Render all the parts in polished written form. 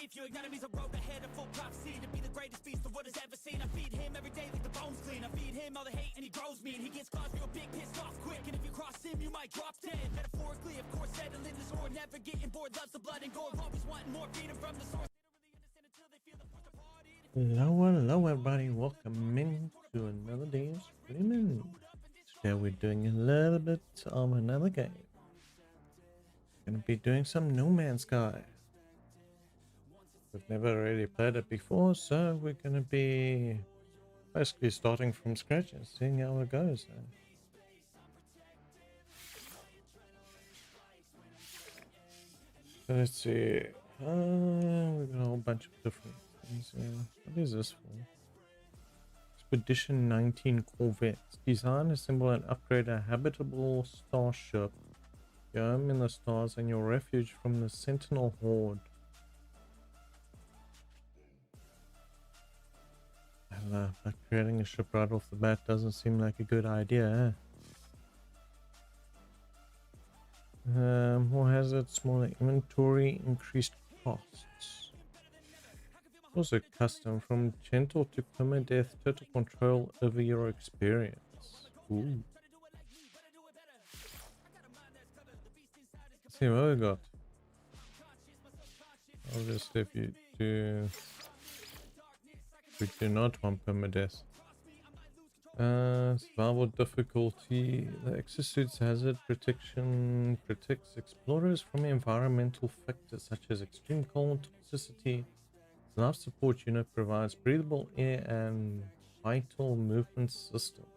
if your enemy's a road ahead of full prophecy to be the greatest beast the world has ever seen. I feed him every day like the bones clean. I feed him all the hate and he grows me, and he gets claws real big, pissed off quick. And if you cross him, you might drop dead. Metaphorically, of course, settling the score, never getting bored, loves the blood and gore, always wanting more freedom from the source. Hello everybody, welcome into another day of streaming. Today we're doing a little bit of another game. Gonna be doing some No Man's Sky. We've never really played it before, so we're gonna be basically starting from scratch and seeing how it goes. So let's see. We've got a whole bunch of different things. What is this for? Expedition 19 Corvettes. Design, assemble, and upgrade a habitable starship. Your home in the stars and your refuge from the Sentinel Horde. But creating a ship right off the bat doesn't seem like a good idea, more hazards, smaller inventory, increased costs. Also custom, from gentle to permadeath, total control over your experience. Ooh. Let's see what we got. Obviously, if you do not want permadeath. Survival difficulty. The exosuit's hazard protection protects explorers from environmental factors such as extreme cold, toxicity. The life support unit provides breathable air and vital movement systems.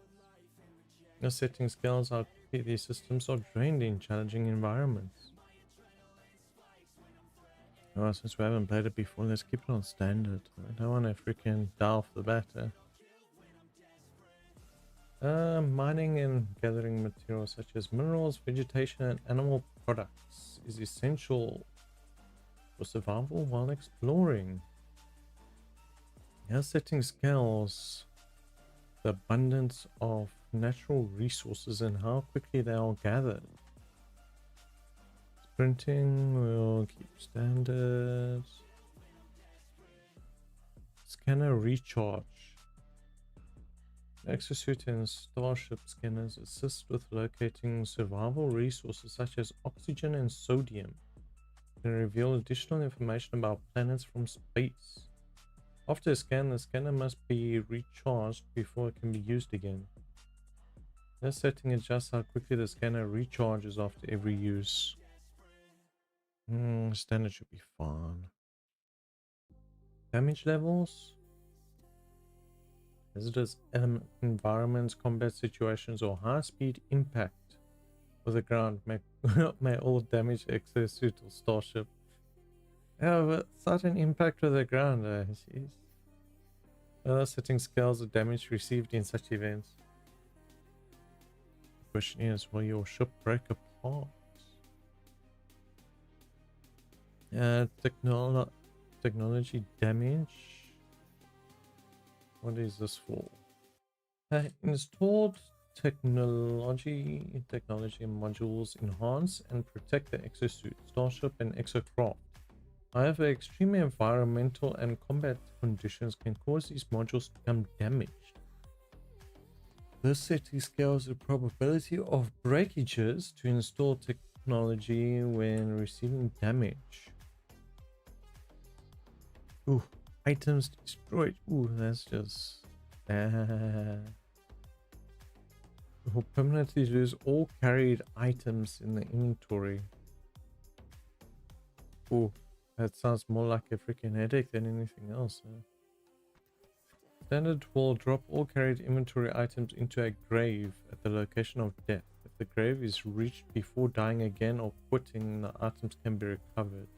The setting scales how quickly these systems are drained in challenging environments. Oh, since we haven't played it before, let's keep it on standard. I don't want to freaking die off the bat. Mining and gathering materials such as minerals, vegetation, and animal products is essential for survival while exploring. Now setting scales the abundance of natural resources and how quickly they are gathered. Sprinting will keep standards. Scanner recharge. Exosuit and starship scanners assist with locating survival resources such as oxygen and sodium. Can reveal additional information about planets from space. After a scan, the scanner must be recharged before it can be used again. This setting adjusts how quickly the scanner recharges after every use. Standard should be fine. Damage levels. Hazardous environments, combat situations, or high-speed impact with the ground may all damage exosuit or starship. Yeah, but sudden impact with the ground, jeez. Other setting scales the damage received in such events. The question is, will your ship break apart? Technology damage. What is this for? Installed technology modules enhance and protect the exosuit, starship, and exocraft. However, extreme environmental and combat conditions can cause these modules to become damaged. This setting scales the probability of breakages to install technology when receiving damage. Ooh, items destroyed. Ooh, that's just... Will permanently lose all carried items in the inventory. Ooh. That sounds more like a freaking headache than anything else. Standard will drop all carried inventory items into a grave at the location of death. If the grave is reached before dying again or quitting, the items can be recovered.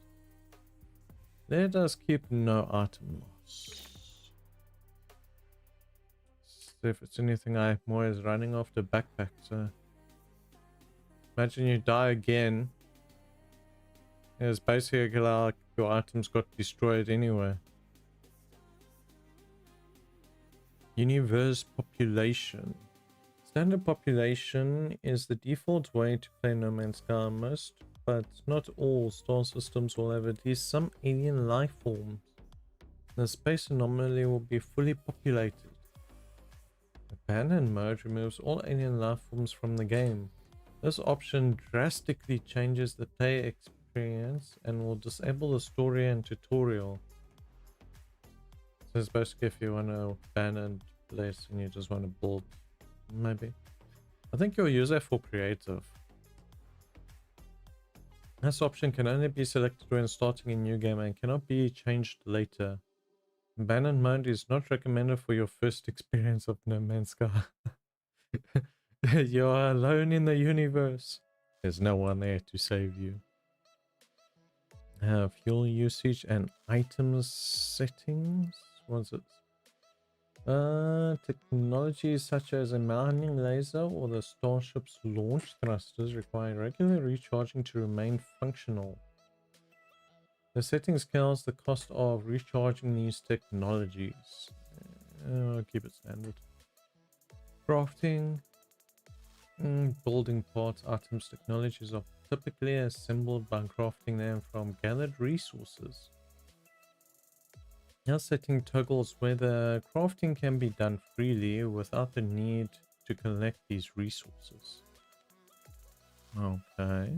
Let us keep no item loss. So if it's anything, I'm always running after backpacks. So imagine you die again. It's basically like your items got destroyed anyway. Universe population. Standard population is the default way to play No Man's Sky. Most but not all star systems will have at least some alien life forms. The space anomaly will be fully populated. Abandoned mode removes all alien life forms from the game. This option drastically changes the player experience and will disable the story and tutorial. So it's basically if you want to abandon place and you just want to build, maybe. I think you'll use it for creative. This option can only be selected when starting a new game and cannot be changed later. Abandoned mode is not recommended for your first experience of No Man's Sky. You are alone in the universe. There's no one there to save you. Fuel usage and items settings. What's it? Technologies such as a mining laser or the starship's launch thrusters require regular recharging to remain functional. The setting scales the cost of recharging these technologies. I'll keep it standard. Crafting. Building parts, items, technologies are typically assembled by crafting them from gathered resources. Now setting toggles whether crafting can be done freely without the need to collect these resources. Okay.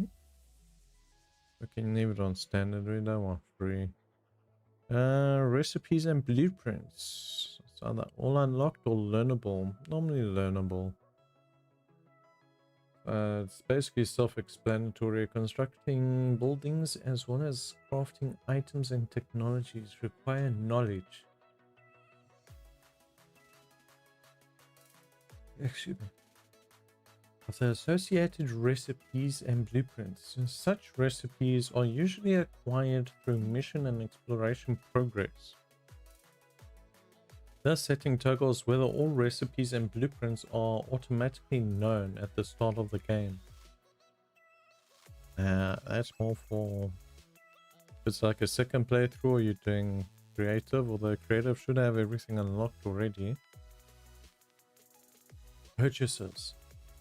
We can leave it on standard, we don't want free. Recipes and blueprints. So are they all unlocked or learnable? Normally learnable. It's basically self-explanatory. Constructing buildings as well as crafting items and technologies require knowledge. Excuse me. Of the associated recipes and blueprints. Such recipes are usually acquired through mission and exploration progress. Thus setting toggles whether all recipes and blueprints are automatically known at the start of the game. That's more for if it's like a second playthrough or you're doing creative, although creative should have everything unlocked already. Purchases.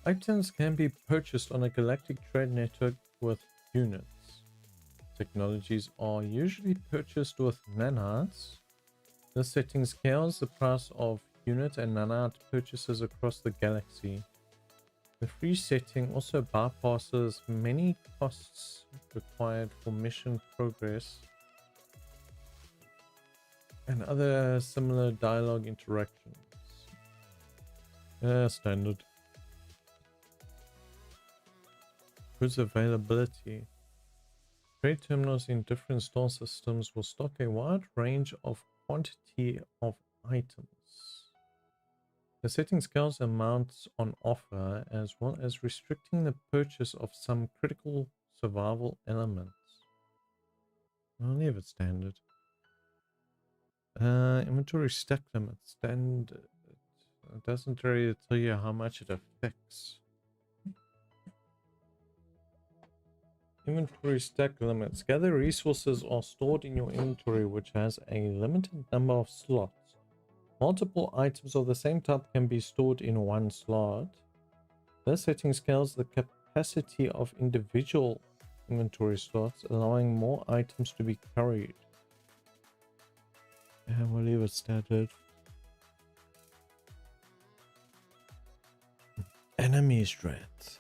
Items can be purchased on a galactic trade network with units. Technologies are usually purchased with nanites. This setting scales the price of unit and nanite purchases across the galaxy. The free setting also bypasses many costs required for mission progress and other similar dialogue interactions. Standard. Goods availability. Trade terminals in different star systems will stock a wide range of quantity of items. The setting scales amounts on offer as well as restricting the purchase of some critical survival elements. I'll leave it standard. Inventory stack limit standard. It doesn't really tell you how much it affects. Inventory stack limits. Gather resources are stored in your inventory which has a limited number of slots. Multiple items of the same type can be stored in one slot. This setting scales the capacity of individual inventory slots, allowing more items to be carried. And we'll leave it standard. Enemy strength.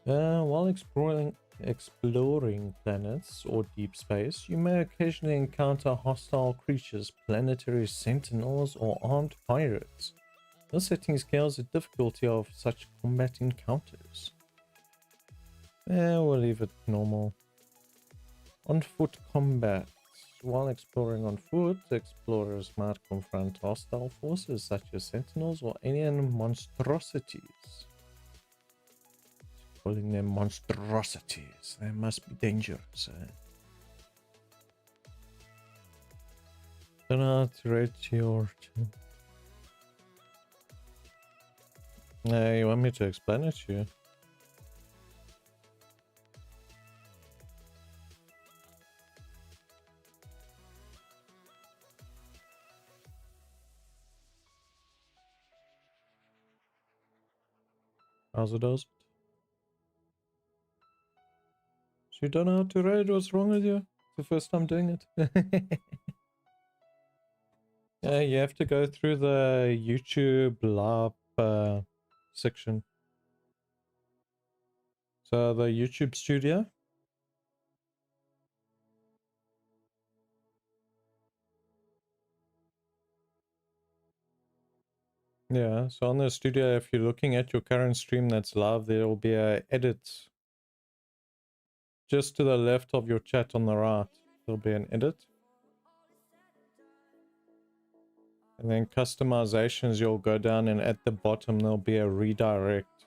While exploring planets or deep space, you may occasionally encounter hostile creatures, planetary sentinels, or armed pirates. This setting scales the difficulty of such combat encounters. We'll leave it normal. On foot combat. While exploring on foot, explorers might confront hostile forces such as sentinels or alien monstrosities. Calling them monstrosities. They must be dangerous. Don't know how to rate your... you want me to explain it to you? How's it does? You don't know how to raid? What's wrong with you? It's the first time doing it. Yeah, you have to go through the YouTube Lab section. So the YouTube studio. Yeah, so on the studio, if you're looking at your current stream that's live, there will be a edit. Just to the left of your chat on the right, there'll be an edit. And then customizations, you'll go down and at the bottom, there'll be a redirect.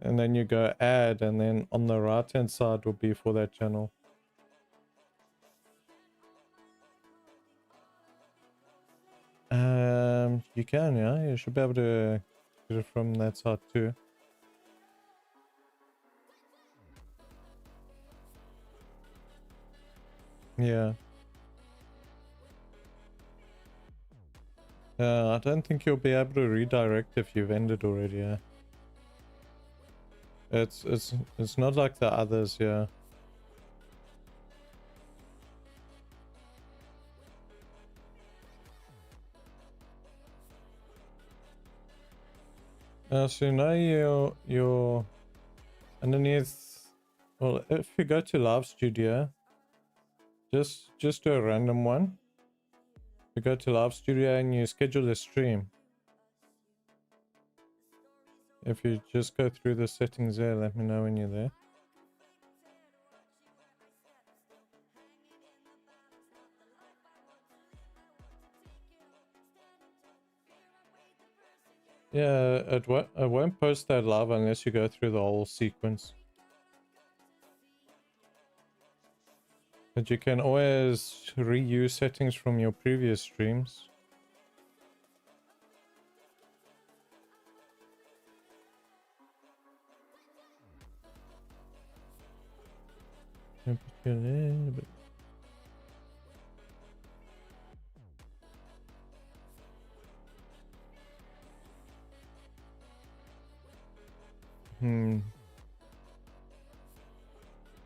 And then you go add, and then on the right-hand side will be for that channel. You can, yeah. You should be able to get it from that side too. Yeah. I don't think you'll be able to redirect if you've ended already, yeah. It's not like the others, yeah. So now you're underneath. Well, if you go to Live Studio, just do a random one. You go to Live Studio and you schedule a stream. If you just go through the settings there, let me know when you're there. Yeah, it won't post that live unless you go through the whole sequence. But you can always reuse settings from your previous streams.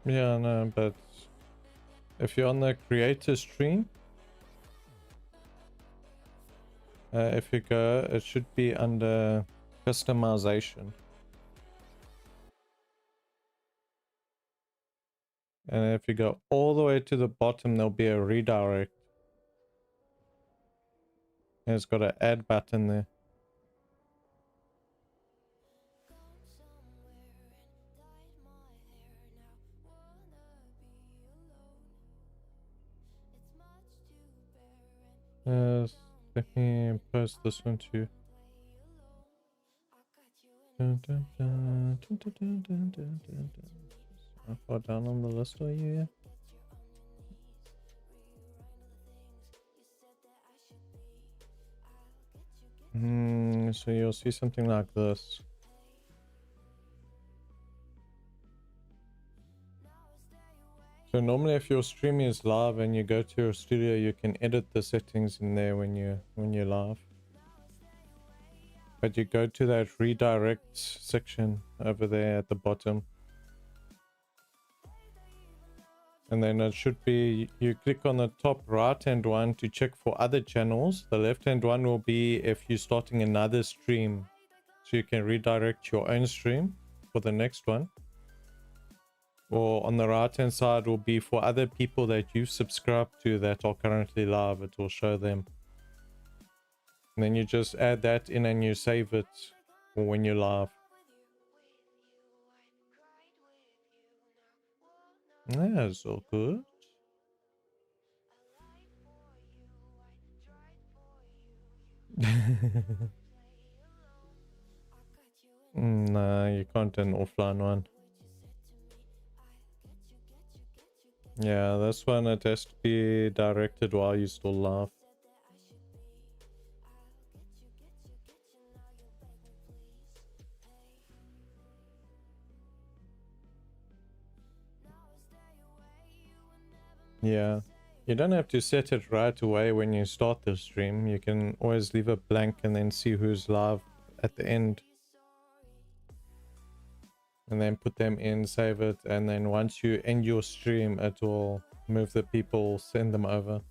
Yeah, no, but if you're on the creator stream, if you go, it should be under customization. And if you go all the way to the bottom, there'll be a redirect. And it's got an add button there. Let me post this one too. Dun, dun, dun, dun, dun, dun, dun, dun, dun. How far down on the list are you? So you'll see something like this. So normally if your stream is live and you go to your studio, you can edit the settings in there when you're live. But you go to that redirect section over there at the bottom. And then it should be, you click on the top right hand one to check for other channels. The left hand one will be if you're starting another stream. So you can redirect your own stream for the next one. Or on the right hand side will be for other people that you subscribe to that are currently live. It will show them. And then you just add that in and you save it for when you're live. Yeah, it's all good. Nah, you can't do an offline one. Yeah, this one it has to be directed while you still live. Yeah, you don't have to set it right away when you start the stream. You can always leave it blank and then see who's live at the end. and then put them in, save it, and then once you end your stream, it will move the people, send them over.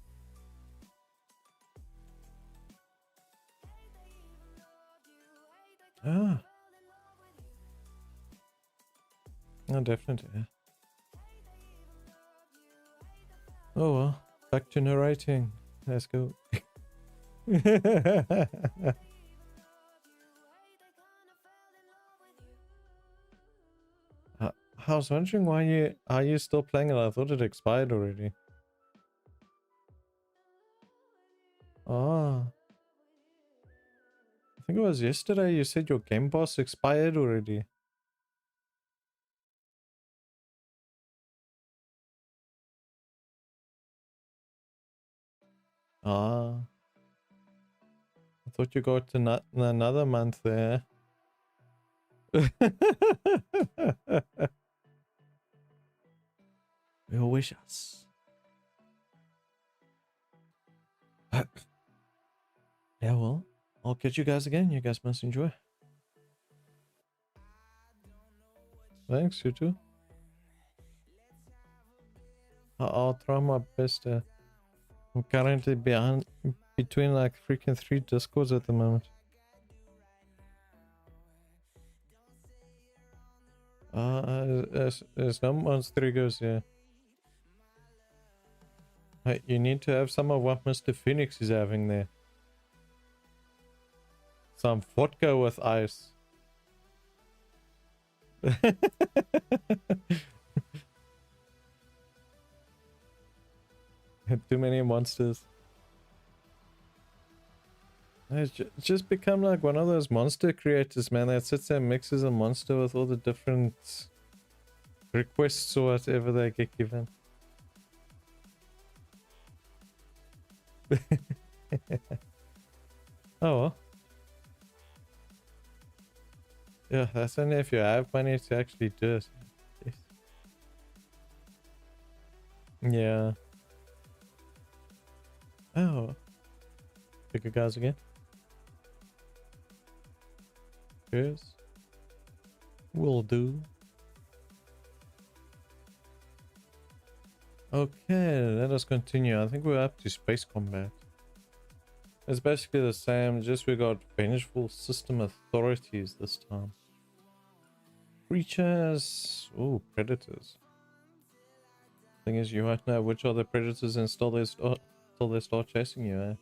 Ah. No, definitely. Yeah. Oh well, back to narrating. Let's go. I was wondering why are you still playing it? I thought it expired already. Ah, I think it was yesterday you said your Game Pass expired already. Ah, I thought you got another month there. You wish us. Yeah, well, I'll catch you guys again. You guys must enjoy. Thanks, you too. I'll try my best. I'm currently between like freaking 3 discords at the moment. There's no monster goes here. Hey, you need to have some of what Mr. Phoenix is having there. Some vodka with ice. Too many monsters. It's just become like one of those monster creators, man, that sits there and mixes a monster with all the different requests or whatever they get given. Oh well. Yeah, that's only if you have money to actually do it. Yes. Yeah. Oh. Pick you guys again. Cheers. Will do. Okay, let us continue. I think we're up to space combat. It's basically the same, just we got vengeful system authorities this time. Creatures. Oh, predators. Thing is, you might know which are the predators until they start chasing you,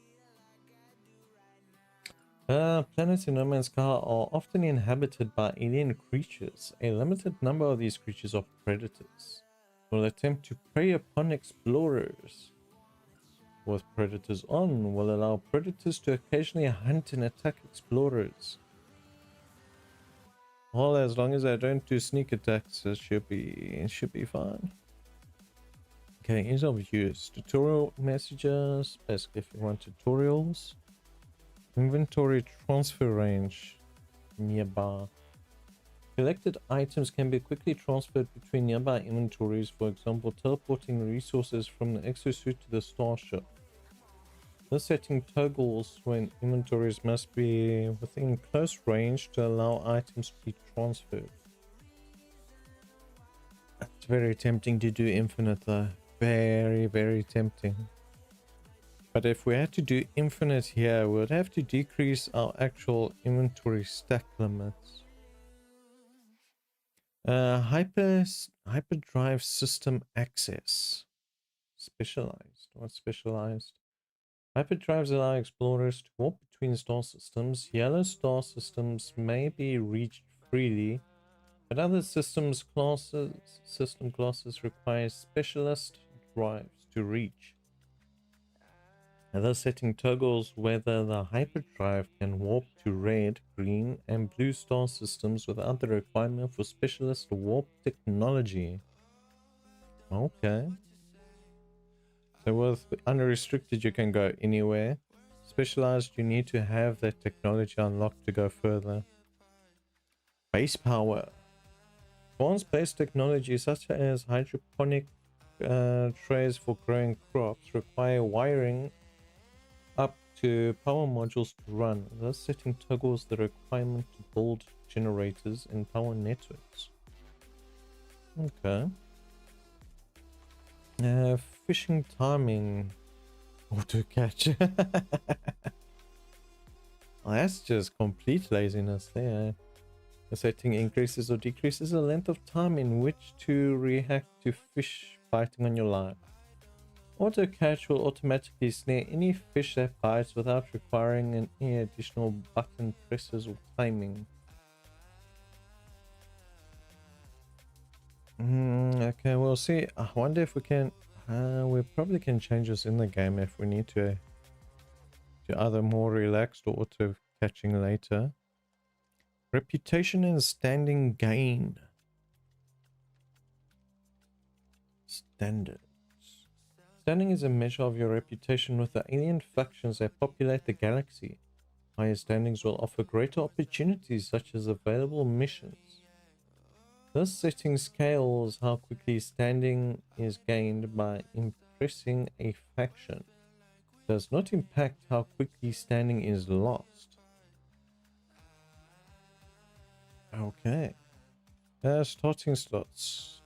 Planets in No Man's Sky are often inhabited by alien creatures. A limited number of these creatures are predators. Will attempt to prey upon explorers. With predators on, will allow predators to occasionally hunt and attack explorers. Well, as long as I don't do sneak attacks, it should be fine. Okay, ease of use. Tutorial messages. Basically, if you want tutorials. Inventory transfer range. Nearby. Collected items can be quickly transferred between nearby inventories, for example, teleporting resources from the exosuit to the starship. This setting toggles when inventories must be within close range to allow items to be transferred. It's very tempting to do infinite though. Very, very tempting. But if we had to do infinite here, we would have to decrease our actual inventory stack limits. Hyperdrive system access. Specialized. What's specialized? Hyperdrives allow explorers to walk between star systems. Yellow star systems may be reached freely, but other system classes require specialist drives to reach. Another setting toggles whether the hyperdrive can warp to red, green, and blue star systems without the requirement for specialist warp technology. Okay. So with unrestricted, you can go anywhere. Specialized, you need to have that technology unlocked to go further. Base power. Advanced base technology such as hydroponic trays for growing crops require wiring up to power modules to run. Thus setting toggles the requirement to build generators and power networks. Okay. Fishing timing. Auto catch. Well, that's just complete laziness there. The setting increases or decreases the length of time in which to react to fish biting on your line. Auto catch will automatically snare any fish that bites without requiring any additional button presses or timing. Okay, we'll see. I wonder if we can. We probably can change this in the game if we need to either more relaxed or auto catching later. Reputation and standing gain. Standards. Standing is a measure of your reputation with the alien factions that populate the galaxy. Higher standings will offer greater opportunities such as available missions. This setting scales how quickly standing is gained by impressing a faction. It does not impact how quickly standing is lost. Okay. Starting slots.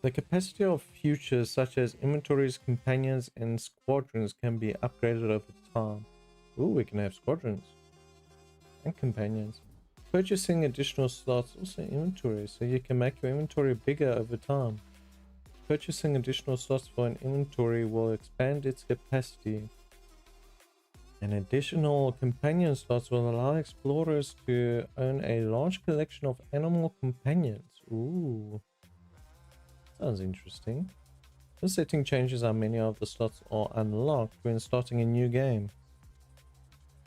The capacity of futures such as inventories, companions, and squadrons can be upgraded over time. Ooh, we can have squadrons and companions. Purchasing additional slots, also inventory, so you can make your inventory bigger over time. Purchasing additional slots for an inventory will expand its capacity. And additional companion slots will allow explorers to own a large collection of animal companions. Ooh, sounds interesting. This setting changes how many of the slots are unlocked when starting a new game.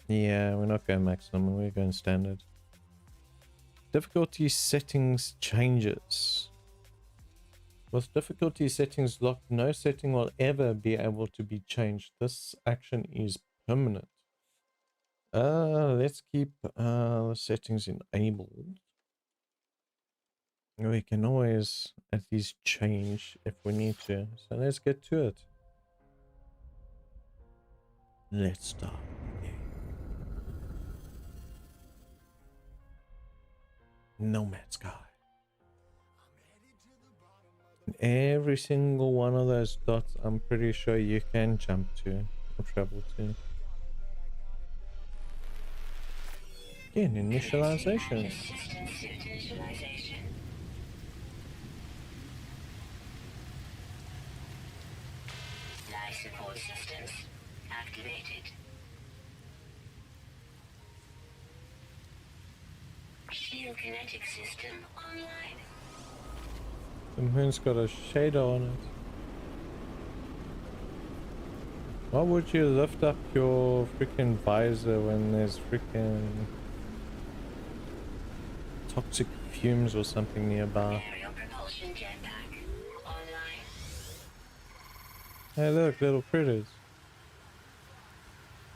Yeah, we're not going maximum, we're going standard. Difficulty settings changes. With difficulty settings locked, no setting will ever be able to be changed. This action is permanent. Let's keep the settings enabled. We can always at least change if we need to. So let's get to it. Let's start the game. Nomad Sky. Every single one of those dots, I'm pretty sure you can jump to or travel to. Again, initialization. Life support systems activated. Shield kinetic system online. The moon's got a shader on it. Why would you lift up your freaking visor when there's freaking toxic fumes or something nearby? Aerial propulsion jetpack online. Hey look, little critters.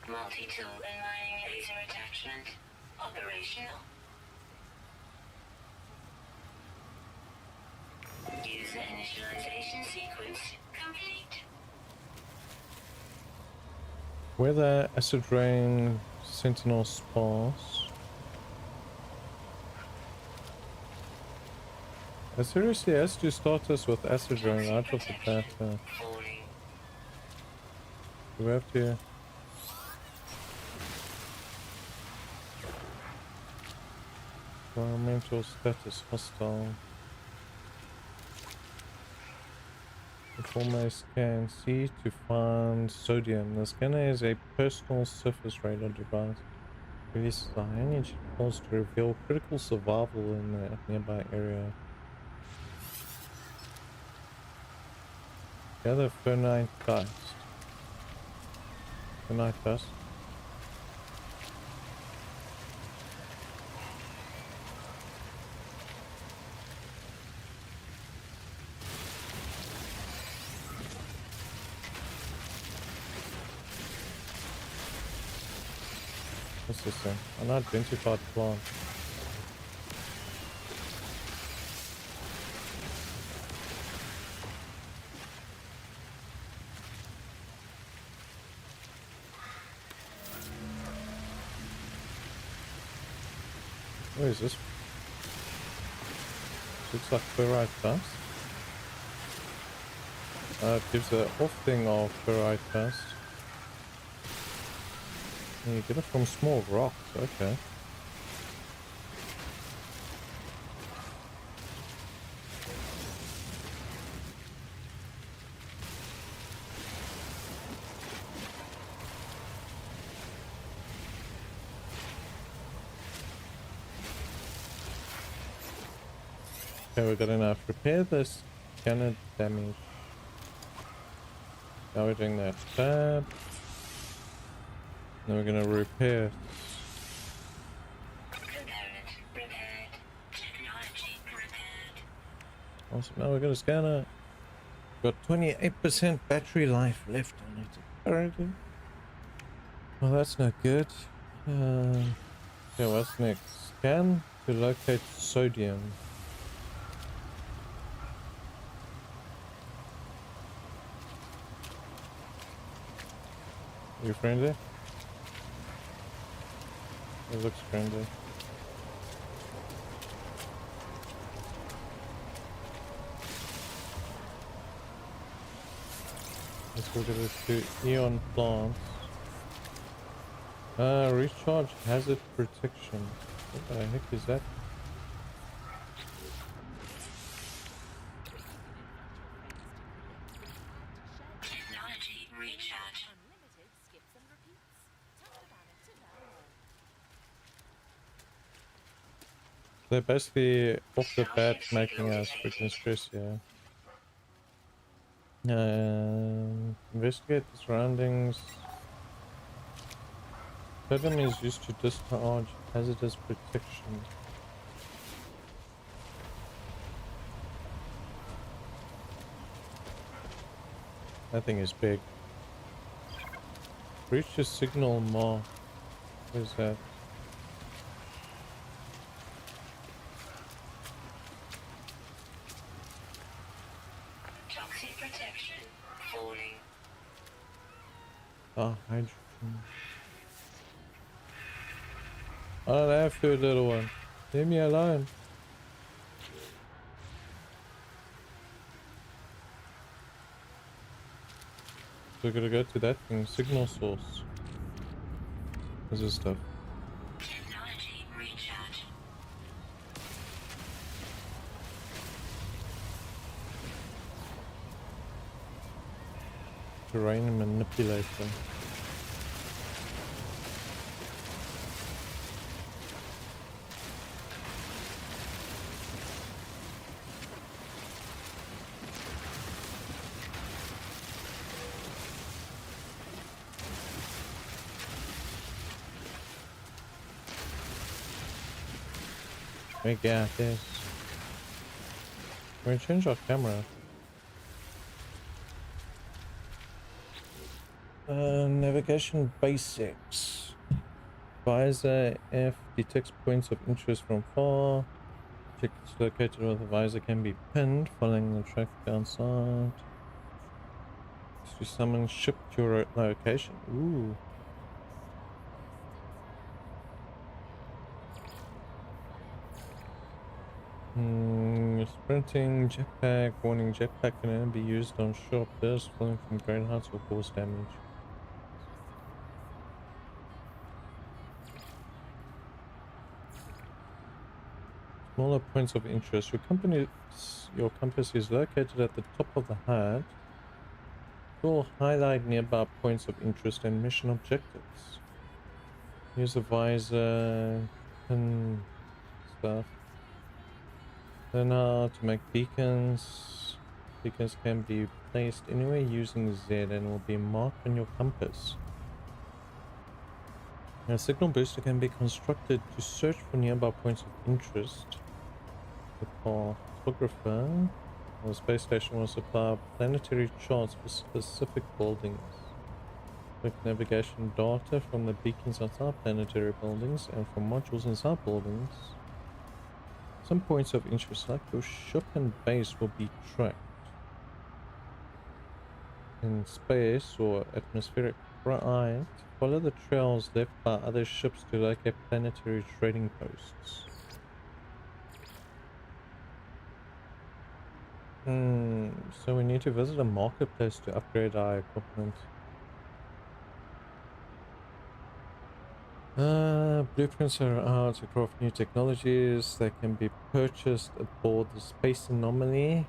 Multi-tool and mining laser attachment operational. User initialization sequence complete. Weather, acid rain, sentinel sparse. It seriously has to start us with acid rain right off the bat. Do we have to? Environmental status hostile. Perform a scan C to find sodium. The scanner is a personal surface radar device. Releases a high energy pulse to reveal critical survival in the nearby area. Gather Fernite dust. Fernite dust. What's this thing? Unidentified plant. What is this? Looks like ferrite dust. It gives the off thing of ferrite dust. And you get it from small rocks, okay. Okay, we got enough. Repair this scanner damage. Now we're doing that tab. Then we're gonna repair. Component repaired. Technology repaired. Awesome. Now we're gonna scanner. Got 28% battery life left on it apparently. Well, that's not good. Okay, what's next? Scan to locate sodium. You friendly? It looks friendly. Let's look at this to Eon plants. Recharge hazard protection. What the heck is that? Technology recharge. They're basically off the bat making us freaking stress here. Investigate the surroundings. Sodium is used to discharge hazardous protection. That thing is big. Reach the signal mark. What is that? Toxic protection. Falling. Ah, hydrogen. I don't have to, little one. Leave me alone. So we're gonna go to that thing, signal source. What's this stuff? Technology recharge. Terrain manipulator. We got this. We're gonna change our camera. Navigation basics. Visor F detects points of interest from far. Objects located where the visor can be pinned, following the traffic outside. To summon ship to your location. Ooh. Sprinting jetpack. Warning, jetpack can only be used on sharp bursts. Falling from great heights will cause damage. Smaller points of interest. Your compass is located at the top of the HUD. It will highlight nearby points of interest and mission objectives. Use the visor and stuff. Learn how to make beacons. Beacons can be placed anywhere using Z and will be marked on your compass. A signal booster can be constructed to search for nearby points of interest. The cartographer or the space station will supply planetary charts for specific buildings. Collect navigation data from the beacons outside planetary buildings and from modules inside buildings. Some points of interest like your ship and base will be tracked. In space or atmospheric flight, follow the trails left by other ships to locate planetary trading posts. So we need to visit a marketplace to upgrade our equipment. Blueprints are out to craft new technologies that can be purchased aboard the Space Anomaly.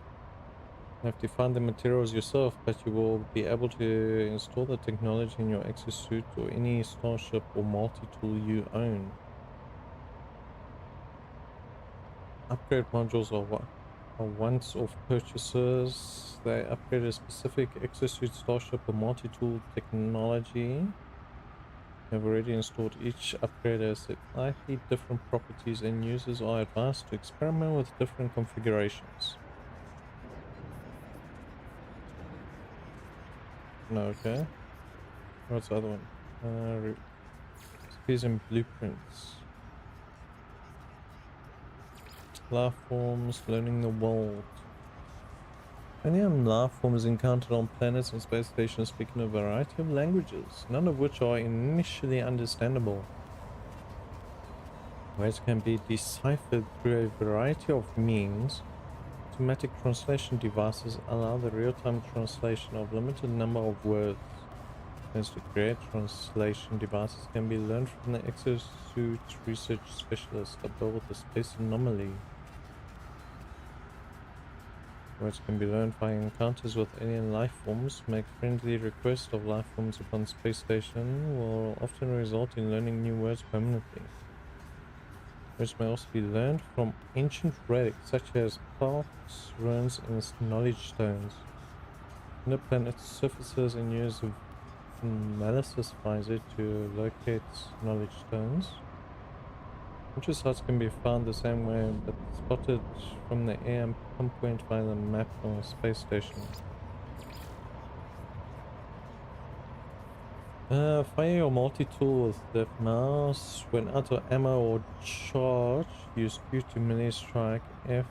You have to find the materials yourself, but you will be able to install the technology in your exosuit or any starship or multi-tool you own. Upgrade modules are once-off purchases. They upgrade a specific exosuit, starship, or multi-tool technology. I've already installed. Each upgrade has slightly different properties, and users are advised to experiment with different configurations. No, okay. What's the other one? Recipes and blueprints. Life forms, learning the world. Alien life forms encountered on planets and space stations speaking a variety of languages, none of which are initially understandable. Words can be deciphered through a variety of means. Automatic translation devices allow the real-time translation of limited number of words. As to create translation devices can be learned from the exosuit research specialist aboard the Space Anomaly. Words can be learned via encounters with alien life forms. Make friendly requests of life forms upon space station will often result in learning new words permanently. Words may also be learned from ancient relics such as plaques, runes, and knowledge stones. On the planet's surfaces and use of analysis visor to locate knowledge stones. Future sites can be found the same way, but spotted from the air and pinpoint via the map on a space station. Fire your multi-tool with the mouse. When out of ammo or charge, use Q to melee strike. F.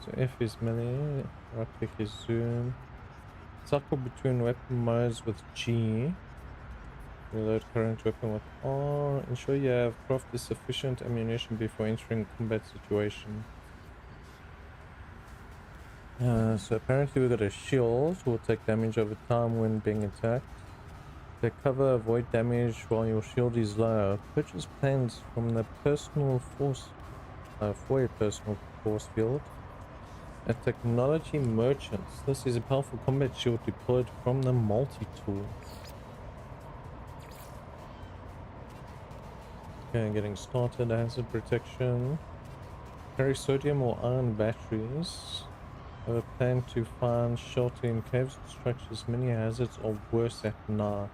So F is melee, right click is zoom. Cycle between weapon modes with G. Reload current weapon with R. Ensure you have crafted sufficient ammunition before entering combat situation. So apparently we got a shield. Will take damage over time when being attacked. Take cover, avoid damage while your shield is low. Purchase plans from the personal force for a personal force field. A technology merchants. This is a powerful combat shield deployed from the multi-tool. Okay, getting started. Hazard protection. Carry sodium or iron batteries. Have a plan to find shelter in caves and structures. Many hazards are worse at night.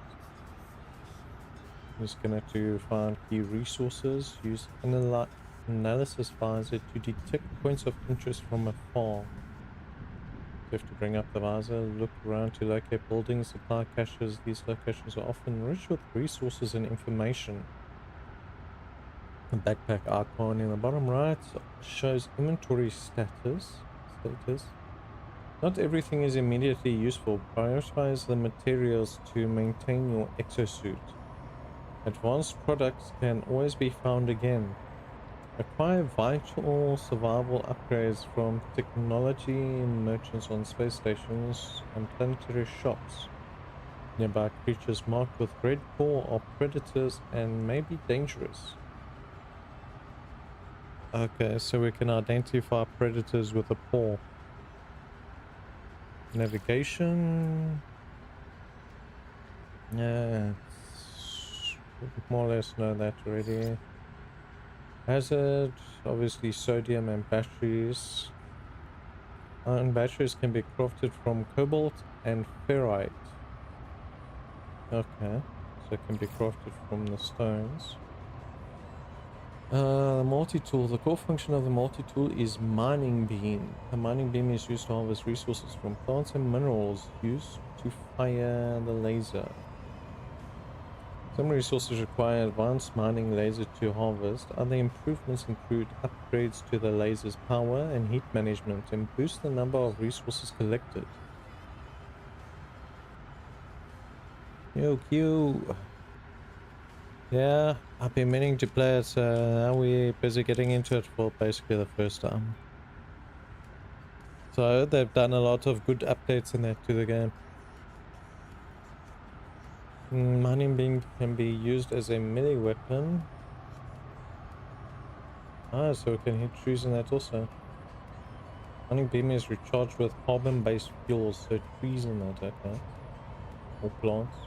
I'm just gonna have to find key resources. Use analysis visor to detect points of interest from afar. You have to bring up the visor, look around to locate buildings, supply caches. These locations are often rich with resources and information. The backpack icon in the bottom right shows inventory status. Not everything is immediately useful. Prioritize the materials to maintain your exosuit. Advanced products can always be found again. Acquire vital survival upgrades from technology merchants on space stations and planetary shops. Nearby creatures marked with red paw are predators and may be dangerous. Okay, so we can identify predators with a paw. Navigation. Yeah, more or less know that already. Hazard, obviously sodium and batteries. Iron batteries can be crafted from cobalt and ferrite. Okay, so it can be crafted from the stones. The multi-tool. The core function of the multi-tool is mining beam. The mining beam is used to harvest resources from plants and minerals used to fire the laser. Some resources require advanced mining laser to harvest. Other improvements include upgrades to the laser's power and heat management and boost the number of resources collected. Yo, Q. Yeah, I've been meaning to play it, so now we're busy getting into it for basically the first time. So I heard they've done a lot of good updates in that to the game. Mining beam can be used as a melee weapon. Ah, so we can hit trees in that also. Mining beam is recharged with carbon-based fuels, so trees in that, okay. Or plants.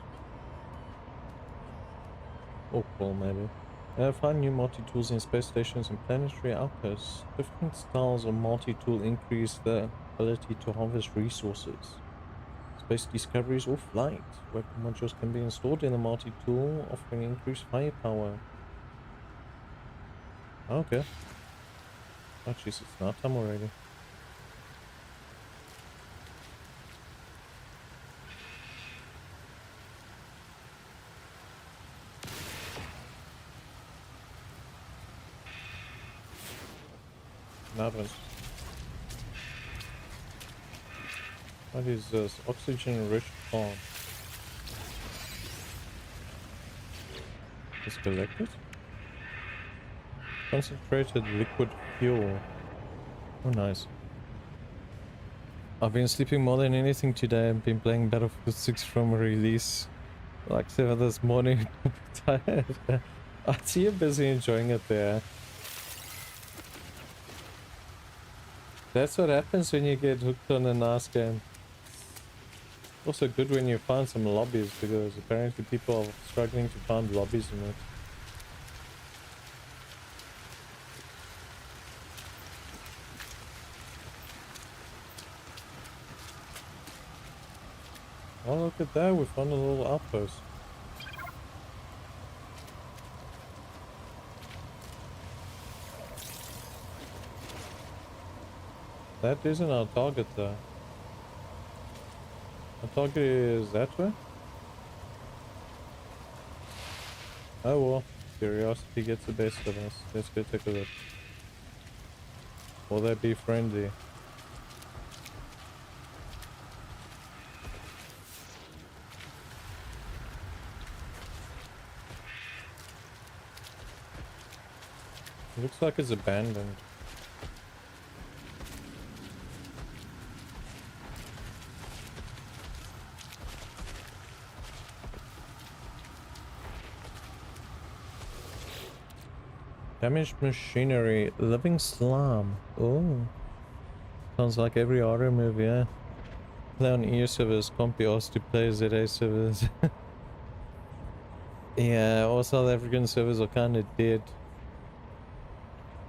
Or coal, maybe. Find new multi-tools in space stations and planetary outposts. Different styles of multi-tool increase the ability to harvest resources. Space discoveries or flight. Weapon modules can be installed in the multi-tool, offering increased firepower. Okay. Oh jeez, it's not time already. Nervous. What is this? Oxygen-rich farm. Is collected? Concentrated liquid fuel. Oh, nice. I've been sleeping more than anything today. I've been playing Battlefield 6 from release. Like 7 this morning. I'm tired. I see you busy enjoying it there. That's what happens when you get hooked on a nice game. Also good when you find some lobbies, because apparently people are struggling to find lobbies in it. Oh, look at that, we found a little outpost. That isn't our target though. Our target is that way? Oh well, curiosity gets the best of us. Let's go take a look. Will they be friendly? Looks like it's abandoned. Damaged machinery, living slum. Oh, sounds like every horror movie, yeah. Play on EU servers, can't be asked to play ZA servers. Yeah, all South African servers are kind of dead.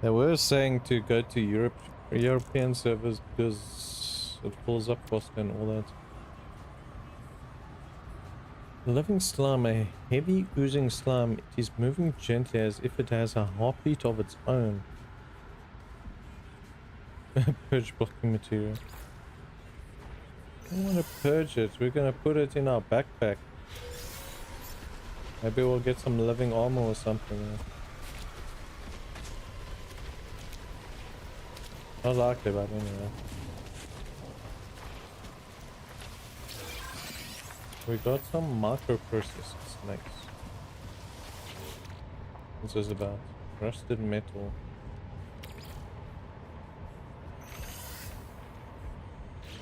They were saying to go to European servers because it pulls up faster and all that. Living slime, a heavy oozing slime. It is moving gently as if it has a heartbeat of its own. Purge blocking material. I don't want to purge it. We're going to put it in our backpack. Maybe we'll get some living armor or something. Not likely, but anyway. We got some microprocessors. Nice. What's this about? Rusted metal.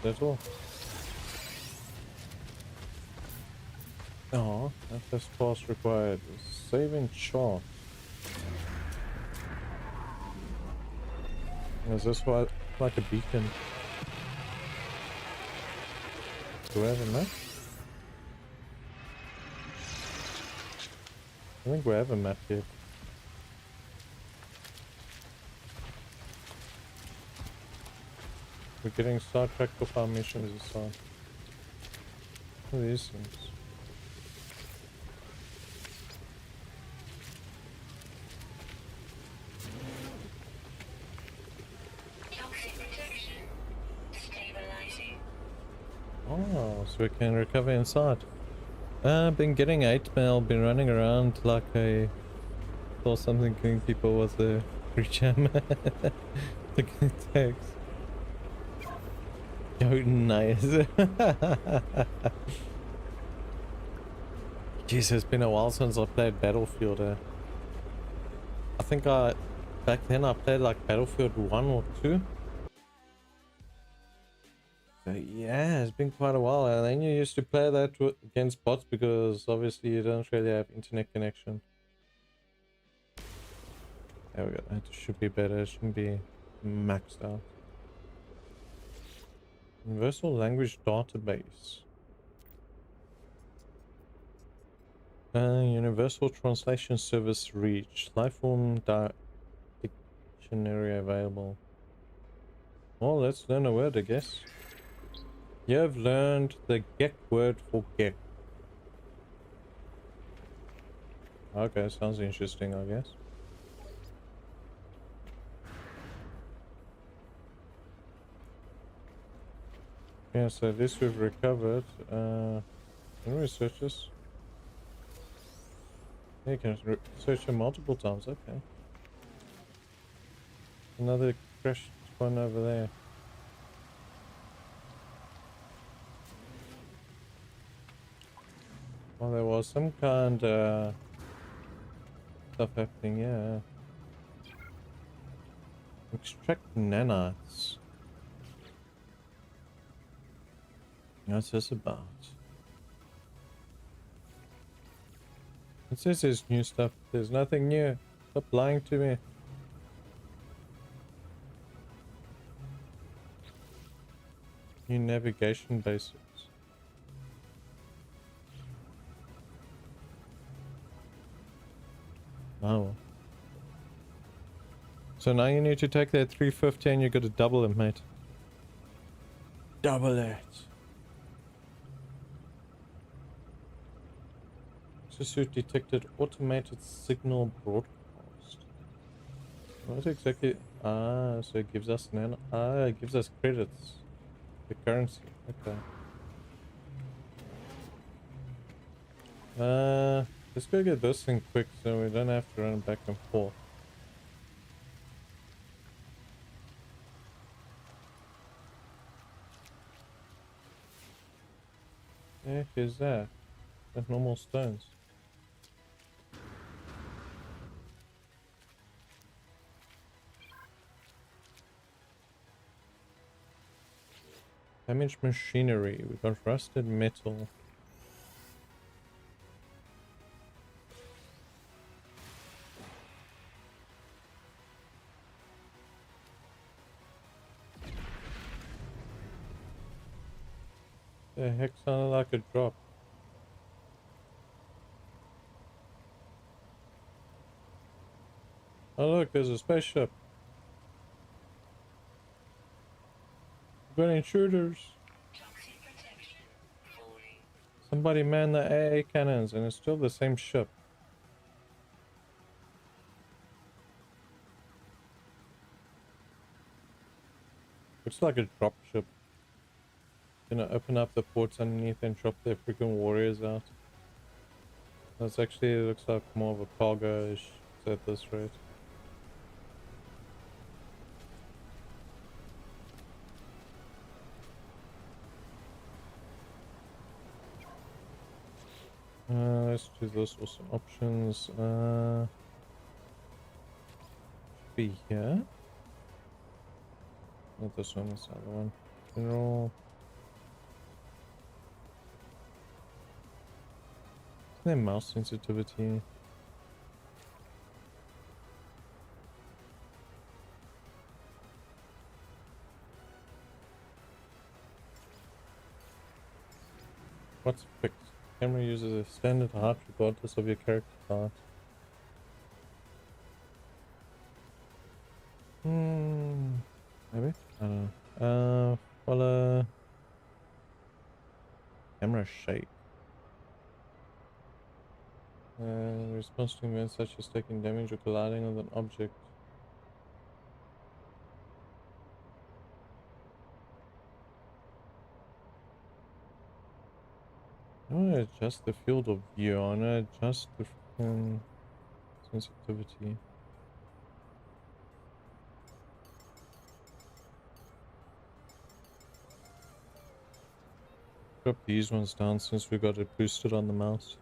That's all. Oh, FS pass required. Saving chart. Is this what, like a beacon? Do we have a map? I think we have a map here. We're getting sidetracked off our missions aside. What are these things? Oh, so we can recover inside. I've been getting 8 mail, been running around like I saw something killing people with a pre-jam. Taking tags. Oh, nice. Jeez, it's been a while since I played Battlefield. I think back then I played like Battlefield 1 or 2. Yeah, it's been quite a while. And then you used to play that against bots because obviously you don't really have internet connection. There we go. That should be better. It shouldn't be maxed out. Universal Language Database. Universal Translation Service reached. Lifeform dictionary available. Well, let's learn a word, I guess. You have learned the Gek word for Gek. Okay, sounds interesting, I guess. Yeah, so this we've recovered. Can we search this? Yeah, you can search it multiple times, okay. Another crashed one over there. Well, there was some kind of stuff happening, yeah. Extract nanites. What's this about? It says there's new stuff. There's nothing new. Stop lying to me. New navigation basics. Oh. So now you need to take that 350 and you got to double it, mate. Double it. Exosuit detected automated signal broadcast. What exactly? Ah, so it gives us it gives us credits. The currency. Okay. Let's go get this thing quick so we don't have to run back and forth. The heck is that? That's normal stones. Damaged machinery. We got rusted metal. The heck sounded like a drop. Oh look, there's a spaceship. We've got intruders. Somebody man the AA cannons and it's still the same ship. Looks like a drop ship. Gonna open up the ports underneath and drop their freaking warriors out. That's actually, it looks like more of a cargo-ish at this rate. Let's do this for some options. Be here. Not this one, this other one. General. Isn't there mouse sensitivity? What's fixed? Camera uses a standard height regardless of your character height. Maybe? I don't know. Follow. Camera shape. Response to events such as taking damage or colliding with an object. I want to adjust the field of view. I want to adjust the sensitivity. Drop these ones down since we got it boosted on the mouse.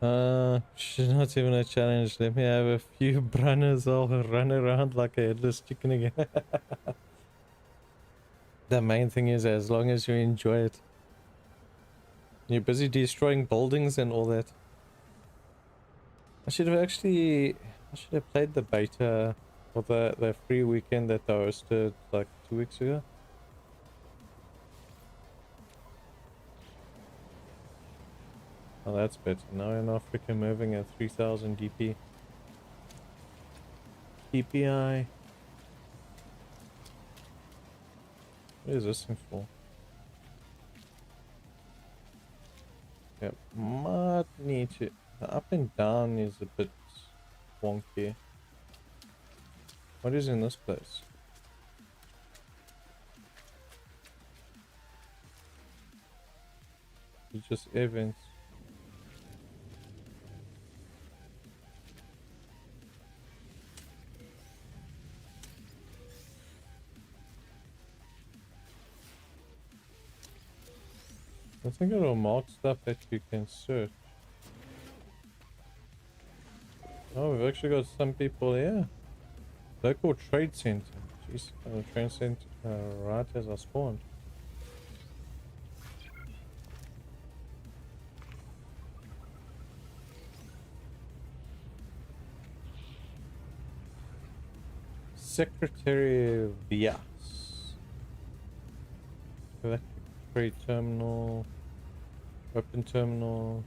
Not even a challenge. Let me have a few brunners. I'll run around like a headless chicken again. The main thing is, as long as you enjoy it. You're busy destroying buildings and all that. I should have played the beta or the free weekend that they hosted like 2 weeks ago. Oh, that's better. Now we're not freaking moving at 3000 DP. DPI. What is this thing for? Yep, might need to. The up and down is a bit wonky. What is in this place? It's just air vents. I think it'll mark stuff that you can search. Oh, we've actually got some people here. Local trade center. Jeez, trade center right as I spawned. Secretary Vias. Electric trade terminal. Weapon terminal.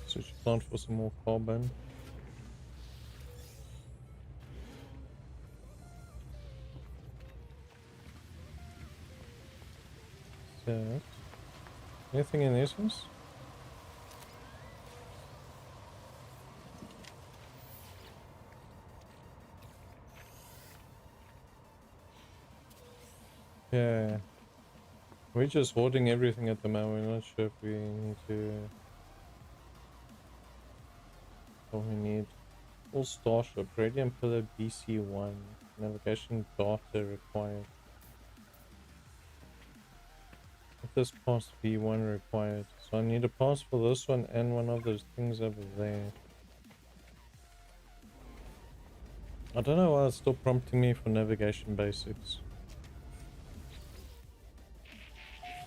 Search plant for some more carbon. So, anything in essence? Yeah. We're just hoarding everything at the moment. We're not sure if we need to. What we need. Full starship. Radiant pillar BC1. Navigation data required. If this pass B1 required. So I need a pass for this one and one of those things over there. I don't know why it's still prompting me for navigation basics.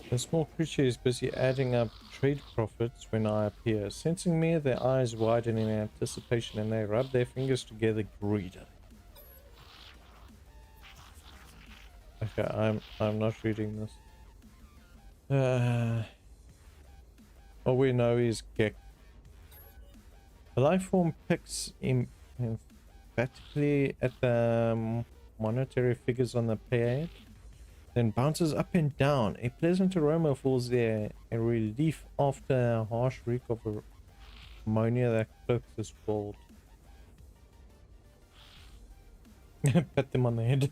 The small creature is busy adding up trade profits when I appear. Sensing me, their eyes widen in anticipation and they rub their fingers together greedily. Okay, I'm not reading this. All we know is Gek. The life form picks emphatically at the monetary figures on the page. Then bounces up and down. A pleasant aroma fills the air, a relief after a harsh reek of ammonia that cloaks this world. Pat them on the head.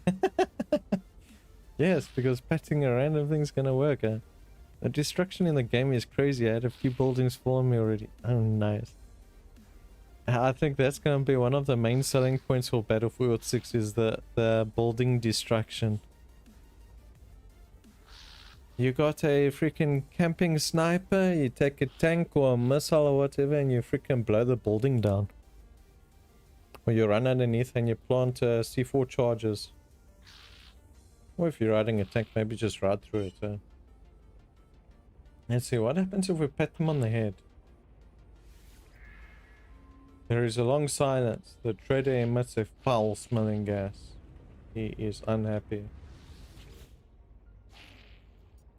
Yes, because patting a random thing's gonna work. The destruction in the game is crazy. I had a few buildings fall on me already. Oh, nice. I think that's gonna be one of the main selling points for Battlefield 6 is the building destruction. You got a freaking camping sniper, you take a tank or a missile or whatever and you freaking blow the building down. Or you run underneath and you plant C4 charges. Or if you're riding a tank, maybe just ride through it. Let's see, what happens if we pat them on the head? There is a long silence. The trader emits a foul-smelling gas. He is unhappy.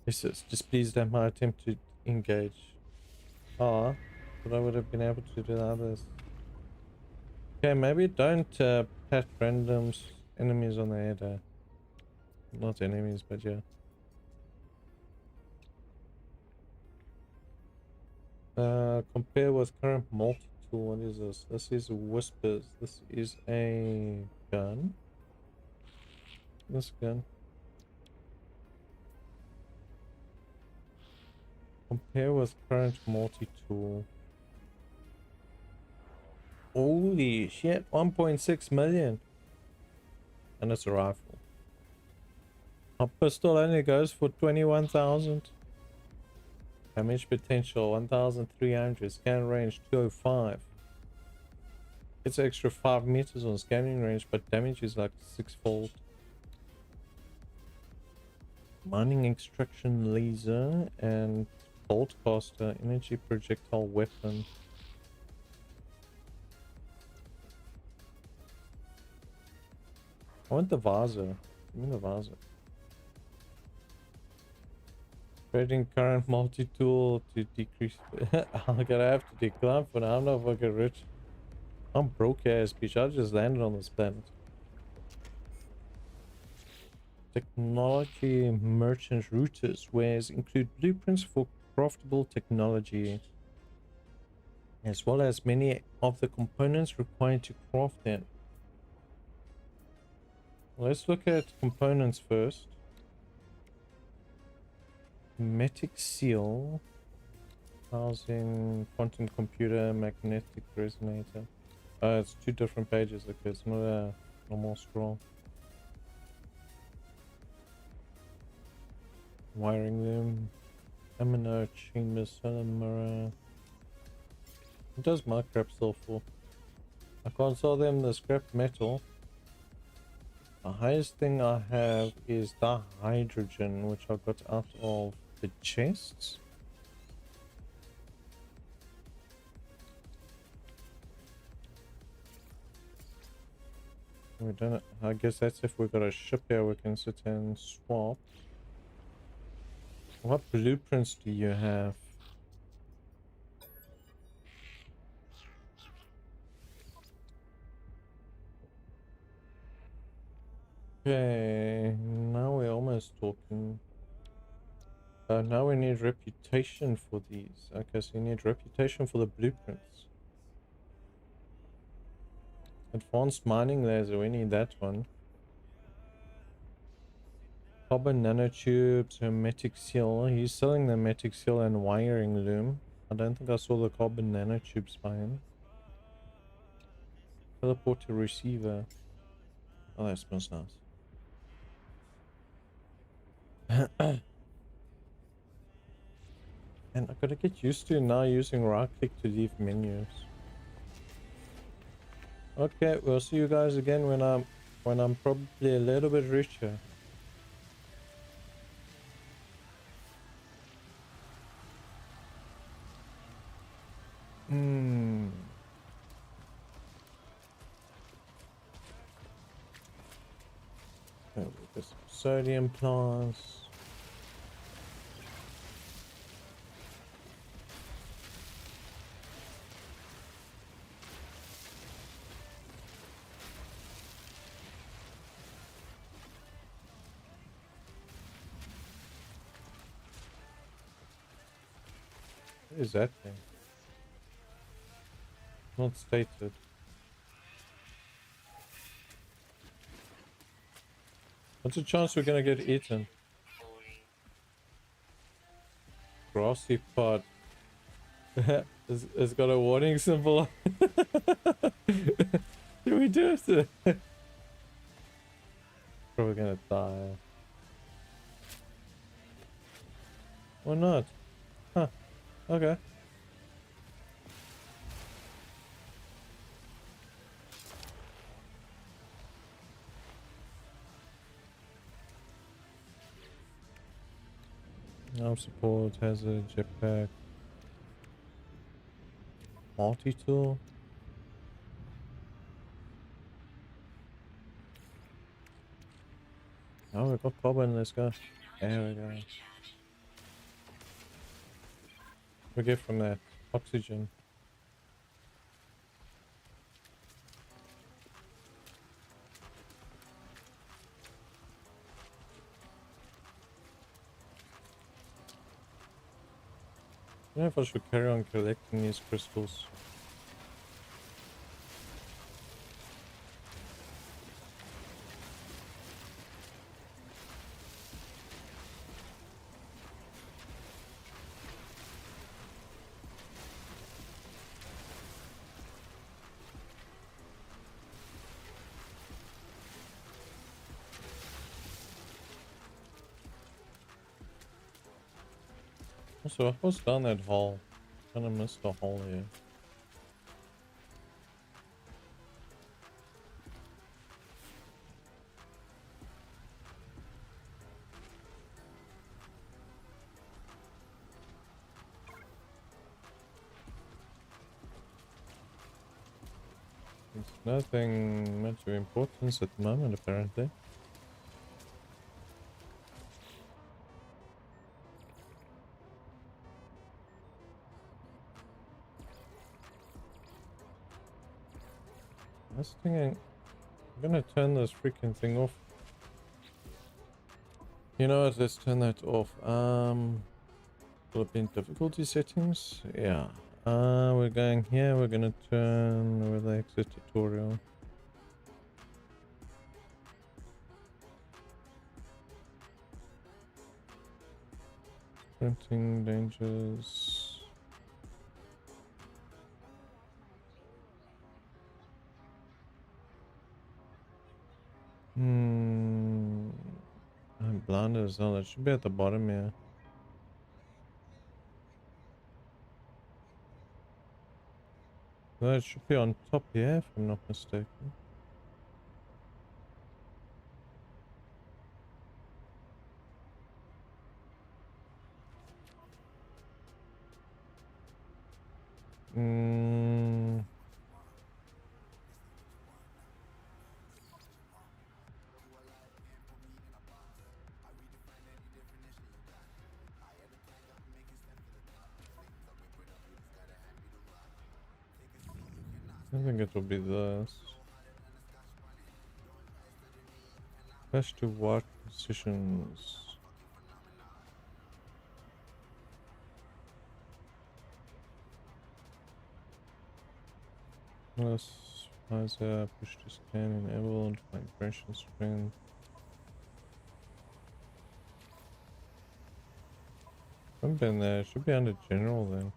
This is displeased at my attempt to engage. Ah, but I would have been able to do the others. Okay, maybe don't pat random enemies on the head. Not enemies, but yeah. Compare with current multi-tool. What is this? This is whispers. This is a gun. This gun. Compare with current multi-tool. Holy shit, 1.6 million. And it's a rifle. A pistol only goes for 21,000. Damage potential 1,300. Scan range 205. It's an extra 5 meters on scanning range, but damage is like 6-fold. Mining extraction laser and bolt caster energy projectile weapon. I want the visor. Give me the visor. Trading current multi-tool to decrease. I'm gonna have to decline for now. I'm not fucking rich. I'm broke ass bitch. I just landed on this planet. Technology merchant routers, wares include blueprints for craftable technology, as well as many of the components required to craft them. Let's look at components first. Metic seal, housing, quantum computer, magnetic resonator. It's 2 different pages. Okay, it's not a normal scroll. Wiring them, amino chamber, solar mirror. What does my crap sell for? I can't sell them the scrap metal. The highest thing I have is the hydrogen, which I got out of the chests. We don't. I guess that's if we got a ship here we can sit and swap. What blueprints do you have? Okay, now we're almost talking. Now we need reputation for these. Okay, so you need reputation for the blueprints. Advanced mining laser, we need that one. Carbon nanotubes, hermetic seal. He's selling the hermetic seal and wiring loom. I don't think I saw the carbon nanotubes by him. Teleporter receiver. Oh, that smells nice. And I gotta get used to now using right click to leave menus. Okay, we'll see you guys again when I'm probably a little bit richer. Okay, we've got some sodium plants. What is that thing? Not stated. What's the chance we're gonna get eaten? Grassy pot. It's got a warning symbol. Did we do it? Probably gonna die. Or not? Huh. Okay. Now support has a jetpack. Multi-tool. Oh, we got carbon, let's go. There we go. We get from that oxygen. I don't know if I should carry on collecting these crystals. Also, what's down that hole? Kinda missed the hole here. It's nothing much of importance at the moment, apparently. I was thinking, I'm gonna turn this freaking thing off. You know what? Let's turn that off. Will it be in difficulty settings? Yeah. We're going here. We're gonna turn over the exit tutorial. Printing dangers. I'm blind as hell. It should be at the bottom here. No, it should be on top here, if I'm not mistaken. I think it will be this. Flash to what positions? Plus, visor, push to scan, enable, vibration strength. I've been there. It should be under general then.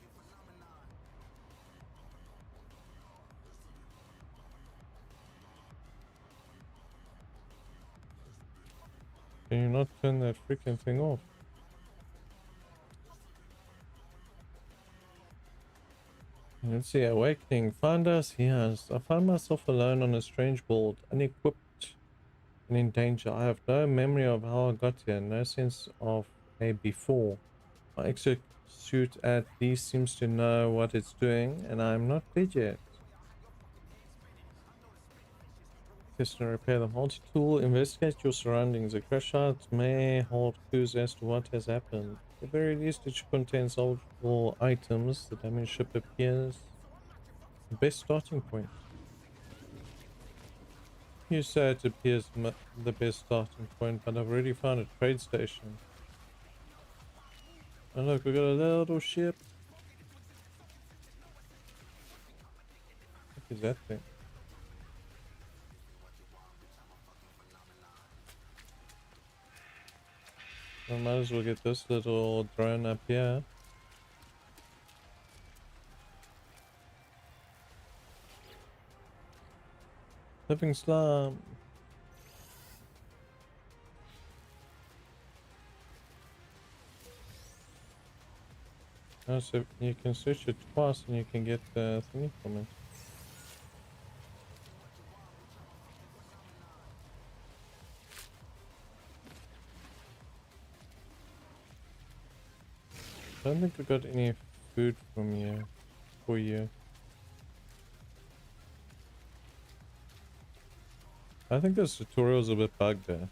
Can you not turn that freaking thing off? Let's see, awakening. Find us. Yes, I found myself alone on a strange world, unequipped and in danger. I have no memory of how I got here, no sense of a before. My exosuit at least seems to know what it's doing, and I'm not dead yet. Test and repair the multi-tool. Investigate your surroundings. A crash site may hold clues as to what has happened. At the very least, it should contain salvageable items. The damaged ship appears the best starting point. You say it appears the best starting point, but I've already found a trade station. And look, we got a little ship. What is that thing? I might as well get this little drone up here. Living slum. Oh, so you can search it twice and you can get the thingy from it. I don't think I got any food from you for you. I think this tutorial's a bit bugged there.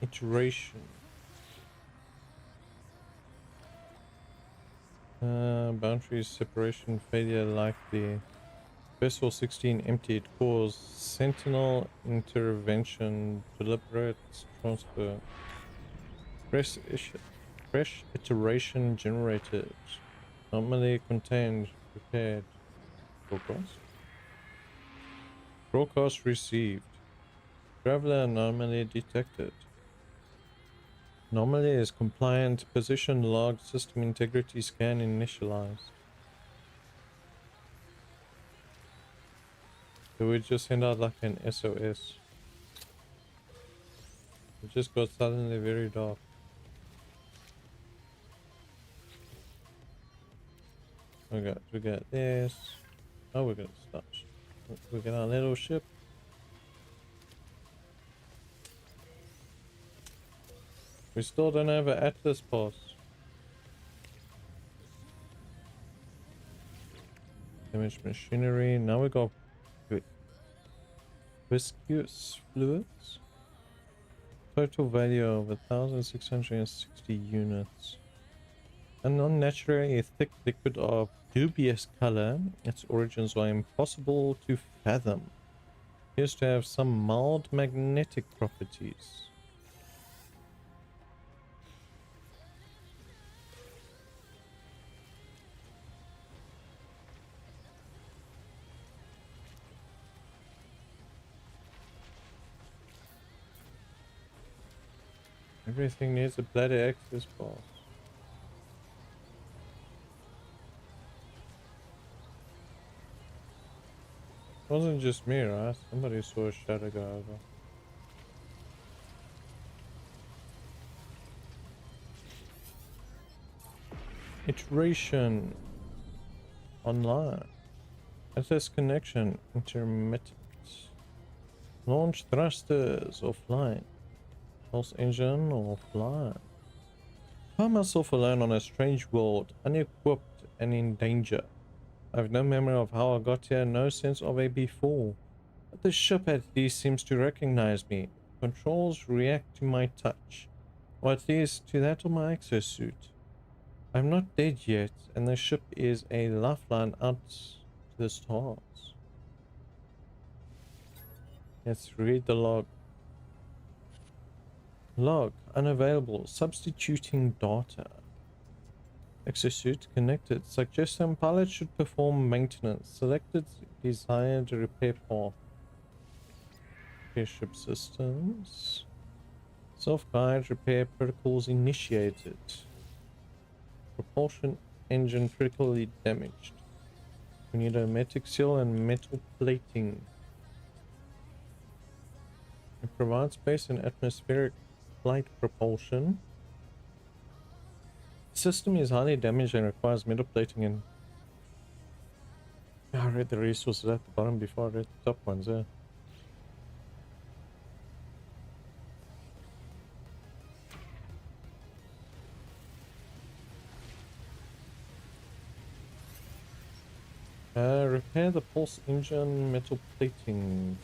Iteration. Boundary separation failure likely. Vessel 16 emptied. Cause sentinel intervention. Deliberate transfer. Fresh iteration generated. Normally contained. Prepared. Broadcast. Broadcast received. Traveler anomaly detected. Anomaly is compliant. Position logged. System integrity scan initialized. So we just send out like an SOS. It just got suddenly very dark. We got this. Oh, we're gonna start. We get our little ship. We still don't have an Atlas pass. Damaged machinery. Now we got viscous fluids. Total value of 1,660 units. An unnaturally thick liquid of dubious color. Its origins are impossible to fathom. Appears to have some mild magnetic properties. Everything needs a bloody access pass. It wasn't just me, right? Somebody saw a shadow go over. Iteration online. Access connection intermittent. Launch thrusters offline. Pulse engine offline. Found myself alone on a strange world, unequipped and in danger. I have no memory of how I got here, no sense of a before. But the ship at least seems to recognize me. Controls react to my touch, or at least to that of my exosuit. I'm not dead yet, and the ship is a lifeline out to the stars. Let's read the log. Log unavailable, substituting data. Exosuit connected. Suggestion pilot should perform maintenance. Selected desired repair path. Airship systems. Self-guide repair protocols initiated. Propulsion engine critically damaged. We need a hermetic seal and metal plating. It provides space and atmospheric flight propulsion. The system is highly damaged and requires metal plating and... I read the resources at the bottom before I read the top ones, yeah. Repair the pulse engine metal plating.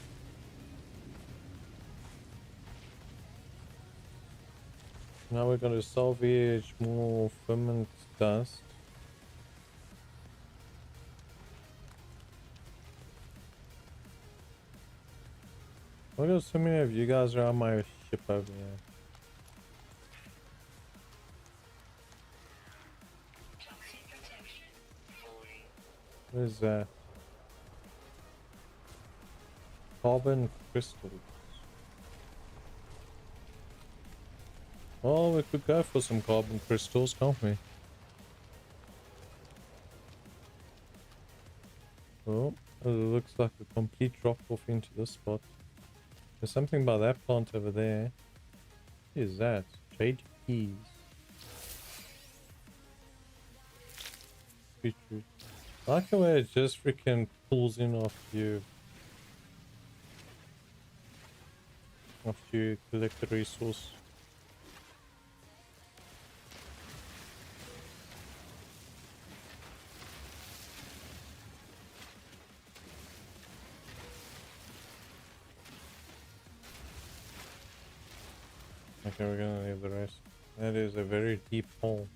Now we're going to salvage more ferment dust. Why got so many of you guys around my ship over here? What is that? Carbon crystals. Oh, we could go for some carbon crystals, can't we? Oh, it looks like a complete drop off into this spot. There's something by that plant over there. What is that? Jade keys. Beetroot. I like the way it just freaking pulls in after you collect the resource. Okay, we're gonna leave the rest. That is a very deep hole.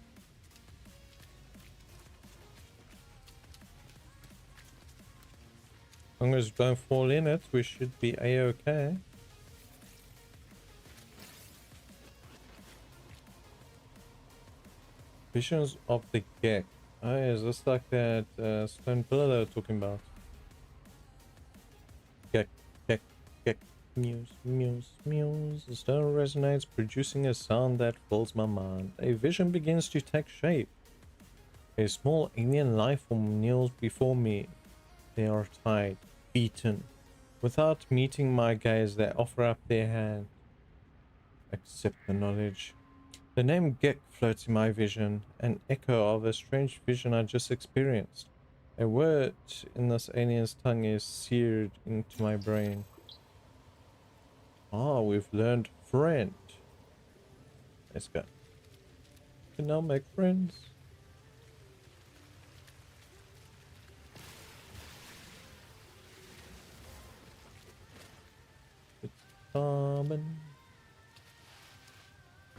As long as we don't fall in it, we should be a-okay. Visions of the Gek. Oh, is this like that stone pillar they were talking about? Gek, Gek, Gek. Muse, muse, muse. The stone resonates, producing a sound that fills my mind. A vision begins to take shape. A small alien life form kneels before me. They are tied, beaten. Without meeting my gaze, they offer up their hand. Accept the knowledge. The name Gek floats in my vision, an echo of a strange vision I just experienced. A word in this alien's tongue is seared into my brain. Ah, we've learned friend. Let's go. Can now make friends. It's common.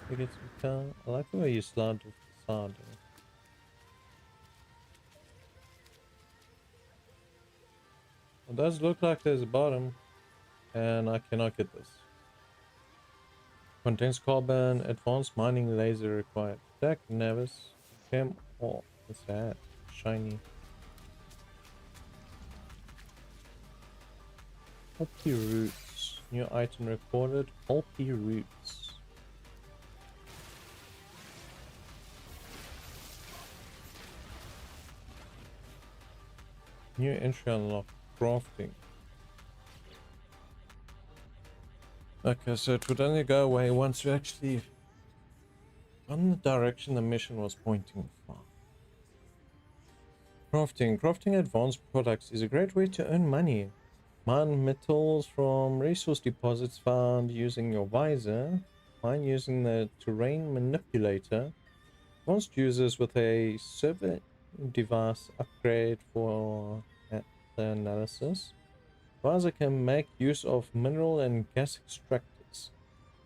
I get some car. I like the way you slide off the side. It does look like there's a bottom, and I cannot get this. Condensed carbon, advanced mining laser required. Jack Nevis, Chem. Oh, what's that? Shiny. Pulpy roots. New item recorded. Pulpy roots. New entry unlocked. Crafting. Okay, so it would only go away once we actually on the direction the mission was pointing for. Crafting. Crafting advanced products is a great way to earn money. Mine metals from resource deposits found using your visor. Mine using the terrain manipulator. Most users with a server device upgrade for the analysis. Visor can make use of mineral and gas extractors.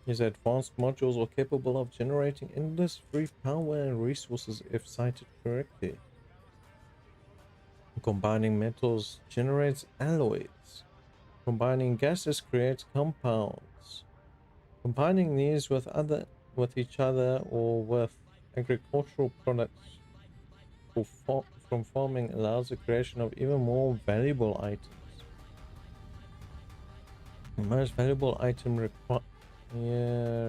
These advanced modules are capable of generating endless free power and resources if sited correctly. Combining metals generates alloys. Combining gases creates compounds. Combining these with each other or with agricultural products from farming allows the creation of even more valuable items. The most valuable item require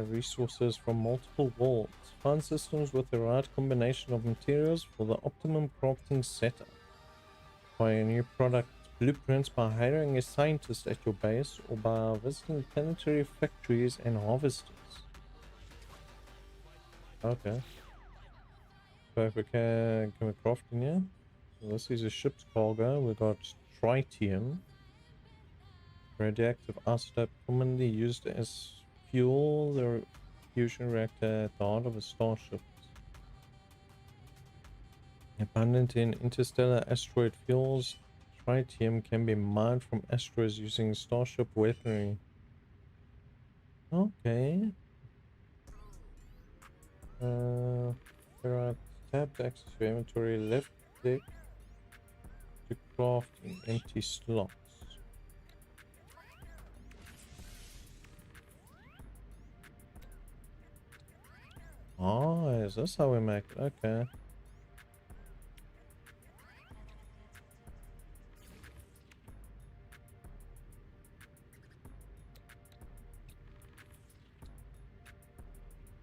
resources from multiple worlds. Find systems with the right combination of materials for the optimum crafting setup. Acquire new product blueprints by hiring a scientist at your base or by visiting planetary factories and harvesters. Okay. So if we can we craft in here? So this is a ship's cargo. We got tritium. Radioactive isotope commonly used as fuel. The fusion reactor at the heart of a starship. Abundant in interstellar asteroid fuels, tritium can be mined from asteroids using starship weaponry. Okay. Alright, tab to access your inventory, left click to craft in empty slots. Oh, is this how we make it? Okay.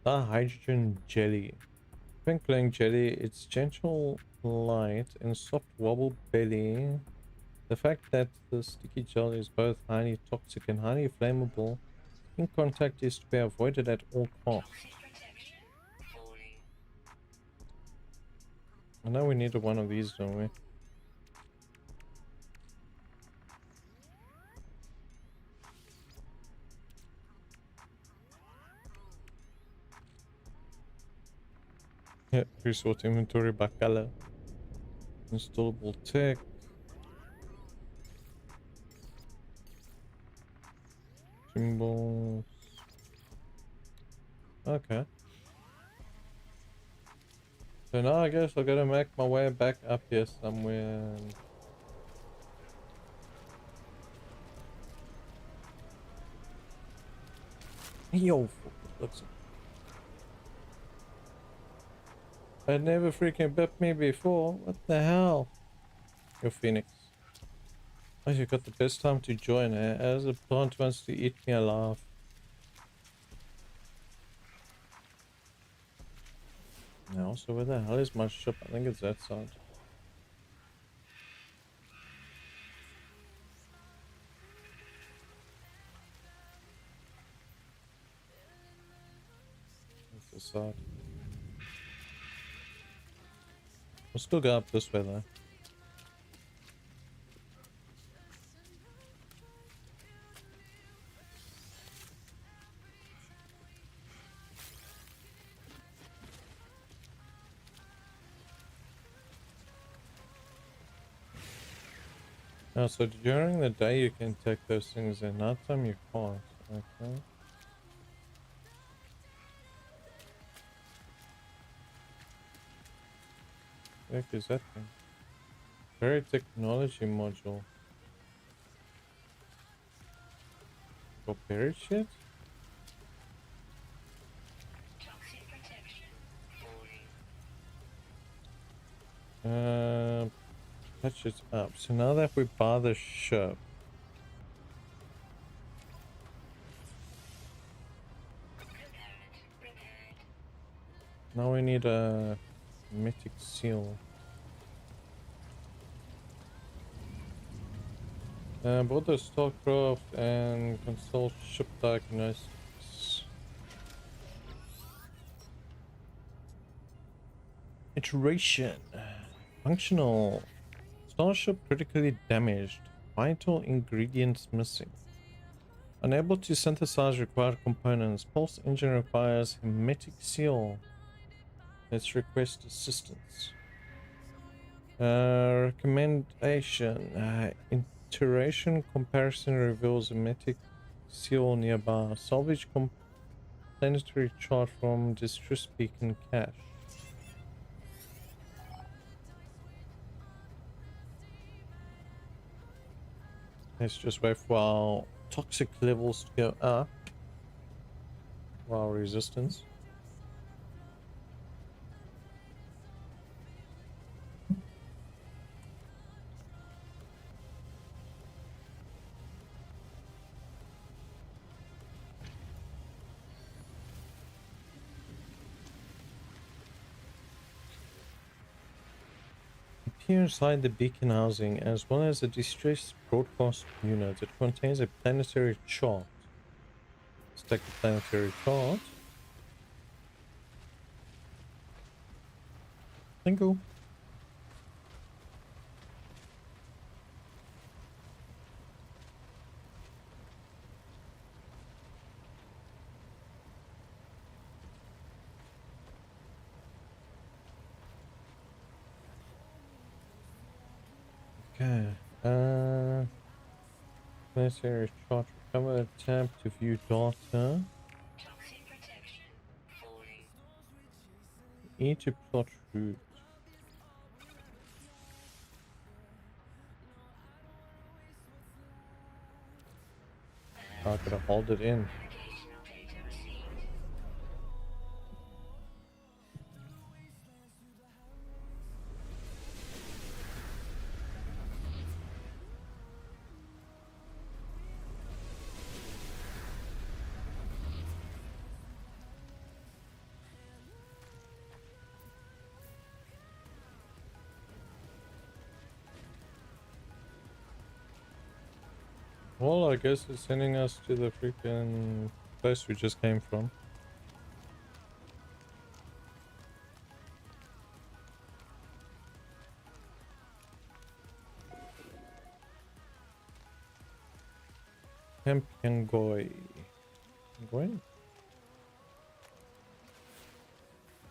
The hydrogen jelly. Twinkling jelly, its gentle light and soft wobble belly. The fact that the sticky gel is both highly toxic and highly flammable, in contact is to be avoided at all costs. I know we needed one of these, don't we? Yeah, resort inventory by color. Installable tech. Symbols. Okay. So now I guess I gotta make my way back up here somewhere. Yo, looks. It never freaking bit me before. What the hell? Yo, Phoenix. Oh, you got the best time to join, eh? As a plant wants to eat me alive. Now, so where the hell is my ship? I think it's that side. That's the side. We'll still go up this way though. Oh, so during the day you can take those things, and nighttime you can't. Okay. What the heck is that thing? Very technology module. For buried shit? Toxic protection. Falling. Patch it up. So now that we buy the ship, Repaired. now we need a mythic seal. Both the Starcraft and consult ship diagnostics. Iteration. Functional. Starship critically damaged. Vital ingredients missing. Unable to synthesize required components. Pulse engine requires hermetic seal. Let's request assistance. Recommendation. Iteration comparison reveals hermetic seal nearby. Salvage planetary chart from distress beacon cache. Let's just wait for our toxic levels to go up. For our resistance. Appear inside the beacon housing as well as a distress broadcast unit. It contains a planetary chart. Let's take the planetary chart. Thank you. Okay. Planetary chart. Recover a tab to view data. Toxic protection. Falling. E to plot route. I gotta hold it in. Navigational data received. Well, I guess it's sending us to the freaking place we just came from. Camp Yangoy. Yangoy?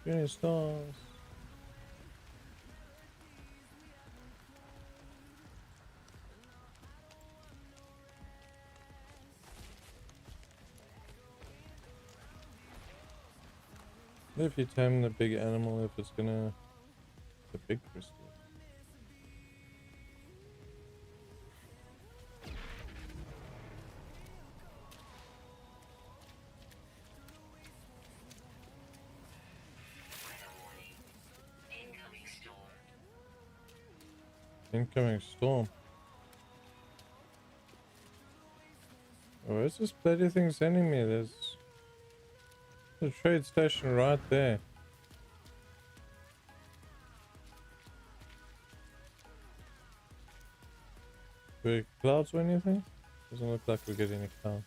Shooting stars. If you tame the big animal, if it's gonna... The big crystal. Weather warning. Incoming storm. Incoming storm. Oh, where's this bloody thing sending me? There's a trade station right there. Big clouds or anything? Doesn't look like we're getting any clouds.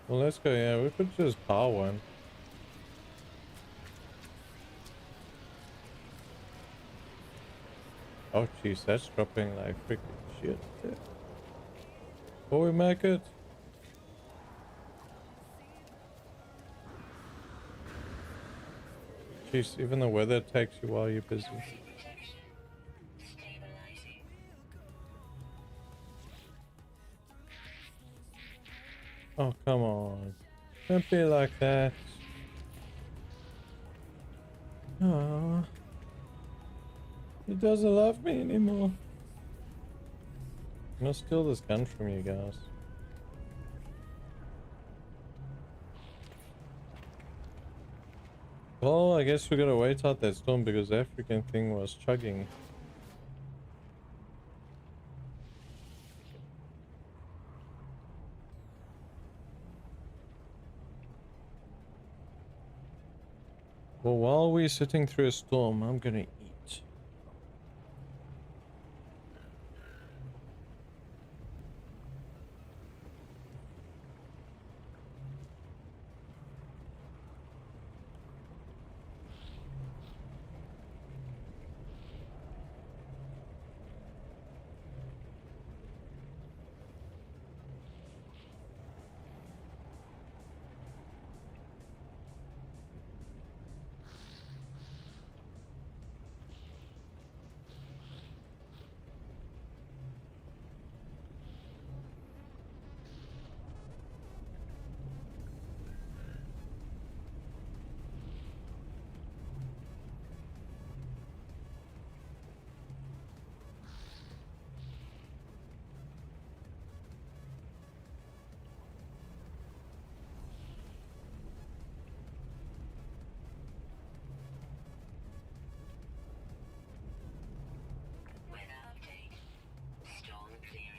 Well, let's go. Yeah, we could just power one. Oh, jeez, that's dropping like freaking shit. Will we make it? Jeez, even the weather takes you while you're busy. Healthy protection. Stabilizing. Oh, come on. Don't be like that. Oh, he doesn't love me anymore. I'm gonna steal this gun from you guys. Well, I guess we gotta wait out that storm because the African thing was chugging. Well, while we're sitting through a storm, I'm gonna eat. Weather update. Storm clearing.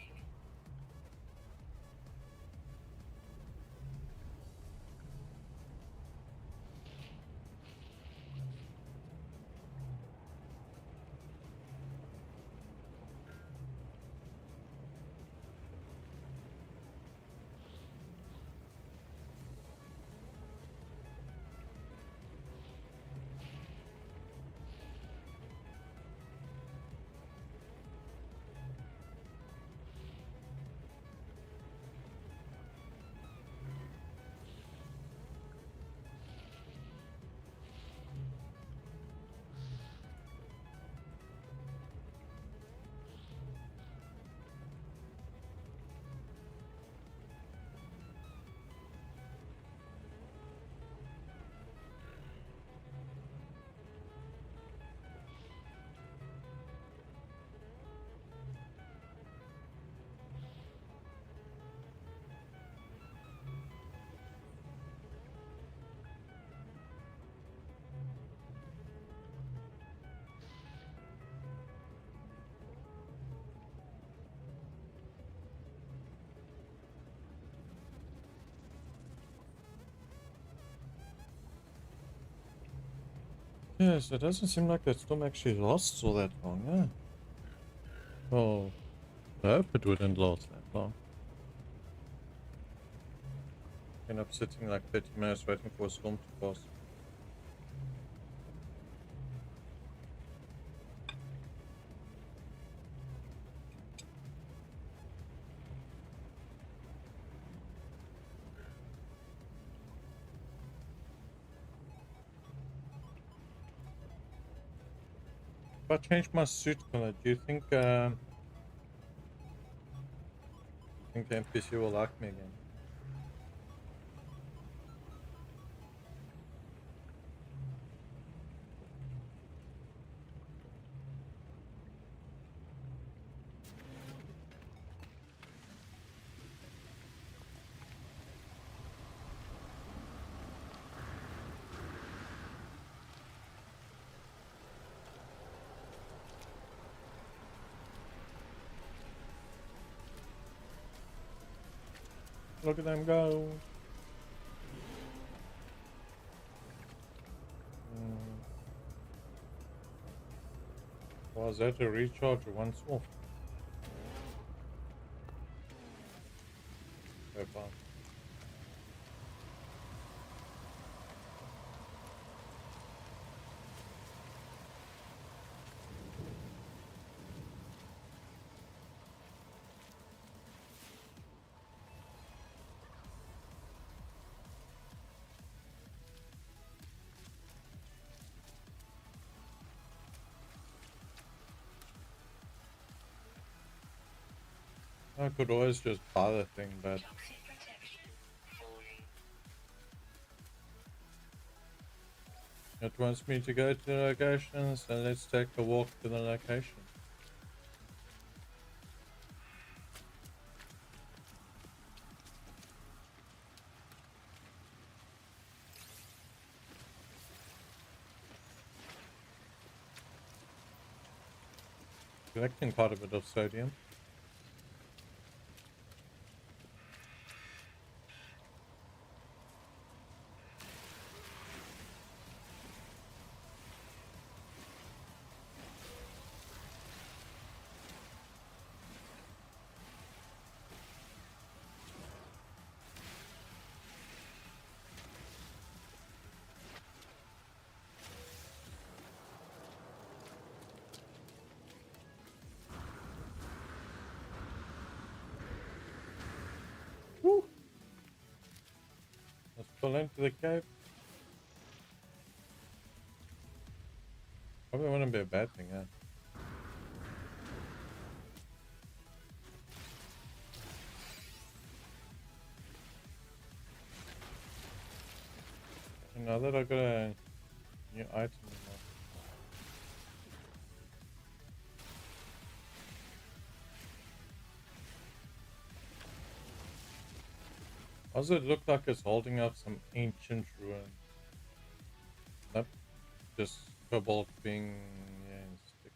Yes, it doesn't seem like that storm actually lasts all that long, yeah. Oh, I hope it wouldn't last that long. End up sitting like 30 minutes waiting for a storm to pass. If I change my suit color, do you think the NPC will like me again? Look at them go. Was that a recharge once off? So far. I could always just buy the thing, but Toxic protection falling. it wants me to go to the location, so let's take a walk to the location. Collecting quite a bit of sodium. Woo! Let's pull into the cave. Probably wouldn't be a bad thing, huh? And now that I got a new item now. Why does it look like it's holding up some ancient ruin? Nope. Just cobalt being stick.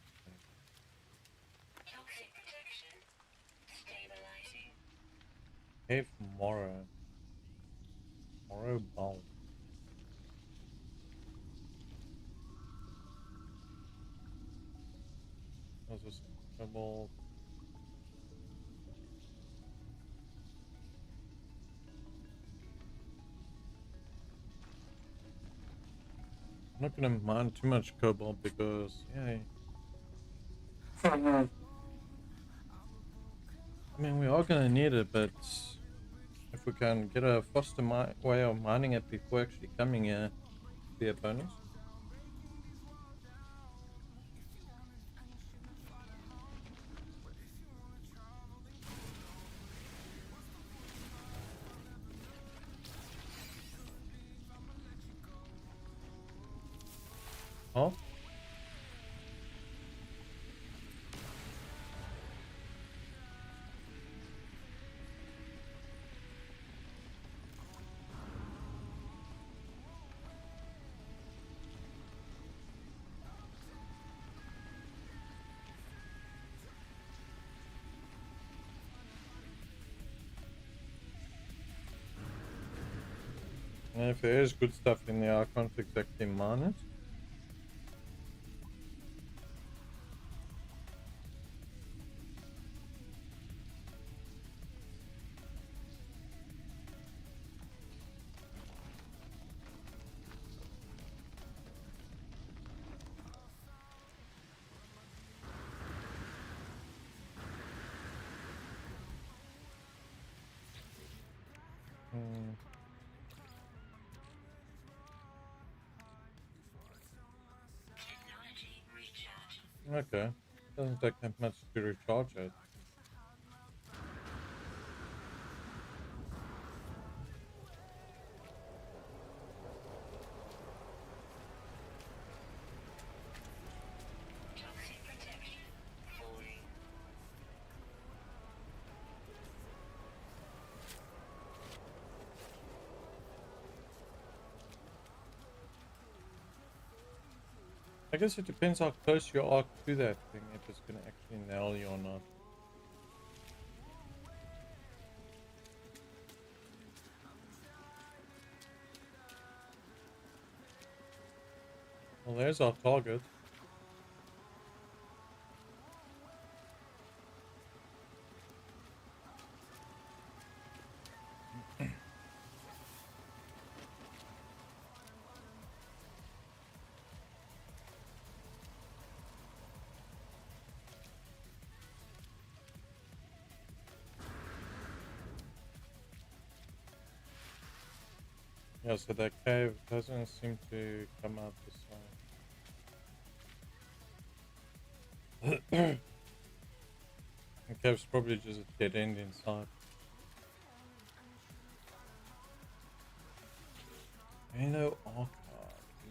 Toxic protection stabilizing. Cave Morrow. Morrow Bowl. There's this cobalt. I'm not gonna mine too much cobalt because yeah. I mean we are gonna need it, but if we can get a faster way of mining it before actually coming here, be a bonus. Oh. And if there is good stuff in there, I can't exactly mine it. Hmm. Technology recharge. Okay. Doesn't take that much to recharge it. Toxic protection falling. I guess it depends how close you are to that thing, if it's gonna actually nail you or not. Well, there's our target. Yeah, so that cave doesn't seem to come out this side. The cave's probably just a dead end inside. Halo archive.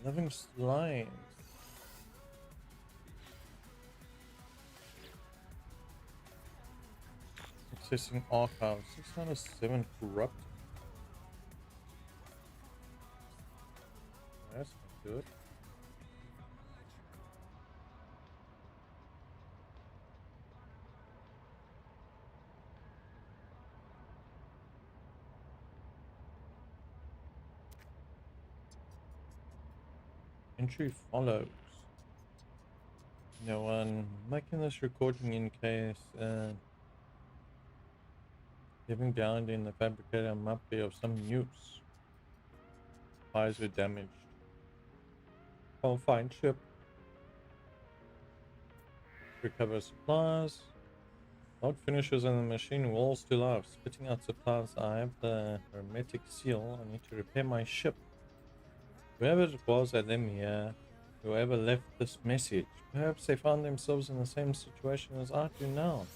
Living slimes. Accessing archive. 607 corrupt. That's not good. Entry follows. No one making this recording in case living down in the fabricator might be of some use. Supplies were damaged. Can't find ship. Recover supplies. Load finishes in the machine wall still up. Spitting out supplies. I have the hermetic seal. I need to repair my ship. Whoever it was at them here, whoever left this message, perhaps they found themselves in the same situation as I do now.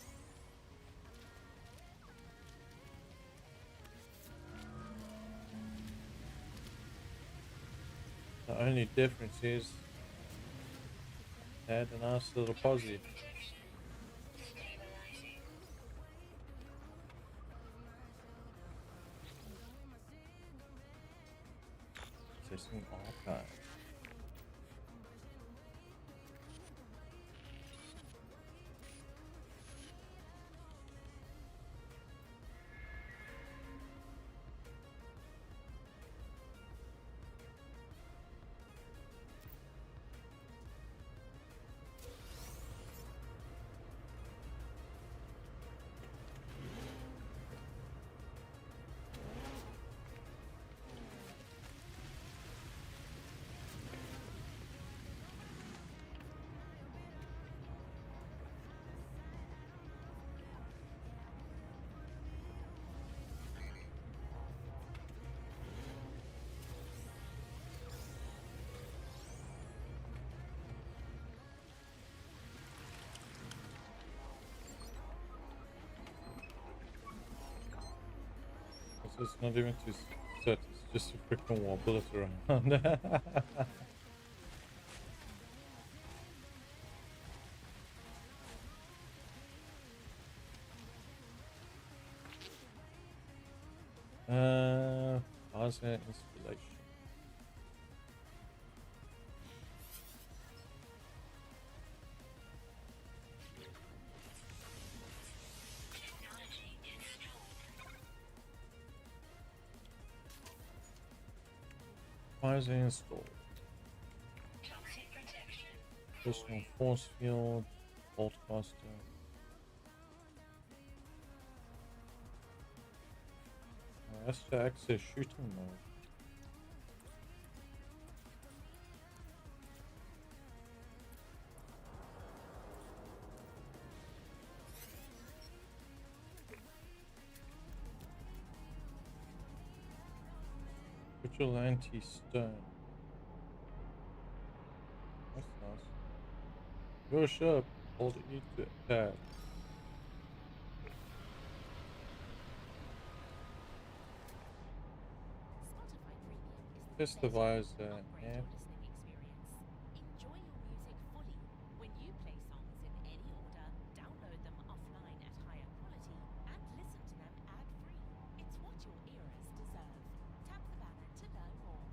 The only difference is they had a nice little posse. Stabilizing. Accessing archive. It's not even too set, it's just a freaking wobble it around. How's that installation? Technology installed. Why is it installed? Toxic protection. Personal force field, boltcaster. That's to access shooting mode. Virtual anti-stone. That's nice. Your ship, hold E to attack. Test the visor. Yeah. Enjoy your music fully. When you play songs in any order, download them offline at higher quality and listen to them ad-free. It's what your ears deserve. Tap the banner to learn more.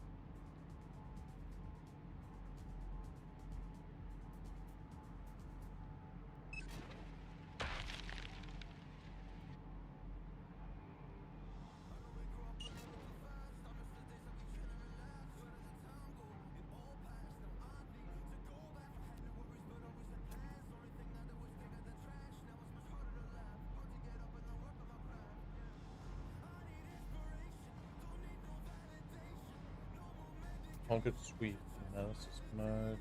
Target sweep analysis mode.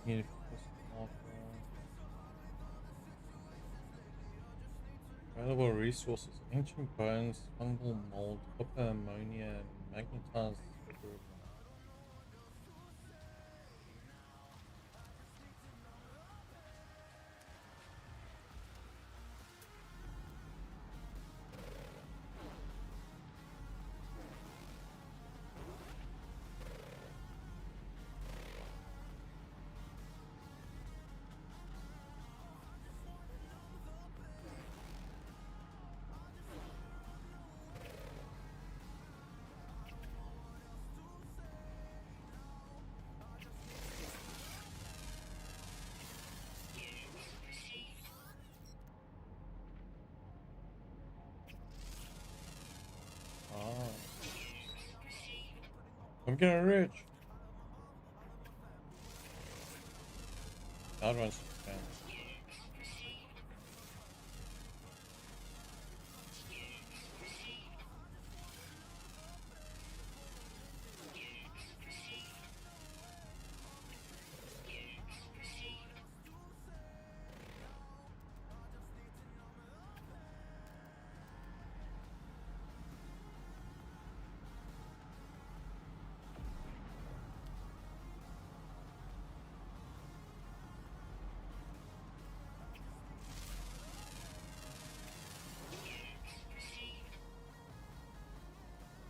Unification marker. Available resources: ancient bones, fungal mold, copper, ammonia, and magnetized silver. I'm getting rich. That one's down.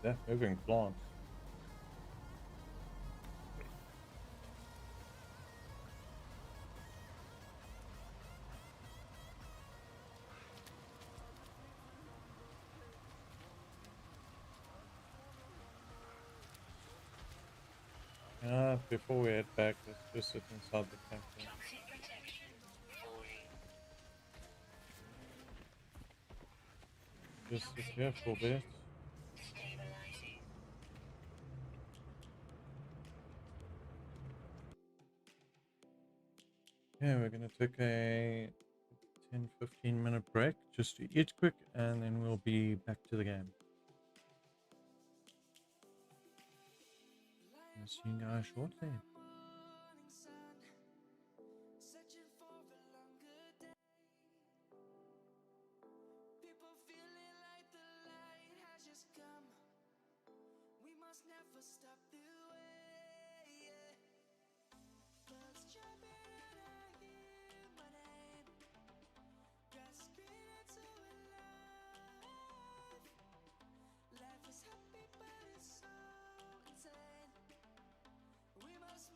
Yeah, moving plants. Before we head back, let's just sit inside the camp. Toxic protection falling. Just sit here for a bit. Stabilizing. Yeah, we're gonna take a 10-15 minute break just to eat quick, and then we'll be back to the game. I'll see you guys shortly. Never stop the way, yeah. Birds jumping and I hear my name. Grass green and so alive. Life is happy but it's so insane. We must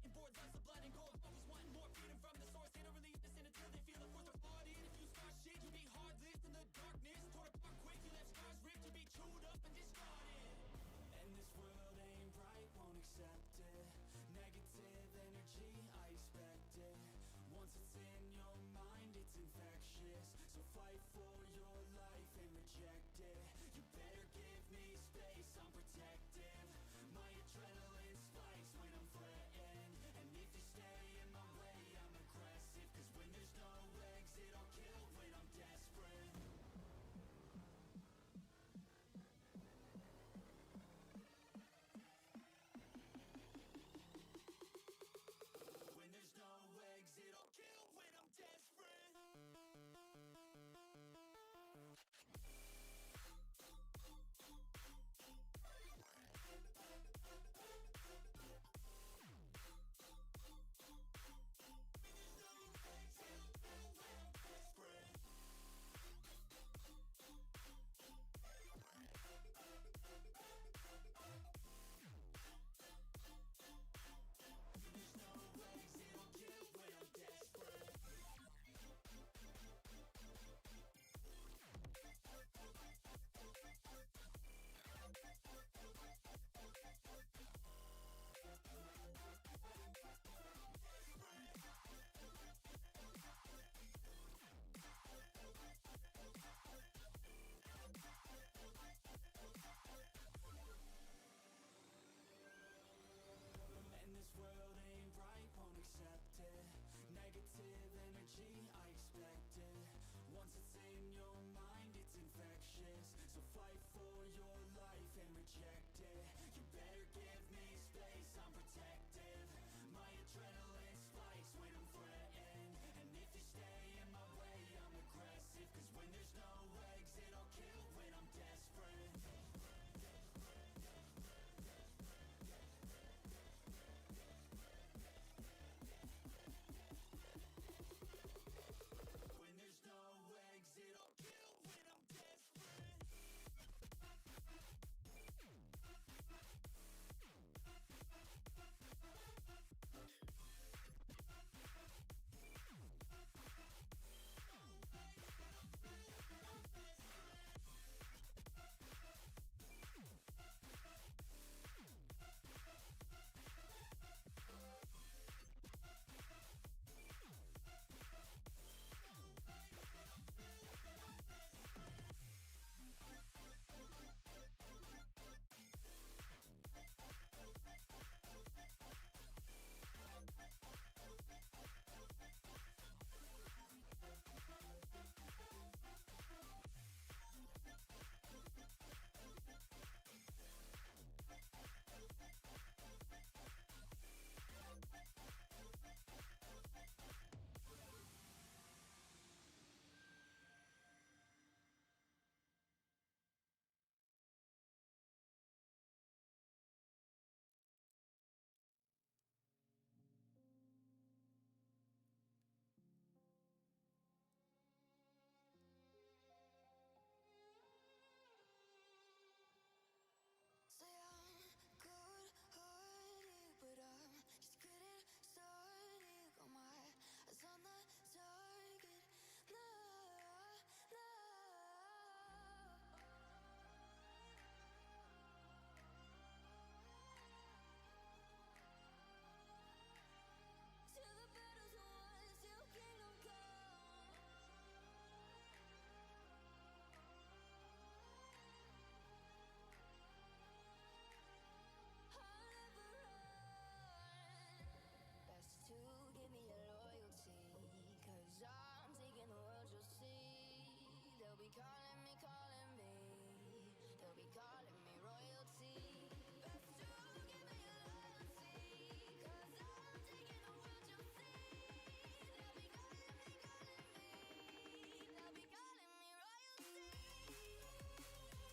getting bored, loves of blood and gold, always wanting more, freedom from the source. They don't release this in until they feel the force of thought in. If you start shit, you'll be hard lived in the darkness, torn apart quick, you left scars ripped, you'll be chewed up and discarded. And this world ain't right, won't accept it. Negative energy, I expect it. Once it's in your mind, it's infectious. So fight for your life and reject it. You better give me space, I'm protective. My adrenaline spikes when I'm threatened. And if you stay in my way, I'm aggressive. Cause when there's no exit, I'll kill when I'm desperate. When there's no exit, I'll kill when I'm desperate. And this world ain't right, won't accept it. Negative energy, I expect it. Once it's in your mind, it's infectious. So fight for your life and reject it. You better give me space, I'm protective. My adrenaline spikes when I'm threatened. And if you stay in my way, I'm aggressive. Cause when there's no exit, I'll kill when I'm desperate. When there's no exit, I'll kill when I'm desperate. Say I'm good-hearted, but I'm just getting started. Got my eyes on the target. No, no. Till the battle's won, till kingdom come. I'll never run. Best to give me your loyalty, cause I'm taking the world, you'll see. They'll be calling me, they'll be calling me royalty. Best to give me your loyalty, cause I'm taking the world, you'll see. They'll be calling me, they'll be calling me royalty. They'll be calling me royalty.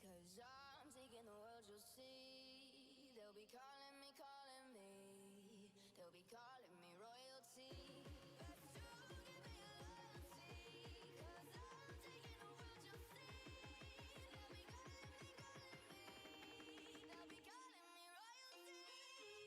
Cause I'm taking the world, you'll see. They'll be calling me, calling me. They'll be calling me royalty. Best to give me loyalty. Cause I'm taking the world, you'll see. They'll be calling me, calling me. They'll be calling me royalty.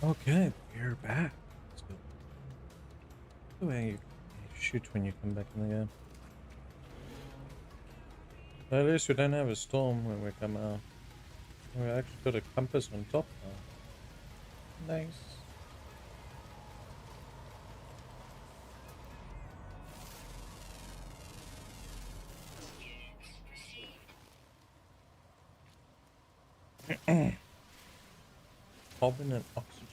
Okay, we're back. Let's go. The way you shoot when you come back in the game. At least we don't have a storm when we come out. We actually got a compass on top now. Nice. Carbon and oxygen.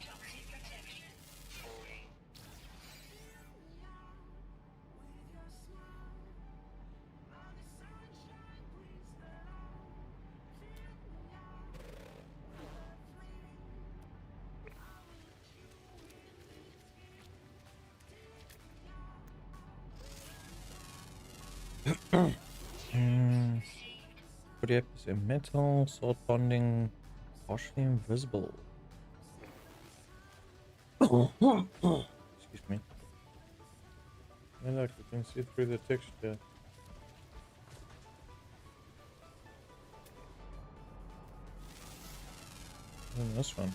Toxic protection. Falling. What do you have to say? Metal, salt bonding, partially invisible. Excuse me. And look, you can see through the texture. And this one.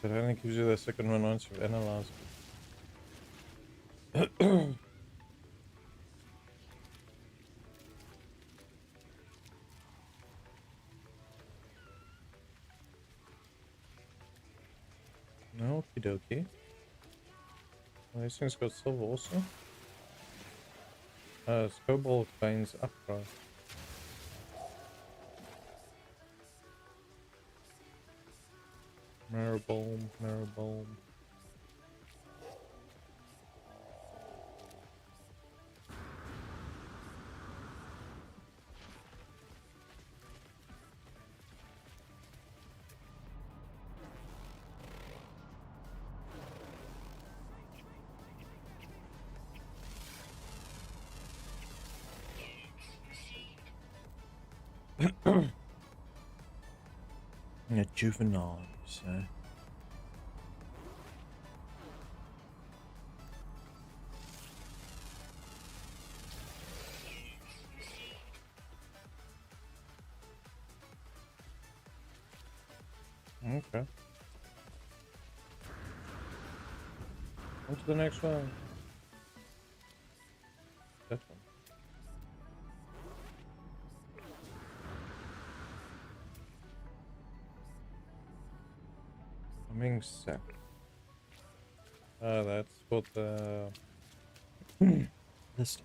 So it only gives you the second one once you've analyzed it. Okie dokie. Well, these things got silver also. It's cobalt veins upgrade. Marrow bulb. Yeah, juvenile, so. Okay. On to the next one. That one. Coming sack. That's what the list.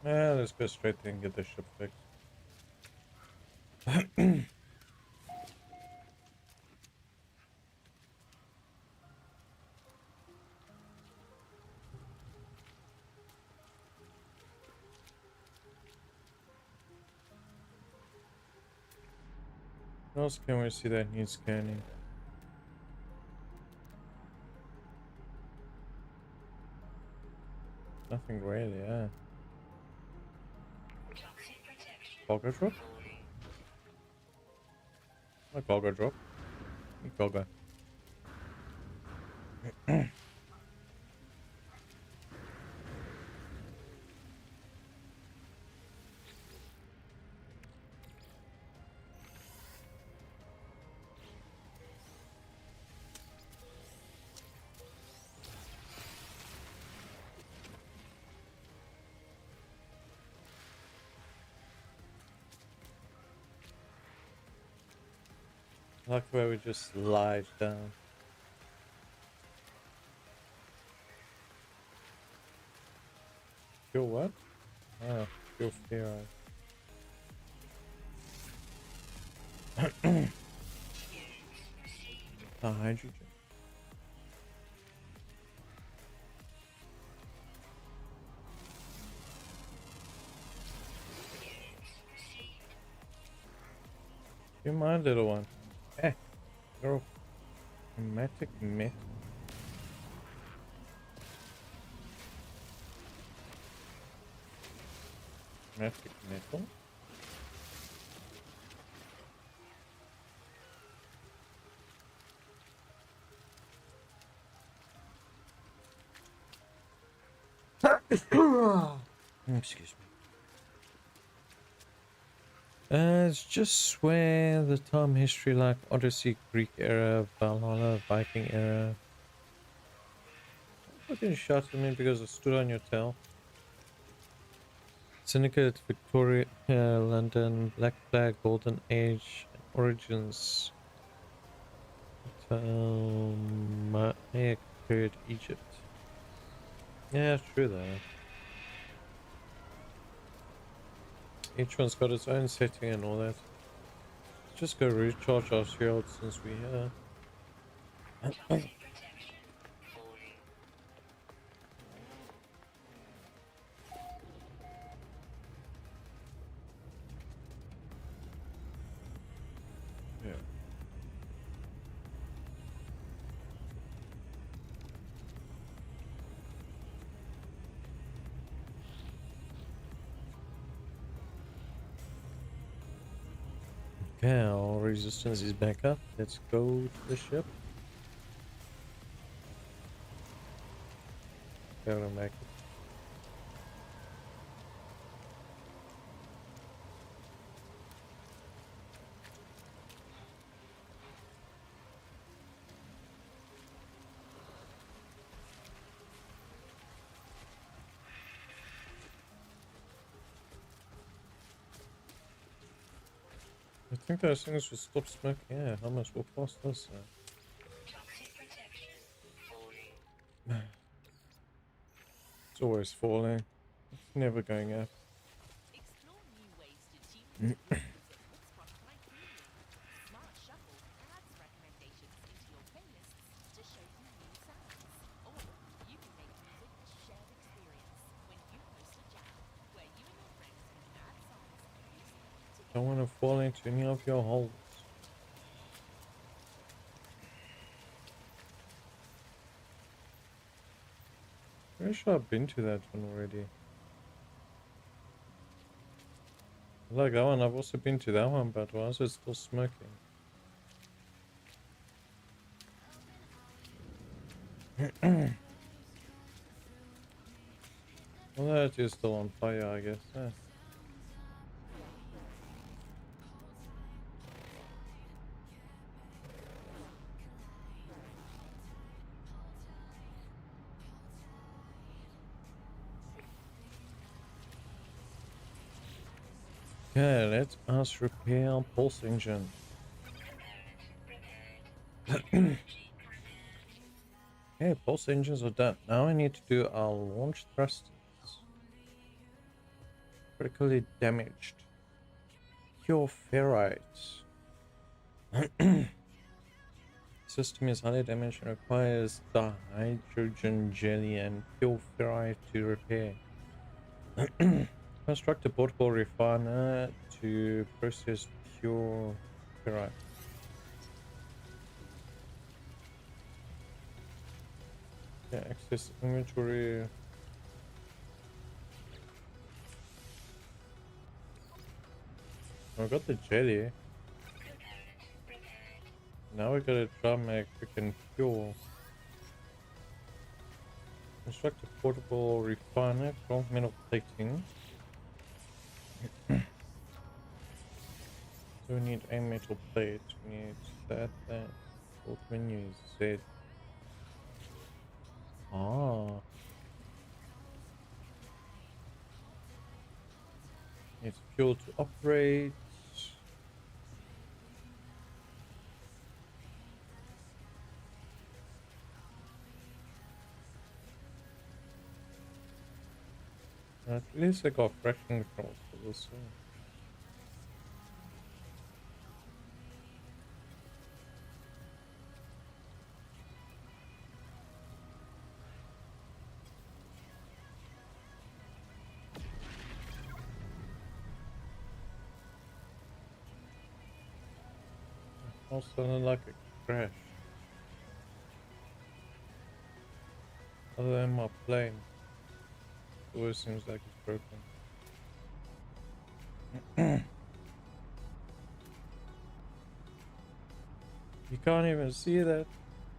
Yeah, let's go straight there and get the ship fixed. What else can we see that needs scanning? Nothing really, yeah. Toxic protection. Cargo drop? Falling. A cargo drop. Cargo. I like the way we just slide down. Your what? Oh. Pure ferrite. The hydrogen. You mind, little one? Eh, you're a chromatic metal. Chromatic metal? Excuse me. It's just where the time history like Odyssey, Greek era, Valhalla, Viking era. You didn't shout at me because I stood on your tail. Syndicate, Victoria, London, Black Flag, Golden Age, Origins, Maya period, Egypt. Yeah, true though. Each one's got its own setting and all that. Let's just go recharge our shield since we're here. Toxic protection falling. Yeah. Okay, our resistance is back up. Let's go to the ship. Gotta make it. I think those things will stop smoking. Yeah, how much will cost us? Toxic protection falling. It's always falling. It's never going up. Explore new ways to tune your ears with Hotspot Criterion. Smart Shuffle adds recommendations into your playlists to show you new sounds. Or you can make music a shared experience when you host a jam, where you and your friends can add songs and music together. Don't want to fall into any of your holes. Pretty sure I've been to that one already. I like that one. I've also been to that one, but why is it still smoking? Well, that is still on fire, I guess. Yeah. Okay, let us repair our pulse engine. Okay, pulse engines are done. Now I need to do our launch thrusters. Critically damaged. Pure ferrite. System is highly damaged and requires the hydrogen jelly and pure ferrite to repair. Construct a portable refiner to process pure ferrite. Yeah, access inventory. I got the jelly. Now we gotta try and make freaking fuel. Construct a portable refiner, from metal plating. So we need a metal plate. We need that. What menu is Z? Ah. Needs fuel to operate. At least I got fraction controls for this. Also sounded like a crash. Other than my plane. It always seems like it's broken. You can't even see that.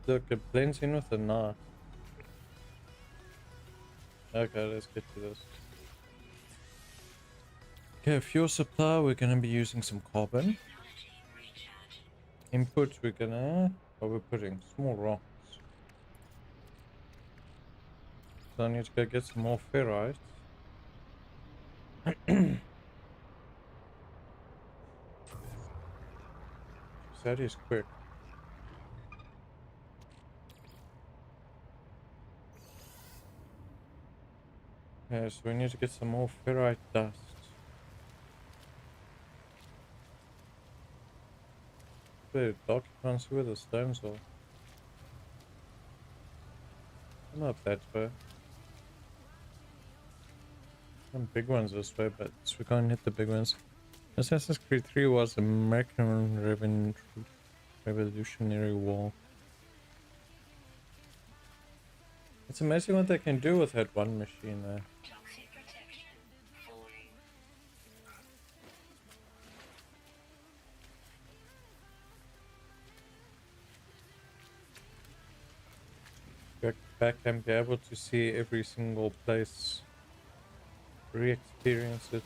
Look, it blends in with the knot. Okay, let's get to this. Okay, fuel supply, we're gonna be using some carbon. Inputs, we're gonna... what we're putting? Small rocks. So I need to go get some more ferrite. That is quick. Yeah, so we need to get some more ferrite dust. Wait, Doc, you can't see where the stones are. I'm up that way. Some big ones this way, but we can't hit the big ones. Assassin's Creed 3 was American Revolutionary War. It's amazing what they can do with that one machine there. Toxic protection falling. Go back and be able to see every single place. Re-experience it.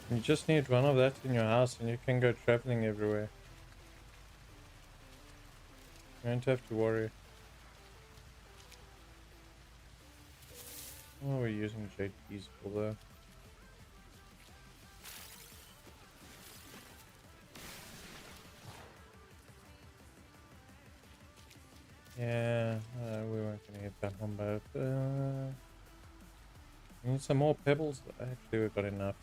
You just need one of that in your house and you can go traveling everywhere. You don't have to worry. What are we using JTs for there? Yeah, we weren't gonna get that one, but we need some more pebbles. Actually, we've got enough.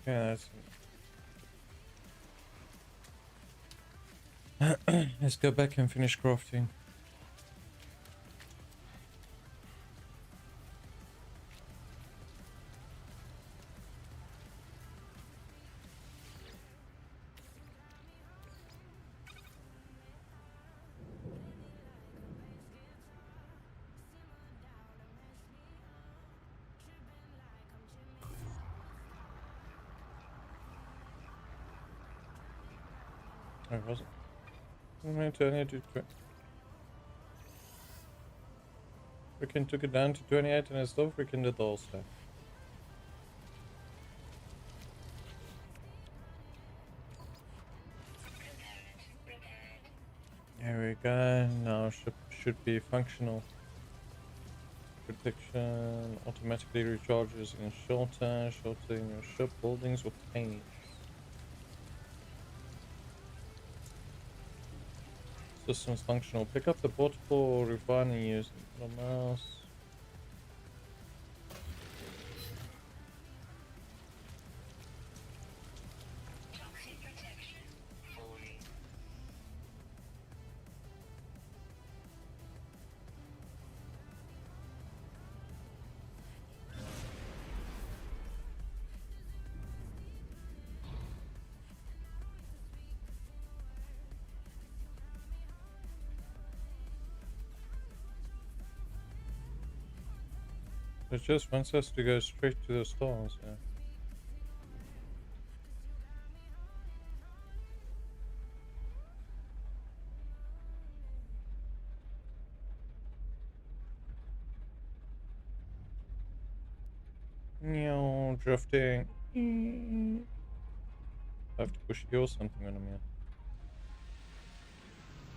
Yeah, that's... Let's go back and finish crafting. Oh, was it? I meant to only do 20. Freaking took it down to 28 and I still freaking did the whole stuff. There we go. Now ship should be functional. Protection automatically recharges in shelter in your ship, buildings or tanks. Systems functional. Pick up the portable refining using the mouse. Toxic protection falling. It just wants us to go straight to the stars. Yeah. Drifting. I have to push E or something when I'm here.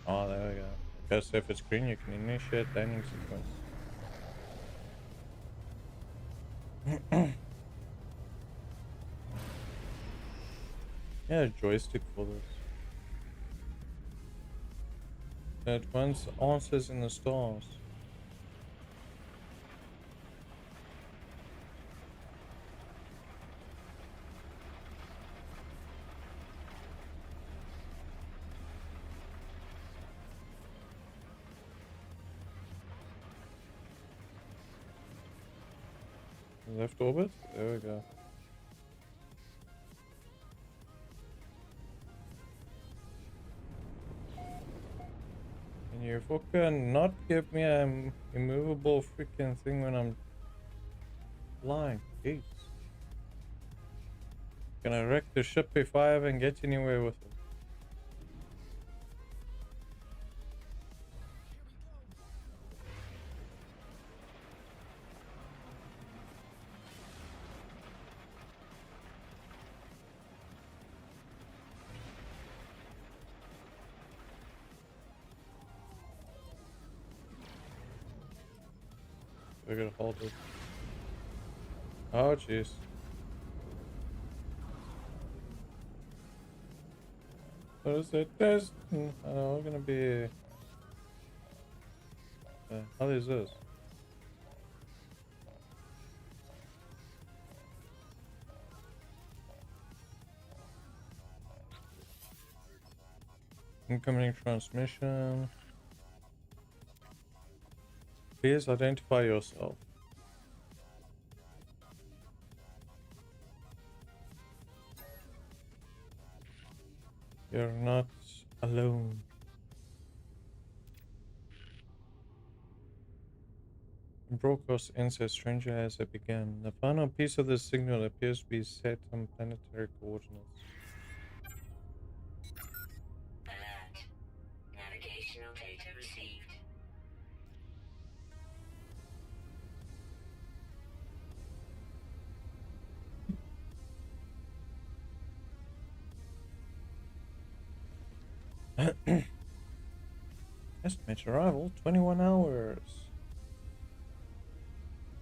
Oh, there we go. Okay, so if it's green, you can initiate landing sequence. Yeah, joystick for this. It wants answers in the stars. Left orbit? There we go. Can you fucking not give me a immovable freaking thing when I'm flying? Jeez. Gonna wreck the ship if I even get anywhere with it. I gotta hold it. Oh jeez. What is it? There's we're gonna be how is this? Incoming transmission. Please identify yourself. You're not alone. The broadcast ends as strangely as it began. The final piece of the signal appears to be set on planetary coordinates. Alert. Navigational data received. Estimated arrival 21 hours.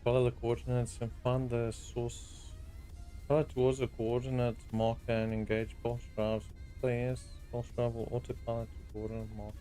Follow the coordinates and find the source. Follow towards the coordinate marker and engage pulse drives. Yes, pulse drive will autopilot to coordinate marker.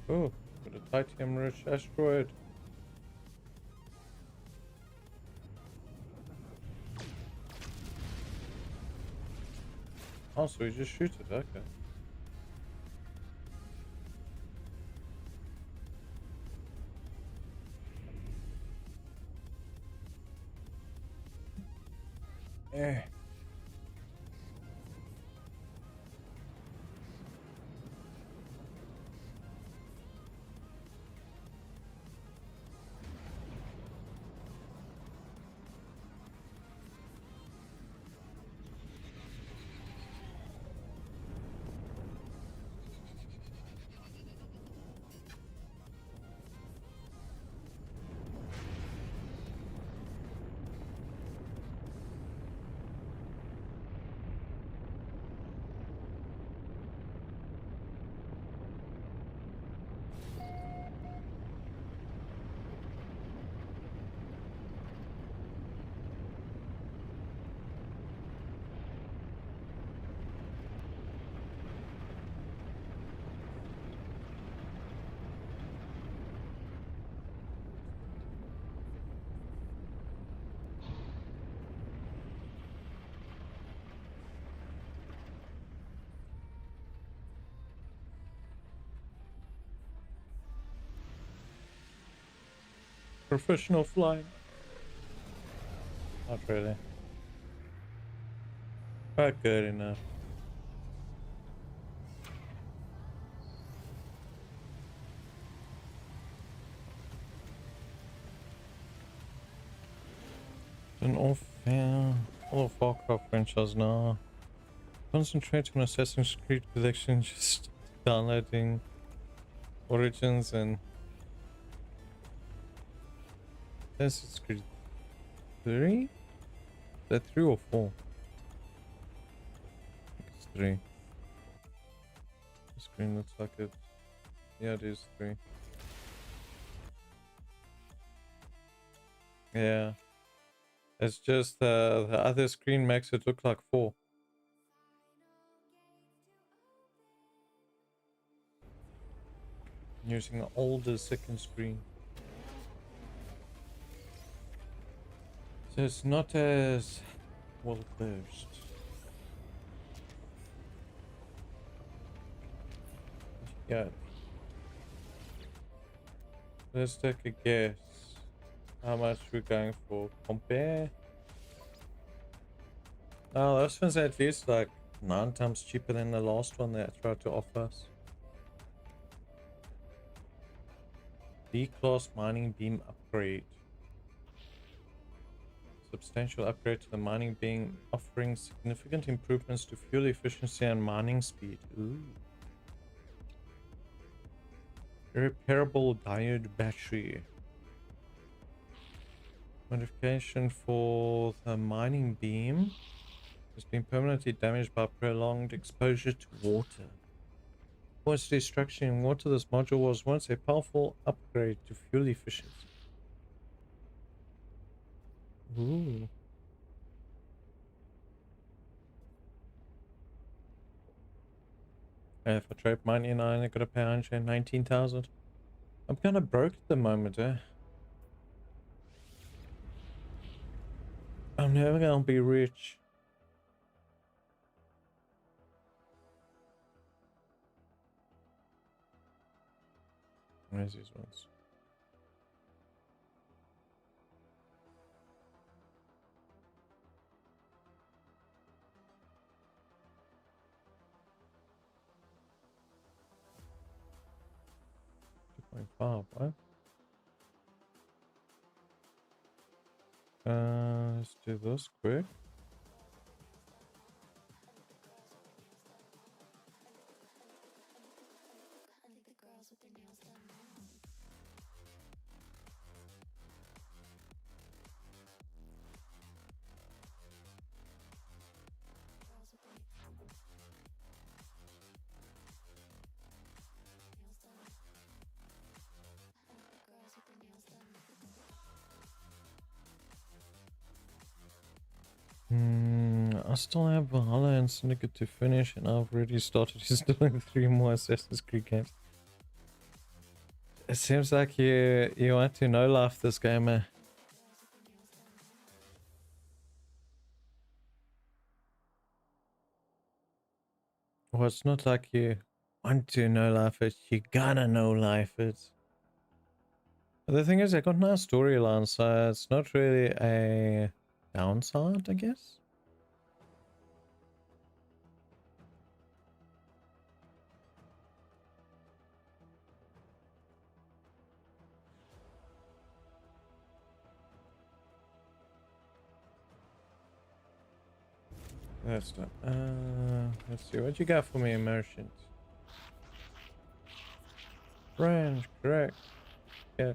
Oh, got a titanium-rich asteroid. Oh, so we just shoot it, okay. Eh. professional flying. Not really. But good enough. An all of Warcraft franchise now. Concentrating on Assassin's Creed collection, just downloading Origins and Assassin's Creed 3? Is that 3 or 4? I think it's 3. The screen looks like it. Yeah, it is 3. Yeah. It's just the other screen makes it look like 4. Using the older second screen. So it's not as well versed. Yeah. Let's take a guess. How much we're going for? Compare. Oh, this one's at least like 9 times cheaper than the last one they tried to offer us. B-class mining beam upgrade. Substantial upgrade to the mining beam, offering significant improvements to fuel efficiency and mining speed. Ooh. Repairable diode battery. Modification for the mining beam has been permanently damaged by prolonged exposure to water. For its destruction in water, this module was once a powerful upgrade to fuel efficiency. Ooh. If I trade mine in, I only gotta pay 119,000. I'm kinda broke at the moment, eh? I'm never gonna be rich. Where's these ones? What? Let's do this quick. I still have Valhalla and Syndicate to finish, and I've already started installing 3 more Assassin's Creed games. It seems like you want to no life this game, eh? Well, it's not like you want to no life it, you gotta no life it. But the thing is, I got nice storylines, so it's not really a downside, I guess. That's done. Let's see, what you got for me, merchant? French, correct. Yeah.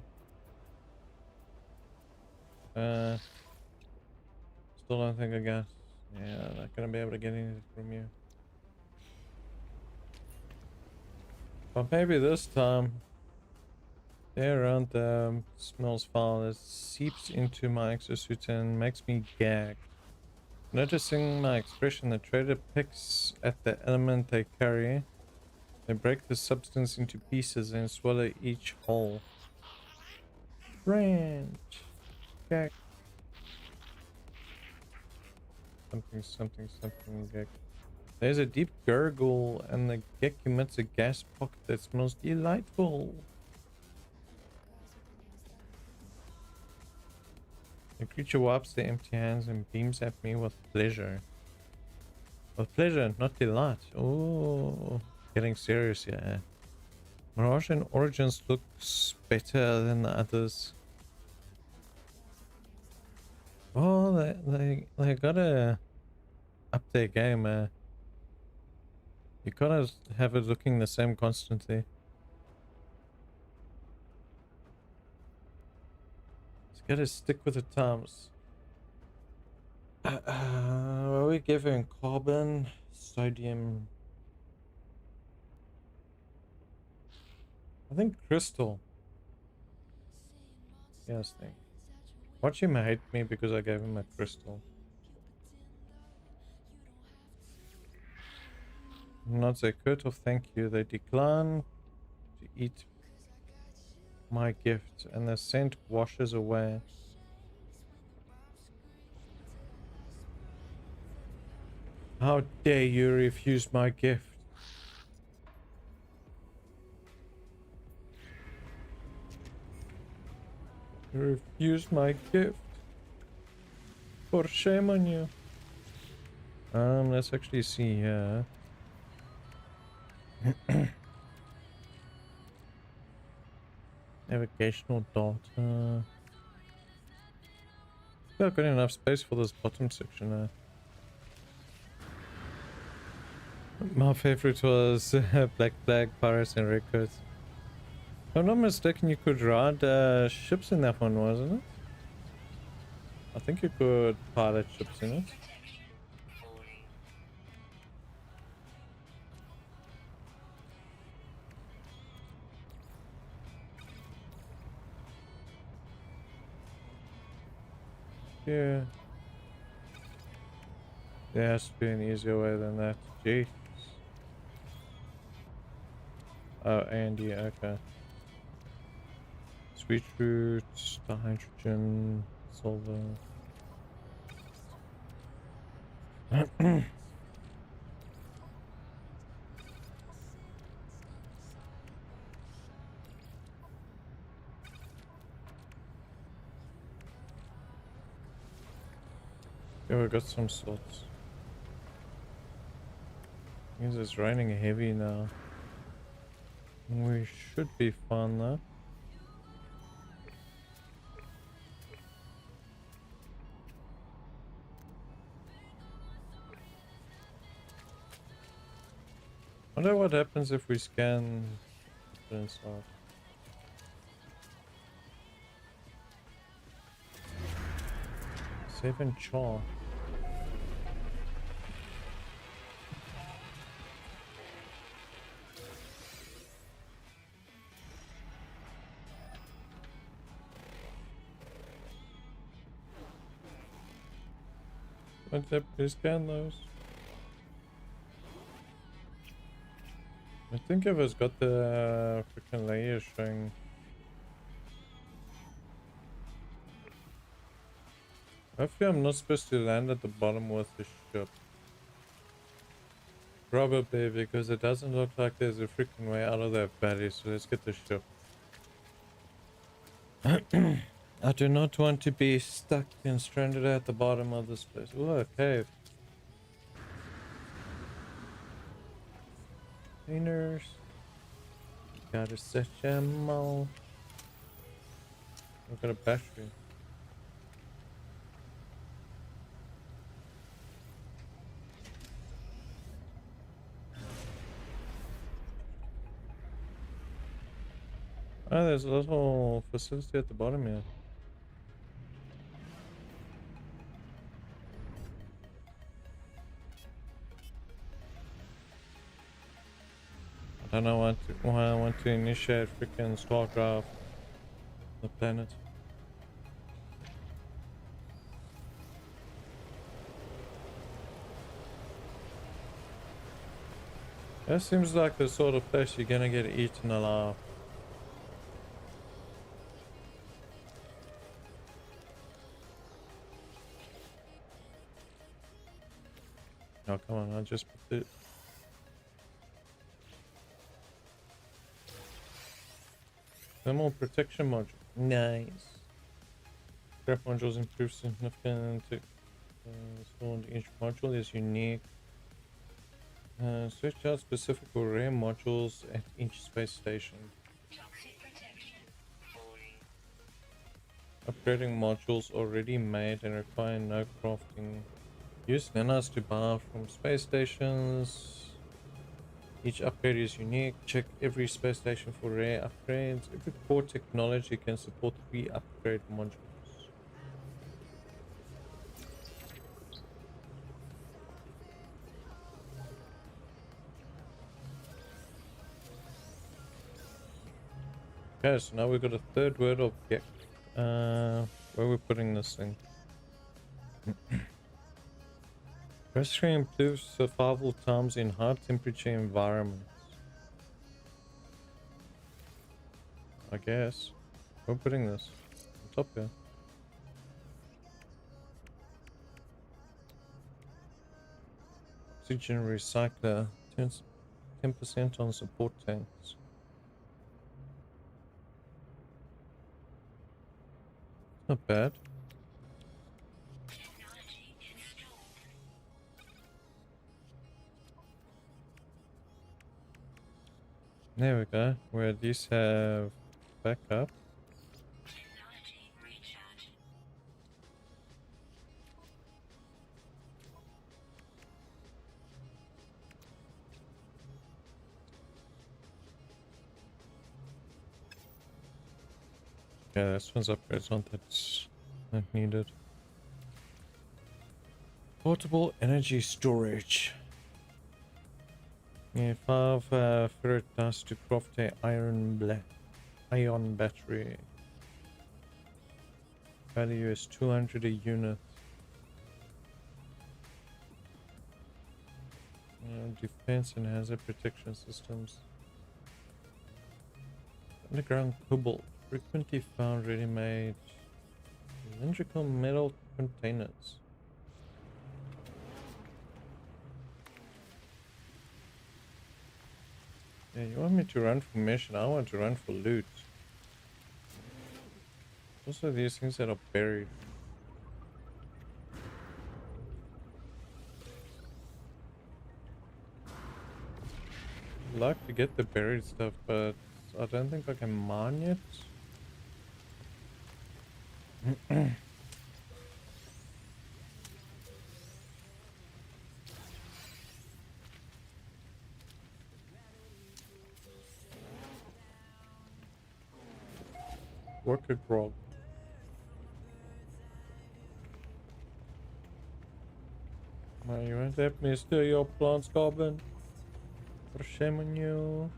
Still don't think I got. Yeah, I'm not gonna be able to get anything from you. But maybe this time. There around the smells foul. It seeps into my exosuit and makes me gag. Noticing my expression, the trader picks at the element they carry. They break the substance into pieces and swallow each whole. French. Gag. Something gag. There's a deep gurgle and the gek emits a gas pocket that smells delightful. The creature wipes their empty hands and beams at me with pleasure. With pleasure, not delight. Oh, getting serious here. Mirage and Origins looks better than the others. Oh, they gotta up their game. You gotta have it looking the same constantly. It's gotta stick with the times. What are we giving? Carbon, sodium. I think crystal. Yes, thing. Watch him hate me because I gave him a crystal. Not say curt of thank you. They decline to eat my gift, and the scent washes away. How dare you refuse my gift? You refused my gift. For shame on you. Let's actually see here. Navigational data. Yeah, I've got enough space for this bottom section. My favorite was Black Flag, Pirates, and Red Coats. If I'm not mistaken, you could ride ships in that one, wasn't it? I think you could pilot ships in it. Yeah. There has to be an easier way than that. Jeez. Oh, Andy, okay. Sweet fruit, the hydrogen, silver. Yeah, we got some slots. Means it's raining heavy now. We should be fine though. Wonder what happens if we scan the inside. Save and char. What's that? Please scan those. I think it was got the freaking layers showing. Hopefully I'm not supposed to land at the bottom with the ship. Probably, because it doesn't look like there's a freaking way out of that valley, so let's get the ship. I do not want to be stuck and stranded at the bottom of this place. Ooh, a cave. Cleaners. Gotta set ammo. I've got a battery. Oh, there's a little facility at the bottom here. I don't know why I want to initiate freaking StarCraft the planet. That seems like the sort of place you're gonna get eaten alive. Oh, come on, I just put it. Thermal protection module. Nice. scrap modules improve significantly. So each module is unique. Search out specific or rare modules at each space station. Toxic protection falling. Upgrading modules already made and require no crafting. Use nanas to buy from space stations. Each upgrade is unique. Check every space station for rare upgrades. Every core technology can support 3 upgrade modules. Okay, so now we've got a third word of Gek. Where are we putting this thing? Rescuing improves survival times in high temperature environments. I guess. We're putting this on top here. Oxygen recycler. 10% on support tanks. Not bad. Technology installed. There we go. We at least have backup. Technology recharge. Yeah, this one's upgrades aren't that needed. Portable energy storage. Yeah, 5 ferrite dust to craft a ion battery. Value is 200 a unit. Defense and hazard protection systems. Underground cobalt. Frequently found ready-made cylindrical metal containers. Yeah, you want me to run for mission? I want to run for loot. Also, these things that are buried. I'd like to get the buried stuff, but I don't think I can mine yet. Worker grog. No, you won't let me steal your plants, Goblin. For shame on you.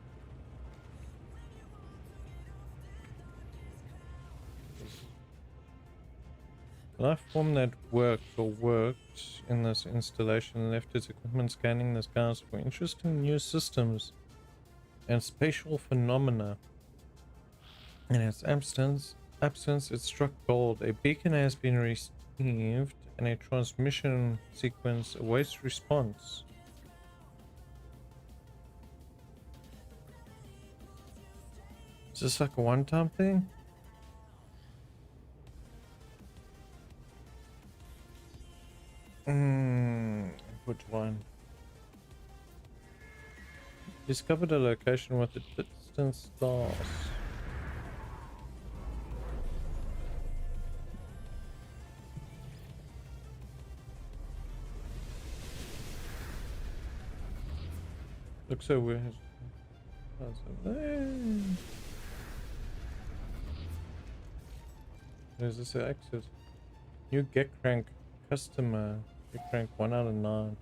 The life form that worked in this installation left its equipment scanning the skies for interesting new systems and spatial phenomena. In its absence, it struck gold. A beacon has been received and a transmission sequence awaits response. Is this like a one-time thing? Which one? Discovered a location with the distant stars. Looks so weird. How's it there? Is this an exit? New Get Crank customer. Get Crank 1 out of 9.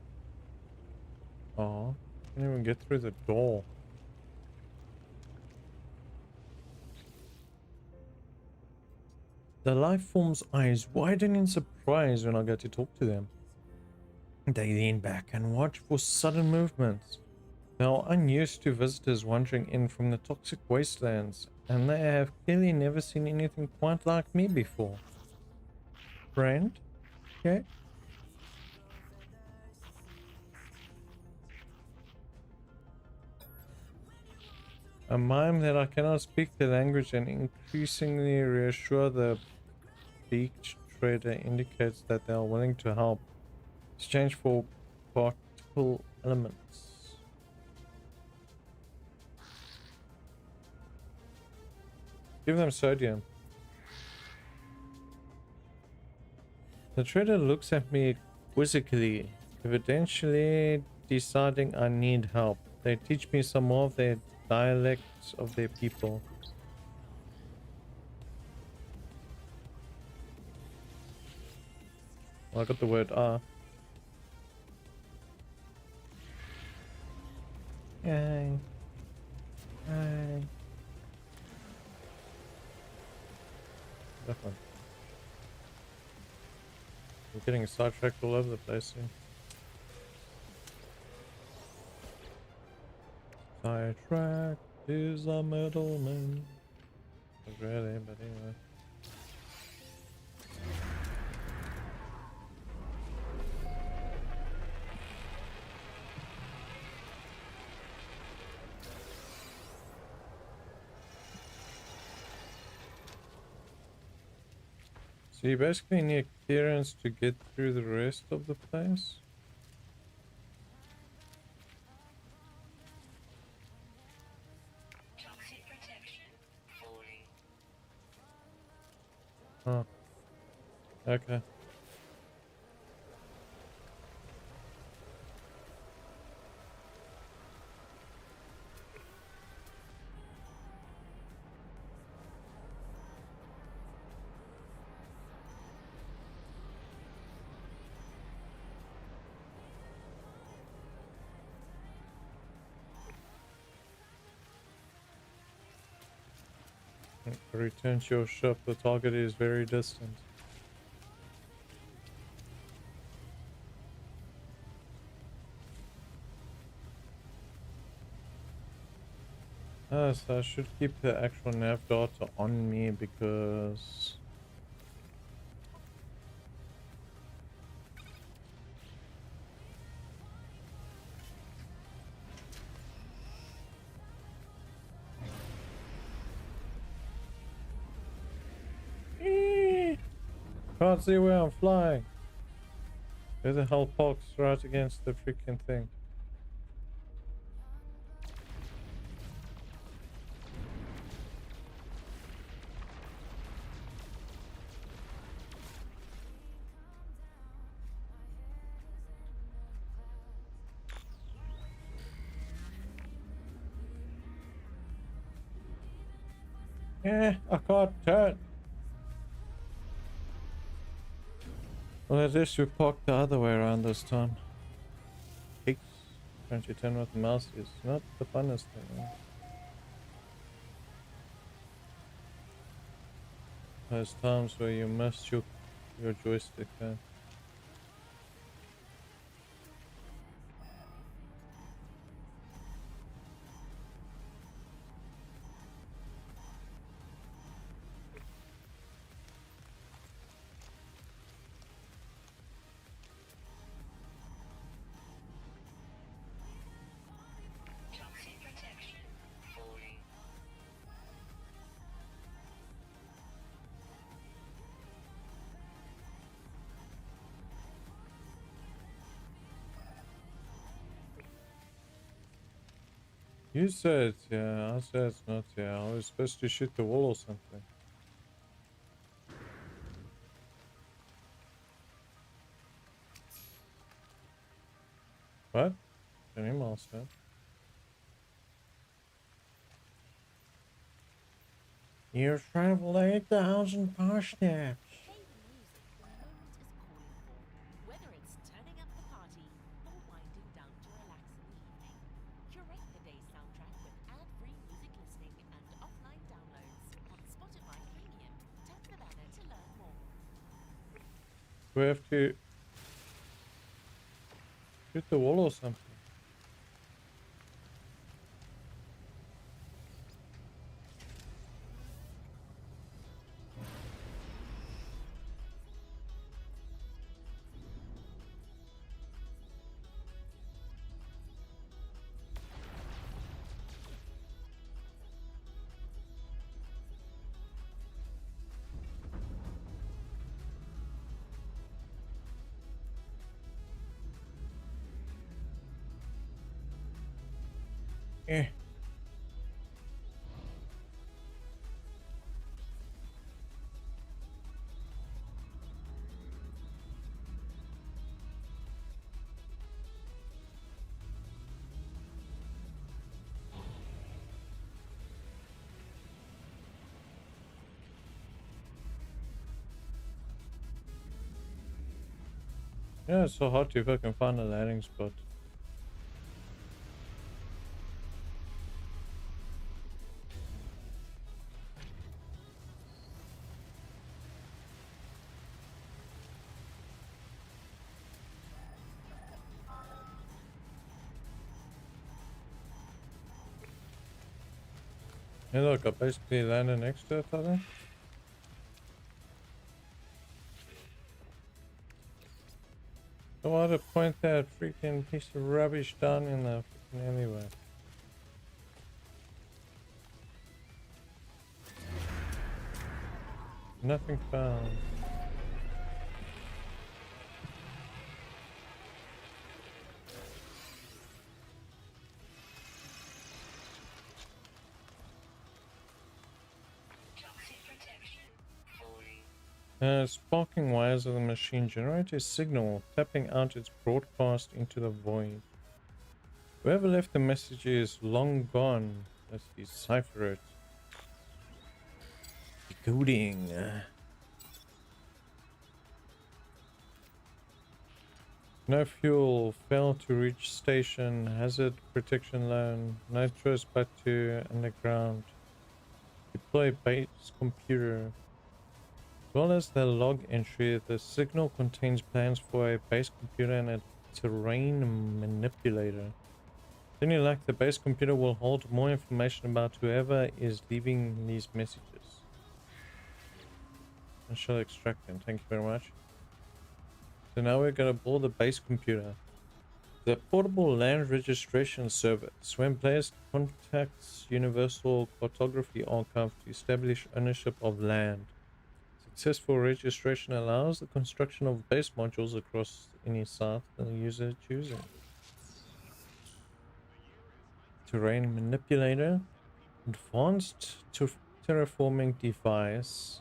Oh, can't even get through the door. The life form's eyes widen in surprise when I go to talk to them. They lean back and watch for sudden movements. They are unused to visitors wandering in from the toxic wastelands, and they have clearly never seen anything quite like me before. Friend? Okay. A mime that I cannot speak the language and increasingly reassure the beaked trader indicates that they are willing to help. Exchange for particle elements. Give them sodium. The trader looks at me quizzically, evidently deciding I need help. They teach me some more of their dialects of their people. Well, I got the word R. Yay. Yay. That one. We're getting sidetracked all over the place here. Sidetracked is a middleman. Not really, but anyway. So you basically need clearance to get through the rest of the place? Toxic protection falling. Oh. Okay. Return to your ship. The target is very distant. So I should keep the actual nav data on me because can't see where I'm flying. Where the hell parks right against the freaking thing? Yeah, I can't turn. Well, at least we parked the other way around this time. Hey, don't you turn with the mouse is not the funnest thing. Right? Those times where you missed your joystick. Toxic protection falling. You said yeah, I said it's not yeah. I was supposed to shoot the wall or something. What? An email said. You've traveled 8,000 parsnips. Play the music the moment is calling for, whether it's turning up the party or winding down to relax in the evening. Curate the day's soundtrack with ad-free music listening and offline downloads on Spotify Premium. Tap the banner to learn more. We have to shoot the wall or something. Eh. Yeah, it's so hard to fucking find a landing spot. Hey look, I basically landed next to it, I think. So why to point that freaking piece of rubbish down in the freaking alleyway? Nothing found. Toxic protection falling. Sparking wires of the machine generate a signal, tapping out its broadcast into the void. Whoever left the message is long gone. Let's decipher it. Decoding. No fuel. Fail to reach station. Hazard protection loan. Nitrous but to underground. Deploy base computer. As well as the log entry, the signal contains plans for a base computer and a terrain manipulator. Then you like the base computer will hold more information about whoever is leaving these messages. I shall extract them. Thank you very much. So now we're going to board the base computer. The portable land registration service. When players contacts Universal Cartography Archive to establish ownership of land. Successful registration allows the construction of base modules across any site the user choosing. Terrain manipulator. Advanced terraforming device.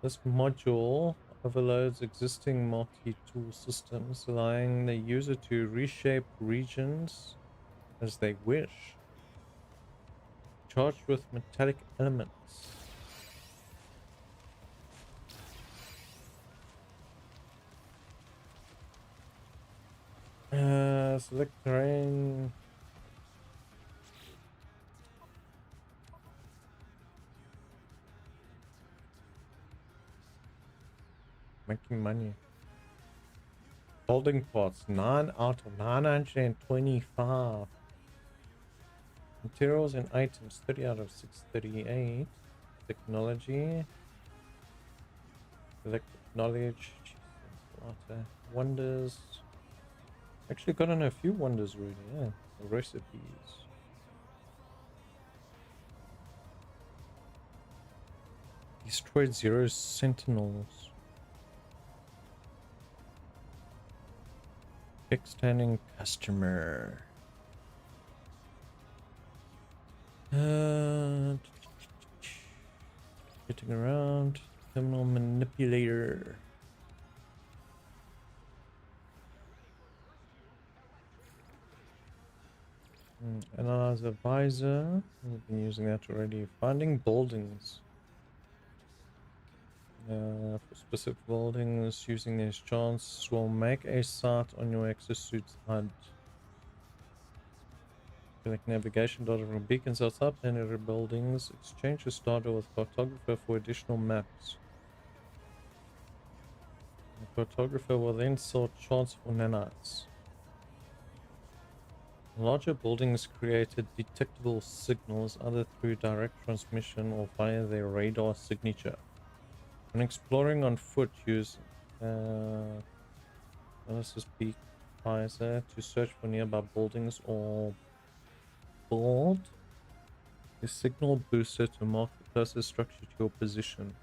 This module overloads existing multi-tool systems, allowing the user to reshape regions as they wish. Charged with metallic elements. Select terrain. Making money. Holding parts 9 out of 925. Materials and items 30 out of 638. Technology. Electric knowledge. Jesus, a lot of wonders. Actually gotten a few wonders really, yeah. The recipes. Destroyed 0 sentinels. Extending customer. Getting around. Terminal manipulator. Analyze visor. We've been using that already. Finding buildings. For specific buildings, using these chance will make a site on your exosuit's HUD. Collect navigation data from beacons outside planetary buildings. Exchange this data with cartographer for additional maps. The cartographer will then sort charts for nanites. Larger buildings created detectable signals either through direct transmission or via their radar signature. When exploring on foot, use analysis peak visor to search for nearby buildings or build a signal booster to mark the closest structure to your position.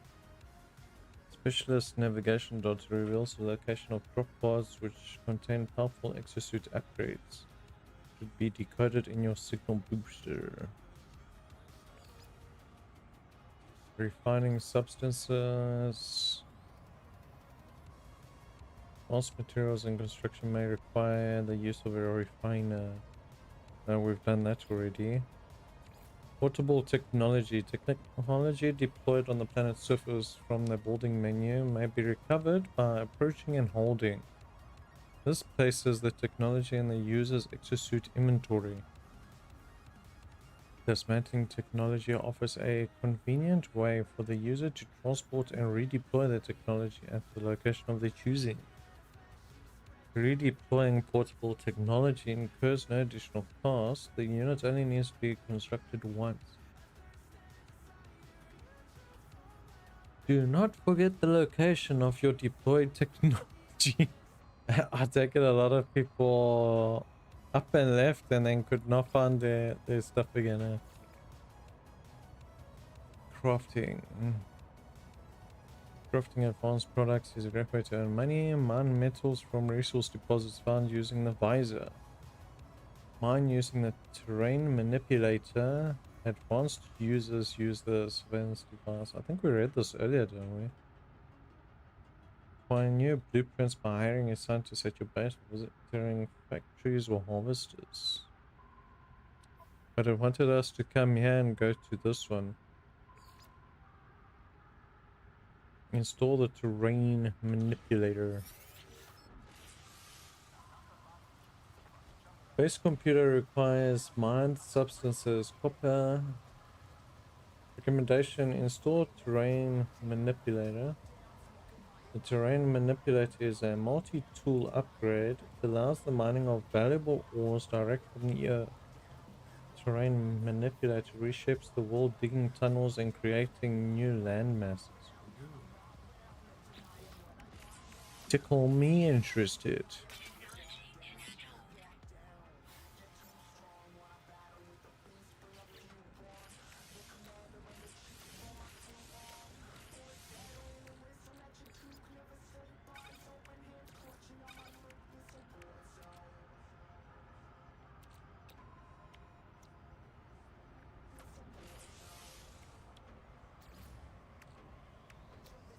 Specialist navigation data reveals the location of drop pods which contain powerful exosuit upgrades. should be decoded in your signal booster. Refining substances. Most materials in construction may require the use of a refiner. Now we've done that already. Portable technology. Technology deployed on the planet's surface from the building menu may be recovered by approaching and holding. This places the technology in the user's exosuit inventory. Dismantling technology offers a convenient way for the user to transport and redeploy the technology at the location of their choosing. Redeploying portable technology incurs no additional cost. The unit only needs to be constructed once. Do not forget the location of your deployed technology. I take it a lot of people up and left and then could not find their stuff again. Crafting. Crafting advanced products is a great way to earn money. Mine metals from resource deposits found using the visor. Mine using the terrain manipulator. Advanced users use the surveillance device. I think we read this earlier, didn't we? Find new blueprints by hiring a scientist at your base, visiting factories or harvesters. But it wanted us to come here and go to this one. Install the terrain manipulator. Base computer requires mined substances, copper. Recommendation: install terrain manipulator. The terrain manipulator is a multi-tool upgrade. It allows the mining of valuable ores direct from the earth. Terrain manipulator reshapes the world, digging tunnels and creating new land masses. Tickle me interested.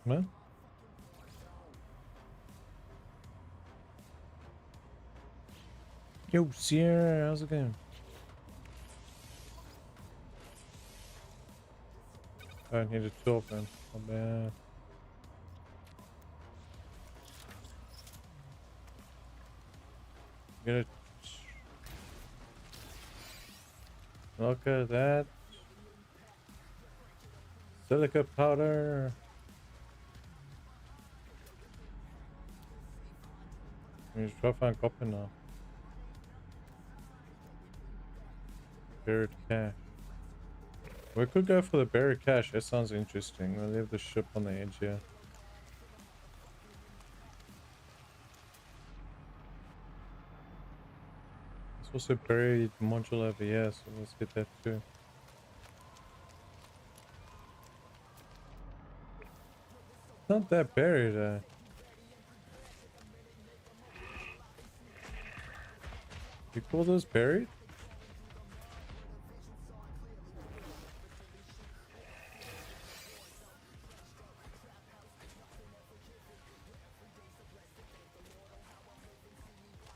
No? Yo, Sierra, how's it going? I need a 12 then. Not bad. Get it. Look at that. Silica powder. We just try to find copper now. Buried cache. We could go for the buried cache. That sounds interesting. We'll leave the ship on the edge here. There's also a buried module over here, so let's get that too. It's not that buried. You call those buried?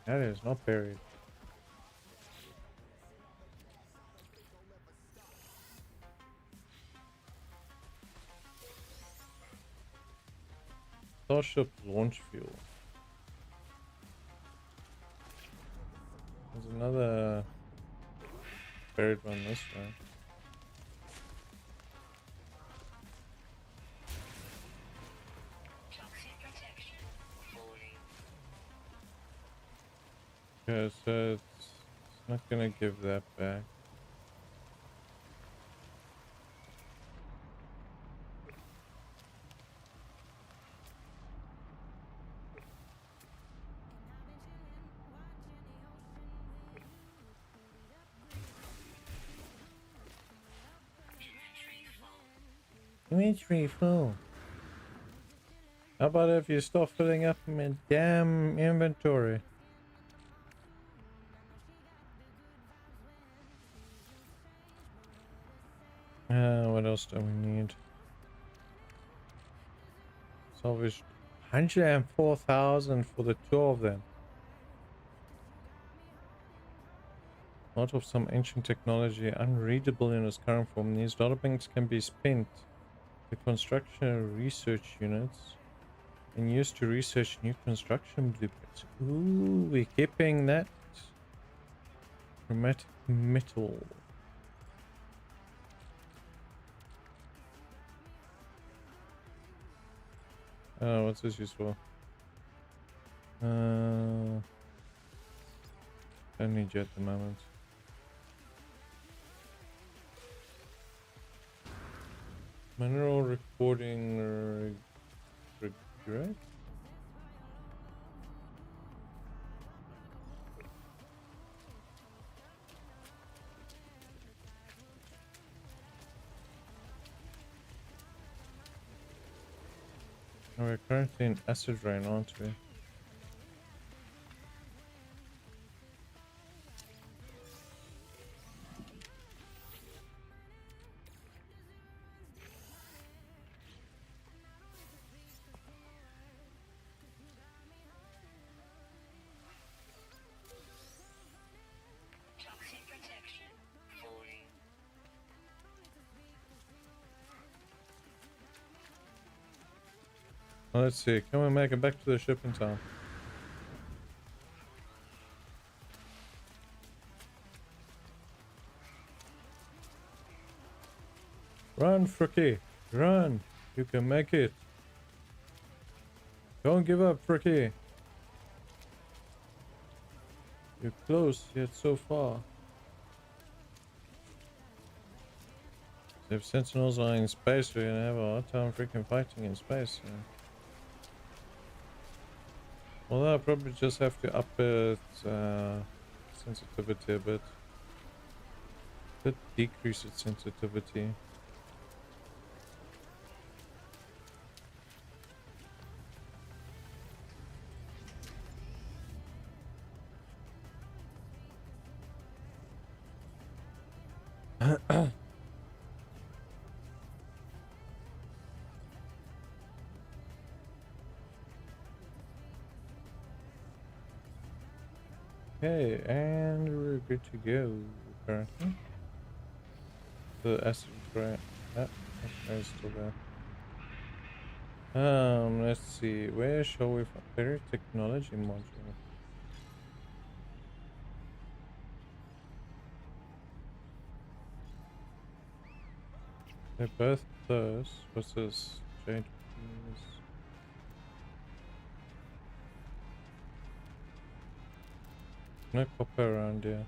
That is not buried. Starship launch fuel. There's another buried one this way. Toxic protection. Warning. Okay, so it's not gonna give that back. Inventory full. How about if you stop filling up my damn inventory? What else do we need? Salvaged 104,000 for the two of them. Out of some ancient technology, unreadable in its current form, these databanks can be spent to construction research units and used to research new construction blueprints. Ooh, we're keeping that. Chromatic metal. What's this useful? Don't need you at the moment. Mineral recording regret? Oh, we're currently in acid rain, aren't we? Toxic protection falling. Well, let's see. Can we make it back to the ship in time? Run, Fricky! Run! You can make it! Don't give up, Fricky! You're close, yet so far. If sentinels are in space, we're gonna have a hard time freaking fighting in space. Yeah. Although I probably just have to up its sensitivity a bit. Could decrease its sensitivity. Okay, and we're good to go currently. The acid rain, that is still there. Let's see, where shall we find better technology module? They're both those. What's this? Jade keys. No copper around here.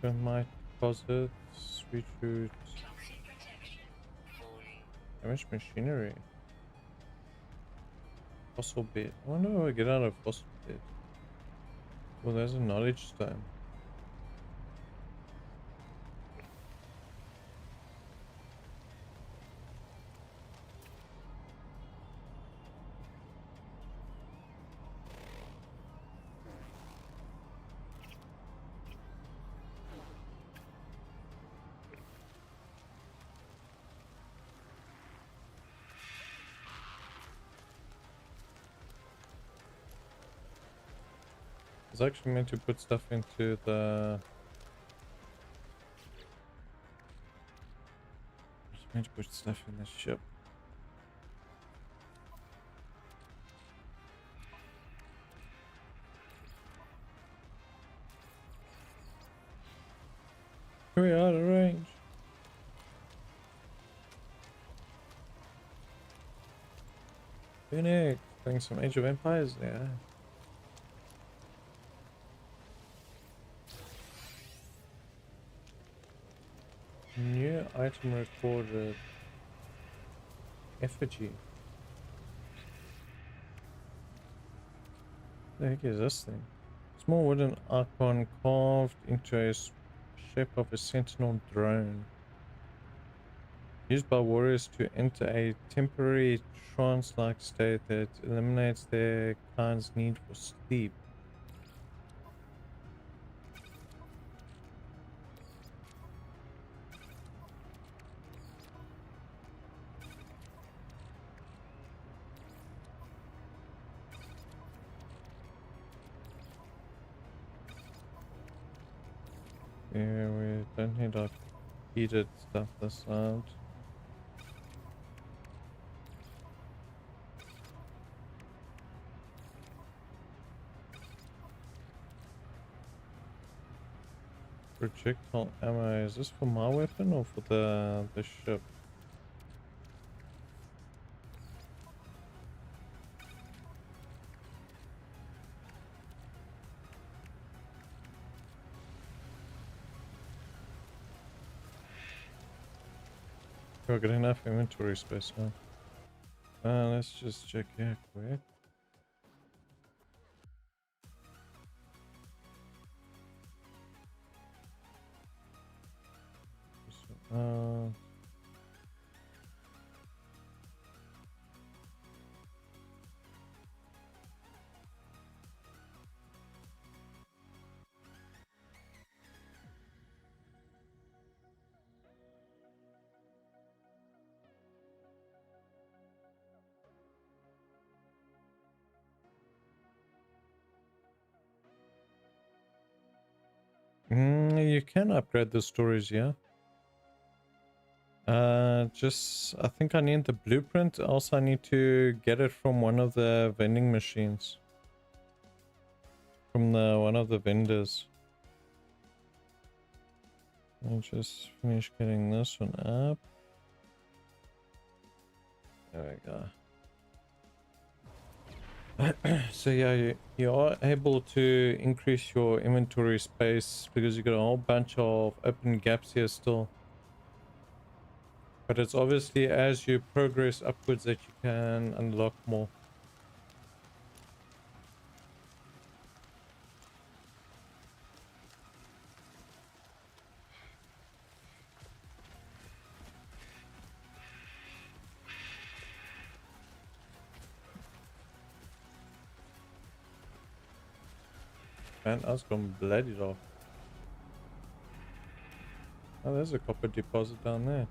Thermite deposit, sweet root, Toxic protection falling. damaged machinery. Fossil bed. I wonder how I get out of fossil bed. Well, there's a knowledge stone. I was actually meant to put stuff into the... I was meant to put stuff in the ship. We're out of range. Phoenix, playing some Age of Empires there. New item recorded. Effigy. What the heck is this thing? Small wooden icon carved into a shape of a sentinel drone. Used by warriors to enter a temporary trance-like state that eliminates their kind's need for sleep. Yeah, we don't need our heated stuff this side. Projectile ammo. Is this for my weapon or for the ship? We've got enough inventory space now. Let's just check here quick. Uh, you can upgrade the storage, yeah. Just I think I need the blueprint. Also, I need to get it from one of the vending machines, from the one of the vendors. I'll just finish getting this one up. There we go. So yeah, you are able to increase your inventory space because you got a whole bunch of open gaps here still. But it's obviously as you progress upwards that you can unlock more. Man, I was gonna blade it off. Oh, there's a copper deposit down there.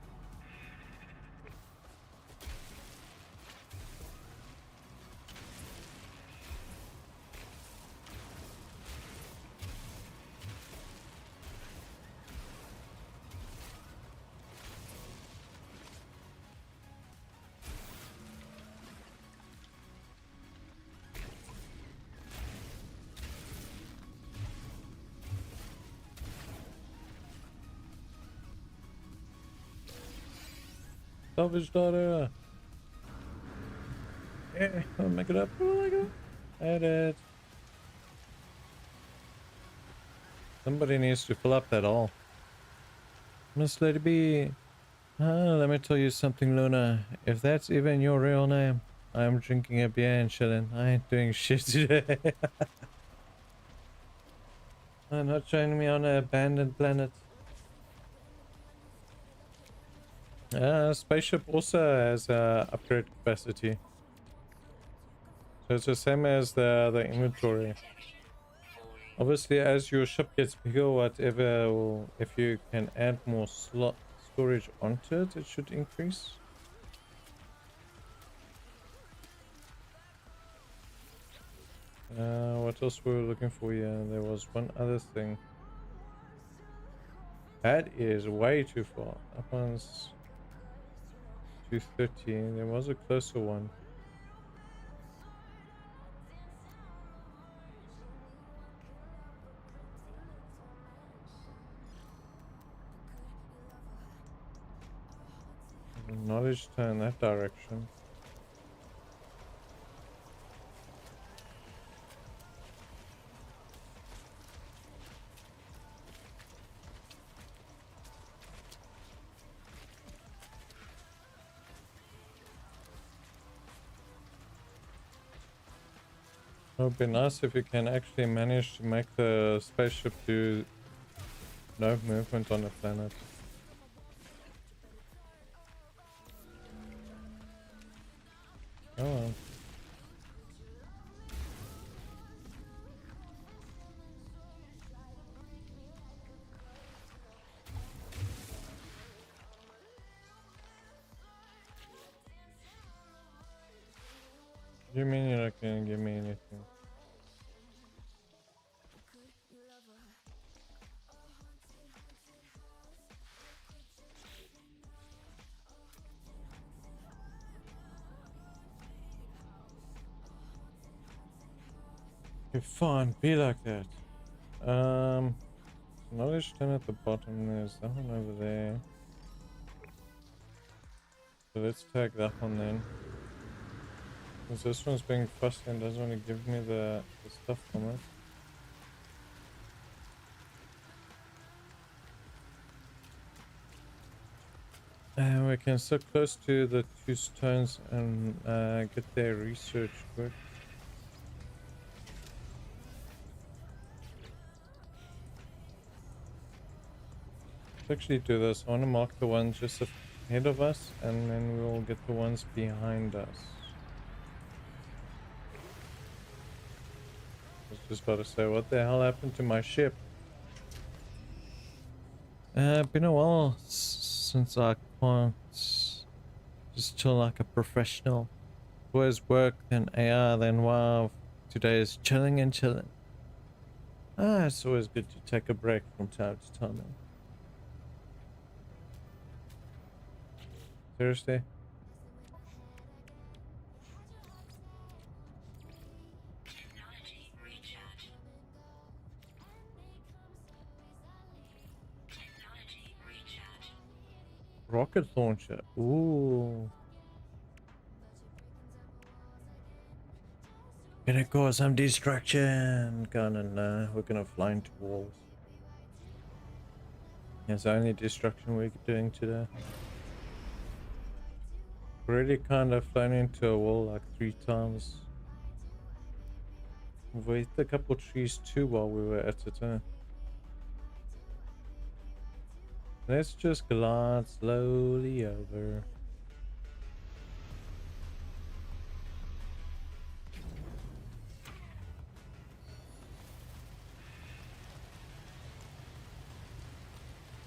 Salvage daughter. Yeah, I'll make it up. I'll make it up. Edit. Somebody needs to fill up that all. Miss Lady B. Let me tell you something, Luna. If that's even your real name, I'm drinking a beer and chilling. I ain't doing shit today. I'm not joining me on an abandoned planet. Spaceship also has upgrade capacity. So it's the same as the inventory. Obviously, as your ship gets bigger, whatever, or if you can add more slot storage onto it, it should increase. What else were we looking for here? There was one other thing. That is way too far. That one's 230. There was a closer one. Knowledge turn in that direction. It would be nice if you can actually manage to make the spaceship do no movement on the planet. Oh well. You mean you're not gonna give me anything? Okay, fine, be like that. Knowledge 10 at the bottom, there's that one over there. So let's tag that one then. Because this one's being fussy and doesn't want to give me the stuff from it. And we can sit close to the two stones and get their research quick. Let's actually do this. I want to mark the ones just ahead of us, and then we'll get the ones behind us. I was just about to say, what the hell happened to my ship? Been a while since I can't just chill like a professional. Always work, then AR, then WoW. Today is chilling and chilling. It's always good to take a break from time to time. Seriously? Technology recharge. Technology recharge. Rocket launcher. Ooh. Gonna cause some destruction. We're gonna fly into walls. That's the only destruction we're doing today. Already kind of flown into a wall like 3 times. We hit a couple trees too while we were at it. Let's just glide slowly over.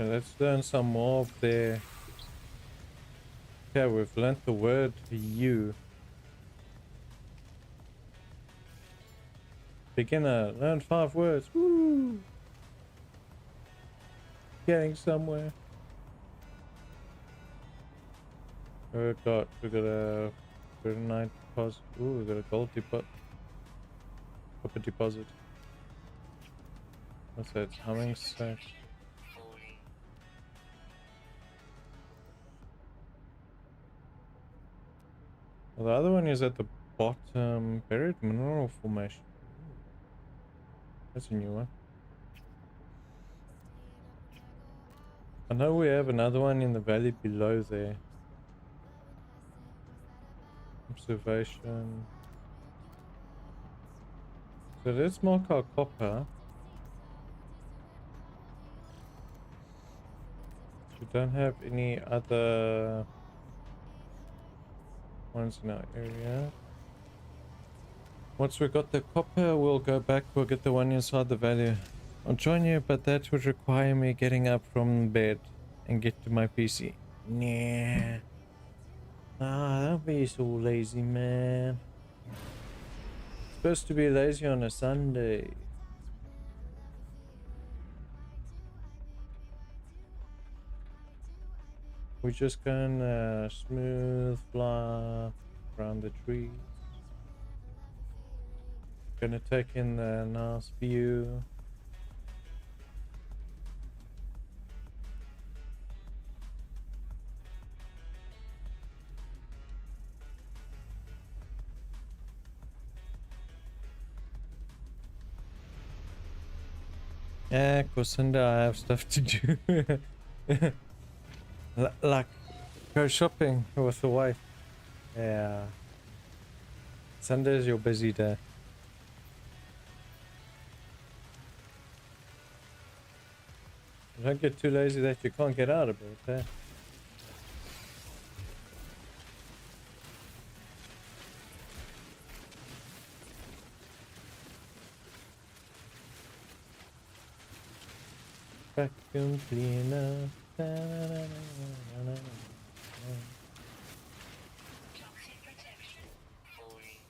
Okay, let's learn some more of their... Okay, we've learned the word you. Beginner, learn 5 words. Woo! Getting somewhere. We got a granite deposit. Ooh, we got a gold deposit. Copper deposit. What's that? Humming sack. Falling. Well, the other one is at the bottom. Buried mineral formation. Ooh, that's a new one. I know we have another one in the valley below there. Observation. So let's mark our copper. We don't have any other ones in our area. Once we got the copper, we'll go back, we'll get the one inside the valley. I'll join you, but that would require me getting up from bed and get to my PC. Nah. Don't be so lazy, man. Supposed to be lazy on a Sunday. We're just gonna smooth fly around the trees. Gonna take in the nice view. Yeah, cause Sunday I have stuff to do. Like go shopping with the wife. Yeah. Sunday's your busy day. Don't get too lazy that you can't get out of bed, eh? Vacuum cleaner. Toxic protection. Falling.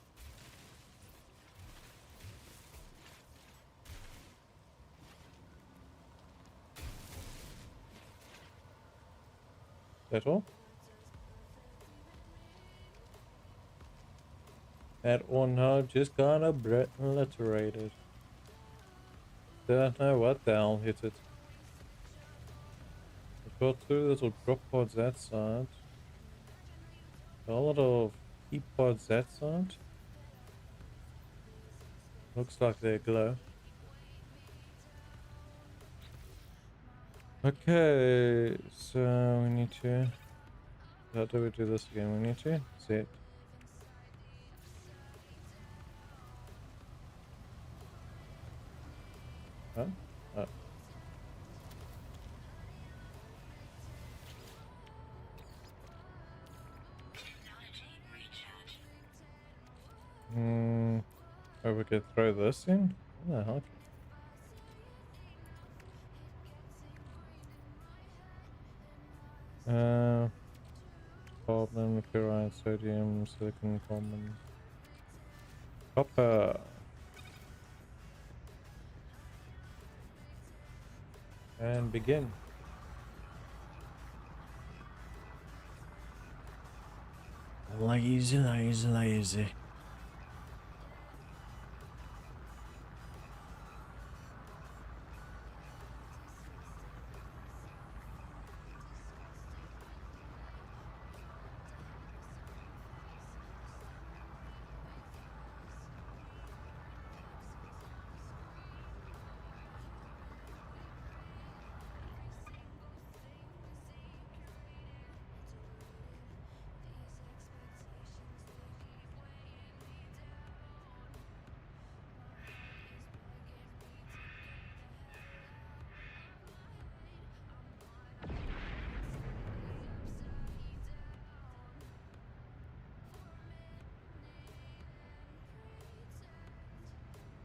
That all? That one hub just got obliterated. Don't know what the hell hit it. We've got two little drop pods that side. A lot of heat pods that side. Looks like they glow. Okay, so we need to... How do we do this again? We need to set. Huh? Oh. Technology recharge. Oh, we could throw this in? What the heck? Carbon, chloride, sodium, silicon, carbon, copper. And begin. Lazy, lazy, lazy.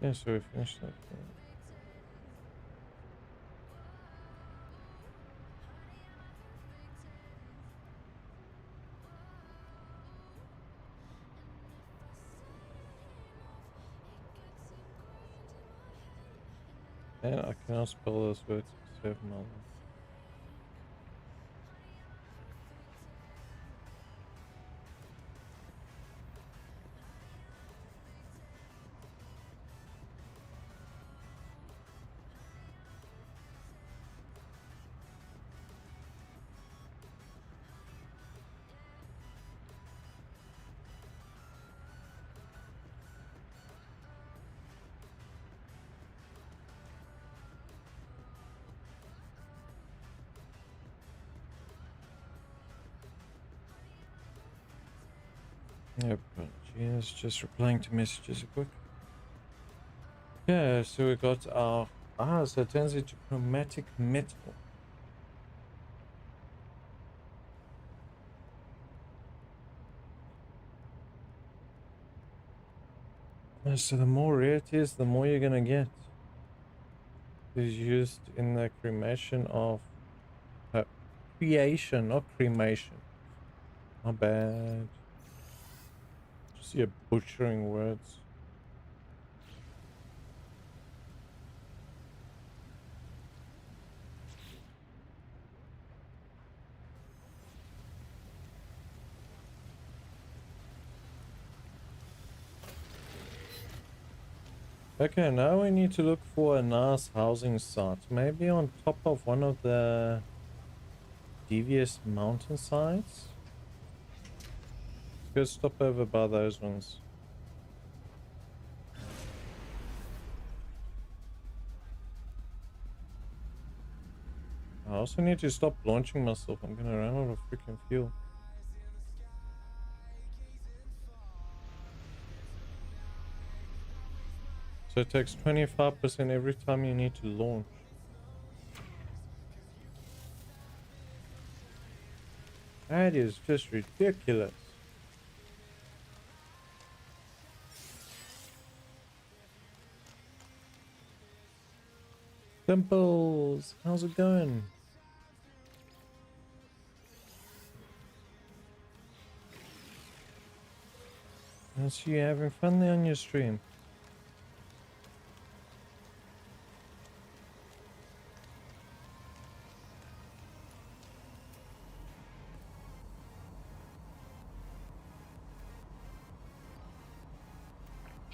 Yeah, so we finished that. And I cannot spell this word to save my life. Yep, apologies. Just replying to messages quick. Yeah, so we got our... so it turns into chromatic metal. So the more rare it is, the more you're gonna get. It is used in the cremation of... creation, not cremation. Not bad. Just you're butchering words. Okay, now we need to look for a nice housing site. Maybe on top of one of the devious mountain sides. Let's go stop over by those ones. I also need to stop launching myself. I'm gonna run out of freaking fuel. So it takes 25% every time you need to launch. That is just ridiculous. Dimples, how's it going? I see you having fun there on your stream.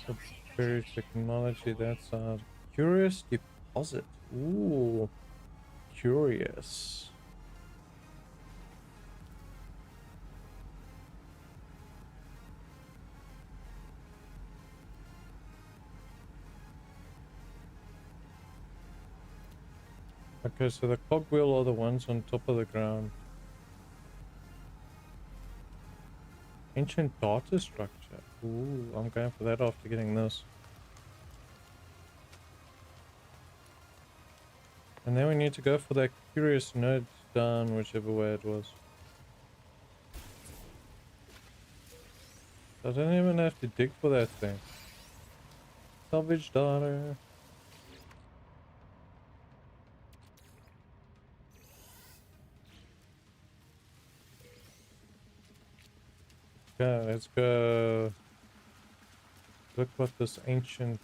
The Berry technology, that's a curious deposit. Ooh, curious. Okay, so the cogwheel are the ones on top of the ground. Ancient data structure. Ooh, I'm going for that after getting this. And then we need to go for that curious node down, whichever way it was. I don't even have to dig for that thing. Salvage data. Okay, let's go. Look what this ancient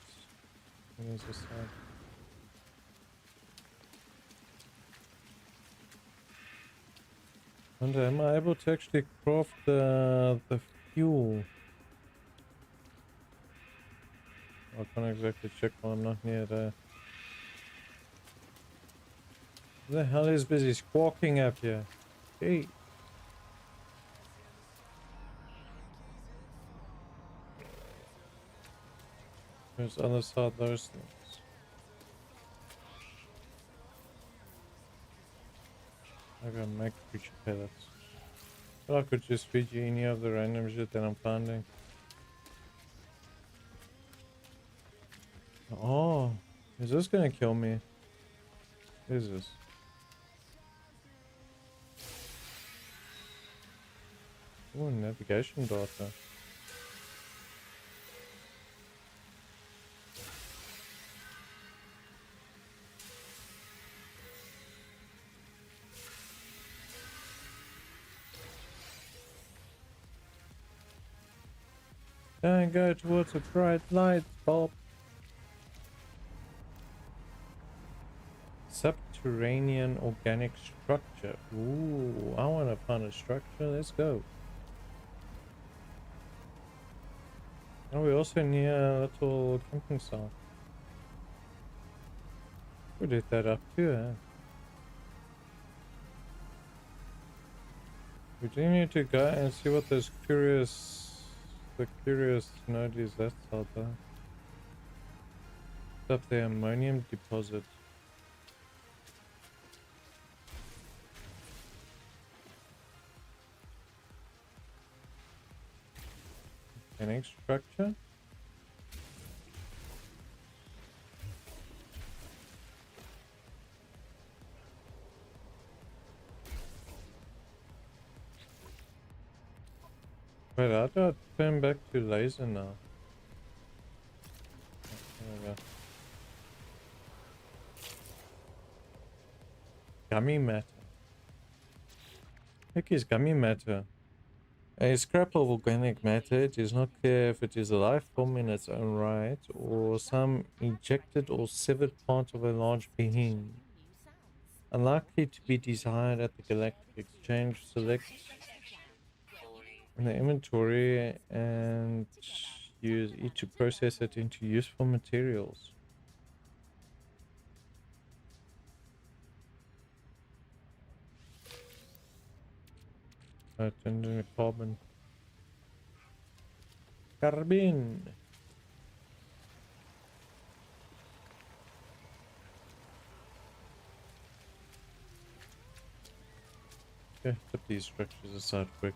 thing is aside. And am I able to actually craft the fuel? I can't exactly check while I'm not near there. Who the hell is busy squawking up here? Hey. There's the other side of those things. I gotta make creature pellets. Well, I could just feed you any of the random shit that I'm finding. Oh, is this gonna kill me? What is this? Oh, navigation data. Don't go towards a bright light bulb. Subterranean organic structure. Ooh, I want to find a structure. Let's go. Oh, we're also near a little camping site. We did that up too, eh? We do need to go and see what the curious node is. That's out there. Up the ammonium deposit. Organic structure. Wait, how do I turn back to laser now? There we go. Gummy matter. Heck is gummy matter? A scrap of organic matter. It is not clear if it is a life form in its own right or some ejected or severed part of a large being. Unlikely to be desired at the Galactic Exchange. Select in the inventory and use E to process it into useful materials. Turned into carbon. Carbon. Okay, put these structures aside quick.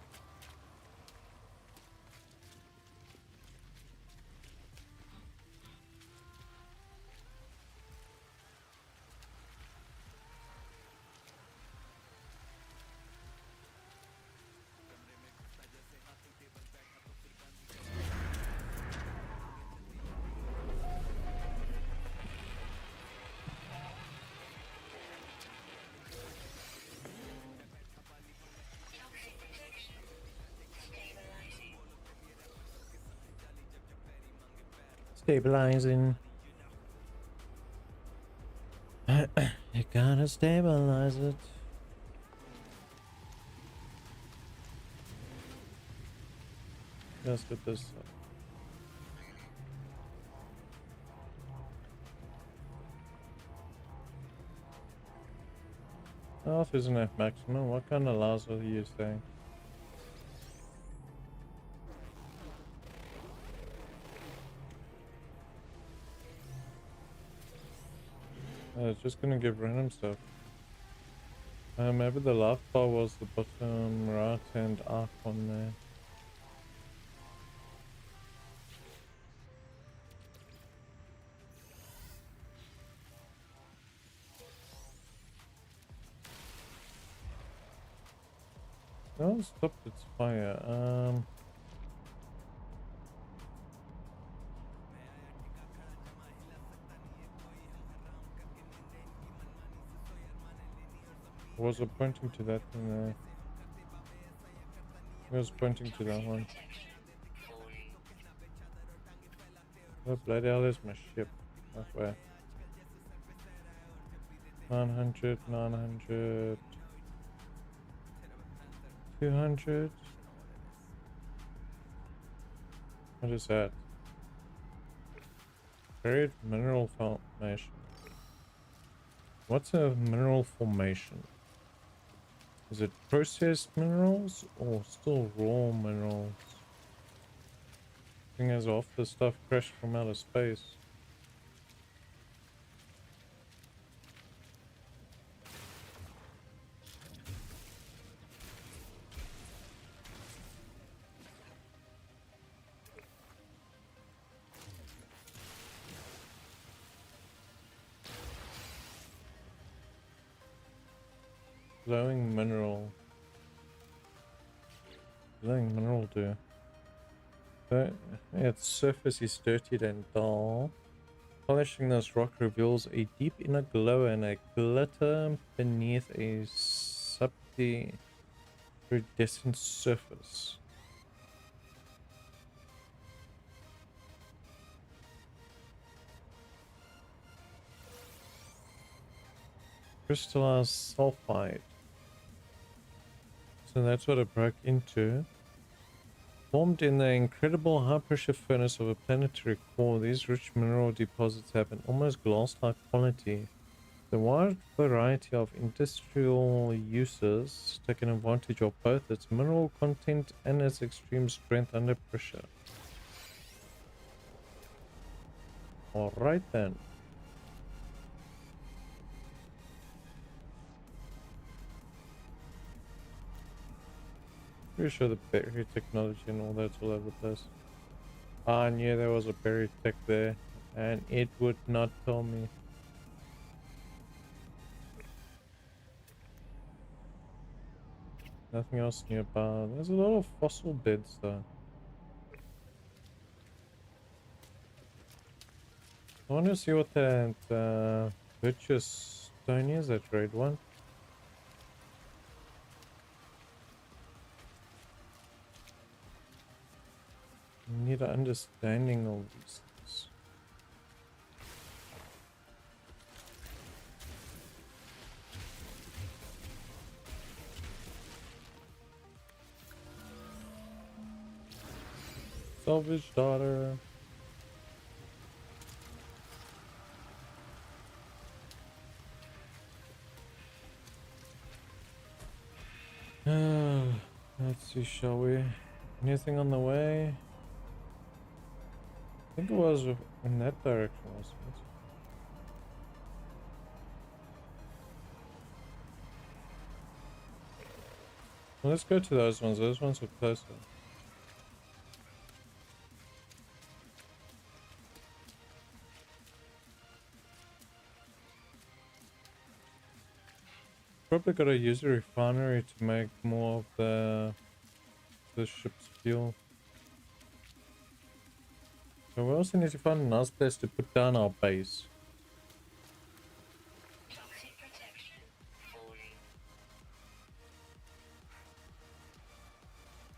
Stabilizing. You gotta stabilize it. Let's get this. Health isn't at maximum. What kind of laws are you saying? It's just gonna give random stuff. Maybe the life bar was the bottom right hand icon there. No, stop its fire. Was it pointing to that thing there? It was pointing to that one. Where bloody hell is my ship? That's where. 900, 900, 200. What is that? Buried mineral formation. What's a mineral formation? Is it processed minerals or still raw minerals? Thing as off the stuff crashed from outer space. Glowing mineral. Glowing mineral do. So, its surface is dirty and dull. Polishing this rock reveals a deep inner glow and a glitter beneath a subtly iridescent surface. Crystallized sulfide. So that's what it broke into. Formed in the incredible high-pressure furnace of a planetary core, these rich mineral deposits have an almost glass-like quality. The wide variety of industrial uses taken advantage of both its mineral content and its extreme strength under pressure. Alright then. Pretty sure the battery technology and all that's all over the place. I knew there was a berry tech there, and it would not tell me. Nothing else nearby. There's a lot of fossil beds though. I want to see what that virtuous stone is, that red one. I need an understanding of these things. Salvage daughter. Let's see, shall we? Anything on the way? I think it was in that direction, wasn't it? Well, let's go to those ones. Those ones are closer. Probably gotta use a refinery to make more of the ship's fuel. So we also need to find a nice place to put down our base. Toxic protection falling.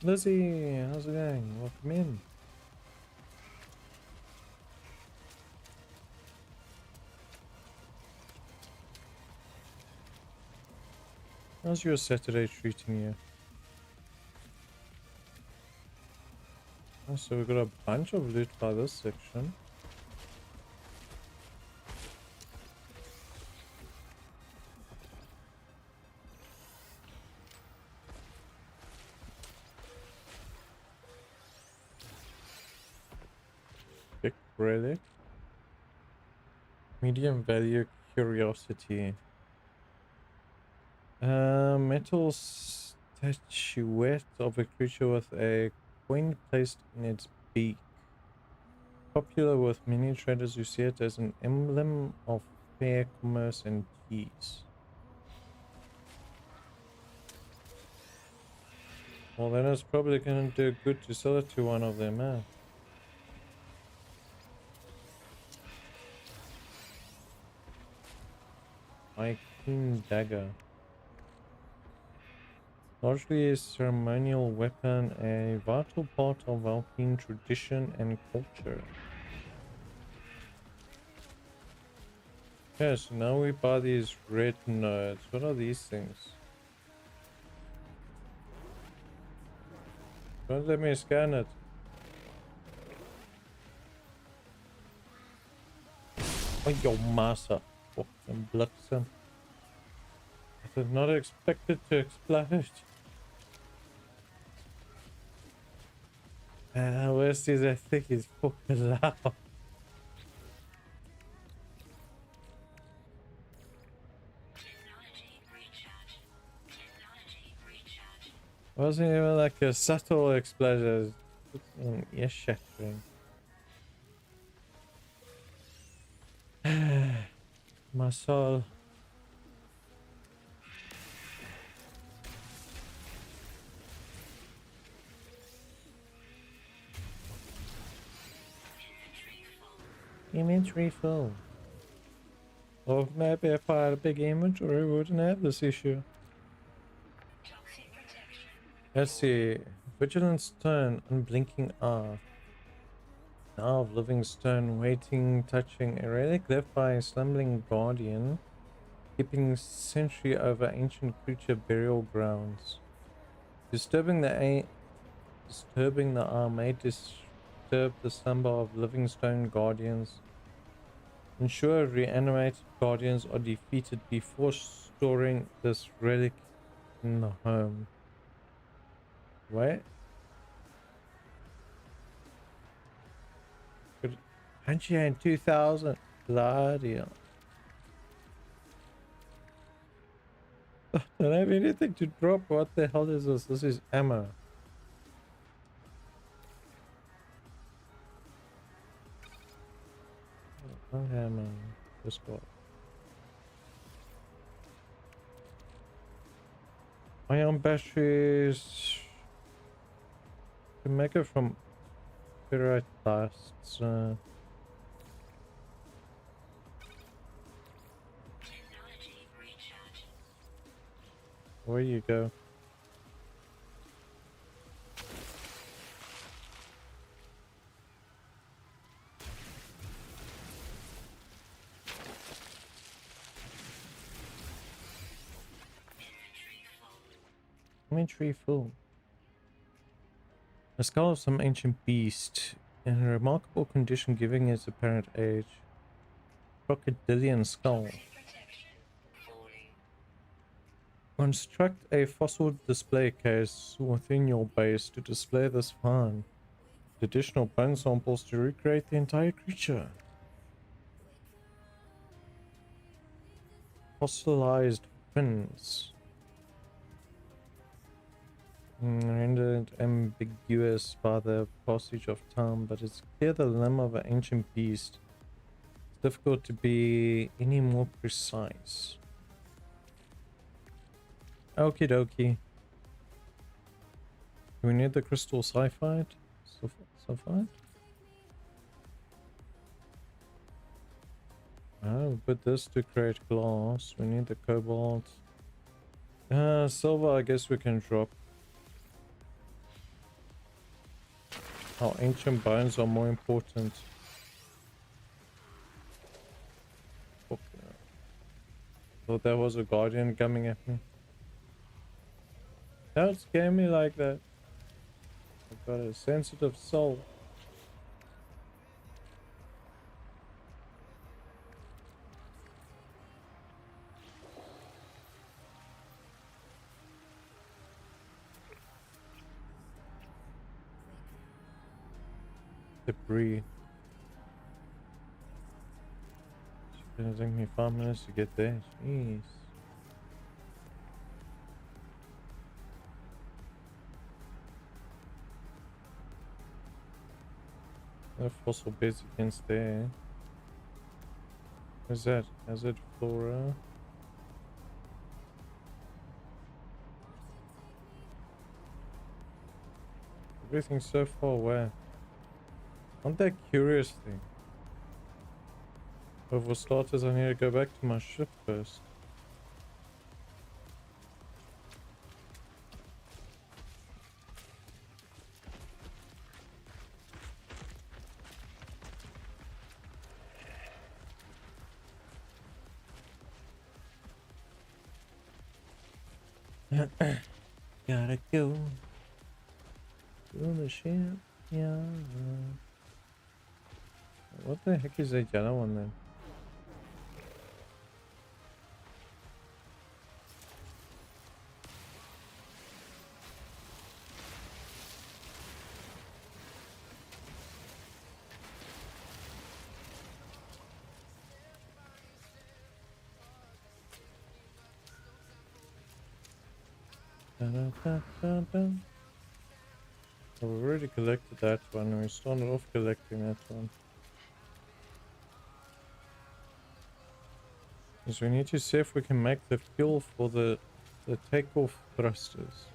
Lizzie, how's it going? Welcome in. How's your Saturday treating you? Oh, so we've got a bunch of loot by this section. relic. Medium value curiosity. Metal statuette of a creature with a coin placed in its beak. Popular with many traders who see it as an emblem of fair commerce and peace. Well, then it's probably going to do good to sell it to one of them, eh? My keen dagger. Largely a ceremonial weapon, a vital part of Alpine tradition and culture. Okay, so now we buy these red nodes. What are these things? Don't let me scan it. Oh, your massa. Fucking blitzen. I did not expect it to explode. Worst is I think it's fucking loud. Technology recharge. Technology recharge. Wasn't even like a subtle explosion. Ear shattering. My soul. Inventory full. Or maybe if I had a big inventory, we wouldn't have this issue. Toxic protection. Let's see. Vigilant stone, unblinking eye. Now of living stone, waiting, touching. A relic left by a slumbering guardian, keeping sentry over ancient creature burial grounds. Disturbing the eye may disturb the slumber of living stone guardians. Ensure reanimated guardians are defeated before storing this relic in the home. Wait. 102,000. Bloody hell. Don't have anything to drop. What the hell is this? This is ammo. No ammo. This guy. Ion batteries. Can make it from ferrite dusts. Technology recharge. Where you go? Inventory full. A skull of some ancient beast in a remarkable condition, giving its apparent age. Crocodilian skull. Protection. Falling. Construct a fossil display case within your base to display this find. Additional bone samples to recreate the entire creature. Fossilized fins. Rendered ambiguous by the passage of time, but it's clear the limb of an ancient beast. It's difficult to be any more precise. Okie dokie. Do we need the crystal sulfide? Sulfide? Oh, put this to create glass. We need the cobalt. Silver, I guess we can drop. Our ancient bones are more important. Okay. Thought that was a guardian coming at me. Don't scare me like that. I've got a sensitive soul. Debris. gonna take me 5 minutes to get there. Jeez. No fossil beds against there. Where's that? Hazard flora. Everything's so far away. Aren't that curious thing? But for starters, I need to go back to my ship first. Gotta go. To the ship, yeah. What the heck is that yellow one then? Da-da-da-da-da. Well, we already collected that one, and we started off collecting that one. Because we need to see if we can make the fuel for the takeoff thrusters.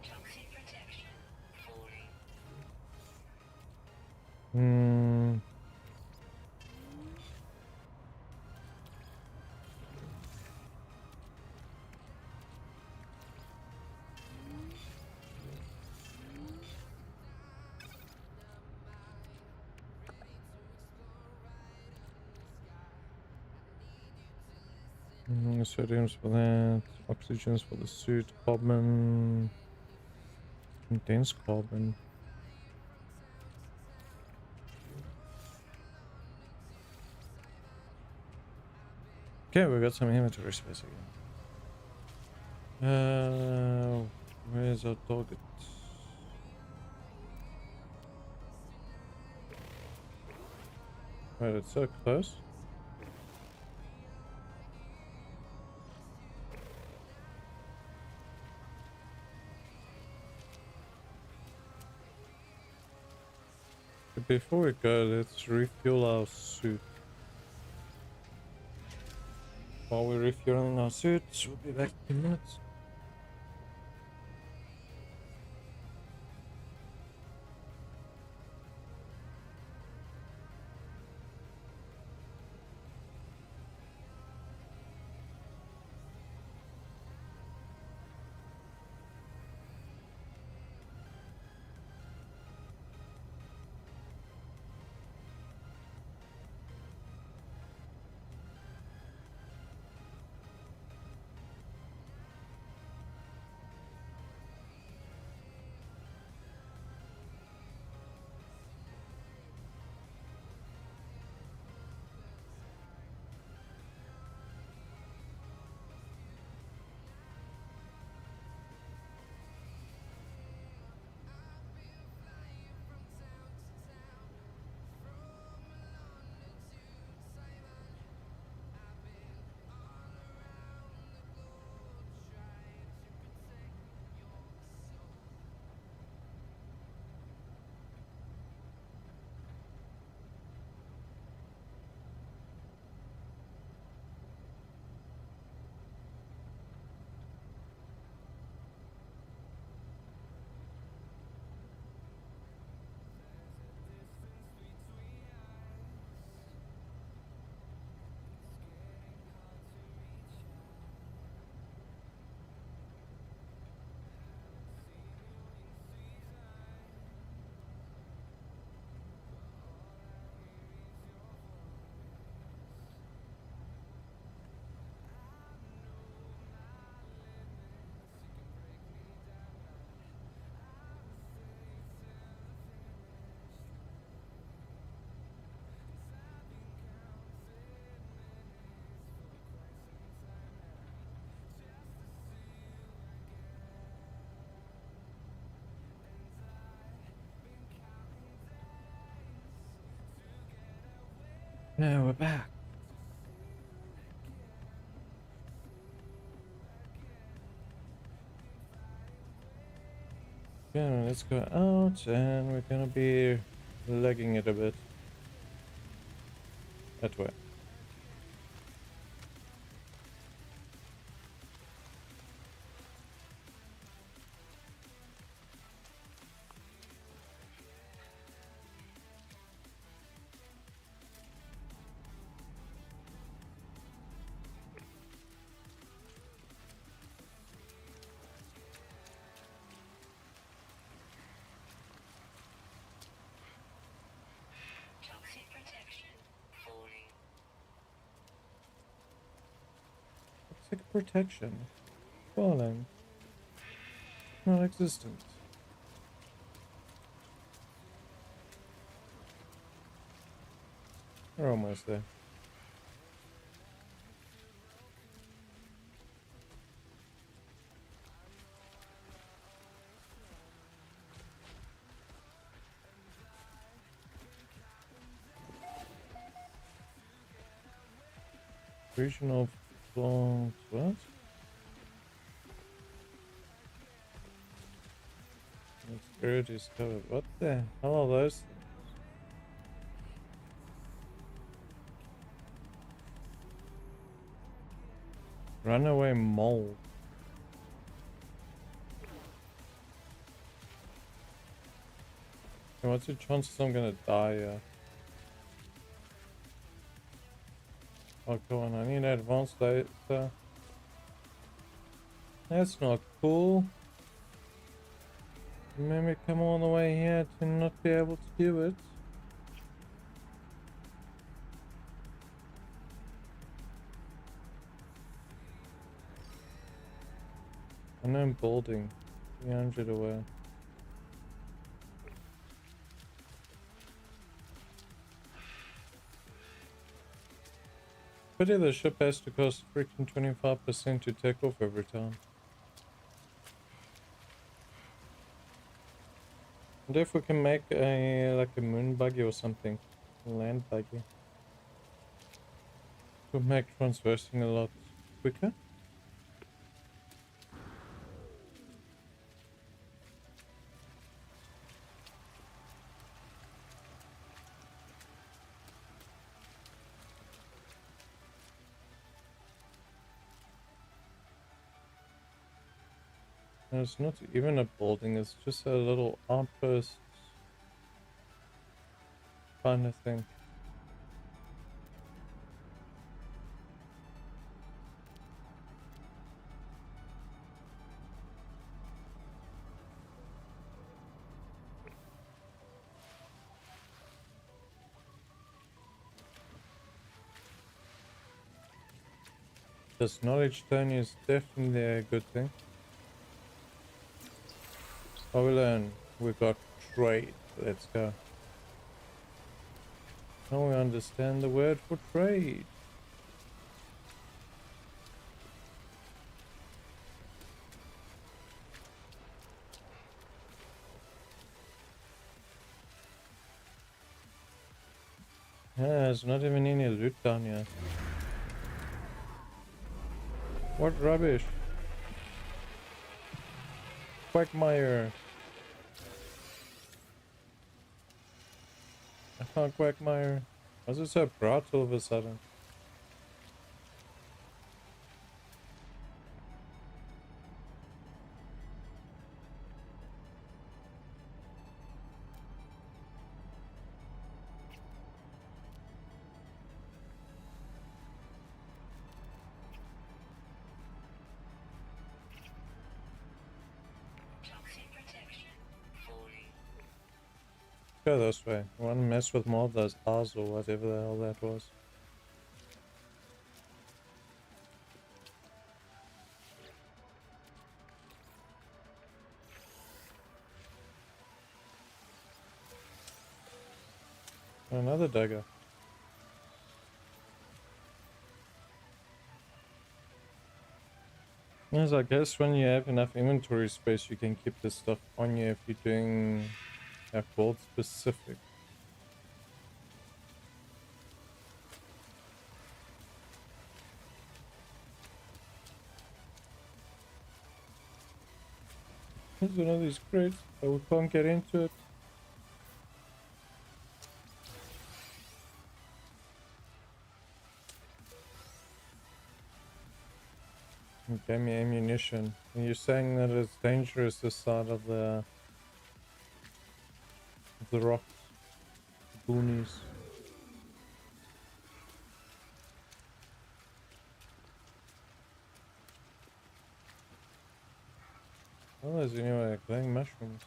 Toxic protection falling. Hmm. Sodium's for that, oxygen's for the suit, carbon, dense carbon. Okay, we got some inventory space again. Where's our target? Right, it's so close. But before we go, let's refuel our suit. While we're refueling our suits, we'll be back in minutes. Yeah, we're back. Yeah, let's go out and we're gonna be legging it a bit. That way. Toxic protection falling. Toxic protection. Falling. Not existent. We're almost there. Regional plant. What? Spirit is covered. What the hell are those things? Runaway mole. Okay, what's the chances I'm gonna die here? Oh, come on, I need advanced data. That's not cool. You made me come all the way here to not be able to do it. Unknown building. 300 away. Pity the ship has to cost freaking 25% to take off every time. Wonder if we can make like a moon buggy or something. A land buggy. Would make transversing a lot quicker. And it's not even a building, it's just a little outpost kind of thing. This knowledge stone is definitely a good thing. Oh, we learn. We got trade. Let's go. Now we understand the word for trade. Yeah, there's not even any loot down here. What rubbish. Quagmire. I found Quagmire. Why is it so bright all of a sudden? Toxic protection falling. Go this way. I want to mess with more of those R's or whatever the hell that was. Another dagger. Yes, I guess when you have enough inventory space, you can keep this stuff on you if you're doing a build specific. There's one of these crates, but we can't get into it. It gave me ammunition. And you're saying that it's dangerous this side of the rocks, the boonies. Oh, there's anyway glowing mushrooms.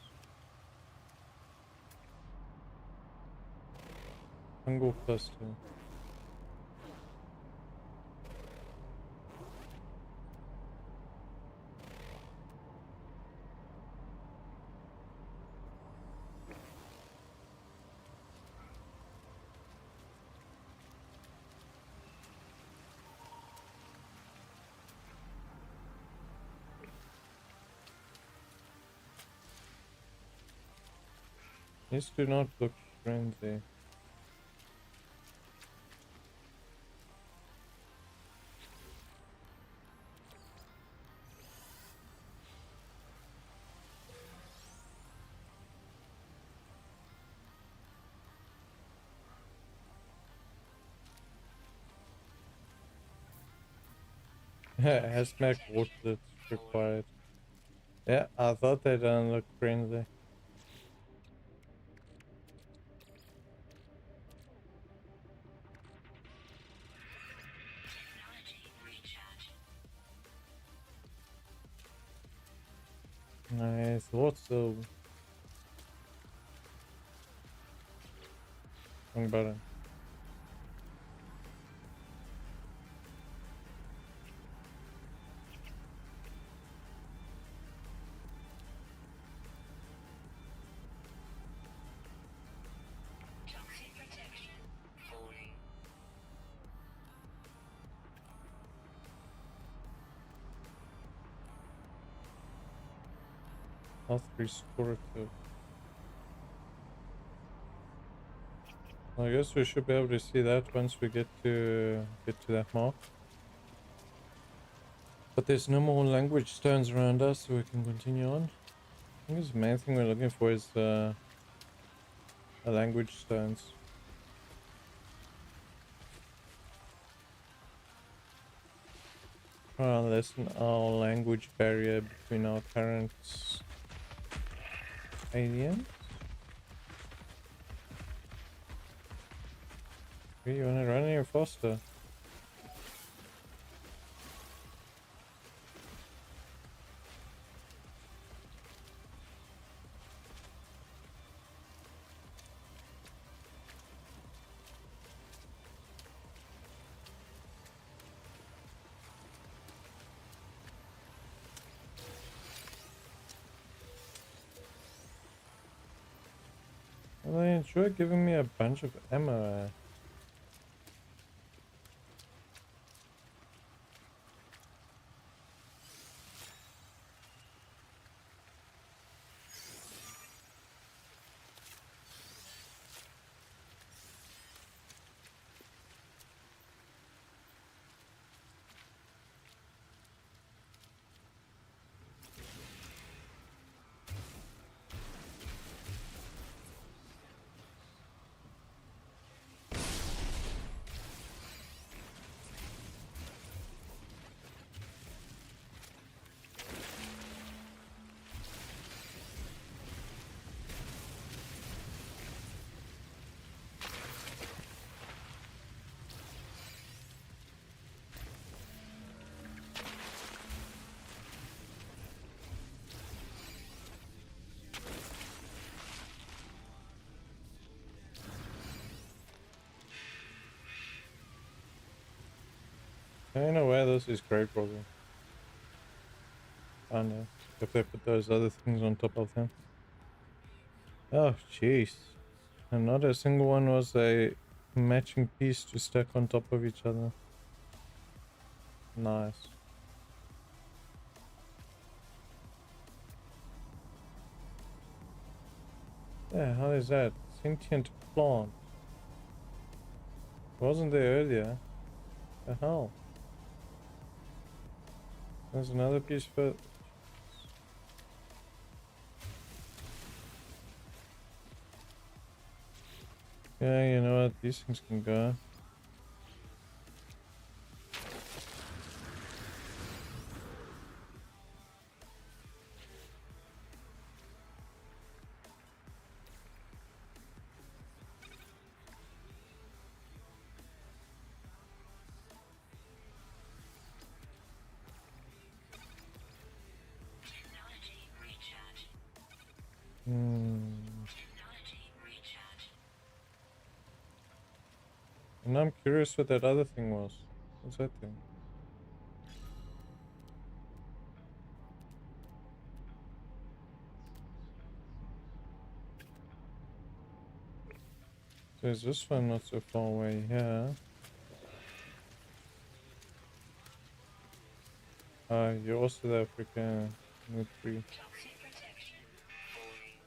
Fungal cluster. These do not look friendly. Hazmat water required. Yeah, I thought they didn't look friendly. Technology recharge. I thought so. Wrong button. Toxic protection. Falling. Health restorative. I guess we should be able to see that once we get to that mark. But there's no more language stones around us, so we can continue on. I think the main thing we're looking for is the language stones. Try to lessen our language barrier between our current aliens. You wanna run here faster? Well, they enjoy giving me a bunch of ammo. I don't know where this is great, probably. I don't know. If they put those other things on top of them. Oh, jeez. And not a single one was a matching piece to stack on top of each other. Nice. Yeah, how is that? Sentient plant. Wasn't there earlier? The hell? There's another piece for... Yeah, you know what? These things can go. Technology recharge. Hmm. Technology recharge. And I'm curious what that other thing was. What's that thing? So is this one not so far away here? You're also the African. Need 3. Toxic protection. Falling.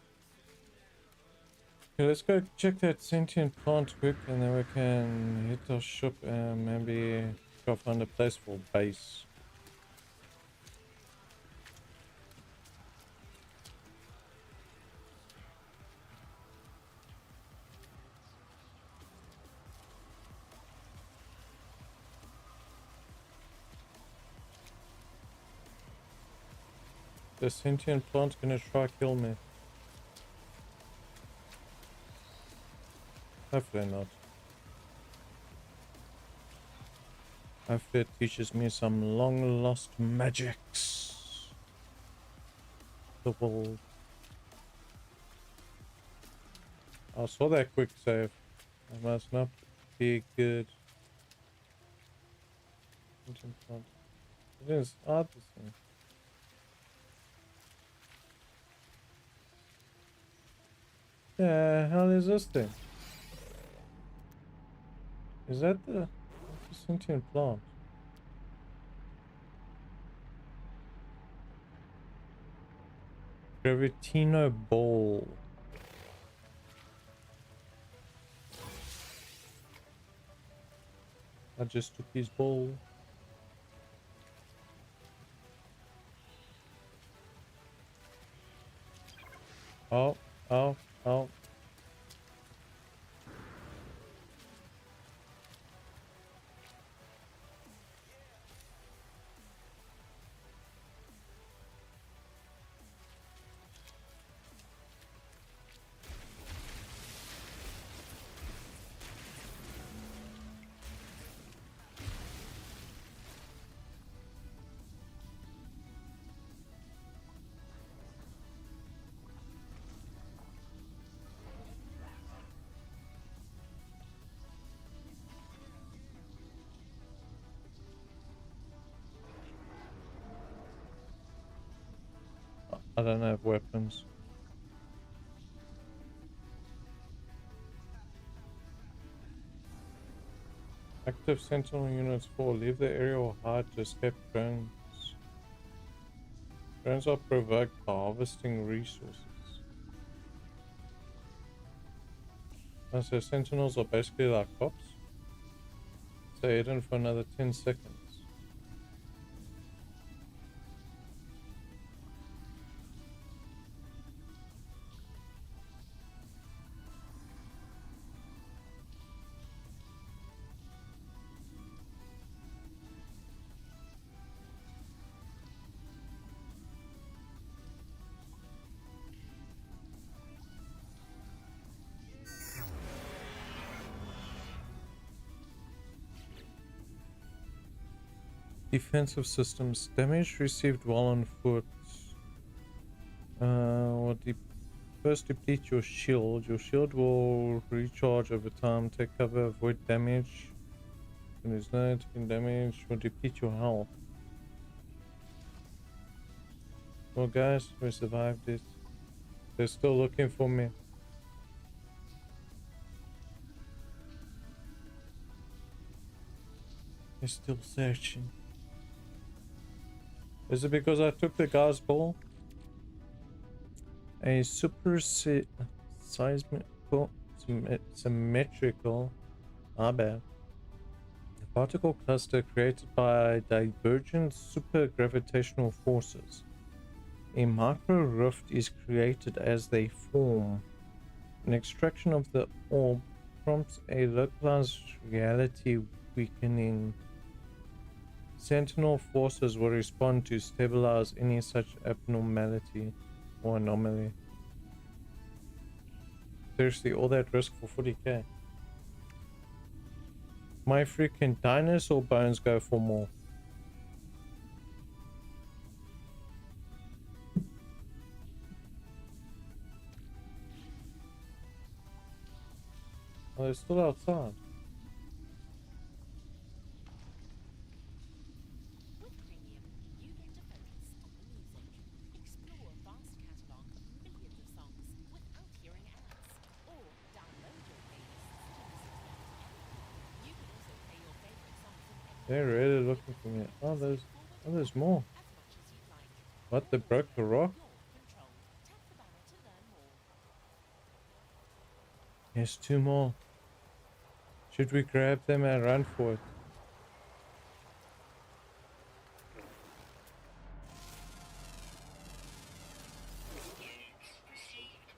Okay, let's go check that sentient plant quick and then we can hit our shop and maybe go find a place for base. The sentient plant's gonna try kill me. Hopefully not. Hopefully it teaches me some long lost magics. The world. I saw that quick save. I must not be good. Sentient plant. It is odd this thing. The hell is this thing? Is that the sentient plant? Gravitino ball. I just took his ball. Oh, oh, oh. I don't have weapons. Active sentinel units 4. Leave the area or hide to escape drones. Drones are provoked by harvesting resources. And so sentinels are basically like cops. Stay hidden for another 10 seconds. Defensive systems. Damage received while on foot. First deplete your shield. Your shield will recharge over time. Take cover, avoid damage. When there's no taking damage, will deplete your health. Well guys, we survived it. They're still looking for me. They're still searching. Is it because I took the guy's ball? A symmetrical, bad. A particle cluster created by divergent supergravitational forces. A micro rift is created as they form. An extraction of the orb prompts a localized reality weakening. Sentinel forces will respond to stabilize any such abnormality or anomaly. Seriously, all that risk for 40k. My freaking dinosaur bones go for more. Oh, they're still outside. With Premium, you get to focus on the music. Explore a vast catalogue of millions of songs without hearing ads. Or download your playlists to listen to them anywhere. You can also play your favorite songs in any They're order, really with looking the for me. freedom Oh, to skip forward or there's back more. as much as you'd like. What, they All broke the under rock? your control. Tap the banner to learn more. There's 2 more. Should we grab them and run for it? Units received.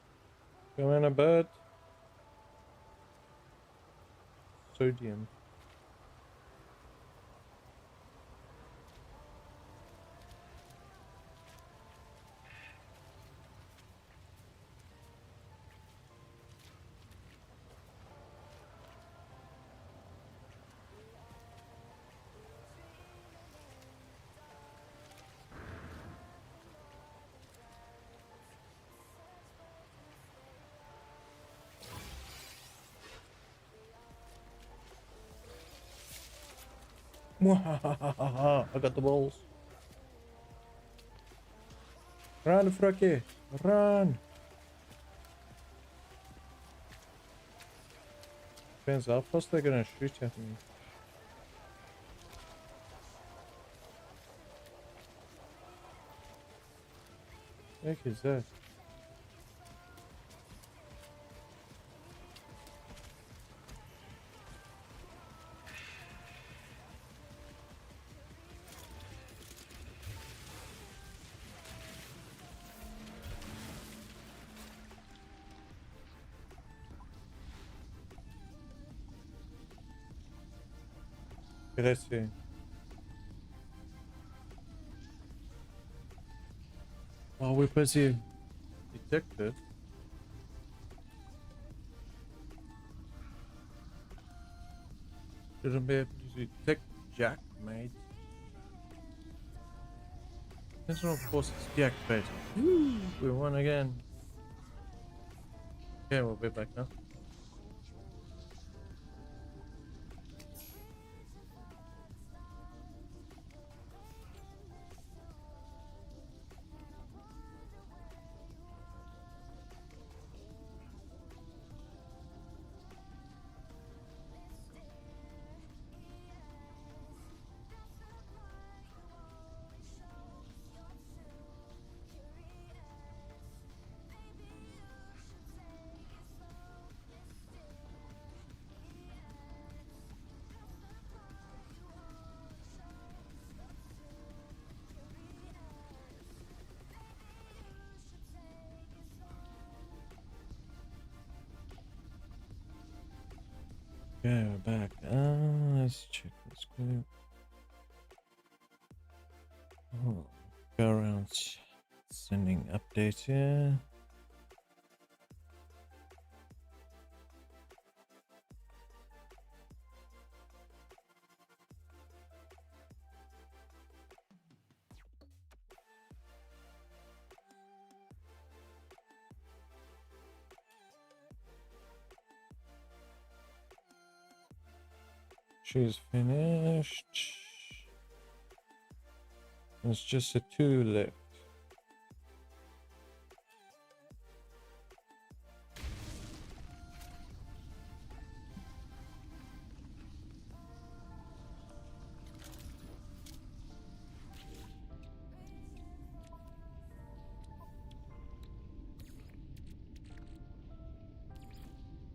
Come in a bird. Sodium. I got the balls. Run, Fraki! Run! Depends how fast they're gonna shoot at me. What the heck is that? Okay, let's see. Oh, we're busy. Detected. Shouldn't be able to detect Jack, mate. Sentinel forces deactivated. Woo! We won again. Okay, we'll be back now. Okay, we're back. Let's check this group. Oh, go around sending updates here. She's finished. There's just a 2 left.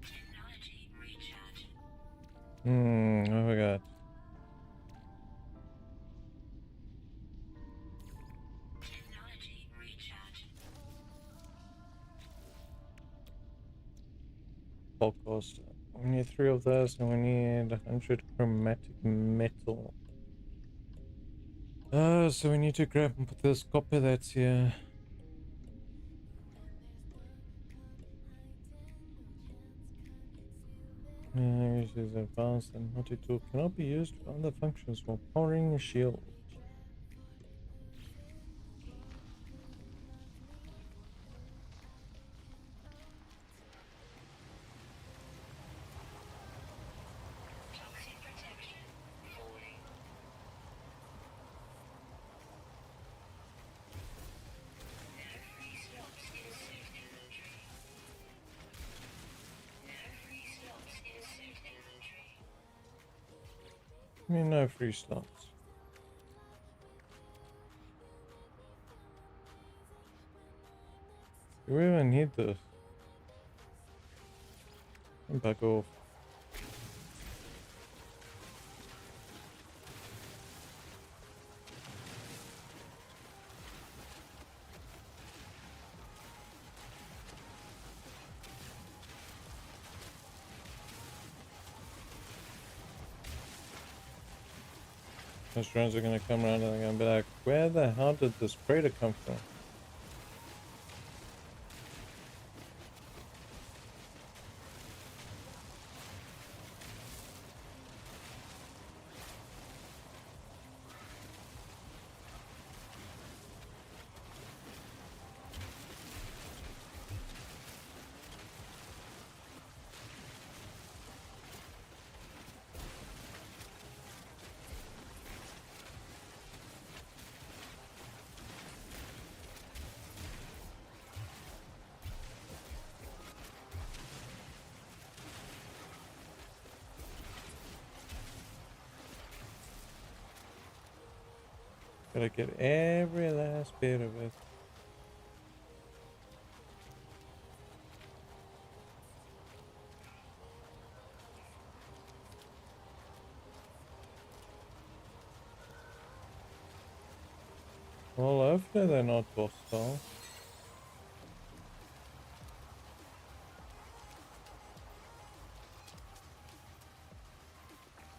Technology recharge. I forgot. Technology recharge. Podcast. We need 3 of those, and we need 100 chromatic metal. So we need to grab and put this copper that's here. Uses advanced and multi-tool cannot be used for other functions while powering a shield. Toxic protection falling. No free slots in suit inventory. No free slots in suit inventory. I mean, no free slots. Do we even need this? Back off. Those drones are gonna come around and they're gonna be like, where the hell did this crater come from? Gotta get every last bit of it. Well, hopefully they're not hostile.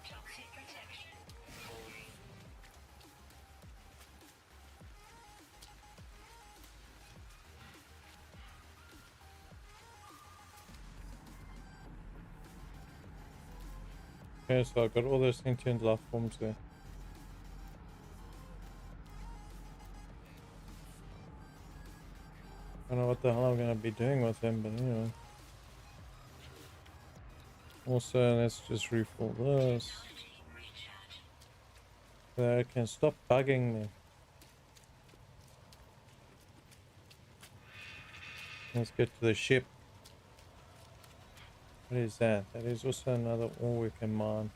Toxic protection falling. Okay, so I've got all those sentient life forms there. I don't know what the hell I'm gonna be doing with them, but anyway. Also, let's just refill this. Technology recharge. So I can stop bugging me. Let's get to the ship. What is that? That is also another ore we can mine.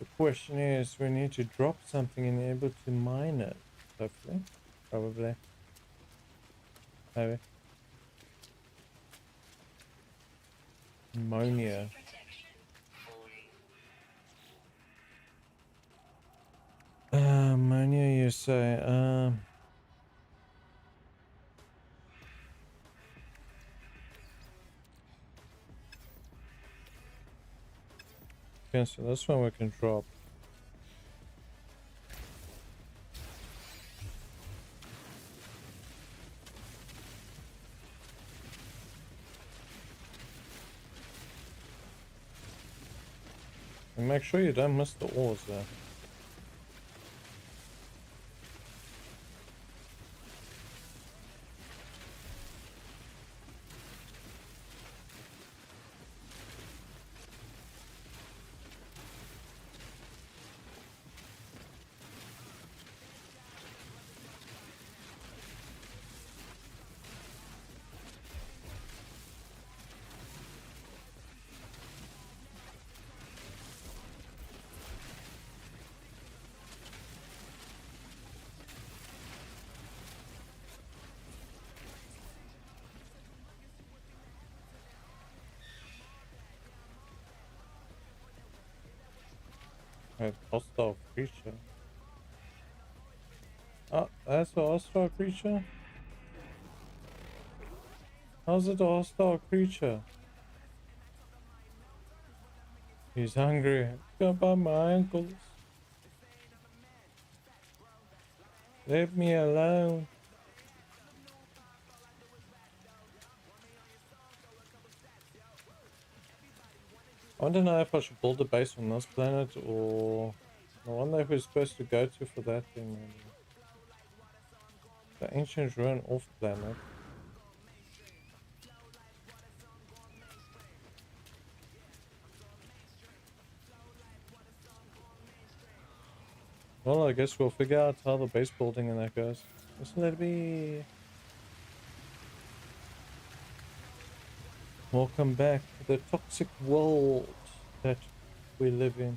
The question is, we need to drop something and be able to mine it. Hopefully. Probably. Maybe. Ammonia. Protection falling. Ammonia, you say. Okay, so this one we can drop. And make sure you don't miss the ores there. A hostile creature. Oh, that's a hostile creature? How's it a hostile creature? He's hungry. Go by my ankles. Leave me alone. I don't know if I should build a base on this planet or... I wonder if we're supposed to go to for that thing. Maybe. The ancient ruin off planet. Well, I guess we'll figure out how the base building and that goes. Just let it be. Welcome back to the toxic world that we live in.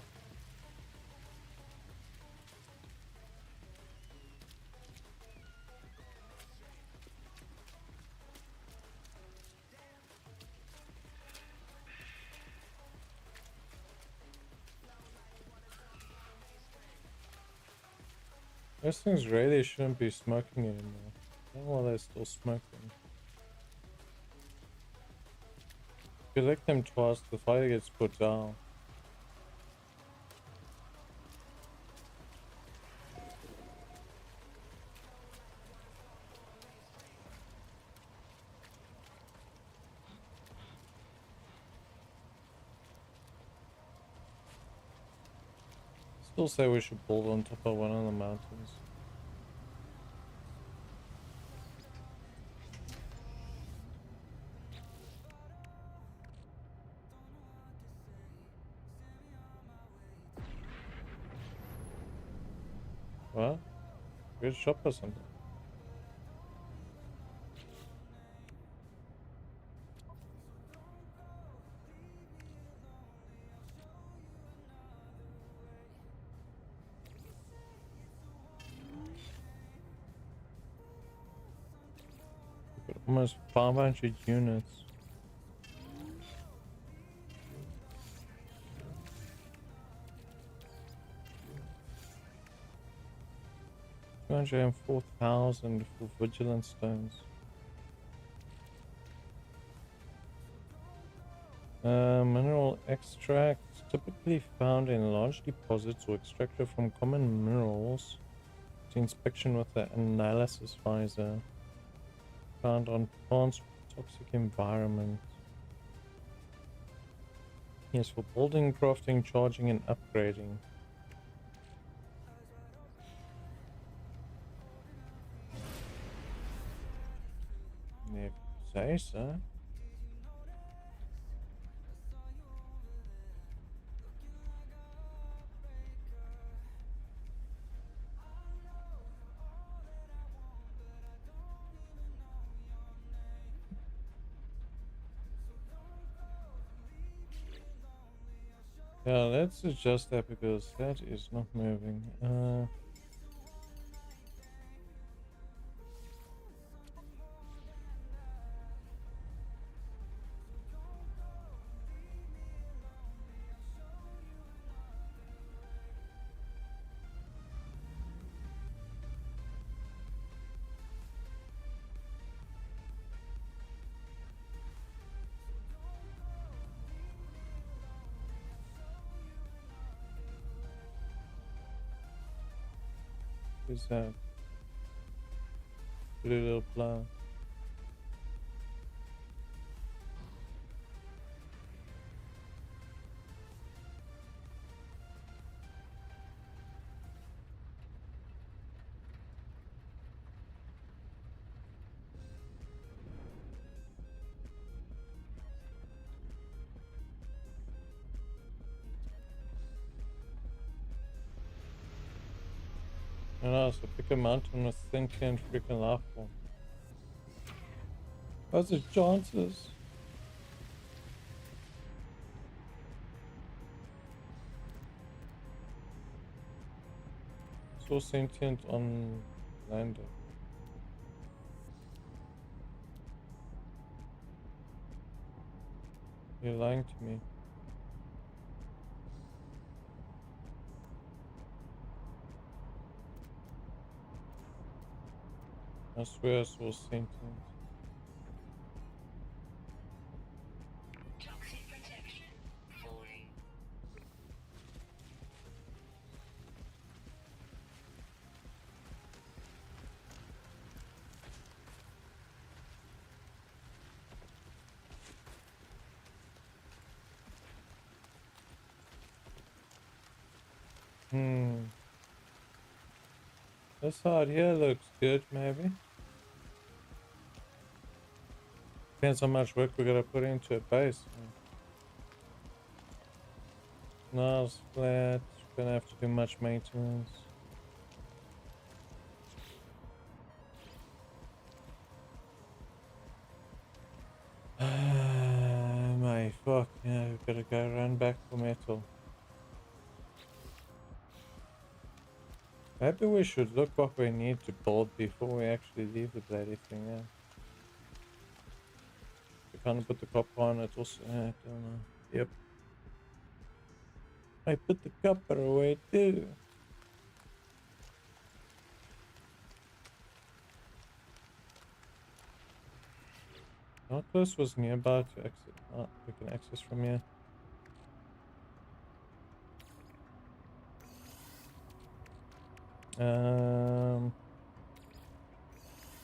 Those things really shouldn't be smoking anymore. I don't know why they're still smoking. If you lick them twice, the fire gets put down. Still say we should build on top of one of the mountains. What? Good shop or something? Got almost 500 units. $204,000 for vigilance stones. Mineral extracts typically found in large deposits or extracted from common minerals. To inspection with the analysis visor. Found on plants with toxic environment. Yes, for building, crafting, charging, and upgrading. Yeah, say so. Yeah, let's adjust that because that is not moving. Who's that? Blue little plant. I know, so pick a mountain with sentient freaking life form. What's the chances? So sentient on lander. You're lying to me. I swear I saw sentient. Toxic protection falling. This side here looks good, maybe. Depends how much work we're gonna put into a base. No, it's flat. Gonna have to do much maintenance. My fuck, yeah, we gotta go run back for metal. Maybe we should look what we need to build before we actually leave the bloody thing, yeah. We can't put the copper on it also, I don't know. Yep. I put the copper away too. How close was nearby to exit? Oh, we can access from here.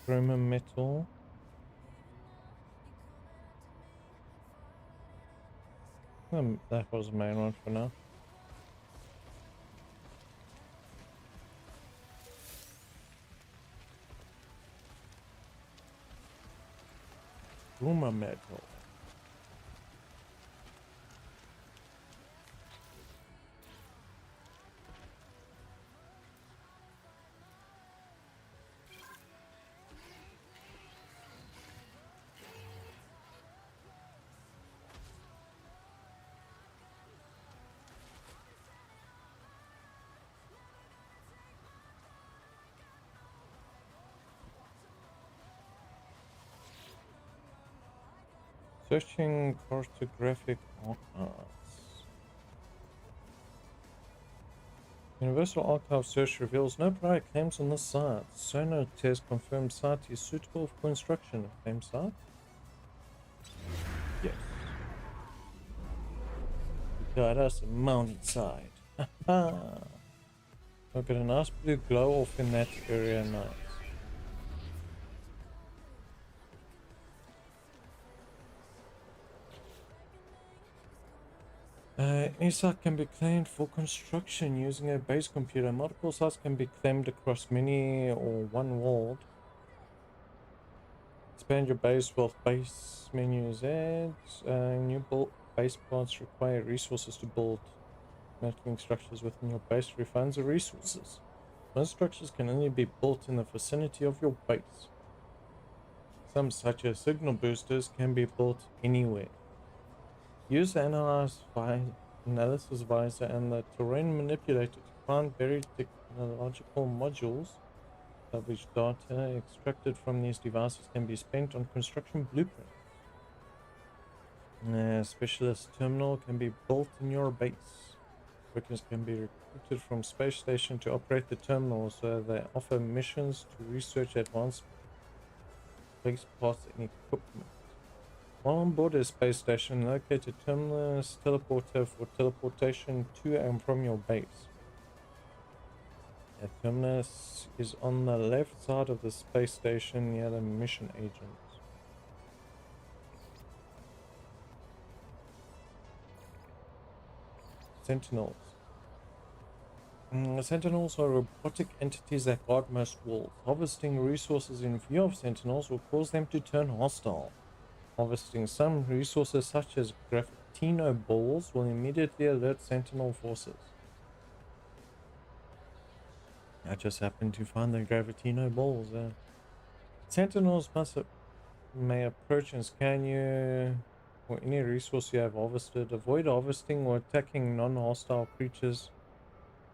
Chroma metal. That was the main one for now. Chroma metal. Searching cartographic archives. Universal Archive search reveals no prior claims on the site. Sonar test confirms site is suitable for construction. Claim site? Yes. We got us a mountainside. Look at a nice blue glow off in that area, nice. Any site can be claimed for construction using a base computer. Multiple sites can be claimed across many or one world. Expand your base with base menus. Add new base plants require resources to build. Making structures within your base refines the resources. Most structures can only be built in the vicinity of your base. Some, such as signal boosters, can be built anywhere. Use the analysis visor and the terrain manipulator to find buried technological modules, which data extracted from these devices can be spent on construction blueprints. A specialist terminal can be built in your base. Workers can be recruited from space station to operate the terminal, so they offer missions to research advanced space parts and equipment. While on board a space station, locate a terminus teleporter for teleportation to and from your base. A terminus is on the left side of the space station near the mission agent. Sentinels. Sentinels are robotic entities that guard most worlds. Harvesting resources in view of sentinels will cause them to turn hostile. Harvesting some resources such as gravitino balls will immediately alert sentinel forces. I just happened to find the gravitino balls there. Sentinels may approach and scan you or any resource you have harvested. Avoid harvesting or attacking non-hostile creatures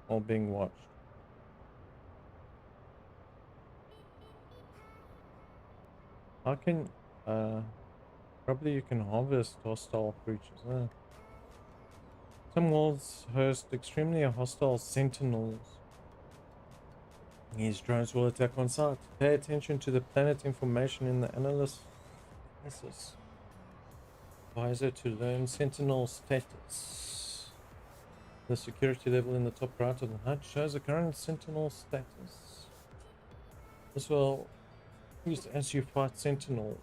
while being watched. How can probably you can harvest hostile creatures, huh? Some worlds host extremely hostile sentinels. These drones will attack on sight. Pay attention to the planet information in the analysis visor to learn sentinel status. The security level in the top right of the HUD shows the current sentinel status. This will increase as you fight sentinel.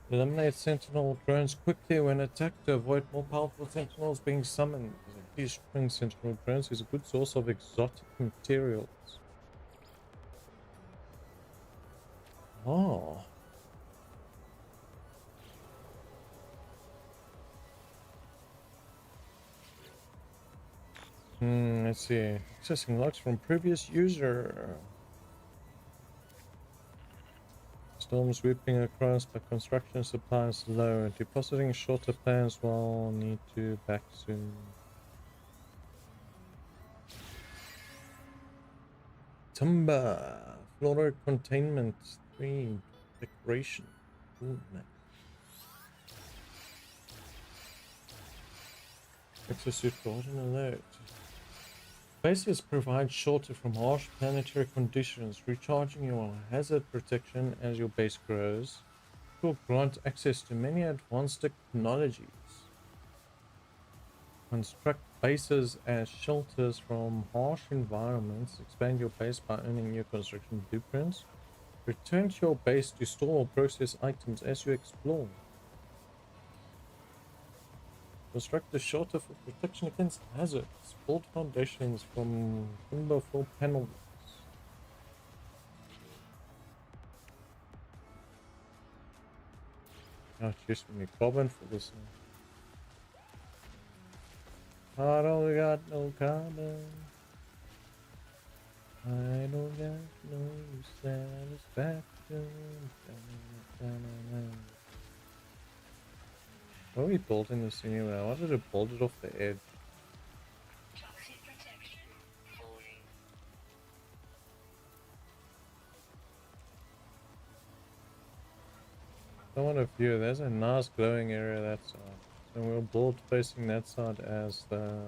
Eliminate sentinel drones quickly when attacked to avoid more powerful sentinels being summoned. destroying sentinel drones is a good source of exotic materials. Oh. Let's see. Accessing logs from previous user. Storm sweeping across, but construction supplies low. Depositing shorter plans will need to back soon. Tumba. Flora containment 3. Decoration. Ooh, nice. Exosuit golden alert. Bases provide shelter from harsh planetary conditions, recharging your hazard protection as your base grows. It will grant access to many advanced technologies. Construct bases as shelters from harsh environments. Expand your base by earning new construction blueprints. Return to your base to store or process items as you explore. Construct a shelter for protection against hazards. Build foundations from timber floor panels. Oh, jeez, we need carbon for this one. I don't got no carbon. I don't got no satisfaction. Why are we building this anyway? I wanted to build it off the edge. Toxic protection falling. I want a view. There's a nice glowing area that side. And we'll build facing that side as the...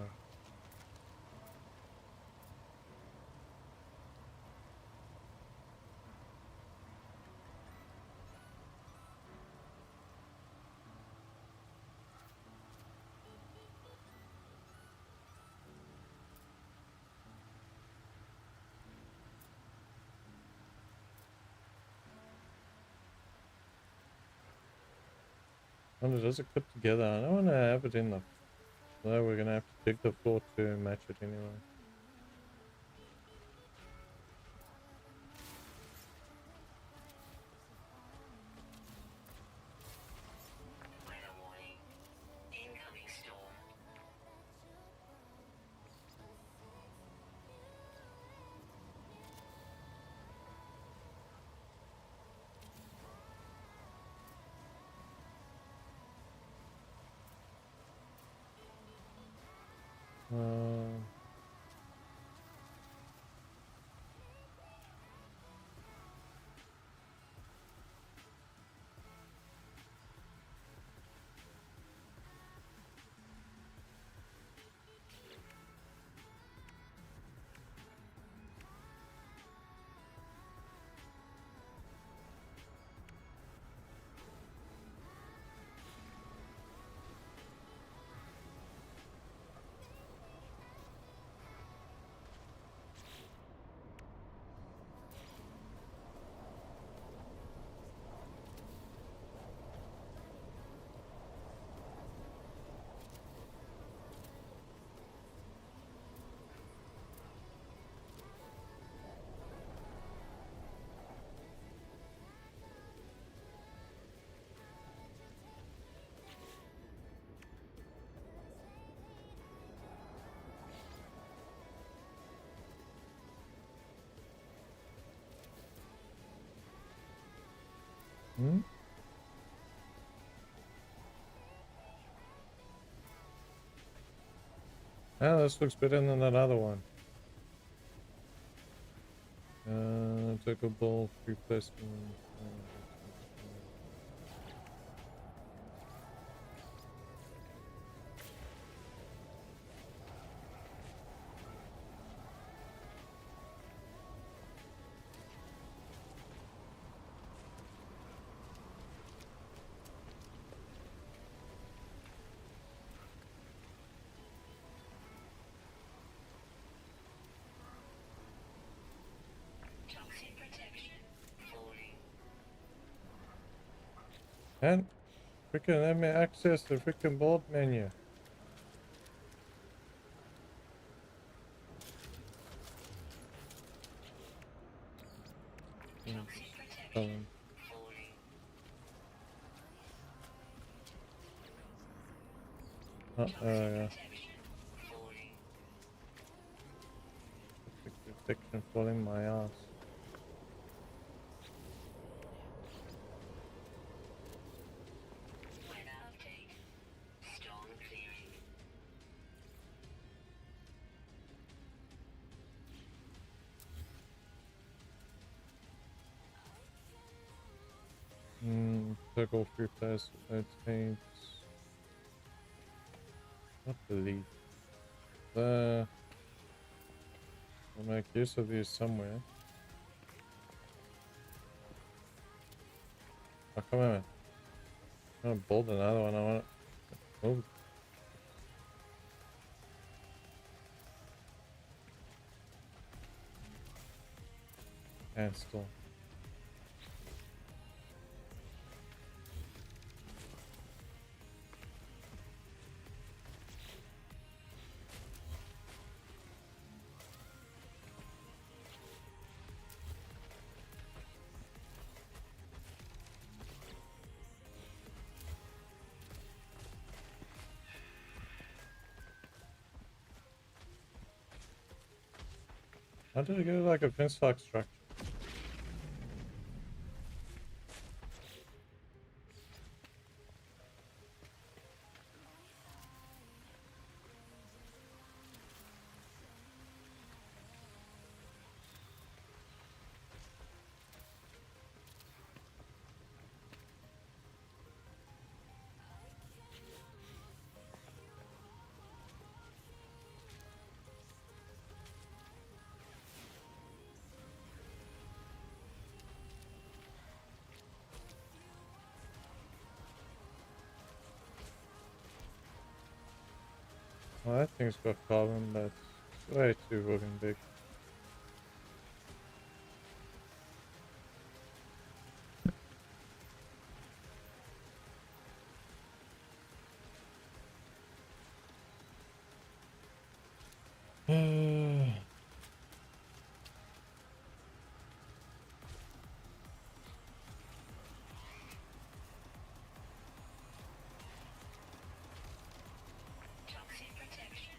When does it clip together? I don't want to have it in the... No, we're going to have to dig the floor to match it anyway. Weather warning. Incoming storm. Uh, hmm? Yeah, this looks better than that other one. Take a ball, replacement. Toxic protection falling. And freaking let me access the freaking board menu. Toxic Tell protection him. falling. Oh, Toxic yeah. protection falling. Toxic protection falling my ass. Weather update. Storm clearing. Took all 3 players with no tapes. Not delete. I'll make use of these somewhere. Oh, come on. I'm gonna build another one. I want to move. And still. How did it go like a fence-like structure? Well, that thing's got carbon, but it's way too fucking big. Toxic protection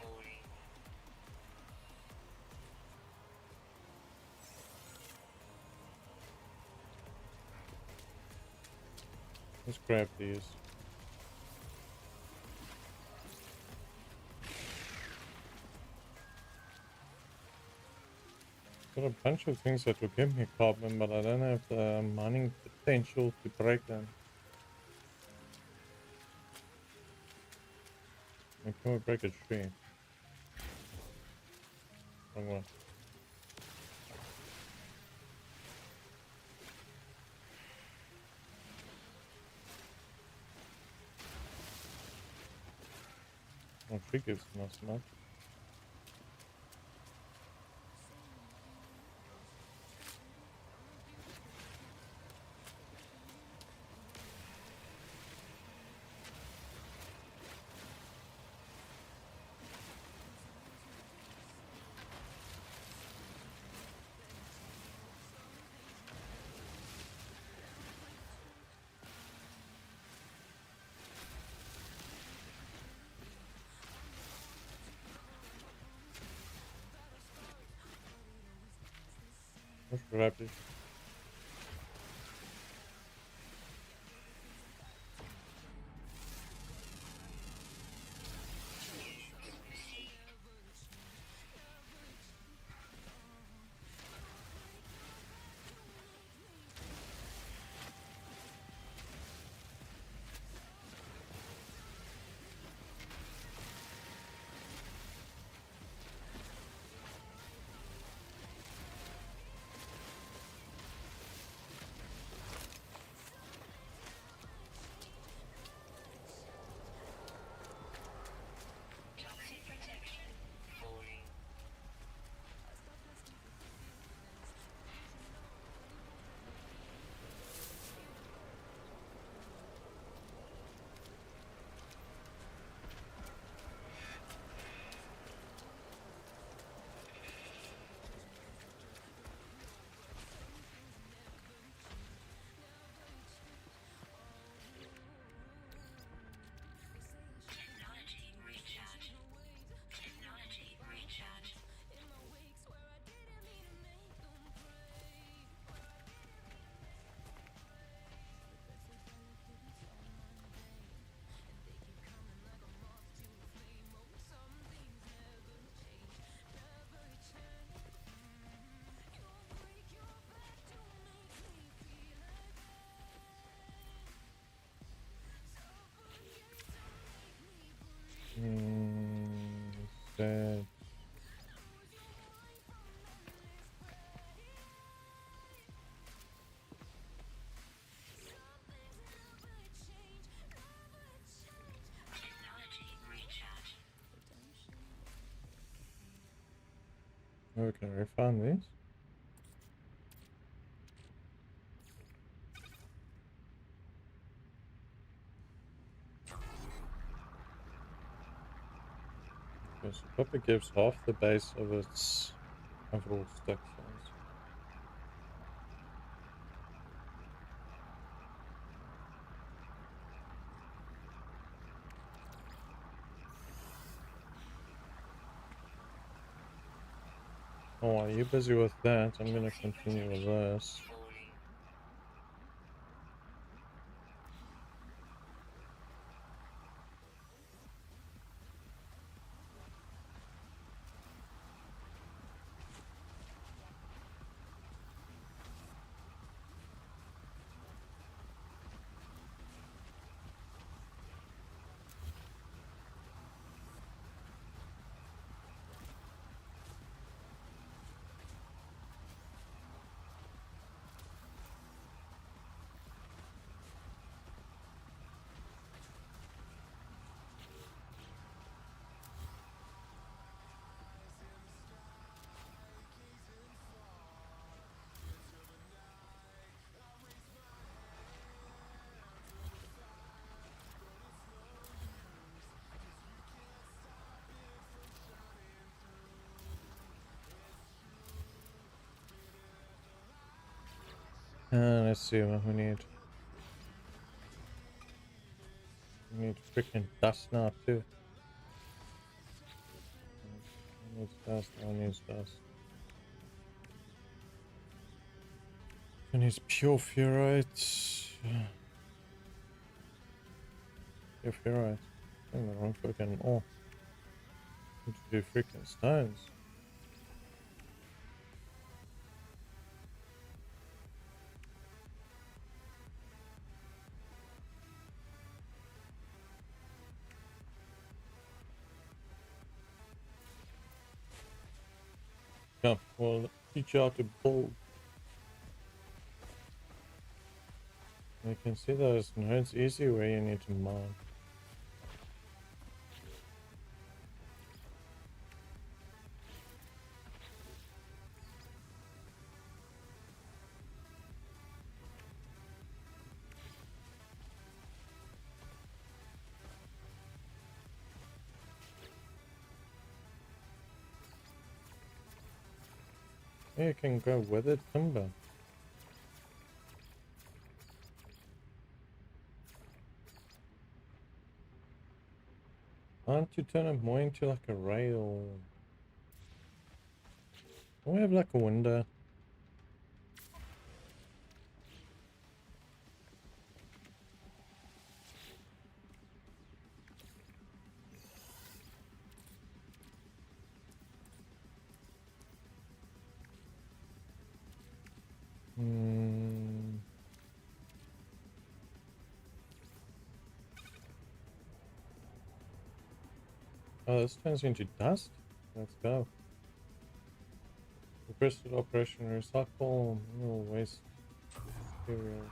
falling. Let's grab these. Got a bunch of things that will give me carbon, but I don't have the mining potential to break them. And can we break a tree? Wrong one. Oh, tree gives us enough. Let's grab this. bed. Technology recharge. Oh, can I refine these? Yes, it probably gives half the base of its overall stack size. Oh, are you busy with that? I'm gonna continue with this. Falling. Let's see what we need. We need freaking dust now too. I need dust, I need dust. I need pure ferrite. Pure ferrite. I'm the wrong freaking ore. Need to do freaking stones. Yeah, well, teach you how to build. You can see those nodes easy where you need to mine. Yeah, you can go weathered timber. Why don't you turn it more into like a rail? Don't we have like a window? Hmm. Oh, this turns into dust? Let's go. Requested operation recycle mineral waste materials.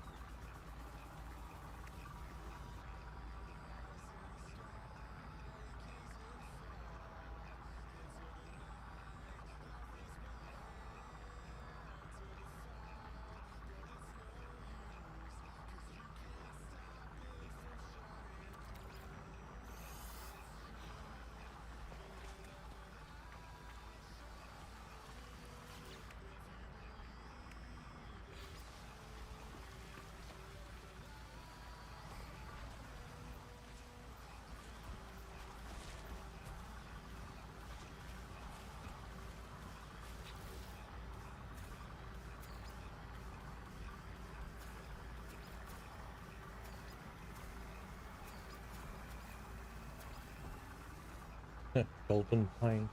Golden pine.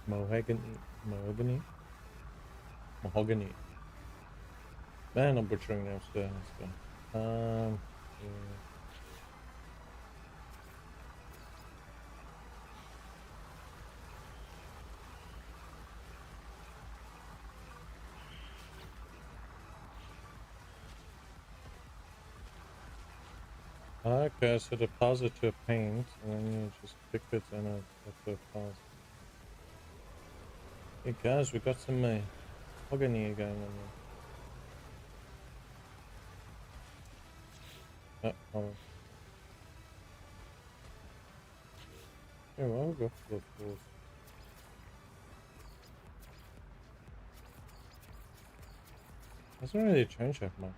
Mahogany. Mahogany? Mahogany. Man, I'm butchering names there. Let's go. Yeah. Okay, so deposit your paint, and then you just pick it and it deposits. Hey guys, we got some mahogany going on there. Oh, yeah, well, we'll go for the floors. Doesn't really change that much.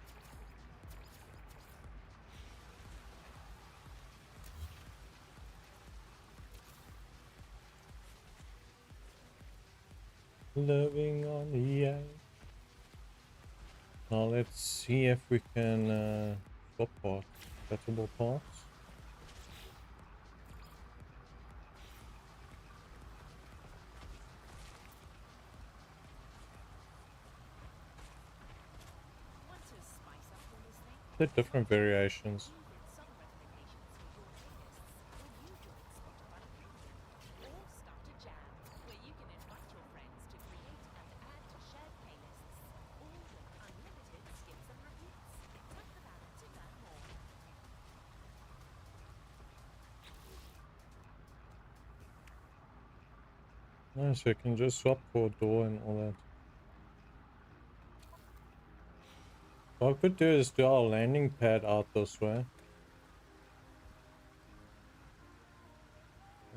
Living on the edge. Now let's see if we can swap parts, compatible parts. Want to spice up your listening? The different variations. Even song recommendations for your playlists when you join Spotify Premium. Or start a jam, where you can invite your friends to create and add to shared playlists, all with unlimited skips and repeats. Tap the banner to learn more. Nice, so you can just swap for door and all that. What I could do is do our landing pad out this way.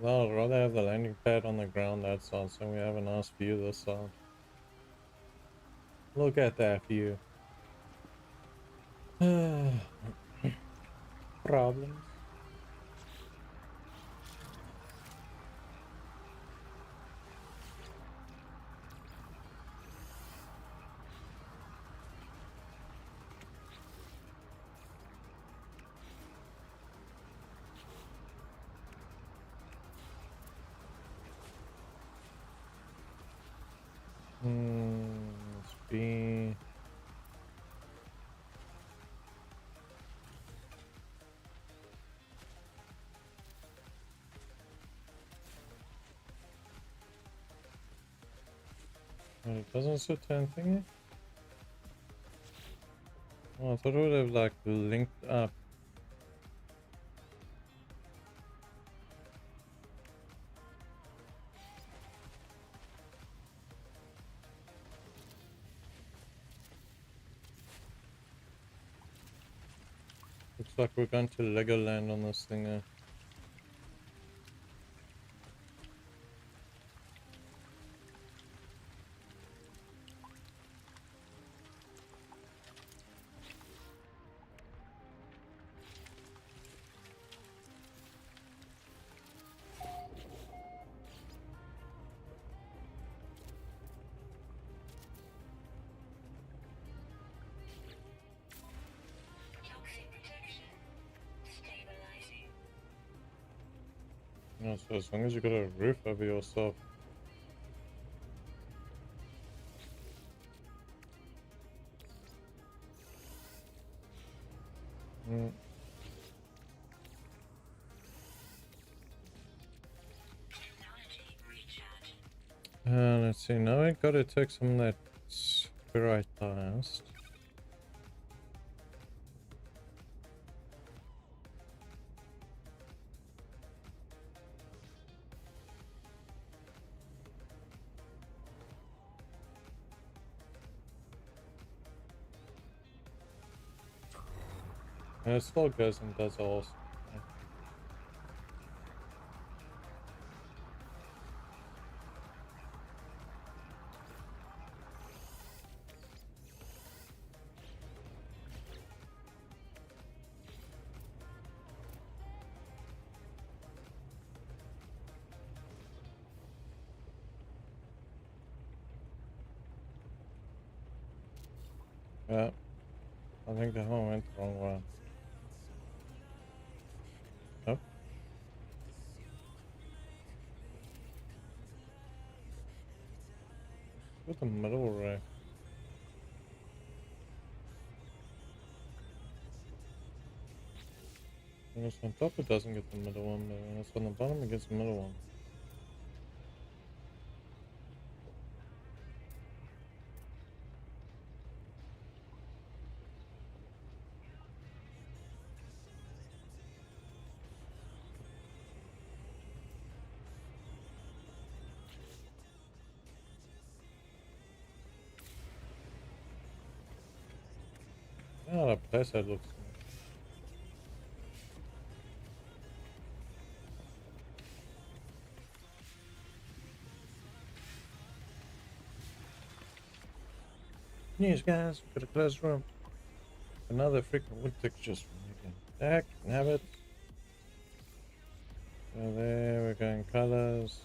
Well, I'd rather have the landing pad on the ground that side so we have a nice view this side. Look at that view. Problems. Let's be... It doesn't suit anything. Oh, I thought it would have like linked up. Looks like we're going to Legoland on this thing. Toxic protection. Stabilizing. Yeah, so as long as you got a roof over yourself. Technology recharge. Let's see, now I gotta take some of that ferrite dust. And it still goes and does all. Yeah, I think the hell went the wrong way. Nope. With the middle rack. When it's on top, it doesn't get the middle one, but when it's on the bottom, it gets the middle one. What a place that looks like. Yes, guys, we got a classroom. Another freaking wood textures from again. Heck, have it. So there, we're going colors.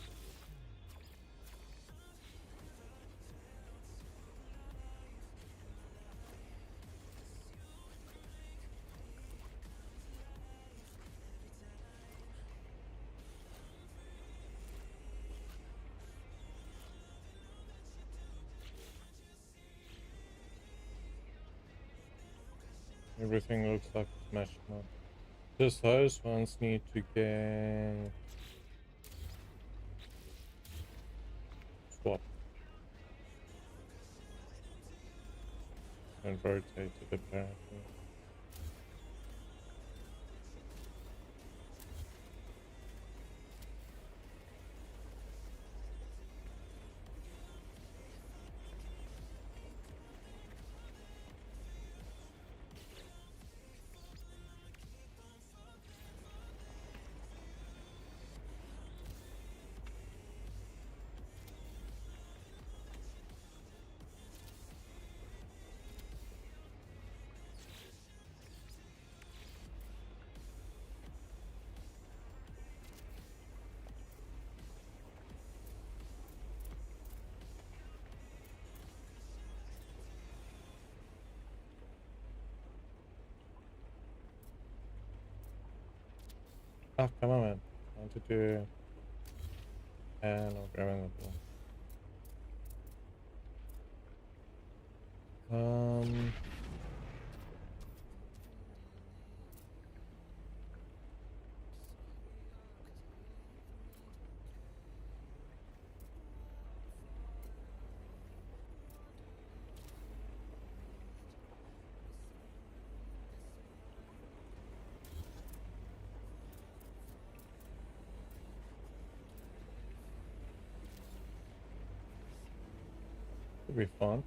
Everything looks like it's matched now. Just those ones need to get swapped and rotated apparently. Oh, come on, man. I want to do. And I'm grabbing the ball. Could be fun.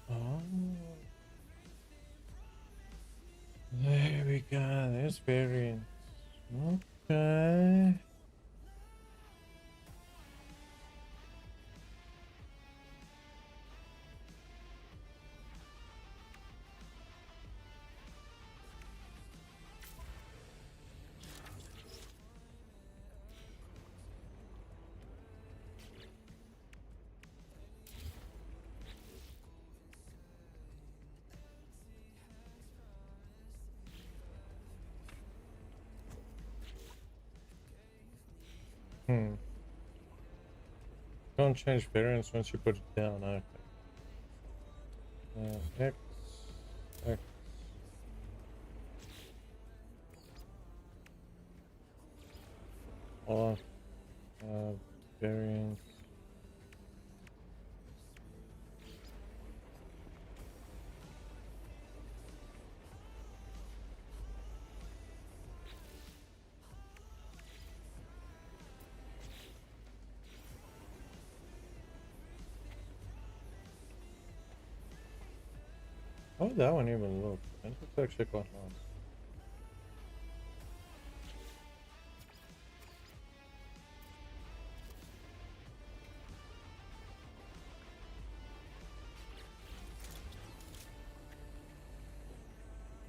Oh, there we go. There's variants. Okay. Hmm. Don't change variants once you put it down. Okay. X. X. Off. Variants. How would that one even look? That looks actually quite nice.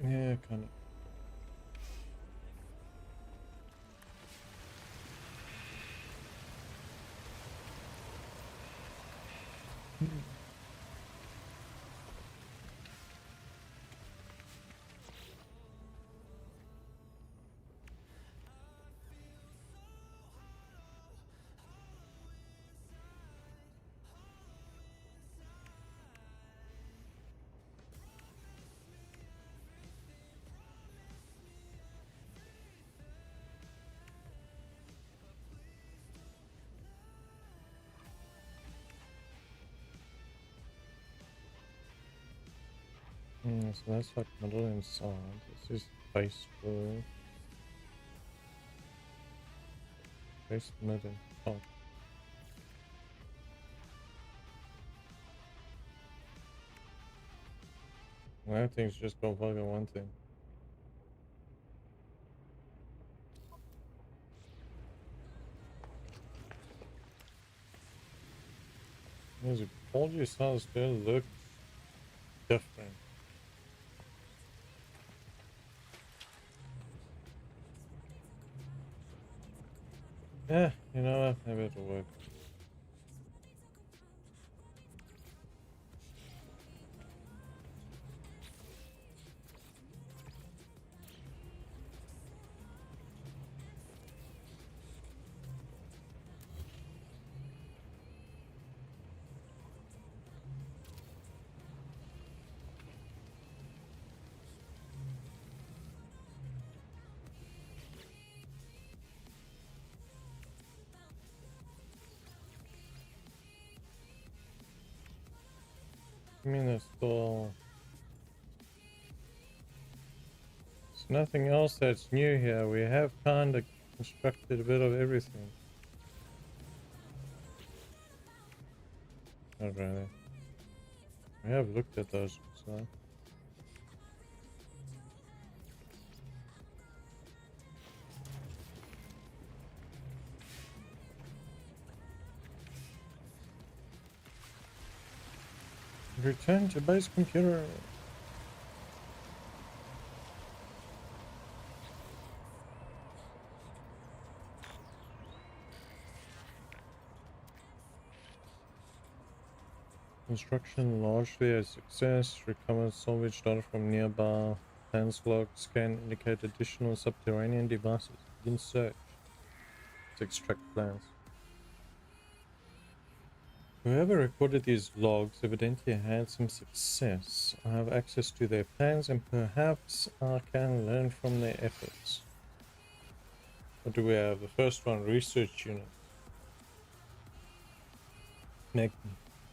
Yeah, kind of. So that's like middle inside. This is base blue. Base mid and top. I think it's just go fucking one thing. As a Polgy's house still looks different. Yeah, you know what? Maybe it'll work. I mean, there's nothing else that's new here. We have kind of constructed a bit of everything. Not really. We have looked at those, so. Return to base computer. Construction largely a success. Recovered salvage data from nearby. Plans log scan indicate additional subterranean devices. Begin search. Let's extract plans. Whoever recorded these logs evidently had some success. I have access to their plans and perhaps I can learn from their efforts. What do we have? The first one, research unit.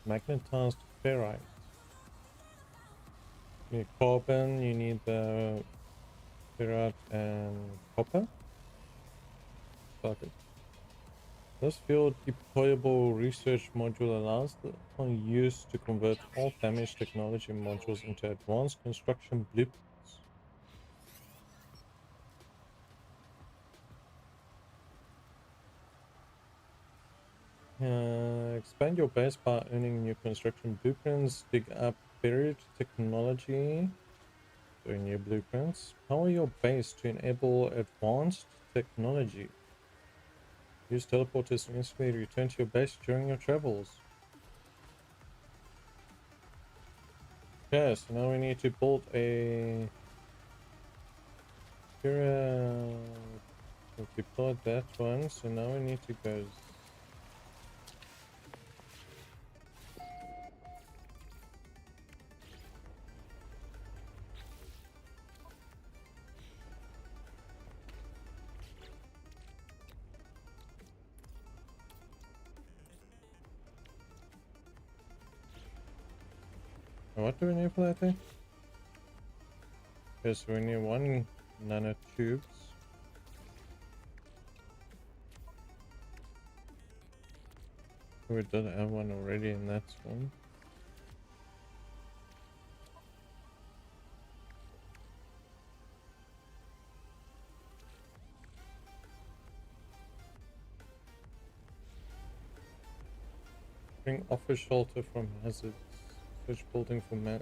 Magnetized ferrite. You need carbon, you need the ferrite and copper. Fuck it. This field deployable research module allows the use to convert all damaged technology modules into advanced construction blueprints. Expand your base by earning new construction blueprints. Dig up buried technology. So new blueprints. Power your base to enable advanced technology. Use teleporters to instantly return to your base during your travels. Okay, so now we need to build a... We've deployed that one, so now we need to go... What do we need for that thing? Okay, so we need one nanotubes. We did have one already in that one. Bring office shelter from hazards. Search building for man.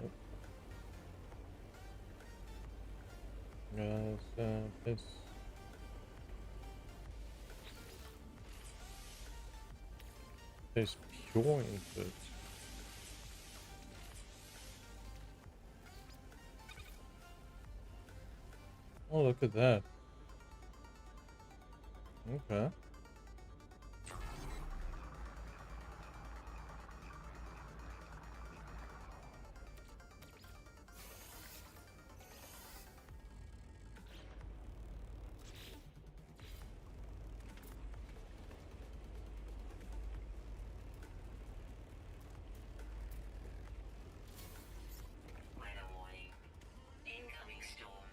This. There's pure input. Oh, look at that. Okay. Weather warning. Incoming storm.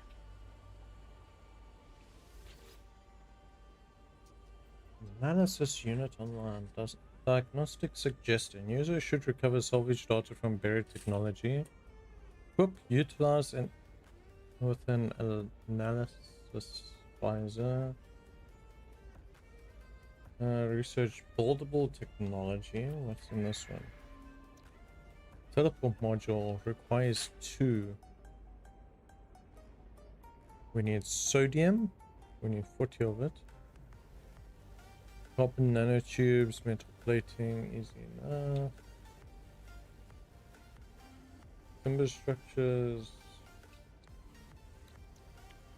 Analysis unit online. Does diagnostic suggestion. User should recover salvage data from buried technology. Equip, utilize, and with an analysis visor. Research buildable technology. What's in this one? Teleport module requires 2. We need sodium. We need 40 of it. Carbon nanotubes, metal plating, easy enough. Timber structures.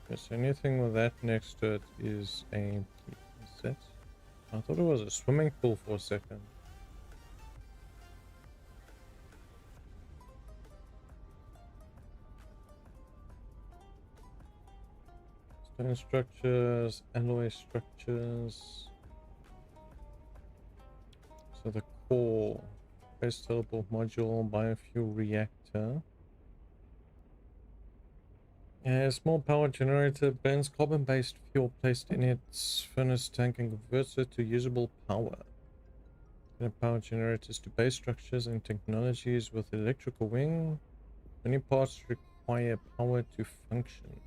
Yes, anything with that next to it is a set. I thought it was a swimming pool for a second. Stone structures, alloy structures. So the core, base teleport module, biofuel reactor. A small power generator burns carbon-based fuel placed in its furnace tank and converts it to usable power. Power generators to base structures and technologies with electrical wing. Many parts require power to function.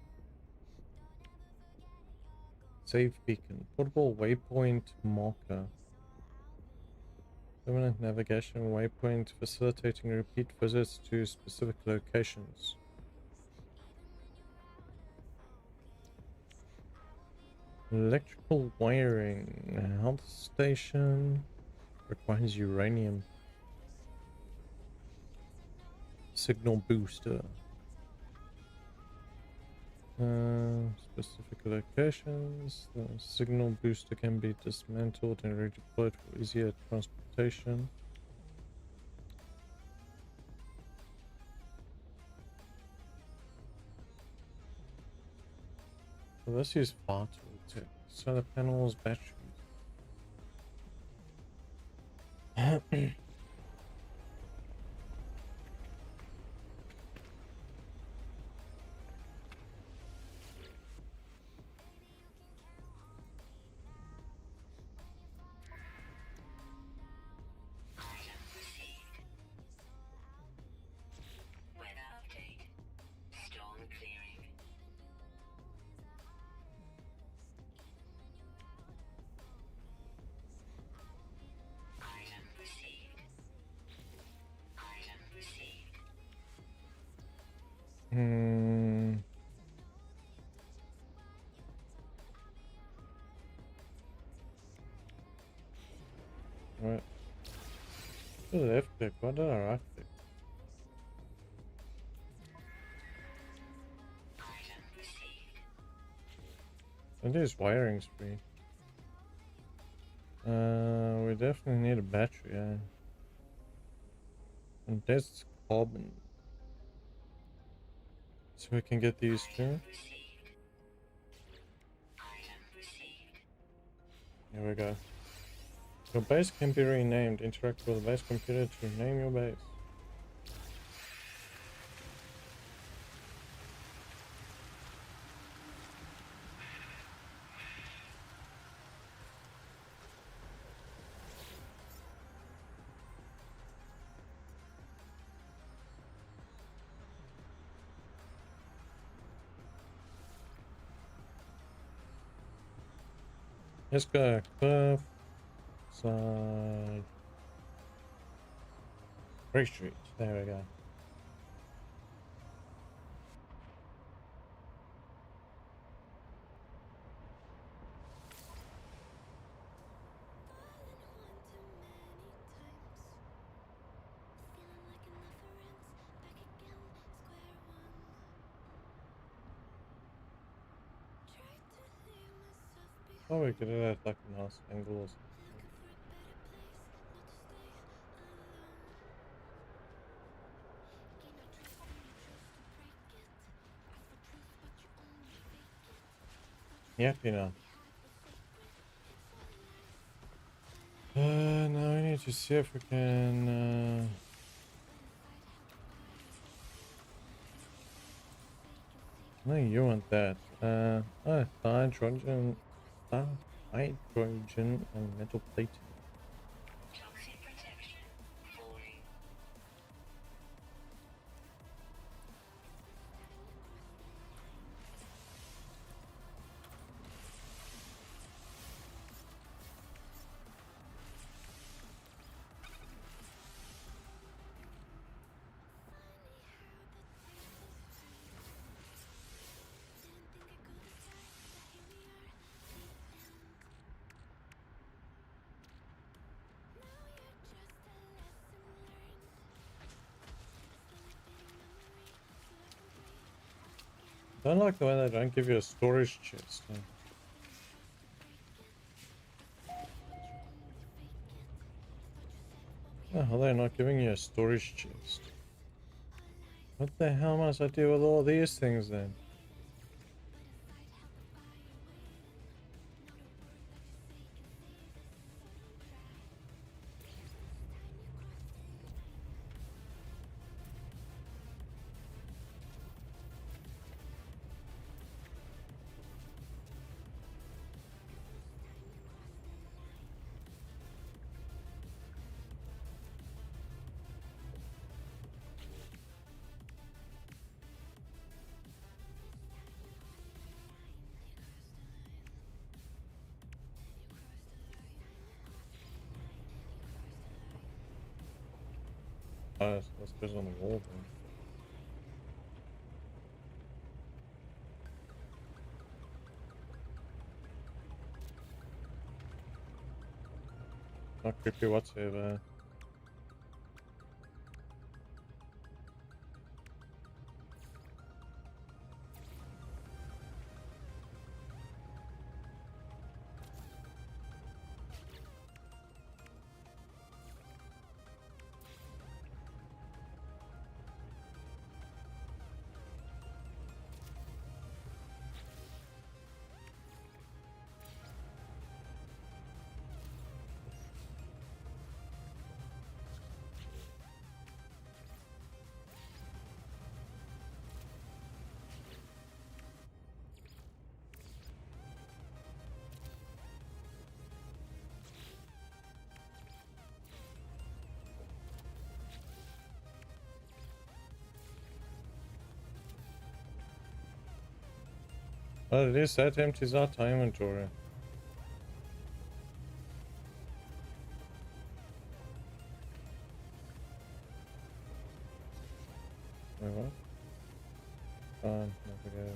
Save beacon, portable waypoint marker. Permanent navigation waypoint facilitating repeat visits to specific locations. Electrical wiring. Health station. Requires uranium. Signal booster. Specific locations. The signal booster can be dismantled and redeployed for easier transportation. So this is far too tech. Solar panels, batteries. Right. Left click, what did I right click? And there's wiring spree. We definitely need a battery, yeah. And that's carbon. So we can get these two. Here we go. Your base can be renamed. Interact with the base computer to rename your base. Let's go cliff side. Brick Street. There we go. Oh, we could do that like a nice angle or something. Yep, you know. Now we need to see if we can no, you want that. Oh, hydrogen stuff. hydrogen and metal plating. Toxic protection falling. I don't like the way they don't give you a storage chest. Oh, they're not giving you a storage chest. What the hell must I do with all these things then? Oh, that's goes on the wall then. Not creepy whatsoever. Well, it is that empties out our inventory. Wait, what? There we go.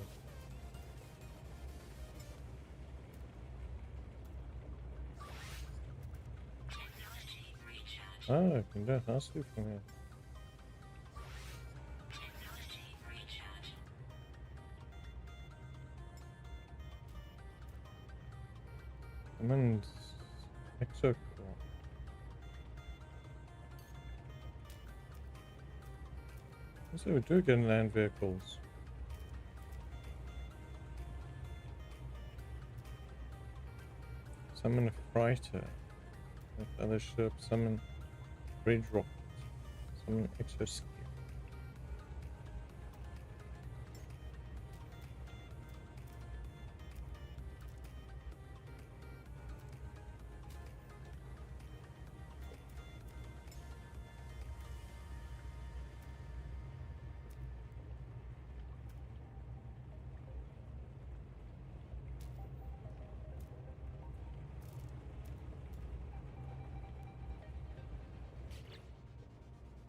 Technology recharge. Oh, I can do it nicely from here. Technology recharge. I'm in exocore. So we do get land vehicles. Summon a freighter. Other ship. Summon bridge rocket. Summon exoskeleton.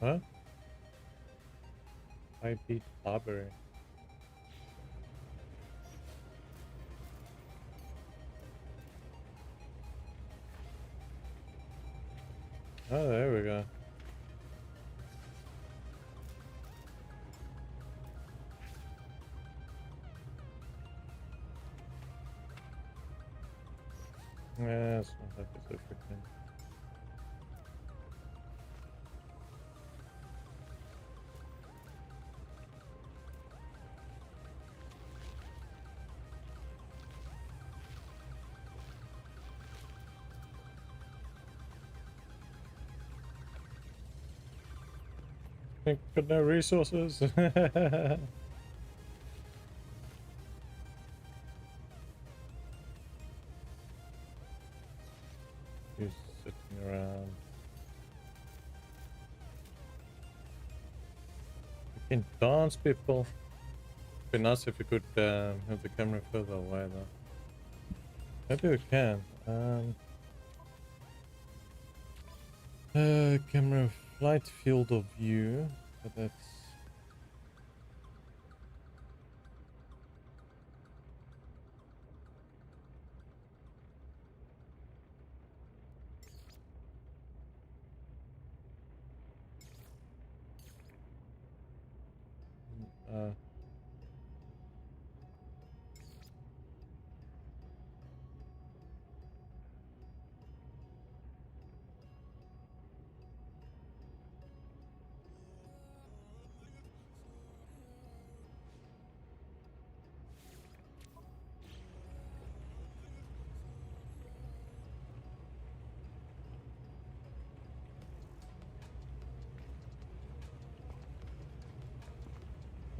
Huh? I beat Barbary. Oh, there we go. Yeah, it's not like it's a freaking. Got no resources. Can dance, people. Be nice if we could have the camera further away though. Maybe we can. Camera flight field of view, but that's uh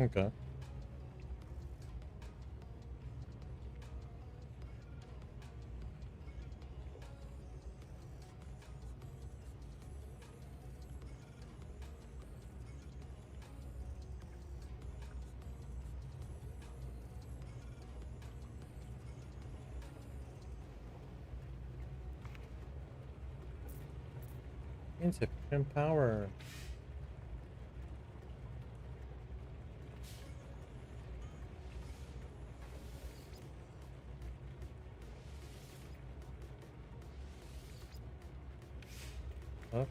okay. Insufficient power. Huh?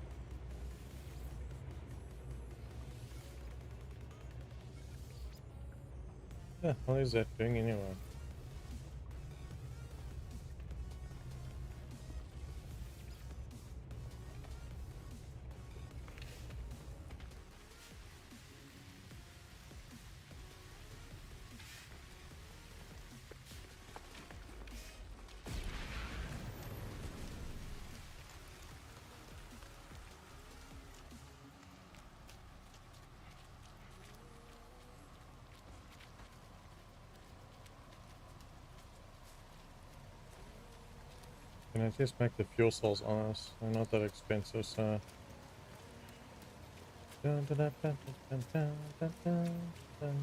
Yeah, what is that doing anyway? Can I just make the fuel cells honest? They're not that expensive, so. Dun, dun, dun, dun, dun, dun, dun, dun, dun, dun,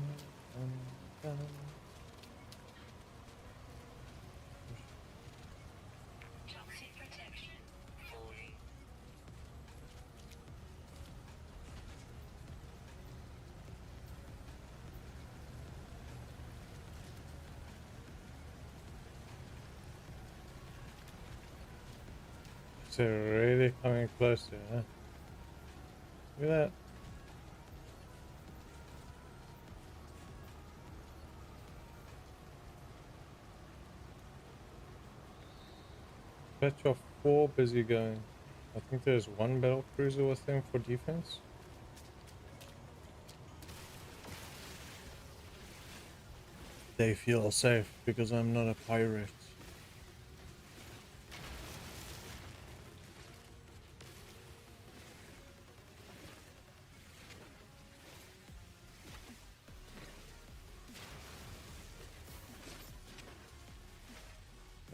dun. Toxic protection falling. It's really coming close here, huh? Look at that. Batch of 4 busy going. I think there's 1 battle cruiser with them for defense. They feel safe because I'm not a pirate.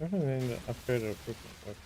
Everything to upgrade our equipment. Okay.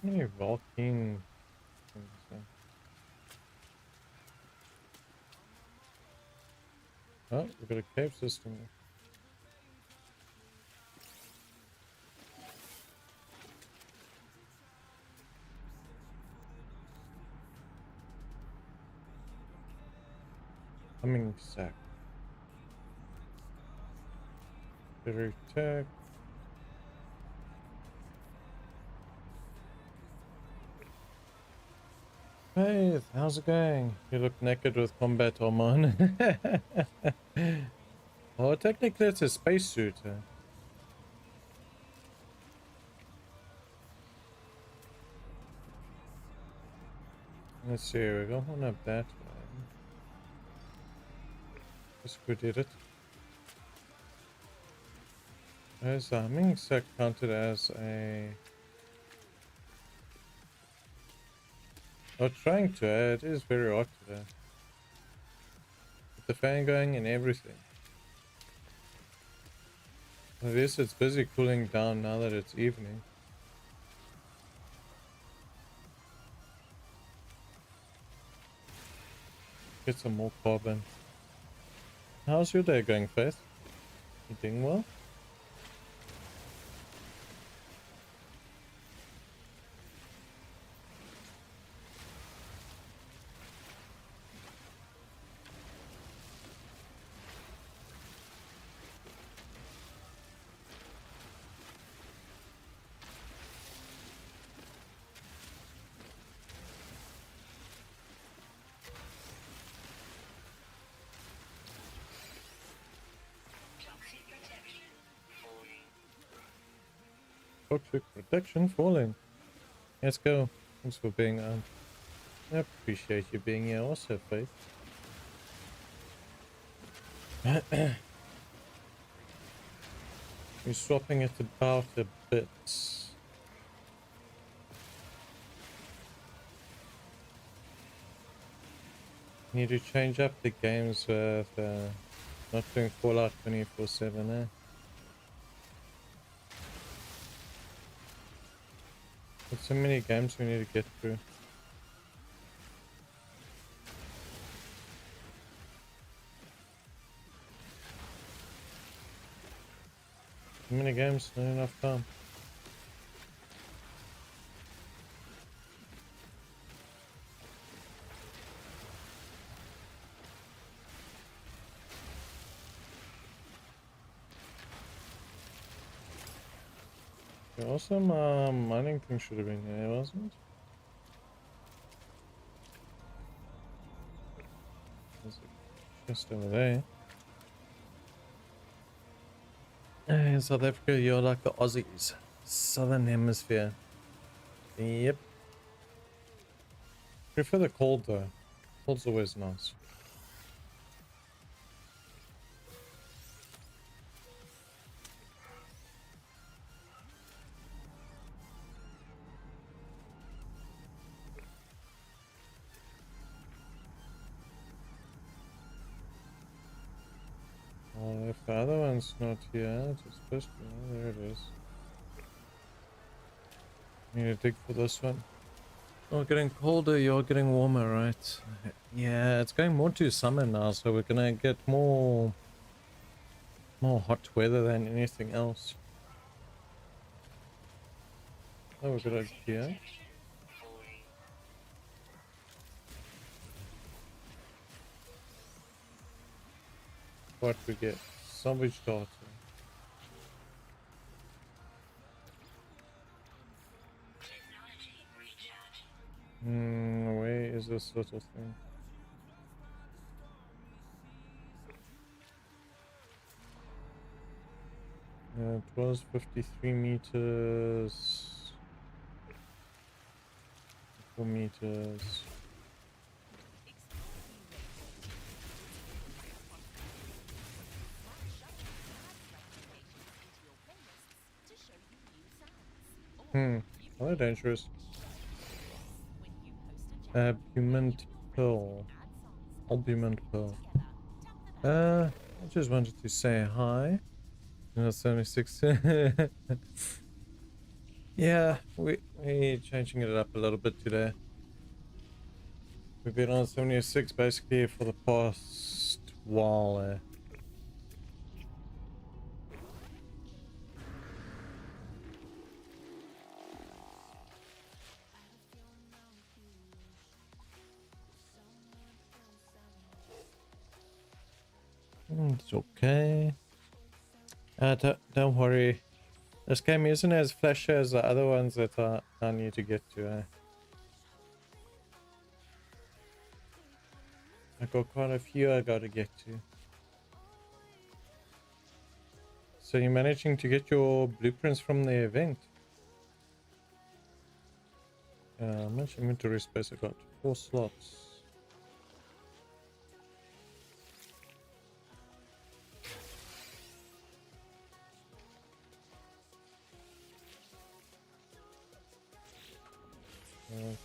How many Vulcan things there? Oh, we've got a cave system. Humming sack. Battery tech. Hey, how's it going? You look naked with combat hormone. Oh, technically it's a spacesuit. Let's see, we're going up that way. Let's go did it. Is the humming sack counted as a... Not trying to, it is very hot today. With the fan going and everything. At least it's busy cooling down now that it's evening. Get some more carbon. How's your day going, Faith? You doing well? Toxic protection falling. Toxic protection falling. Let's go. Thanks for being on. I appreciate you being here also, Faith. We're swapping it about a bit. Need to change up the games with not doing Fallout 24/7, eh? There's so many games we need to get through. Too many games, not enough time. Yeah, also, my mining thing should have been here, wasn't it? There's a chest over there. In South Africa, you're like the Aussies. Southern Hemisphere. Yep. Prefer the cold though. Cold's always nice. Well, if the other one's not here, it's supposed to be. Oh, there it is. Need to dig for this one. Oh, getting colder, you're getting warmer, right? Yeah, it's going more to summer now, so we're gonna get more hot weather than anything else. Oh, we've got it here. Protection falling. What we get? Salvage data. Technology recharge. Where is this little thing? It was 53 meters. 4 meters. Oh, dangerous. Albumin pearl. Albumin pearl. I just wanted to say hi. 76. Yeah, we changing it up a little bit today. We've been on 76 basically for the past while. It's okay. Don't worry. This game isn't as flashy as the other ones that I need to get to. I got quite a few I gotta get to. So you're managing to get your blueprints from the event. How much inventory space I got? 4 slots. Okay.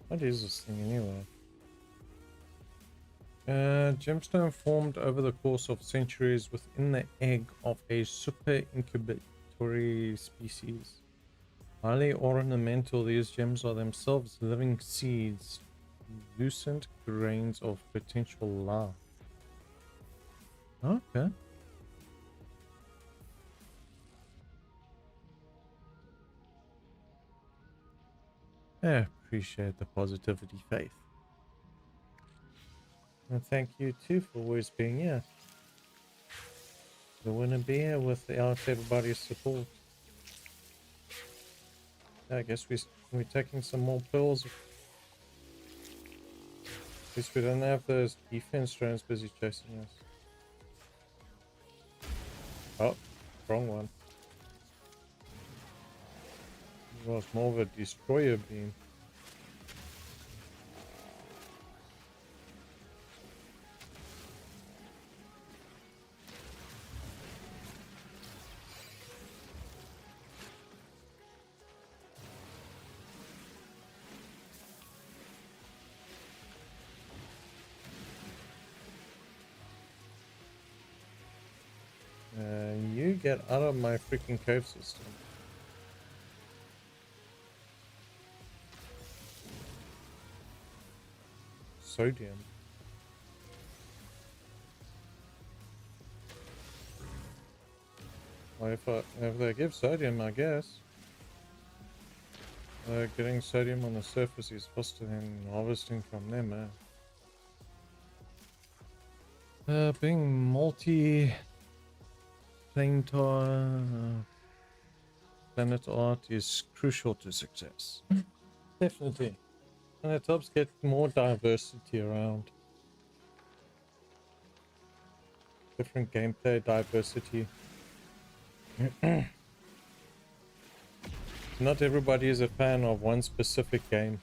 What is this thing anyway? Gemstone formed over the course of centuries within the egg of a super incubatory species. Highly ornamental, these gems are themselves living seeds, lucent grains of potential life. Okay. I appreciate the positivity, Faith. And thank you too for always being here. We wouldn't be here without everybody's support. I guess we're taking some more pearls. At least we don't have those defense drones busy chasing us. Oh, wrong one. It was more of a destroyer beam. You get out of my freaking cave system. Sodium. Well, if they give sodium, I guess. Getting sodium on the surface is faster than harvesting from them, being planet art is crucial to success. Definitely. And it helps get more diversity around. Different gameplay diversity. Not everybody is a fan of one specific game.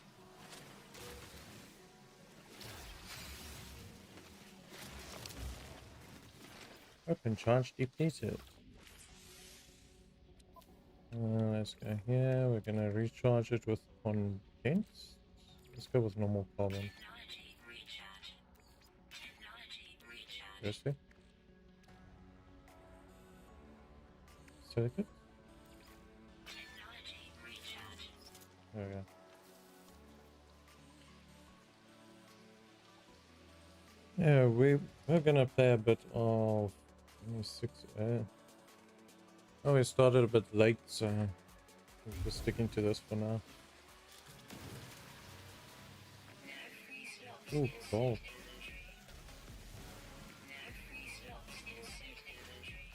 Open charge depleted. Let's go here. We're gonna recharge it with condensed. Let's go with normal carbon. Technology recharge. Technology recharge. Seriously? Silicate? Technology recharge. There we go. Yeah, we're gonna play a bit of 6. Oh, we started a bit late, so we're just sticking to this for now. No free slots Ooh, in gold. suit inventory. No free slots in suit inventory.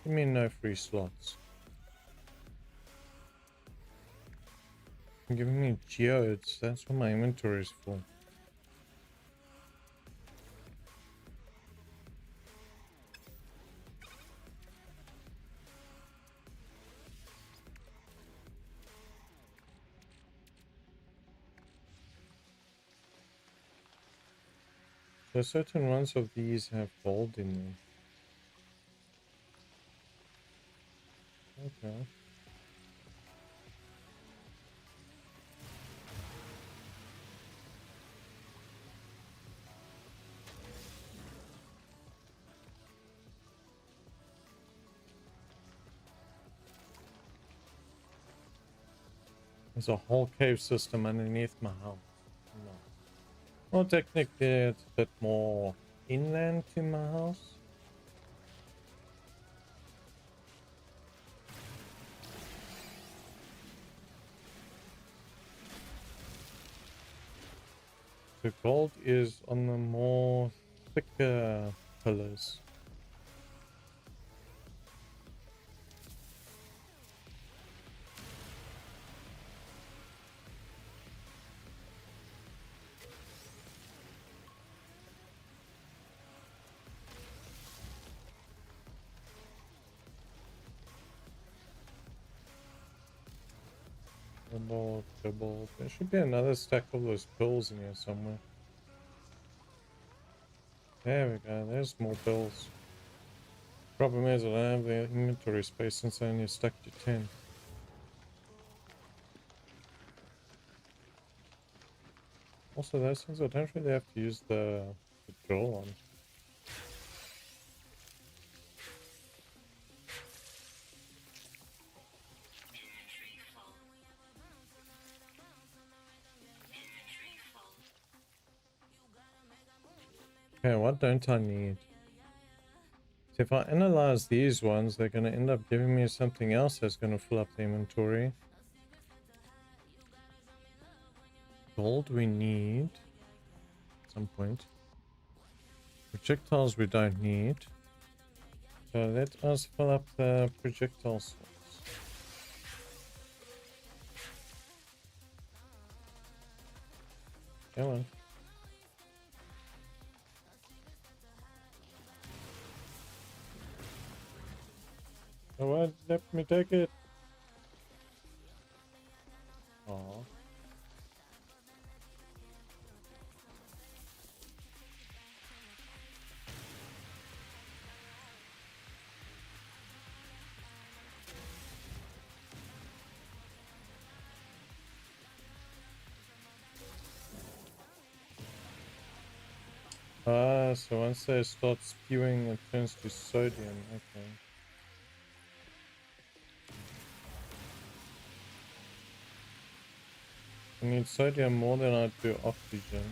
You mean no free slots? You're giving me geodes. That's what my inventory is for. So certain ones of these have gold in them. Okay. There's a whole cave system underneath my house. No. Well, technically it's a bit more inland to my house. The gold is on the more thicker pillars. cobalt, cobalt. There should be another stack of those pills in here somewhere. There we go, there's more pills. Problem is I don't have the inventory space since I only stuck to 10. Also, those things I don't really have to use the drill on. Inventory full. Inventory full. Okay, what don't I need? So if I analyze these ones, they're going to end up giving me something else that's going to fill up the inventory. Gold we need at some point. Projectiles we don't need. So let us fill up the projectile slots. Come on. Oh, what? Let me take it. Aww. Ah, so once they start spewing, it turns to sodium. Okay. I need sodium more than I do oxygen.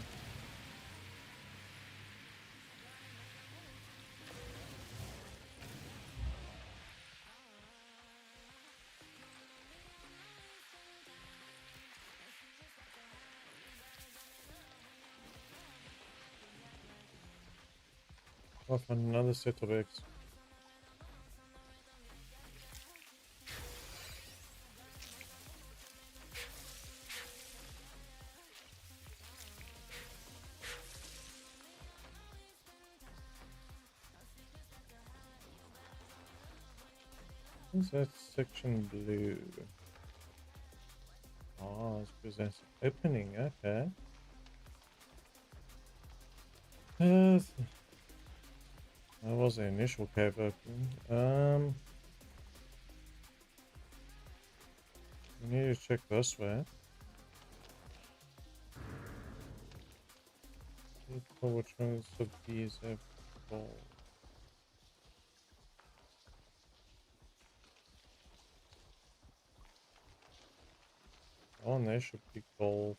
I'll find another set of eggs. What's that section blue? Oh, it's because that's opening. Okay. That was the initial cave opening. We need to check this way. See for which ones of these have gold. Oh, and there should be gold.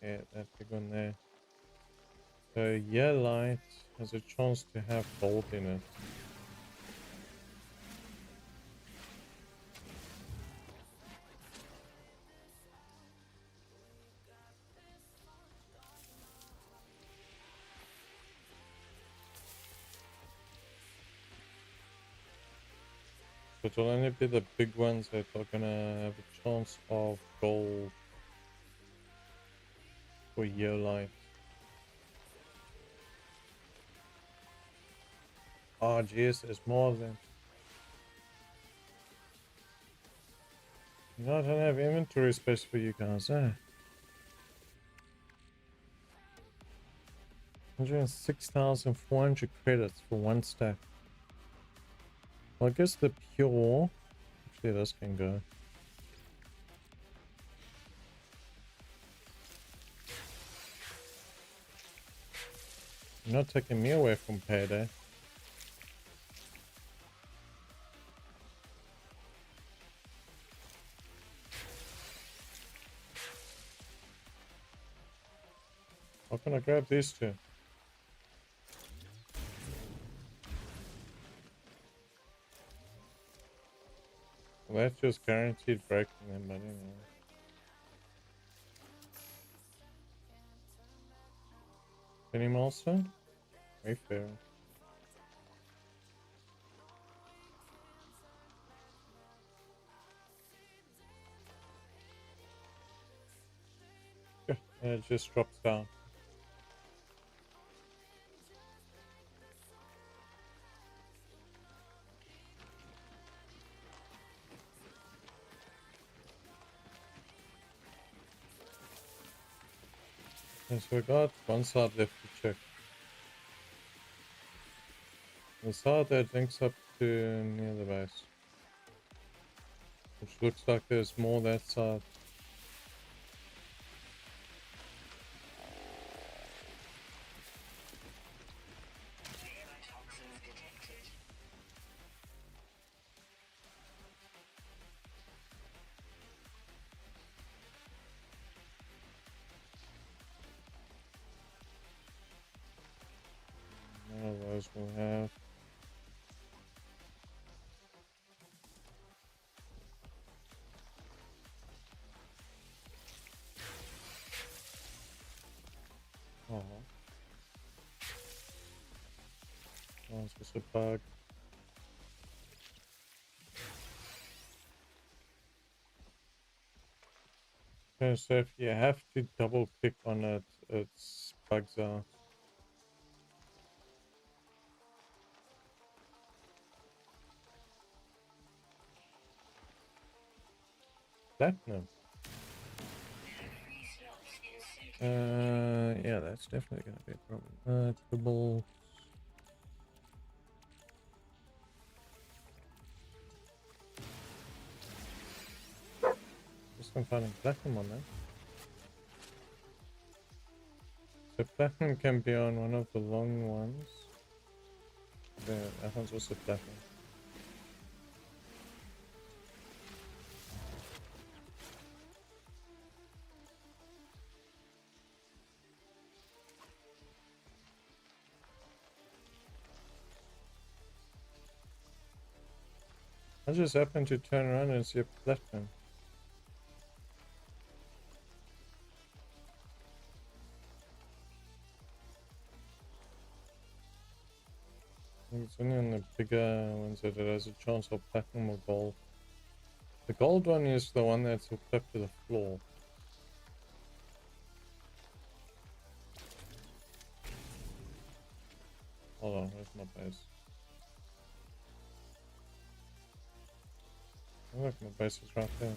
Yeah, that big one there. So yeah, light has a chance to have gold in it. So it'll only be the big ones that are gonna have a chance of gold for year light. Oh jeez, there's more of them. You know, I don't have inventory space for you guys, eh? 106,400 credits for one stack. Well, I guess the pure... Actually, this can go. You're not taking me away from payday. How can I grab these two? Well, that's just guaranteed breaking them, but anyway. Any milestone? Wayfair. Yeah, and it just drops down. Okay, so we got one side left to check. The side that links up to near the base. Which looks like there's more that side. Toxins detected. None of those will have. Oh. Oh, it's just a bug. Okay, so if you have to double click on it, it's bugs out. Platinum. Free slots inserted. Yeah, that's definitely gonna be a problem. Cobalt. Just I'm finding platinum on that. So platinum can be on one of the long ones. There, that one's also platinum. I just happened to turn around and see a platinum. It's only on the bigger ones that it has a chance of platinum or gold. The gold one is the one that's hooked up to the floor. Hold on, where's my base? Oh, look, my base is right there.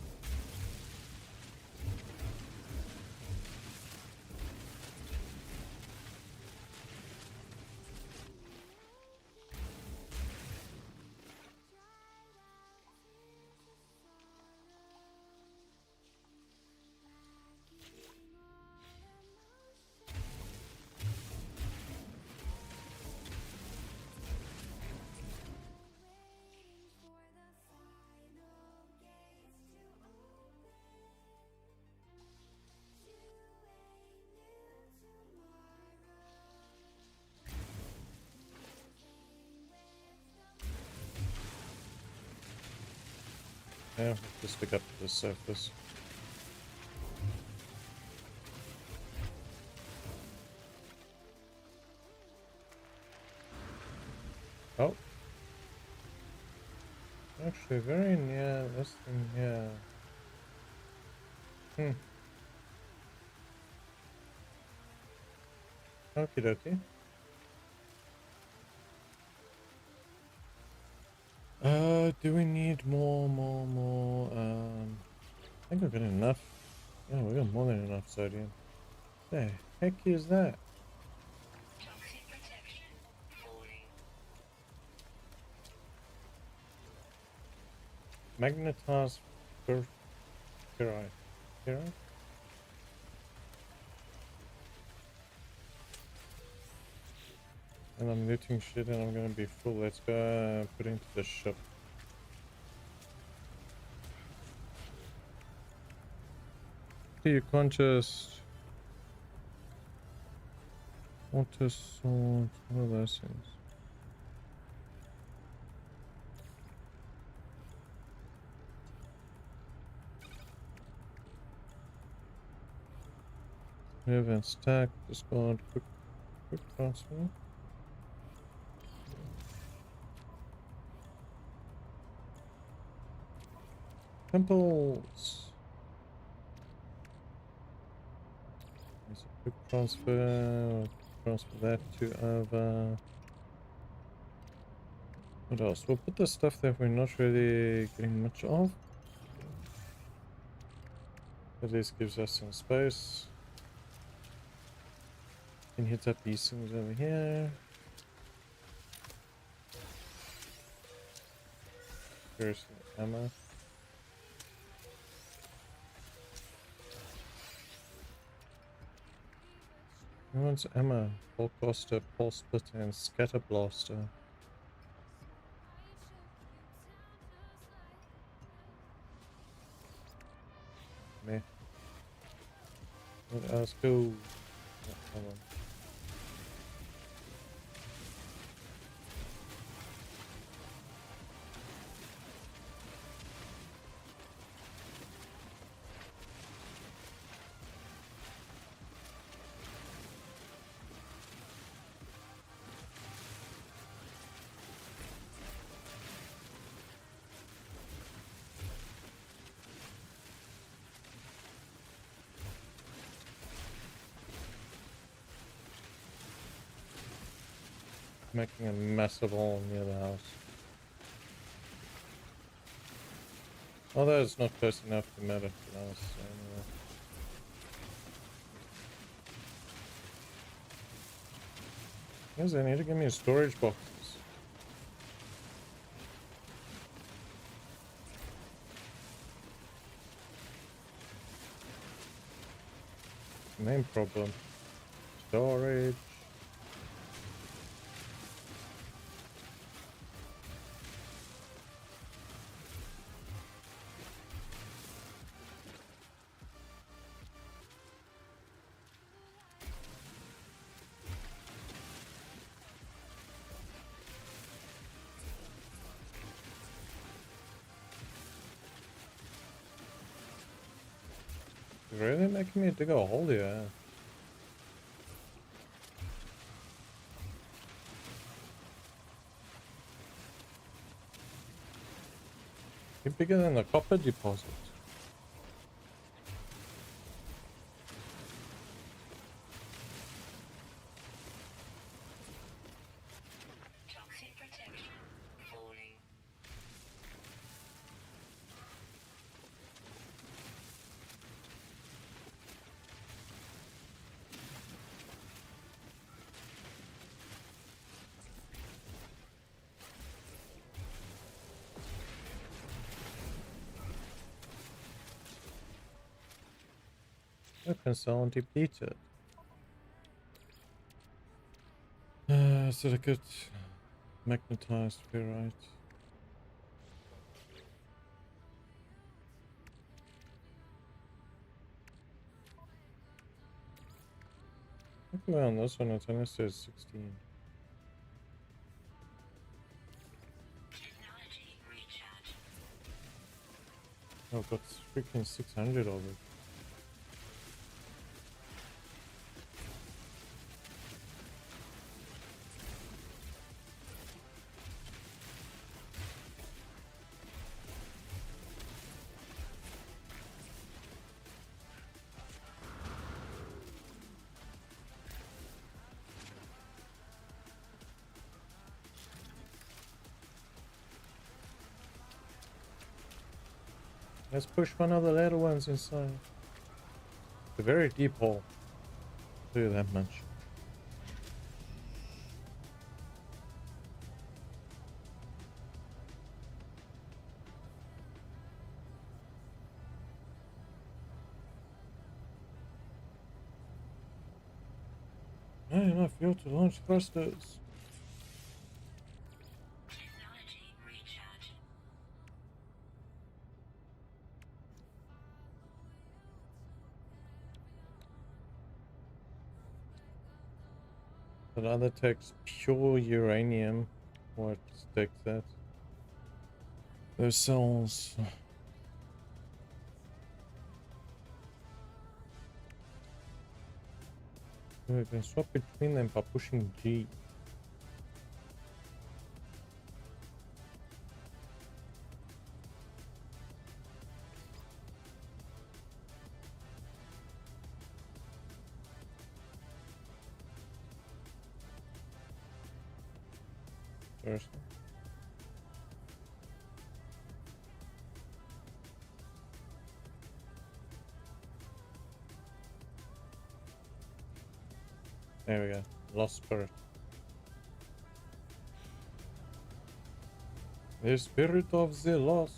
Yeah, just stick up to the surface. Oh. Actually, very near this thing here. Okie dokie. Do we need more? I think we've got enough. Yeah, we got more than enough sodium. The heck is that? Toxic protection falling. Magnetized ferrite. Ferrite? And I'm looting shit and I'm gonna be full. Let's go put into the ship. You can't just auto sort, one of those things. Move and stack, discard, quick transfer. Temples. There's a quick transfer. Transfer that to over. What else? We'll put the stuff that we're not really getting much of. At least gives us some space. Can hit up these things over here. There's some ammo. Who wants ammo? Pulse Caster, Pulse Splitter, and Scatter Blaster. Meh. Let us go. Oh, hold on. Making a massive hole near the house. Although it's not close enough to matter for the house, so anyway. Guys, they need to give me a storage boxes. Main problem. Storage. Really making me dig a hole here. You're bigger than the copper deposit. Toxic protection falling. Weapon cell depleted. Silicate, magnetized ferrite. Look on this one, it only says 16. Technology recharge. Oh, I've got freaking 600 of it. Let's push one of the little ones inside. It's a very deep hole. I'll tell you that much. Not enough fuel to launch thrusters. Technology recharge. That other takes pure uranium. What takes that? Those cells. We can swap between them by pushing G. Seriously. There we go. Lost spirit. The spirit of the lost.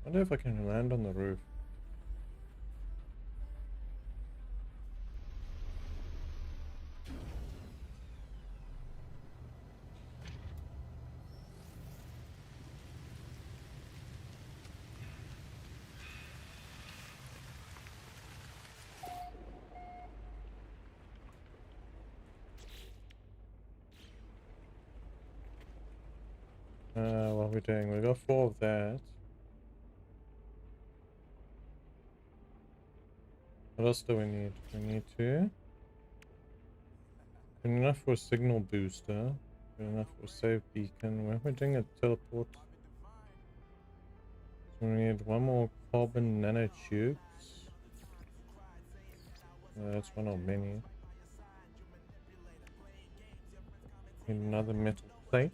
I wonder if I can land on the roof. What are we doing? We got 4 of that. What else do we need? We need to... enough for a signal booster. Enough for a save beacon. Where am I doing a teleport? So we need 1 more carbon nanotubes. That's one of many. Need another metal plate.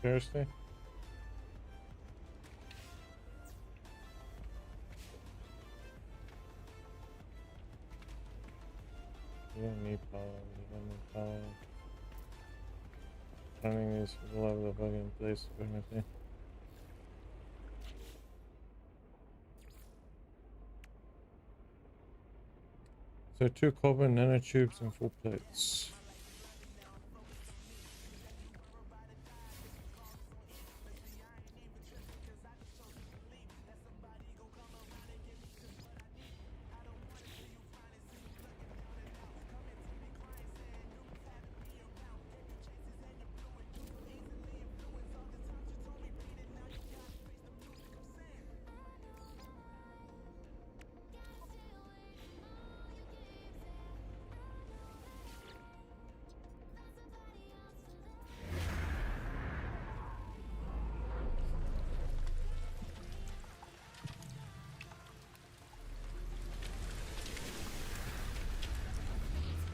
Seriously? You don't need power, you don't need power. Running is all over the fucking place, apparently. So 2 carbon nanotubes and 4 plates.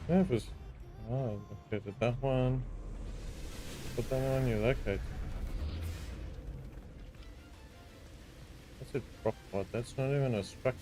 Yeah, it was... Oh, okay, did that one. Put that on you, that guy. That's a drop pod, that's not even a structure.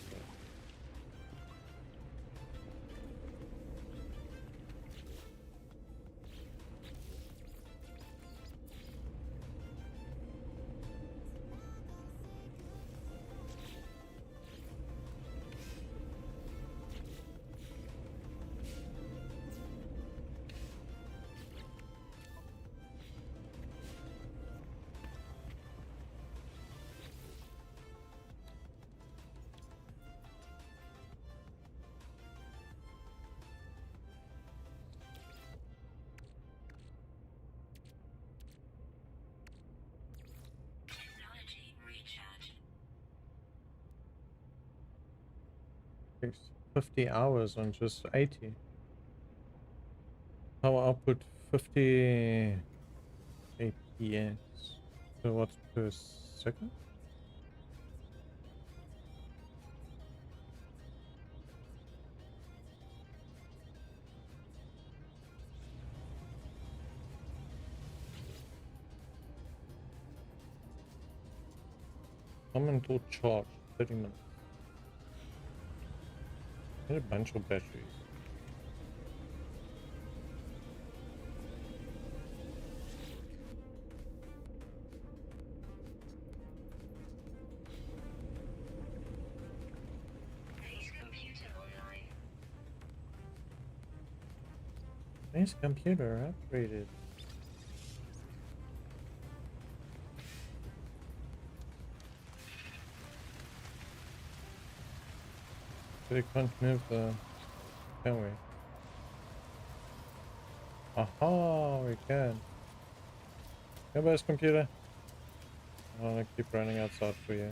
Technology recharge. Takes 50 hours on just 80. Power output 50 APS. So what's per second? Come until charge, 30 minutes. Get a bunch of batteries. Nice computer upgraded. We can't move the, can we? Aha, we can. Go best computer. I want to keep running outside for you.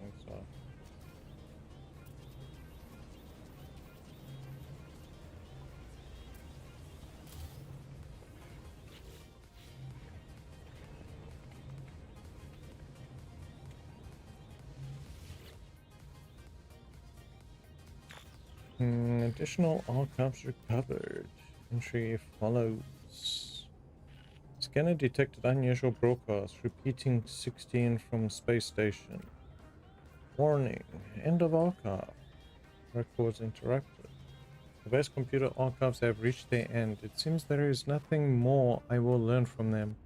Outside. Additional archives recovered. Entry follows. Scanner detected unusual broadcast, repeating 16 from space station. Warning, end of archive. Records interrupted. The base computer archives have reached their end. It seems there is nothing more I will learn from them.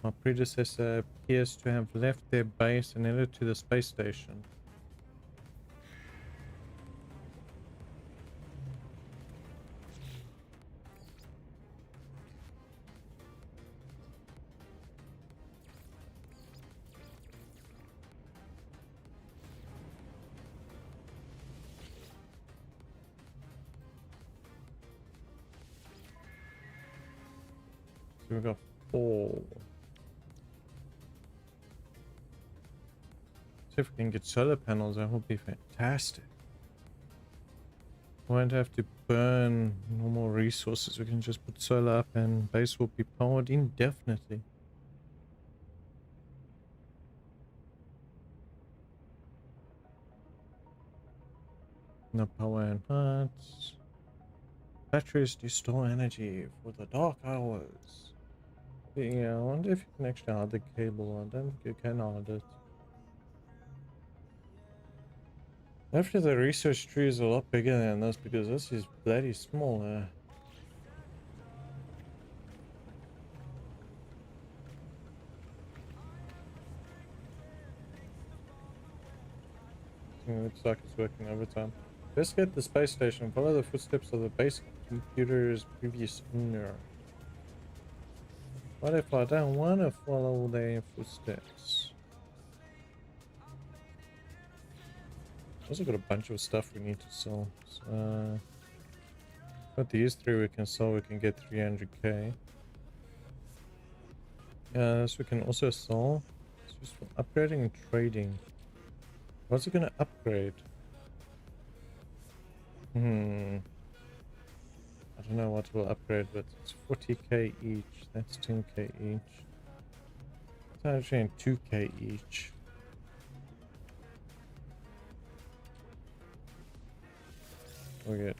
My predecessor appears to have left their base and headed to the space station. So we got 4. See if we can get solar panels, that would be fantastic. We won't have to burn normal resources, we can just put solar up and base will be powered indefinitely. No power and parts. Batteries to store energy for the dark hours. Yeah, I wonder if you can actually hide the cable. I don't think you can hide it. After the research tree is a lot bigger than this because this is bloody small. It looks like it's working overtime. Let's get the space station. Follow the footsteps of the base computer's previous owner. What if I don't want to follow their footsteps? Also got a bunch of stuff we need to sell. So, but these 3 we can sell, we can get 300k. This we can also sell. It's used for upgrading and trading. What's it gonna upgrade? I don't know what we'll upgrade, but it's 40k each. That's 10k each. It's actually 2k each. We'll get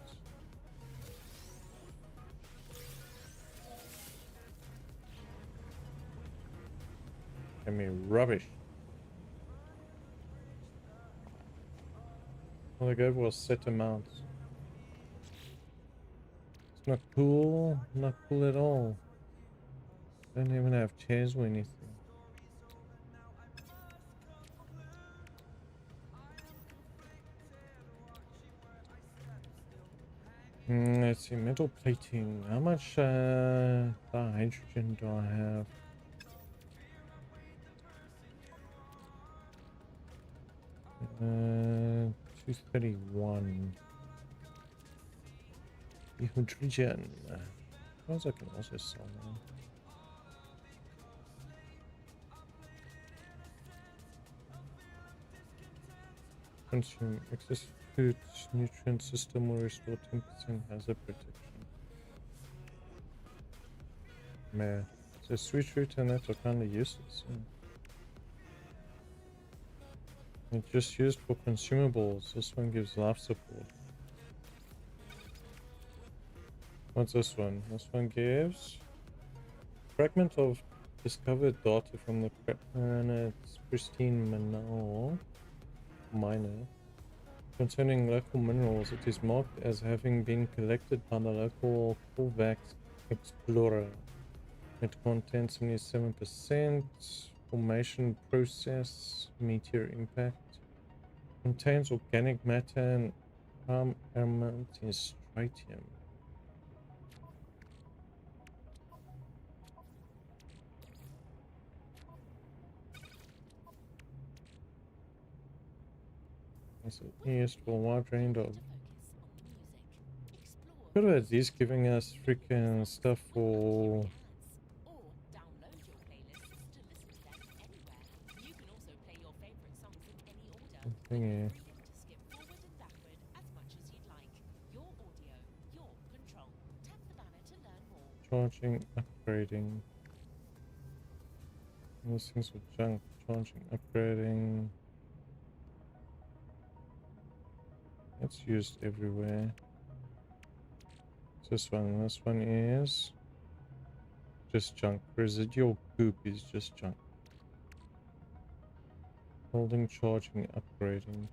give me rubbish. All I gave was set amounts. It's not cool, not cool at all. Don't even have chairs or anything. Let's see, metal plating. How much hydrogen do I have? Uh, 231. Hydrogen. I suppose I can also sell that. Consume excess food nutrient system will restore 10% hazard protection. Man, so sweet fruit and that are kind of useless. It's just used for consumables. This one gives life support. What's this one? This one gives fragment of discovered data from the planet's pristine miner concerning local minerals. It is marked as having been collected by the local Kovacs explorer. It contains 77%. formation process, meteor impact. Contains organic matter and element in strontium. It's used for a wide range of. Could have at least giving us freaking stuff for. Or download your playlists to listen to them anywhere. You can also play your favorite songs in any order. Thingy. Freedom to skip forward and backward as much as you'd like. Your audio, your control. Tap the banner to learn more. Charging, upgrading. Those things are junk. Charging, upgrading. It's used everywhere. This one is just junk. Residual goop is just junk. Holding, charging, upgrading.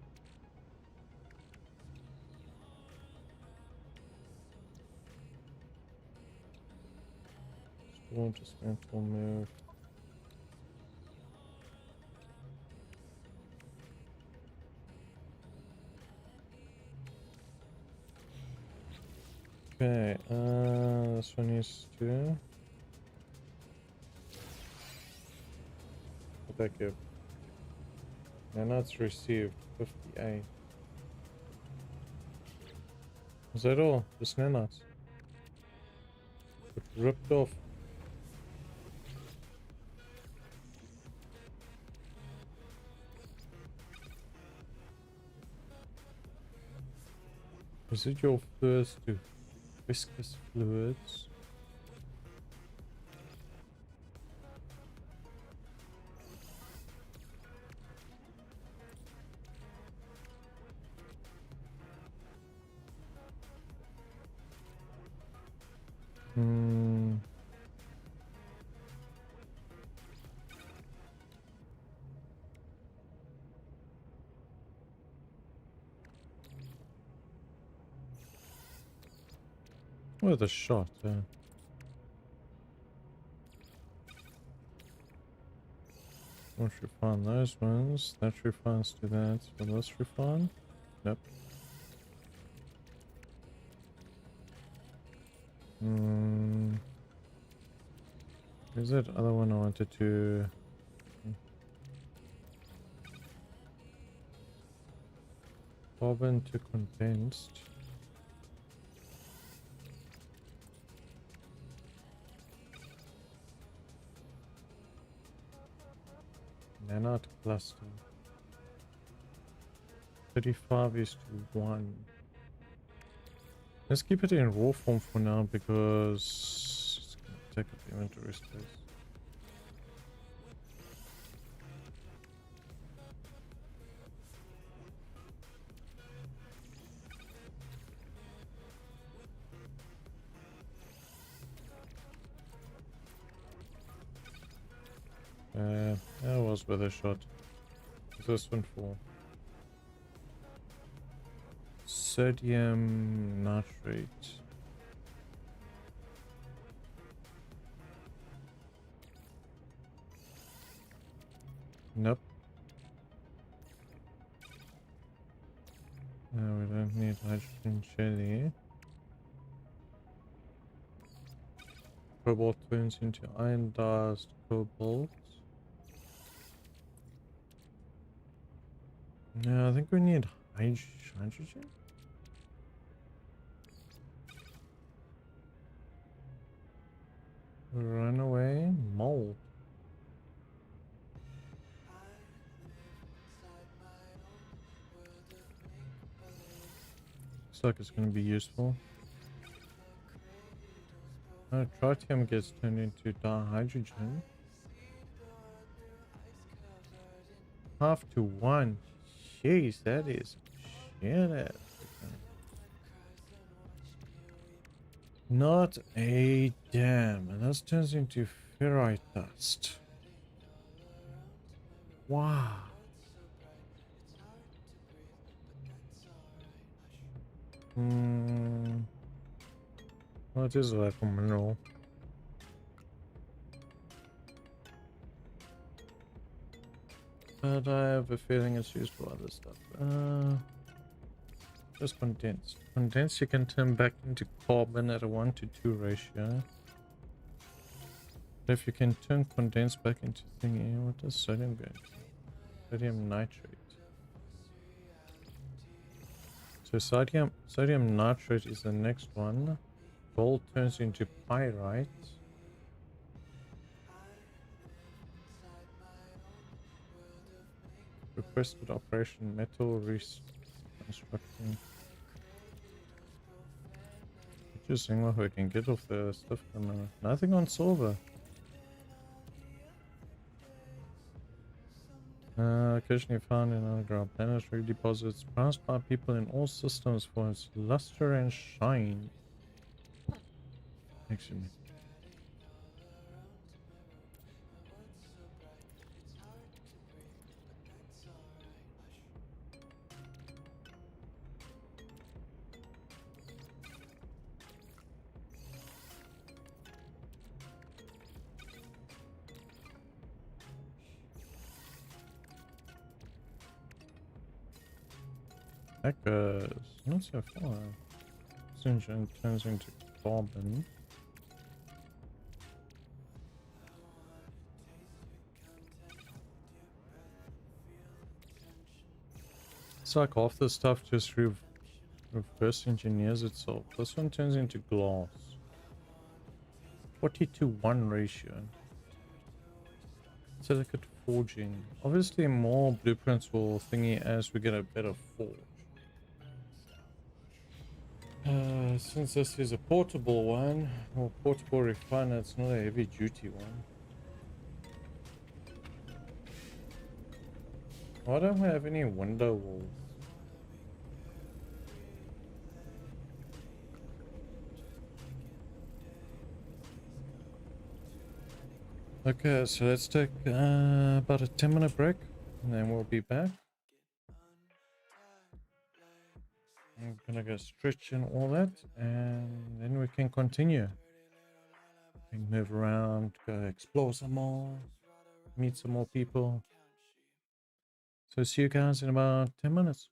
Store, dismantle, move. Okay, this one is to. What that give? And that's received 58. Is that all? Just nanots. It ripped off. Residual fluids to viscous fluids. With a shot, Let's refine those ones. That refines to that. Will this refine? Nope. Is that other one I wanted to? Carbon to condensed. Nanite cluster. 35 is to 1. Let's keep it in raw form for now because it's going to take up inventory space. That was worth a shot. What's this one for? Sodium nitrate. Nope. No, we don't need hydrogen jelly. Cobalt turns into ionized cobalt. No, I think we need hydrogen. Runaway mold. Looks like it's going to be useful. Oh, tritium gets turned into dihydrogen. 1/2 to 1. Jeez, that is shit. Not a damn. And that turns into ferrite dust. Wow. What is like a mineral? but I have a feeling it's used for other stuff. Just condensed. Condensed you can turn back into carbon at a 1:2 ratio. If you can turn condensed back into thingy, what does sodium go into? Sodium nitrate. So sodium nitrate is the next one. Gold turns into pyrite. Requested operation metal reconstruction. Just seeing what we can get off the stuff. Nothing on silver. Occasionally found in underground planetary deposits, pronounced by people in all systems for its luster and shine. Actually, that goes not so far. Oxygen turns into carbon. It's like half the stuff just reverse engineers itself. This one turns into glass. 40:1 ratio. Silicate forging. Obviously more blueprints will thingy as we get a better forge. Since this is a portable one, or portable refiner, it's not a heavy duty one. Why don't we have any window walls? Okay, so let's take about a 10-minute break and then we'll be back. I'm gonna go stretch and all that, and then we can continue. We can move around, go explore some more, meet some more people. So see you guys in about 10 minutes.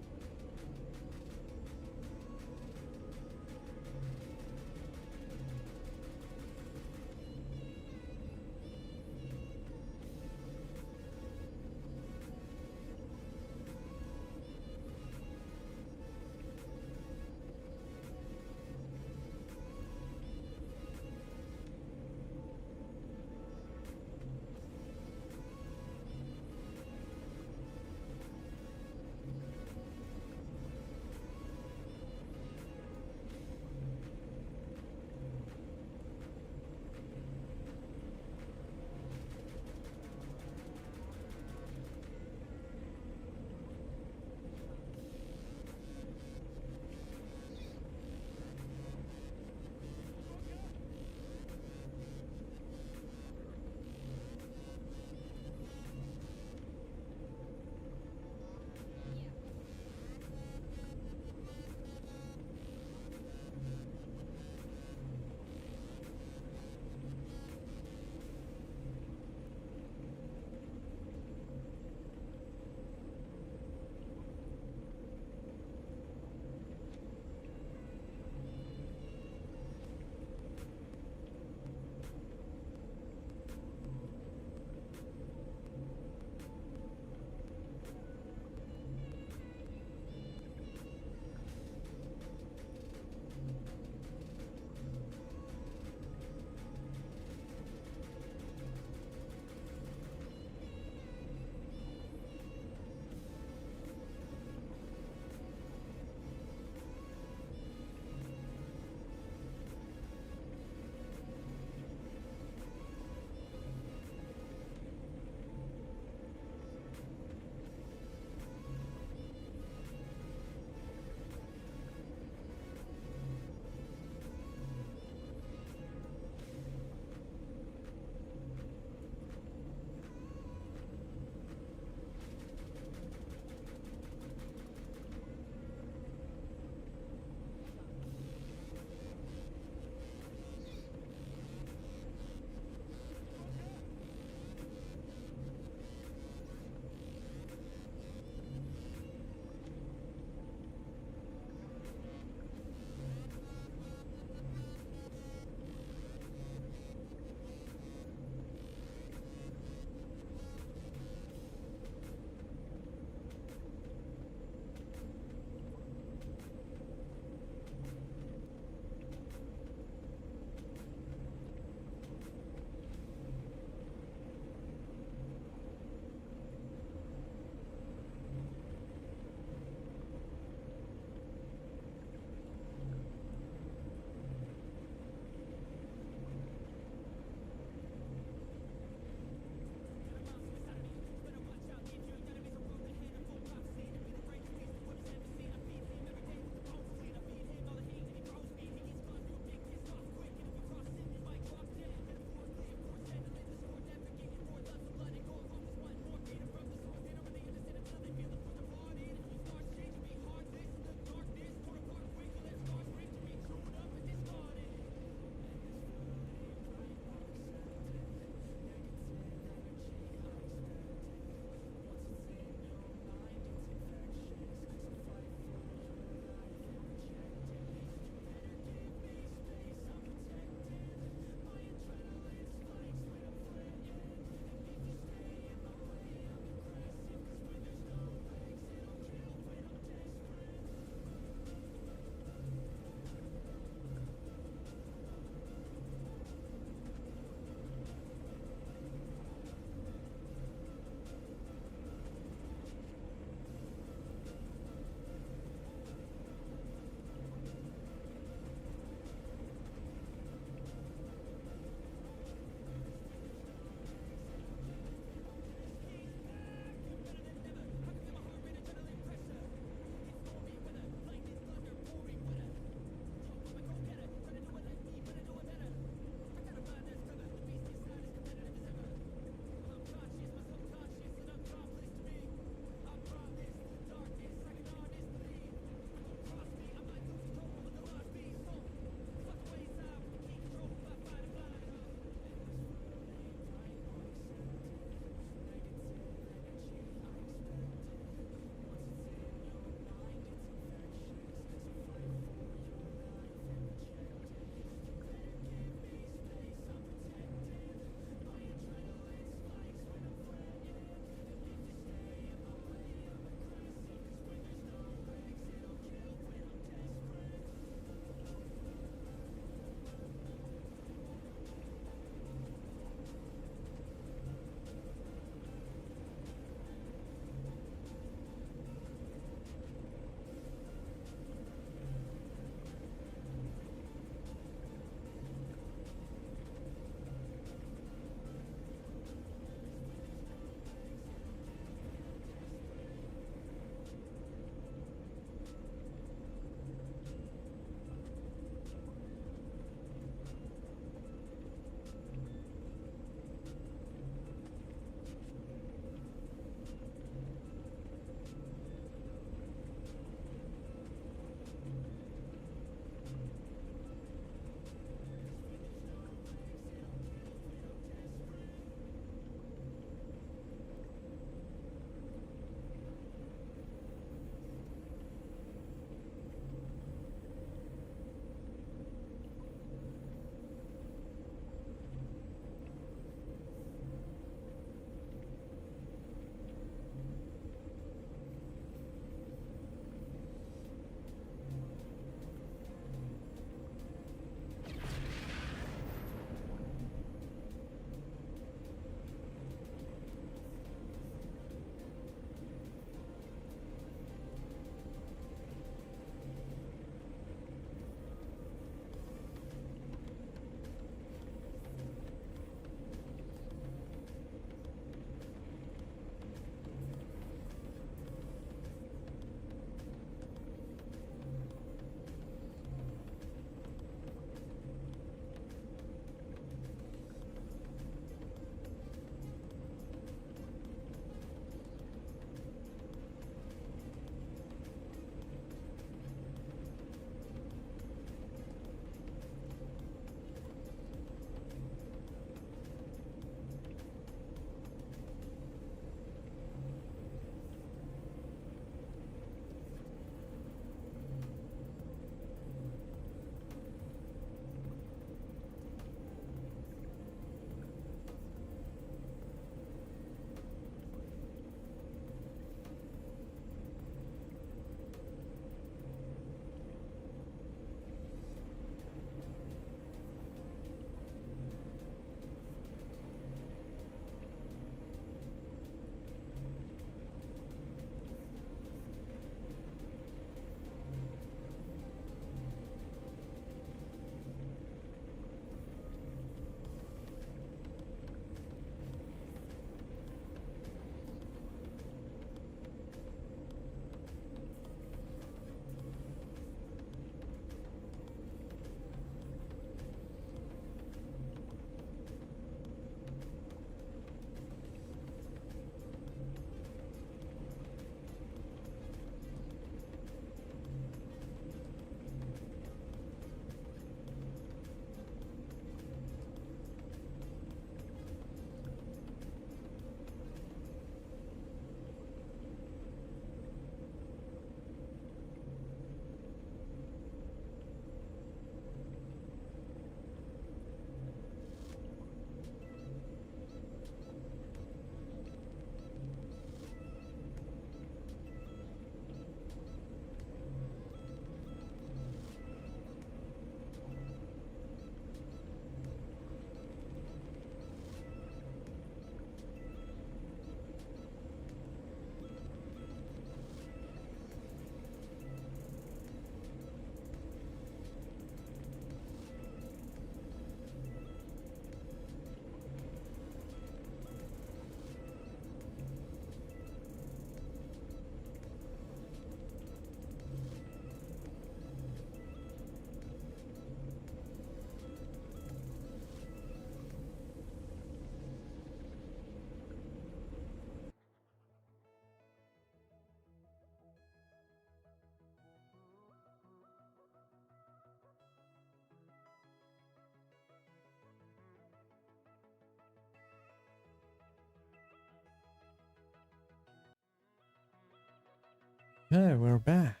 Okay, we're back.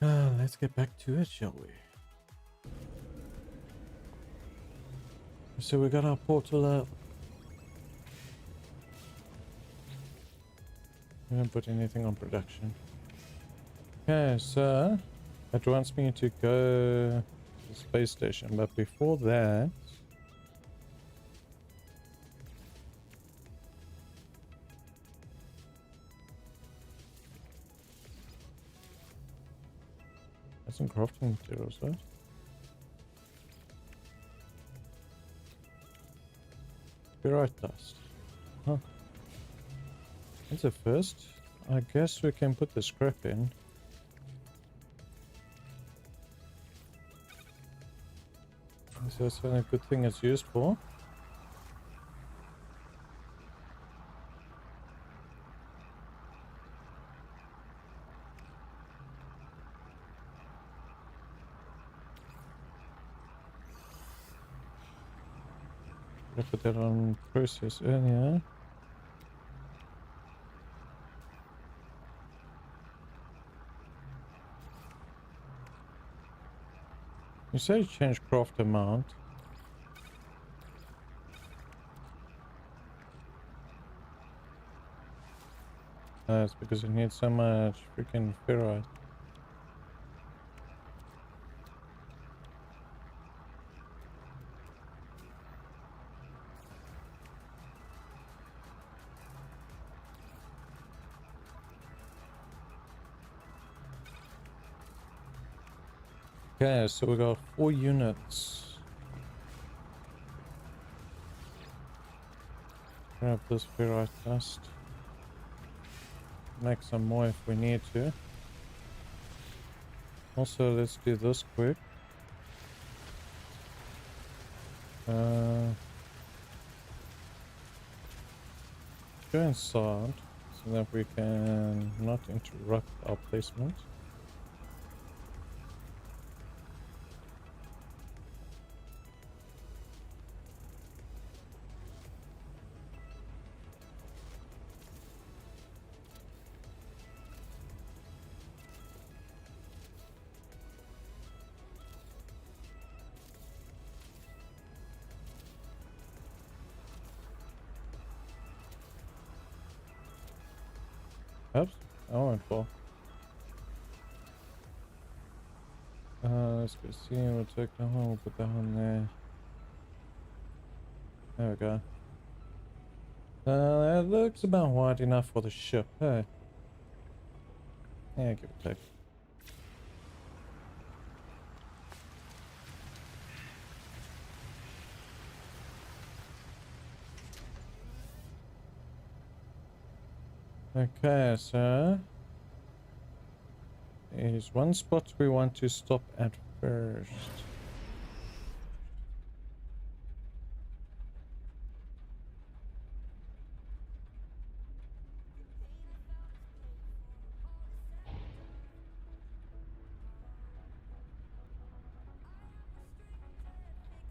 Let's get back to it, shall we? So we got our portal up. We didn't put anything on production. Okay, so it wants me to go to the space station, but before that, that's some crafting materials, right? Ferrite dust. Huh. That's a first. I guess we can put the scrap in. So that's a good thing it's used for. I put that on process earlier. You say change craft amount. That's because it needs so much freaking ferrite. Okay, so we got 4 units. Grab this ferrite dust. Make some more if we need to. Also, let's do this quick. Go inside so that we can not interrupt our placement. Oops, I went for. Let's go see. We'll take that one. We'll put that one there. There we go. That looks about wide enough for the ship. Hey. Yeah, give it a take. Okay, so there's one spot we want to stop at first.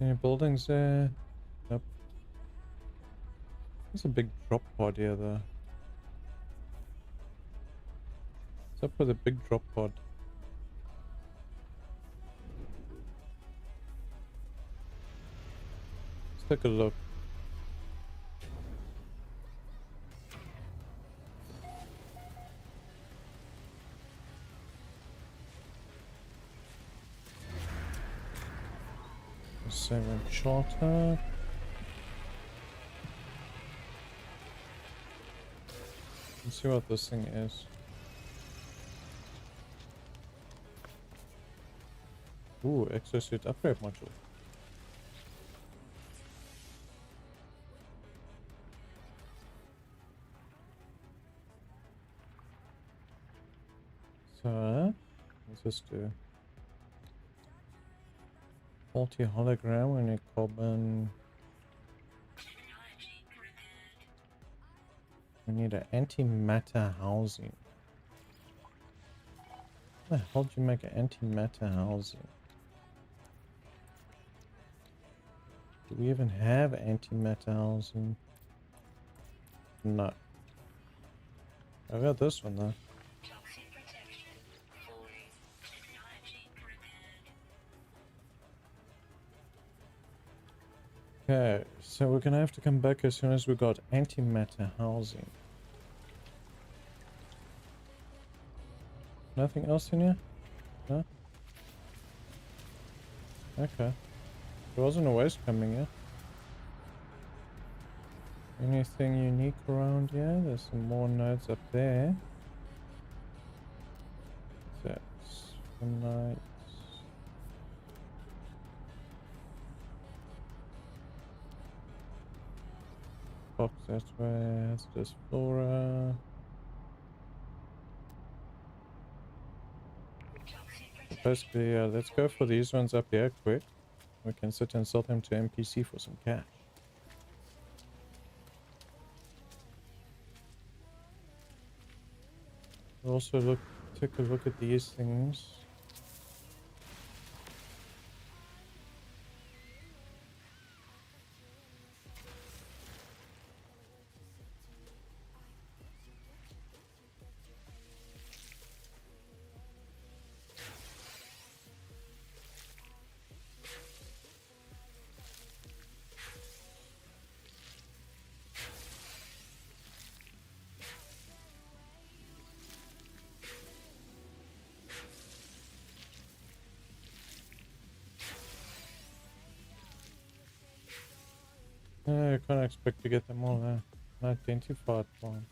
Any buildings there? Nope. There's a big drop pod here though. What's up with a big drop pod? Let's take a look. Seven charter. Let's see what this thing is. Ooh, exosuit upgrade module. So, what's this do? Faulty hologram, we need carbon. Technology triggered. We need an antimatter housing. How the hell do you make an antimatter housing? Do we even have antimatter housing? No. I got this one though. Toxic protection. Fully. Technology prepared. Okay, so we're gonna have to come back as soon as we got antimatter housing. Nothing else in here? No? Okay. There wasn't a waste coming here. Anything unique around here? There's some more nodes up there. That's nice. Box that way. That's just flora. Basically, let's go for these ones up here quick. We can sit and sell them to NPC for some cash. Also take a look at these things. I can't expect to get them all there. An identified plant.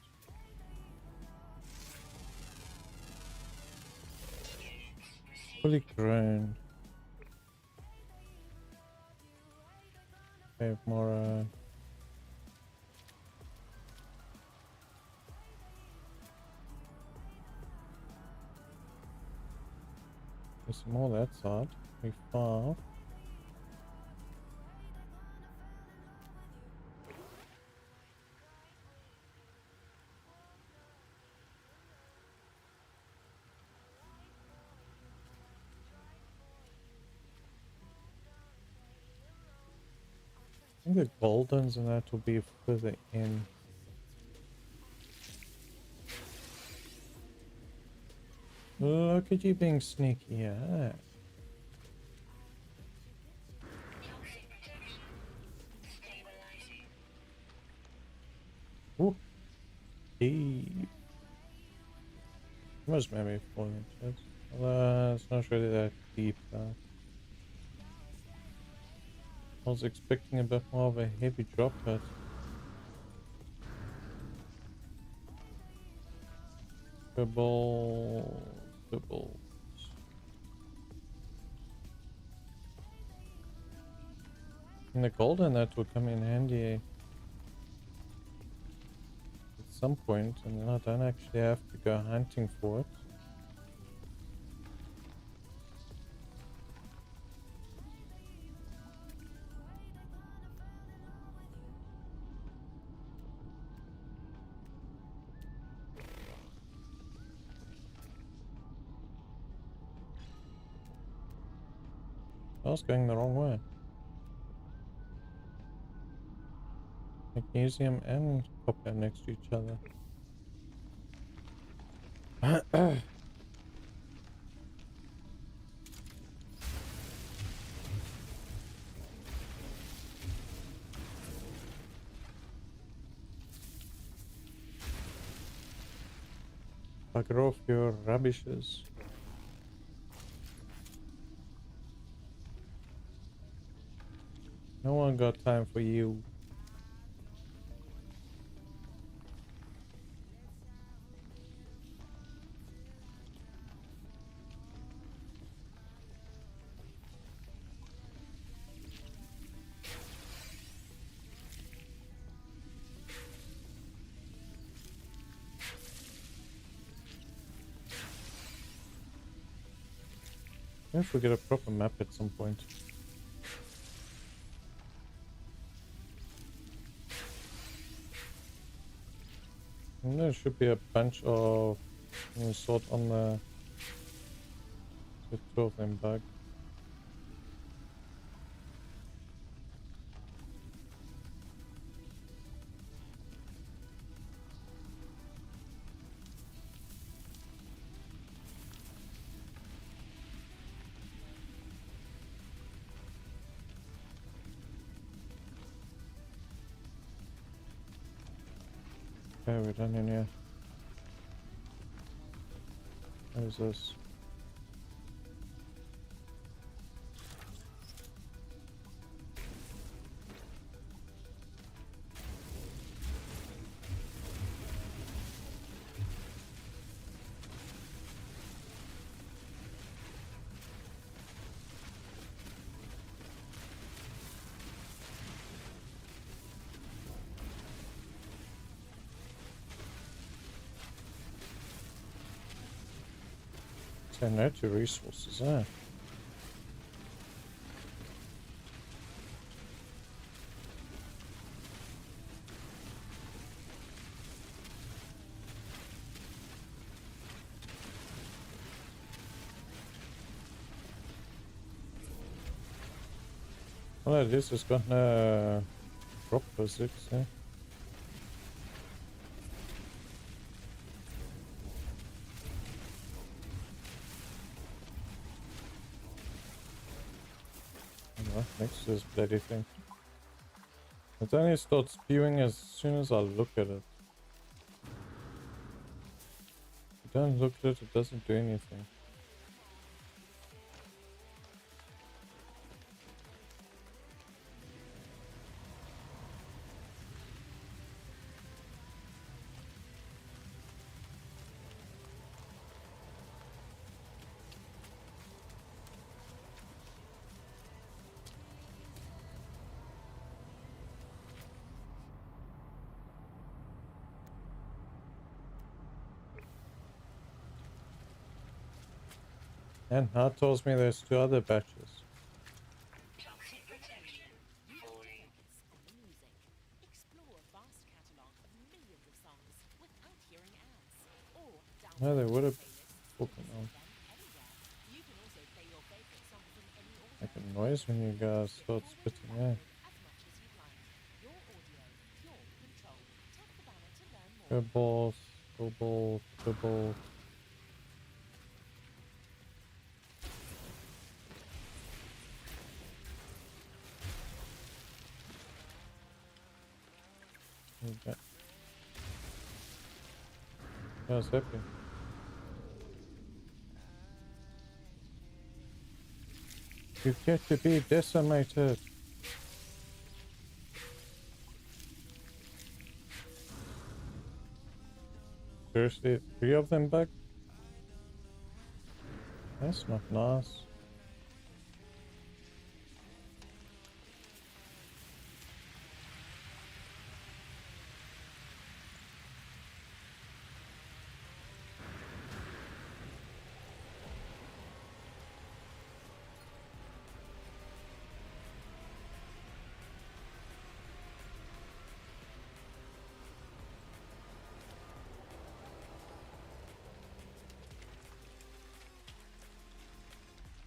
Fully grown. We have more there's some more that side. We far. I think the goldens and that will be further in. Look at you being sneaky, yeah. Toxic protection. Stabilizing. Ooh. Deep. Almost maybe 4 inches. It's not really that deep though. I was expecting a bit more of a heavy drop hit. Dribble. And the golden that will come in handy at some point, and then I don't actually have to go hunting for it. I was going the wrong way. Magnesium and copper next to each other. Bugger off your rubbishes. No one got time for you. If we get a proper map at some point. And there should be a bunch of sort on the Get 2 of them back. Okay, we're done in here. What is this? So no to resources, eh? Well, at least it's got no drop physics, eh? What next to this bloody thing? It only starts spewing as soon as I look at it. If you don't look at it, it doesn't do anything. And now it tells me there's 2 other batches. Toxic protection. Falling. And music. Explore a vast catalogue of millions of songs without hearing ads. Or download No, they would have playlists fucking and on. listen to them anywhere. You can also play your favorite song from any order. Make a noise when you guys start spitting As out. much as you'd like. Your audio, your control. Tap the banner to learn more. Cobalt, cobalt, cobalt. Okay. I was happy. You get to be decimated. Seriously, 3 of them back? That's not nice.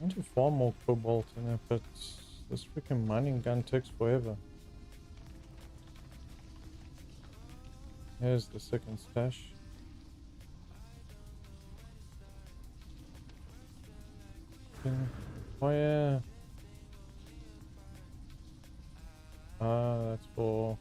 I need to farm more cobalt in it, but this freaking mining gun takes forever. Here's the second stash. Oh yeah. Ah, that's for...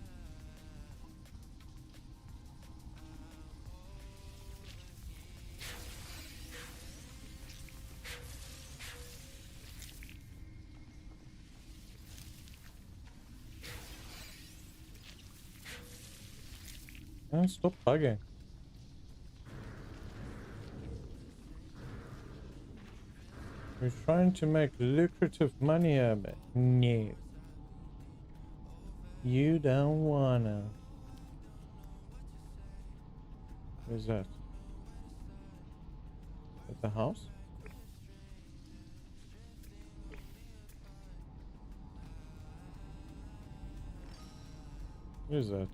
Oh, stop bugging. We're trying to make lucrative money here, but no. You don't wanna. What is that? At the house? What is that?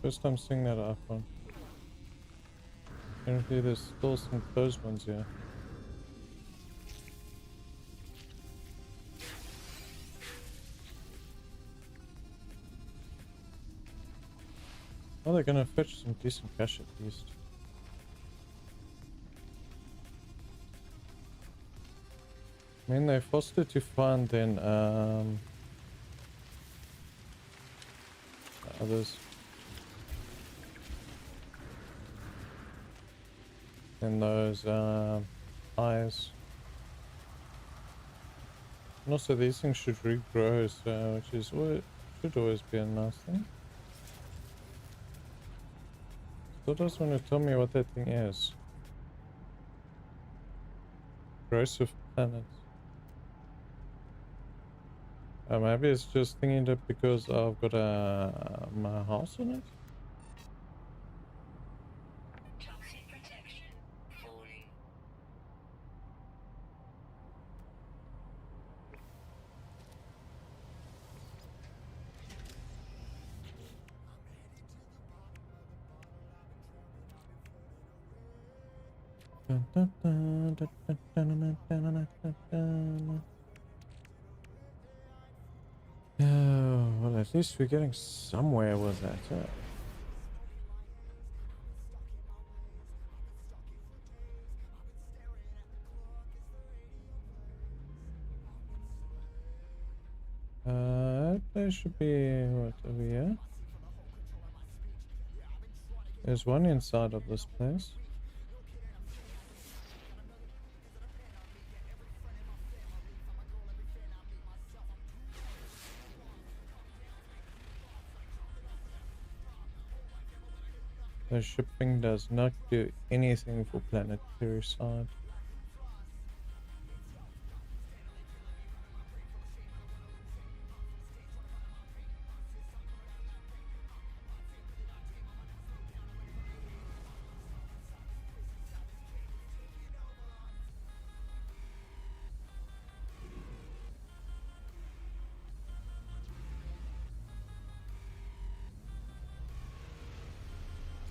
First time seeing that iPhone. Apparently there's still some closed ones here. Oh, they're gonna fetch some decent cash at least. I mean, they're faster to find than others. Than those eyes. And also these things should regrow, so which is what should always be a nice thing. Still doesn't want to tell me what that thing is. Corrosive planet. Maybe it's just thinking that because I've got my house on it. Toxic protection falling. Oh, well, at least we're getting somewhere with that. There should be what over here. There's one inside of this place. The shipping does not do anything for planetary side.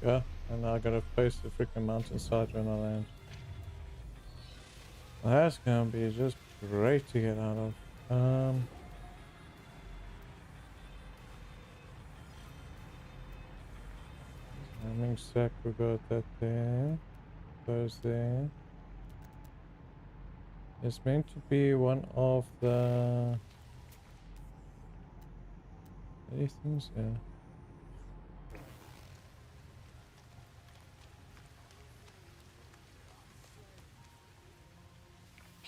Yeah, and I gotta face the freaking mountainside when I land. That's gonna be just great to get out of. Timing sack, we got that there. Those there. It's meant to be one of the these things, yeah.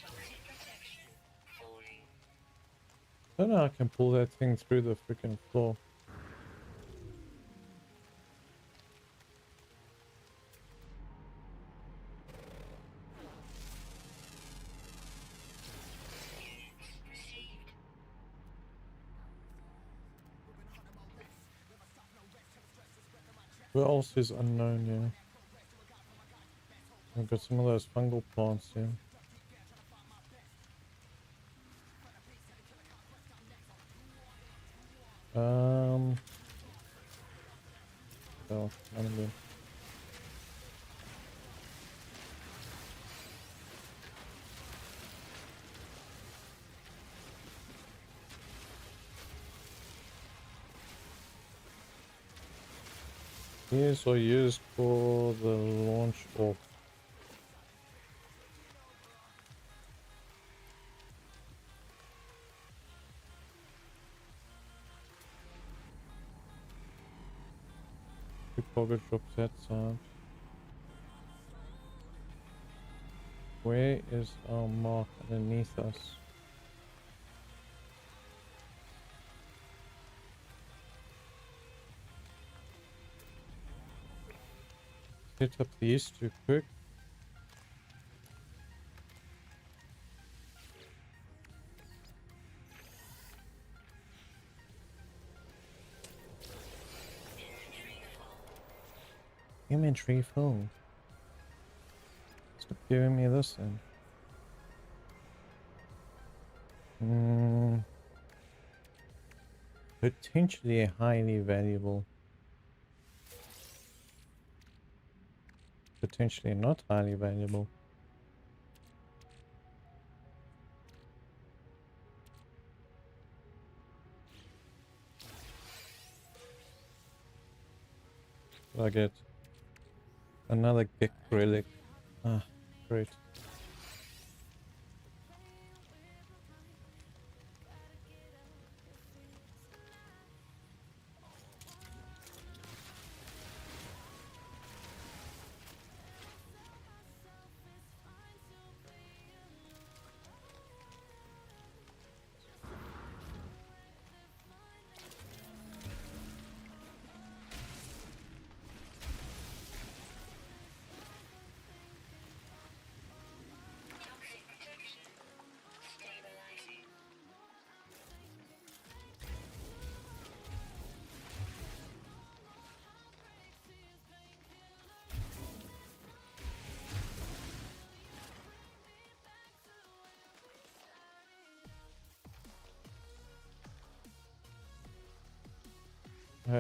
Toxic protection falling. I don't know how I can pull that thing through the freaking floor. Units received. Where else is unknown, yeah. I've got some of those fungal plants, yeah. Oh, none of them. These are used for the launch of the cargo drops that side. Where is our mark underneath us? Hit up these too quick. Inventory full. Stop giving me this then. Potentially highly valuable. Potentially not highly valuable. I get another Gek relic. Ah, great. Toxic protection. Stabilizing.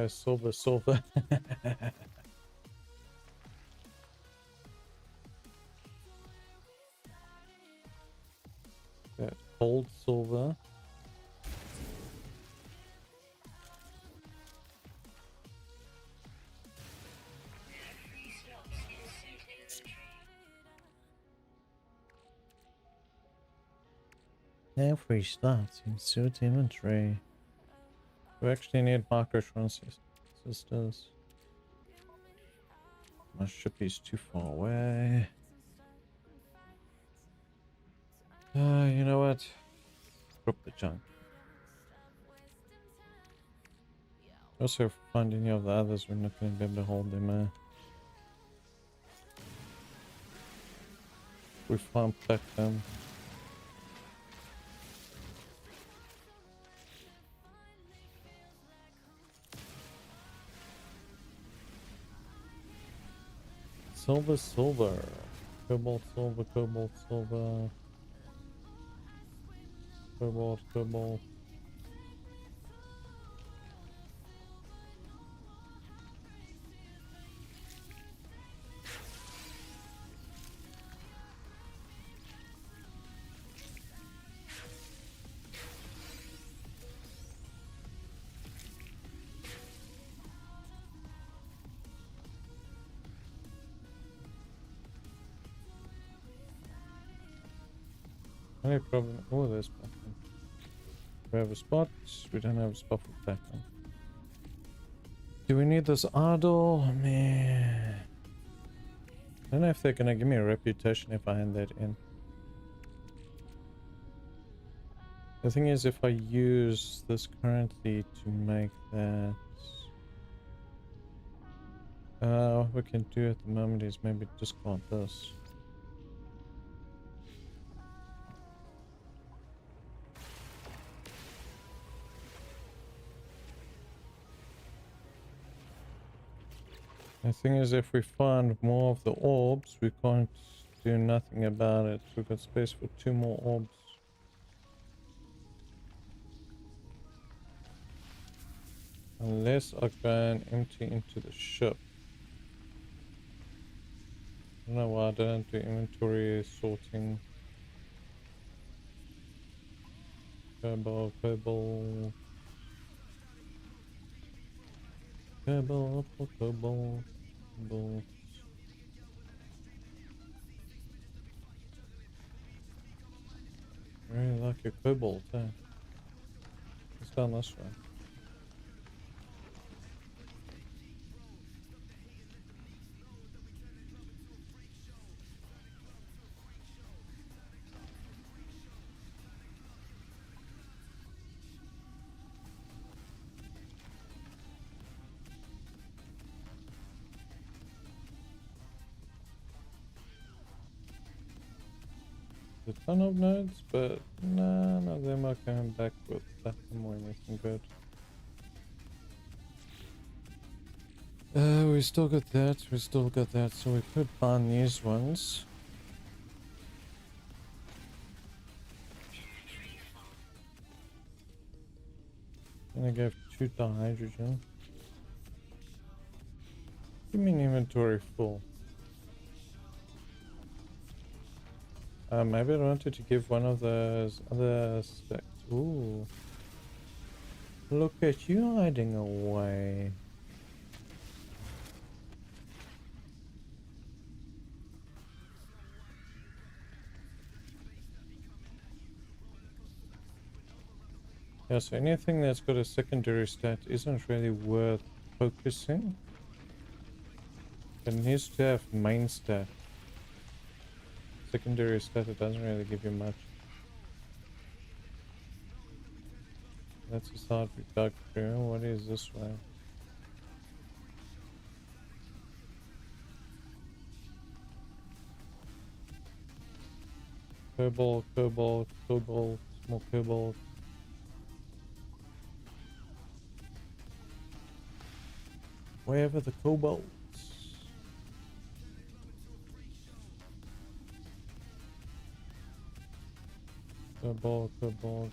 Silver, silver. That cold silver. Free slots in suit inventory. No free slots in suit inventory. We actually need micro transistors. My ship is too far away. You know what? Drop the junk. Also, if we find any of the others, we're not going to be able to hold them. We find platinum. Silver, silver. Cobalt, silver, cobalt, silver. Cobalt, cobalt. Only problem. Oh, there's platinum. We have a spot. We don't have a spot for platinum. Do we need this idol? Man. I don't know if they're gonna give me a reputation if I hand that in. The thing is, if I use this currently to make that... what we can do at the moment is maybe discard this. The thing is, if we find more of the orbs, we can't do nothing about it. We've got space for 2 more orbs. Unless I go and empty into the ship. I don't know why I don't do inventory sorting. Cobalt, cobalt. Cobalt, cobalt, cobalt. I really like your cobalt, eh? Let's go this way. A ton of nodes, but none of them are coming back with platinum or anything good. We still got that, so we could find these ones. And I gave 2 dihydrogen. Give me an inventory full. Maybe I wanted to give one of those other stacks. Ooh. Look at you hiding away. Yeah, so anything that's got a secondary stat isn't really worth focusing. It needs to have main stat. Secondary stat, it doesn't really give you much. That's the side we dug through. What is this way? Cobalt, cobalt, cobalt, more cobalt. Wherever the cobalt. Cobalt, cobalt.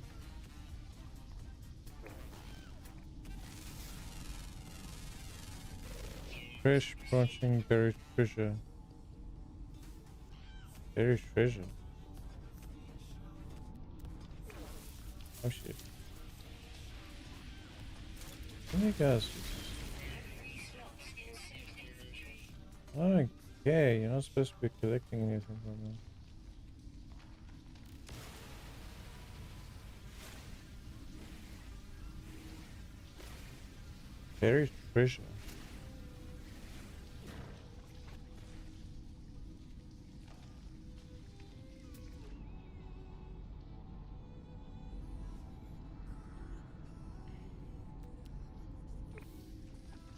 Fresh branching buried treasure. Buried treasure. Oh shit. You guys. Okay, you're not supposed to be collecting anything from them. Buried treasure.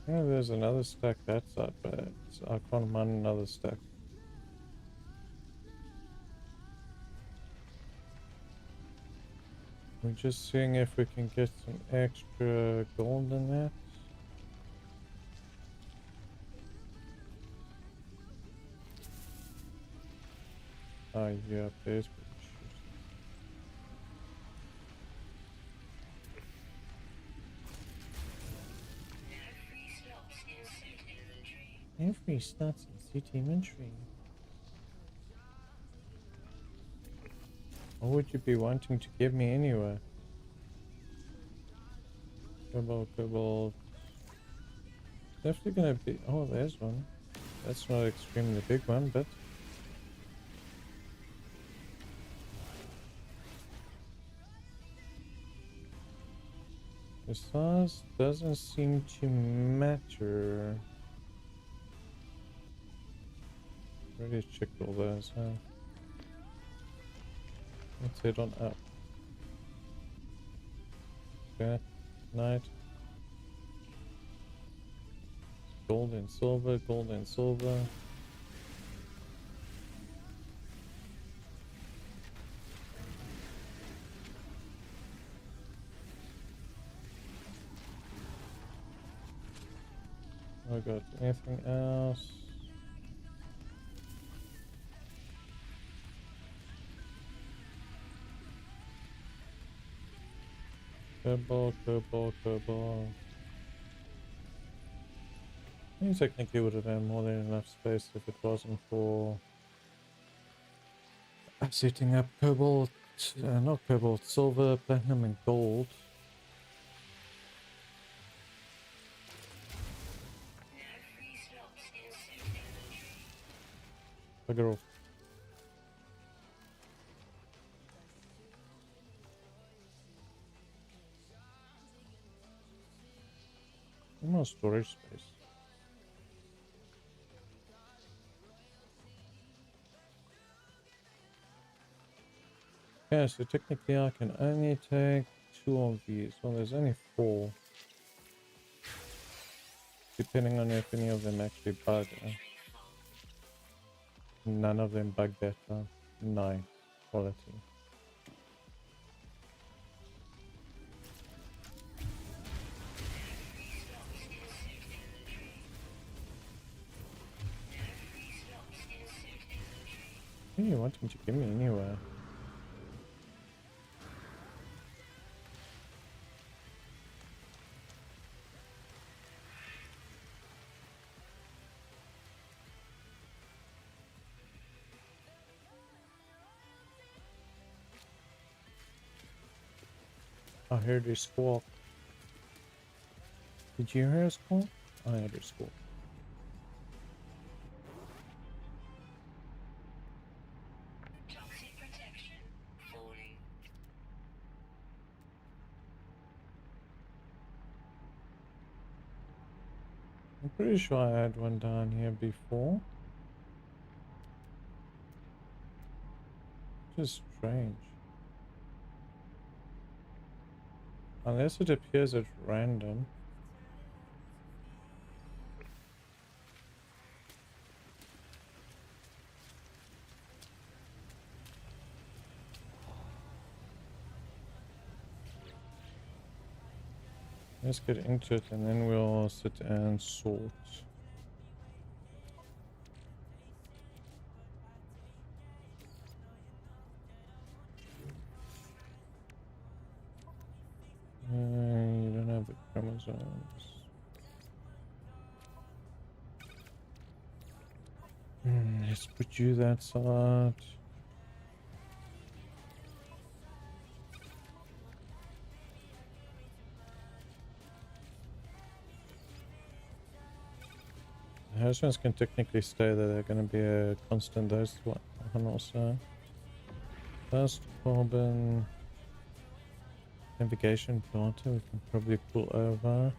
Yeah, there's another stack that side, but I can't mine another stack. We're just seeing if we can get some extra gold in that. Ah, yeah, there's pretty sure. Every slots in suit inventory. What would you be wanting to give me anyway? Cobalt, cobalt. Definitely gonna be. Oh, there's one. That's not extremely big one, but. The size doesn't seem to matter. Already checked all those, huh? Let's head on up. Okay, night. Gold and silver, gold and silver. I got anything else? Cobalt, cobalt, cobalt. You technically would have had more than enough space if it wasn't for setting up cobalt, not cobalt, silver, platinum, and gold. Bugger off. More storage space. Yeah, so technically I can only take 2 of these. Well, there's only 4. Depending on if any of them actually bug. None of them bug better. 9 quality. What are you wanting to give me anyway? I heard a squawk. Did you hear a squawk? I heard a squawk. Toxic protection falling. I'm pretty sure I had one down here before. Just strange. Unless it appears at random. Let's get into it and then we'll sit and sort. You don't have the chromosomes. Let's put you that side. Those ones can technically stay there. They're going to be a constant. Those one also. First carbon navigation data we can probably pull over.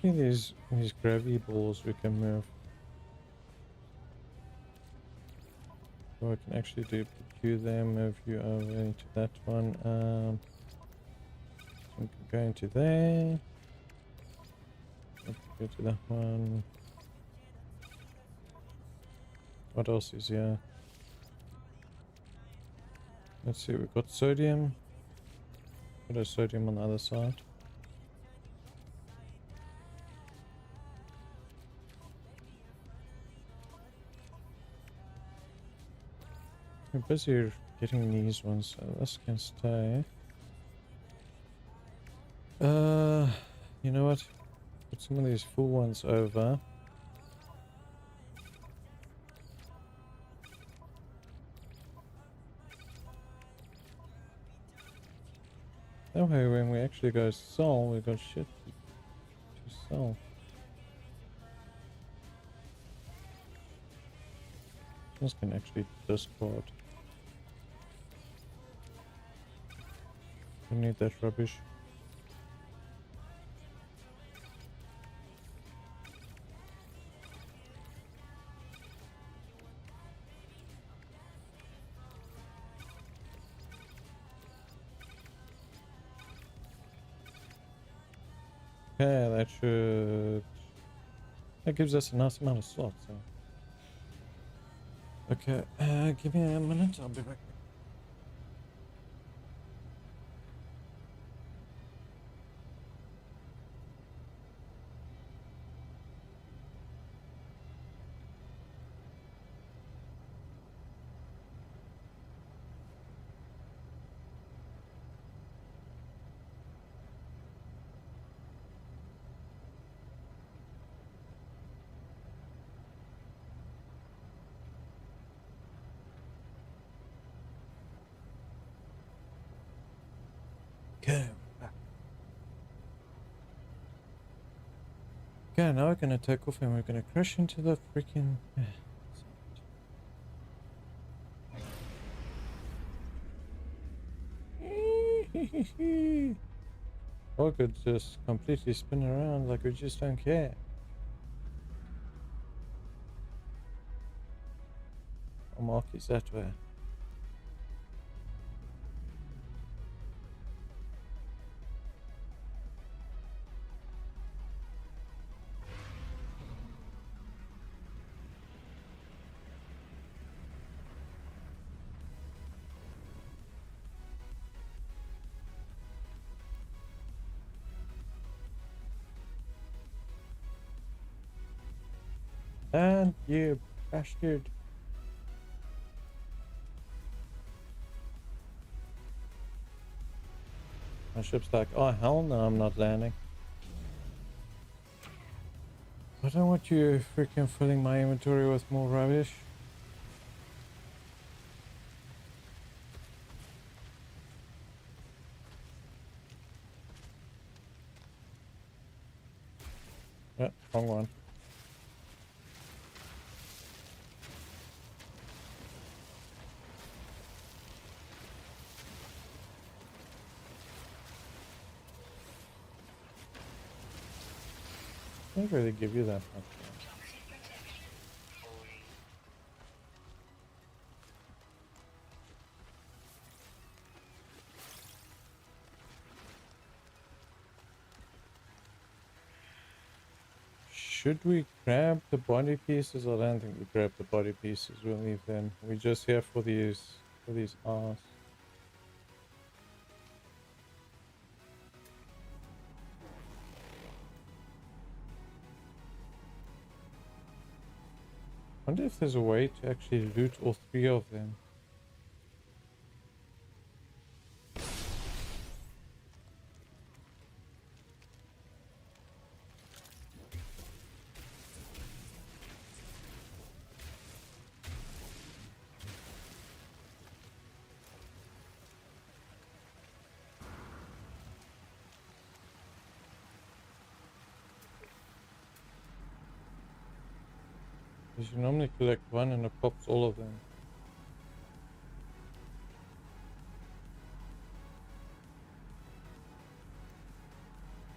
See these gravity balls we can move. Or I can actually do put you there, move you over into that one. We can go into there. Go to that one. What else is here? Let's see, we've got sodium. Put a sodium on the other side. We're busy getting these ones, so this can stay. You know what? Put some of these full ones over. That way when we actually go sell, we got shit to sell. This can actually discard. We need that rubbish. Okay, that gives us a nice amount of slots. So. Okay, give me a minute, I'll be back. Okay. Okay, now we're gonna take off and we're gonna crash into the freaking. Or could just completely spin around like we just don't care. I'll mark is that way. And you bastard. My ship's like, oh hell no, I'm not landing. I don't want you freaking filling my inventory with more rubbish. Yeah, wrong one. Don't really give you that much. Toxic protection falling. Should we grab the body pieces? I don't think we grab the body pieces. We'll leave them. We're just here for these R's. I wonder if there's a way to actually loot all three of them. Because you normally collect one and it pops all of them.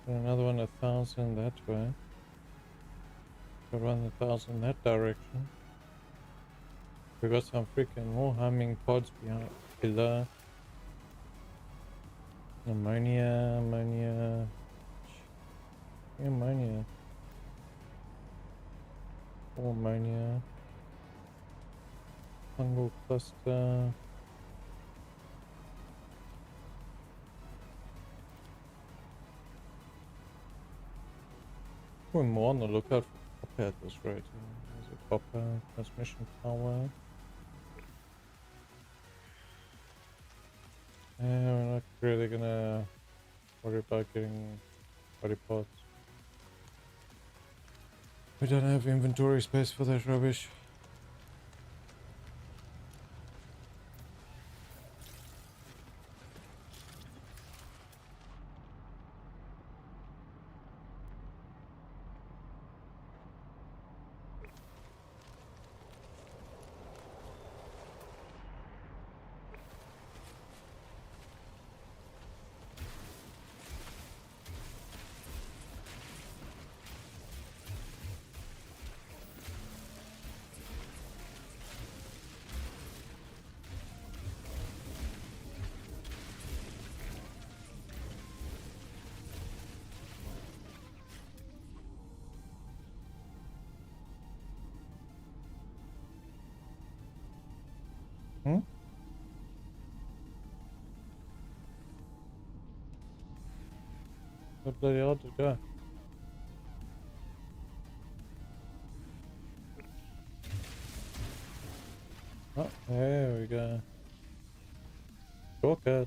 And another one 1,000 that way. Got 1,000 that direction. We got some freaking more humming pods behind below. Ammonia. More ammonia. Fungal cluster. We're more on the lookout for copper at this rate. There's a copper transmission tower. And we're not really gonna worry about getting body parts. We don't have inventory space for that rubbish. Hmm? What bloody hell did it go? Oh, there we go. Shortcut.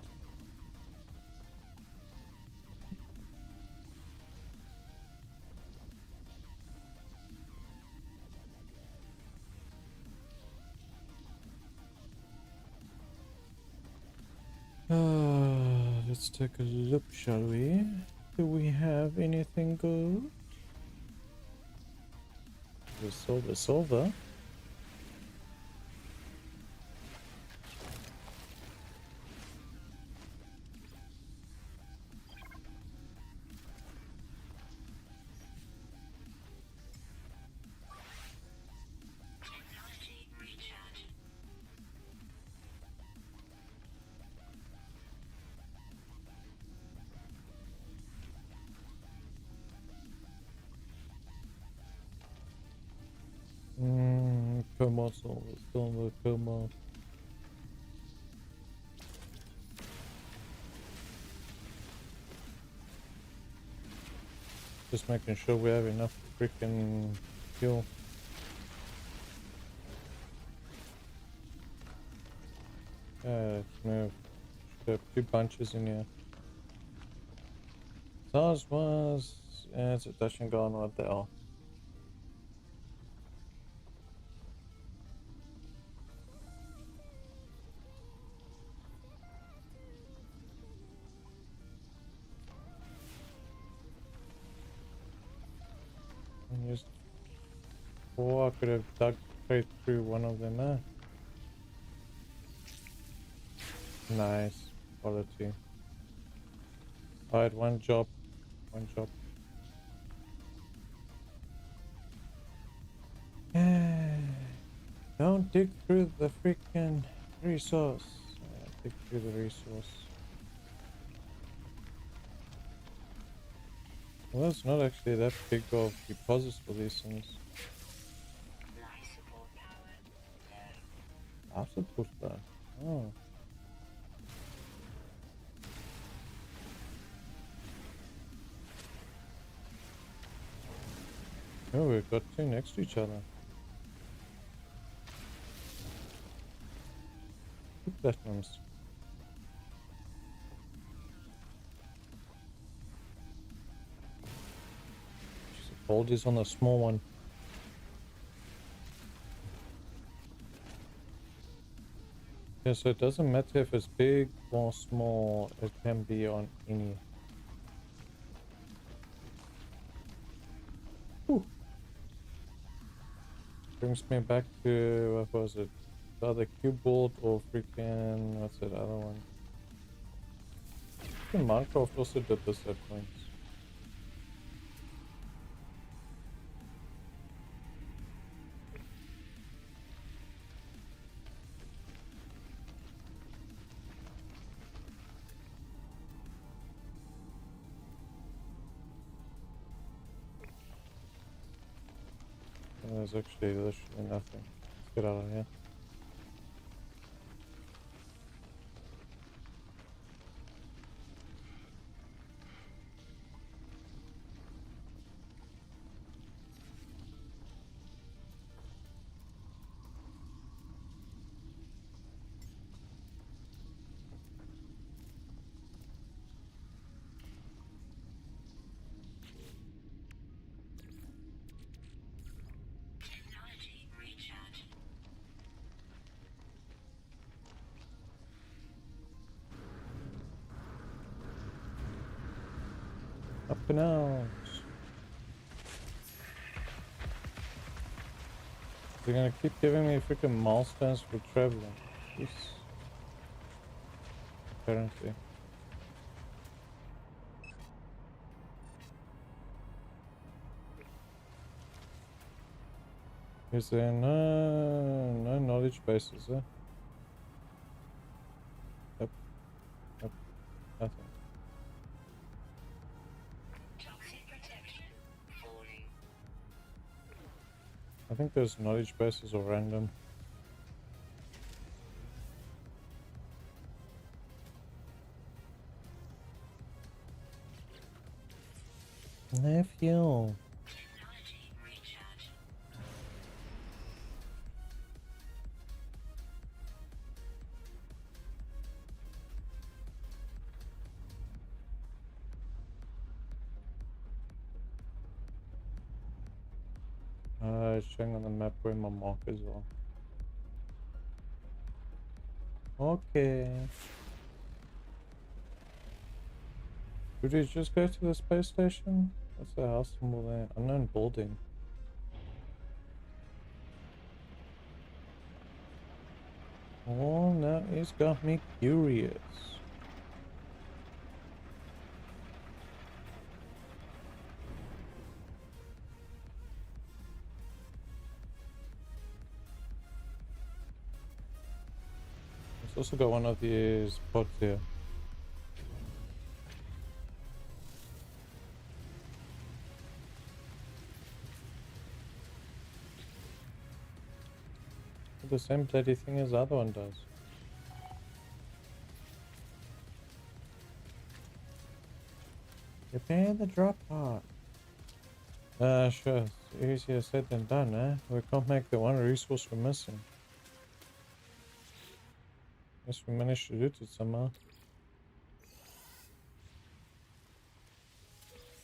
Let's take a look, shall we? Do we have anything good? The silver. Technology recharge. Coma silver, silver, coma. Just making sure we have enough freaking fuel. Let's move. Should have 2 bunches in here. Size was. Yeah, it's a touch and gone. What the hell? And just. Oh, I could have dug straight through one of them, eh? Nice. Quality. Alright, one job. Don't dig through the freaking resource. Dig through the resource. Well, it's not actually that big of deposits for these things. Life support power low. Life support though. Oh. Oh, we've got two next to each other. Two platinums. Gold is on the small one. Yeah, so it doesn't matter if it's big or small, it can be on any. Whew. Brings me back to, what was it? The other cube board or freaking, what's that other one? Freaking Minecraft also did this at points. There's actually literally nothing. Let's get out of here. Technology recharge. Up and out. They're gonna keep giving me freaking milestones for traveling. Jeez. Apparently. Is there no knowledge base, is there? Yep. Yep. Nothing. Toxic protection falling. I think those knowledge bases are random. Nephew. Technology recharge. It's showing on the map where my markers are. Okay. Would you just go to the space station? What's the house symbol there? Unknown building. Oh, now it's got me curious. It's also got one of these pods here. The same bloody thing as the other one does. Repair the drop pod. Sure. It's easier said than done, eh? We can't make the one resource we're missing. Guess we managed to do it somehow.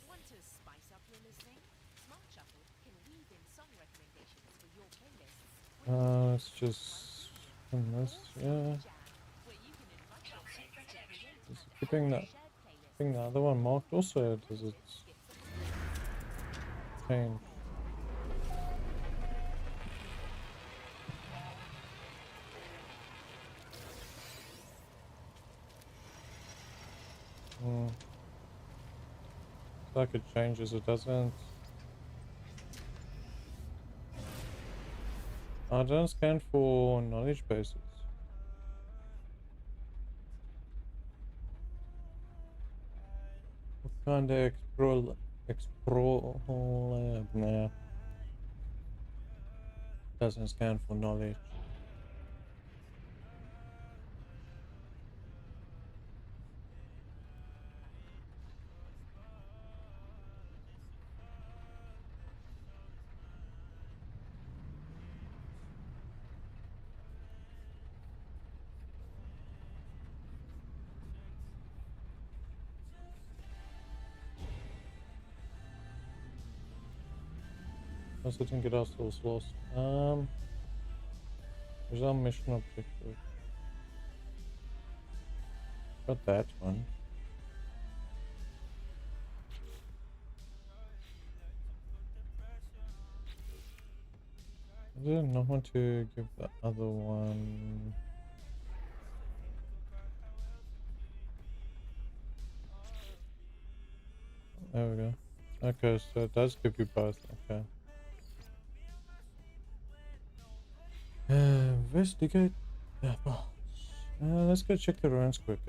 Want to spice up your listening? Smart Shuffle can weave in song recommendations for your playlists. Let's just this, yeah. Jam, where you can invite your Toxic friends to protection. create Just keeping that shared playlists. thing, the other one marked also does it change. It's like it changes, it doesn't. I don't scan for knowledge bases. What kind of nah, doesn't scan for knowledge. Also didn't get ourselves lost. There's our mission objective. Got that one. I didn't know how to give the other one. There we go. Okay, so it does give you both. Okay. Investigate. Yeah, well, let's go check the ruins quick.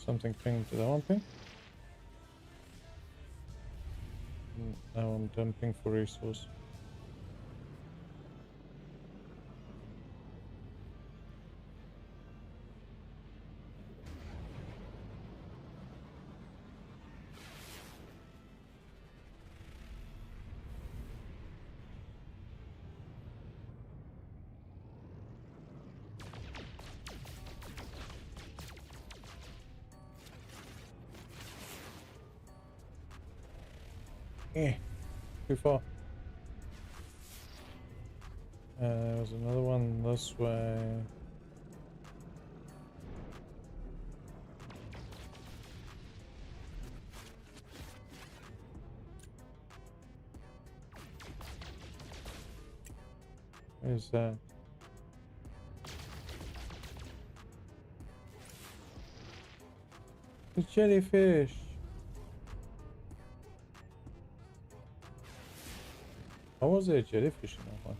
Something ping. Did that one ping? Now I'm dumping for resource. Eh, too far. There's another one this way. Where's that? The jellyfish. How was there a jellyfish in that one?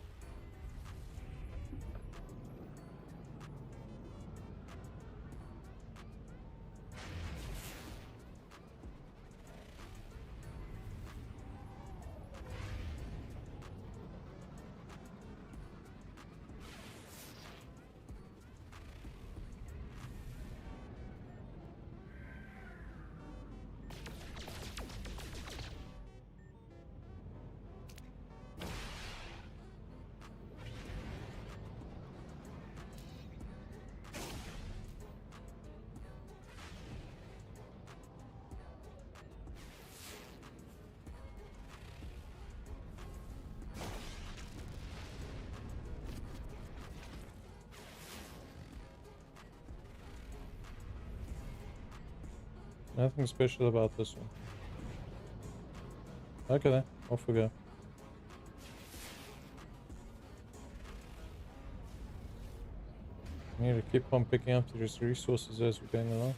Nothing special about this one. Okay then, off we go. I need to keep on picking up these resources as we're going along.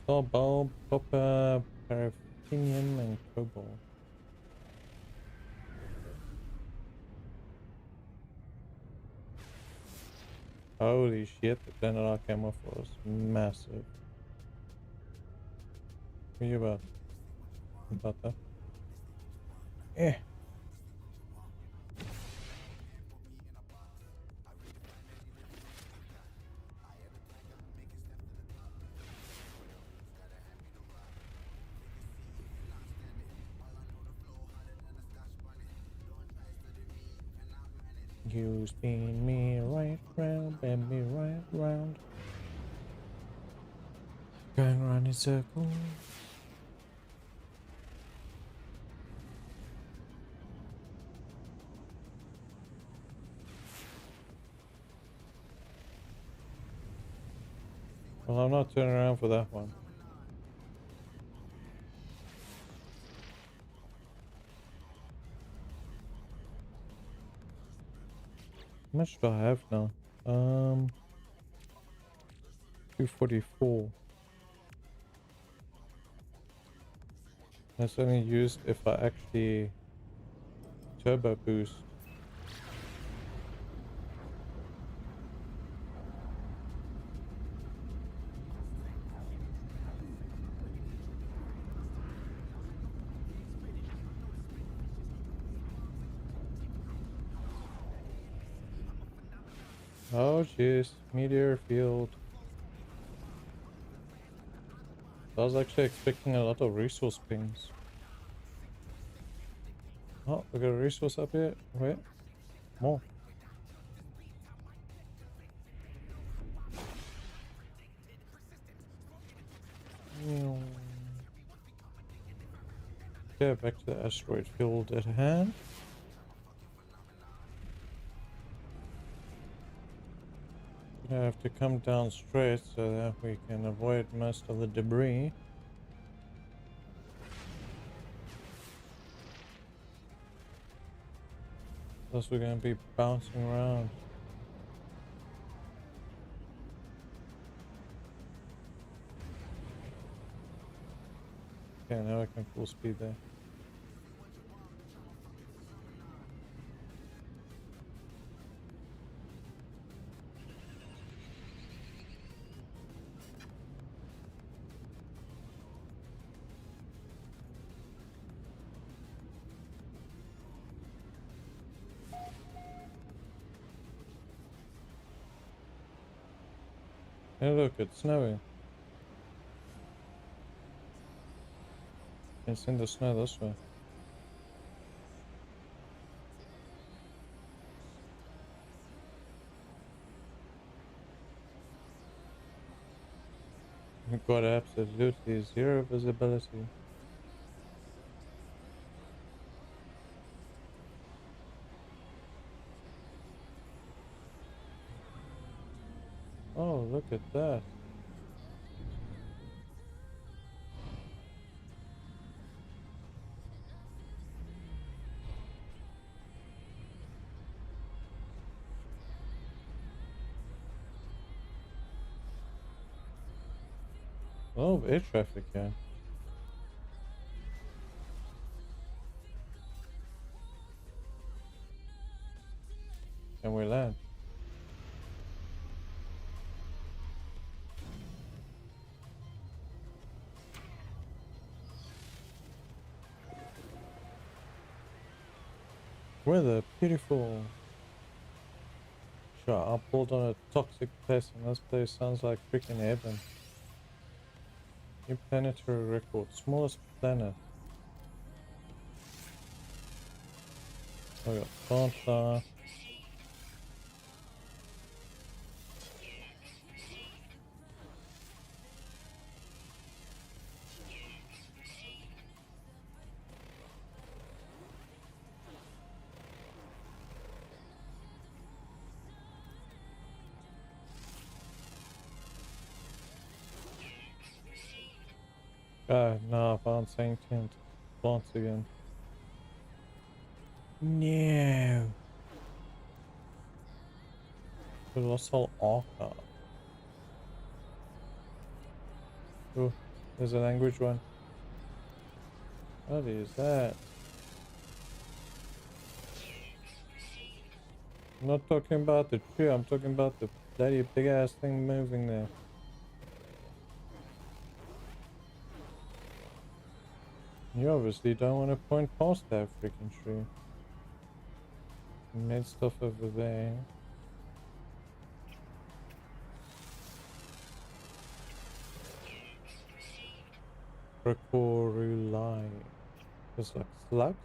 Star bulb, copper, paraffinium, and cobalt. Holy shit, the planet I came off was massive. What are you about? About that? Eh. You spin me right round, bend me right round. Going round in circles. Well, I'm not turning around for that one. How much do I have now? 244. That's only used if I actually turbo boost. Oh jeez, meteor field. I was actually expecting a lot of resource pings. Oh, we got a resource up here. Wait, more. Okay, back to the asteroid field at hand. Gonna have to come down straight so that we can avoid most of the debris. Plus we're gonna be bouncing around. Okay, now I can full speed there. Hey look, it's snowing. Can send the snow this way. We've got absolutely zero visibility. Oh, look at that. Oh, air traffic here. Can we land? Weather, beautiful. Sure, I pulled on a toxic pest and this place sounds like freaking heaven. New planetary record, smallest planet. We got Santa. No, I found sentient plants again. No. Colossal orca. Oh, there's a language one. What is that? I'm not talking about the tree, I'm talking about the bloody big ass thing moving there. You obviously don't want to point past that freaking tree. You made stuff over there. Precoruli. Just like slugs?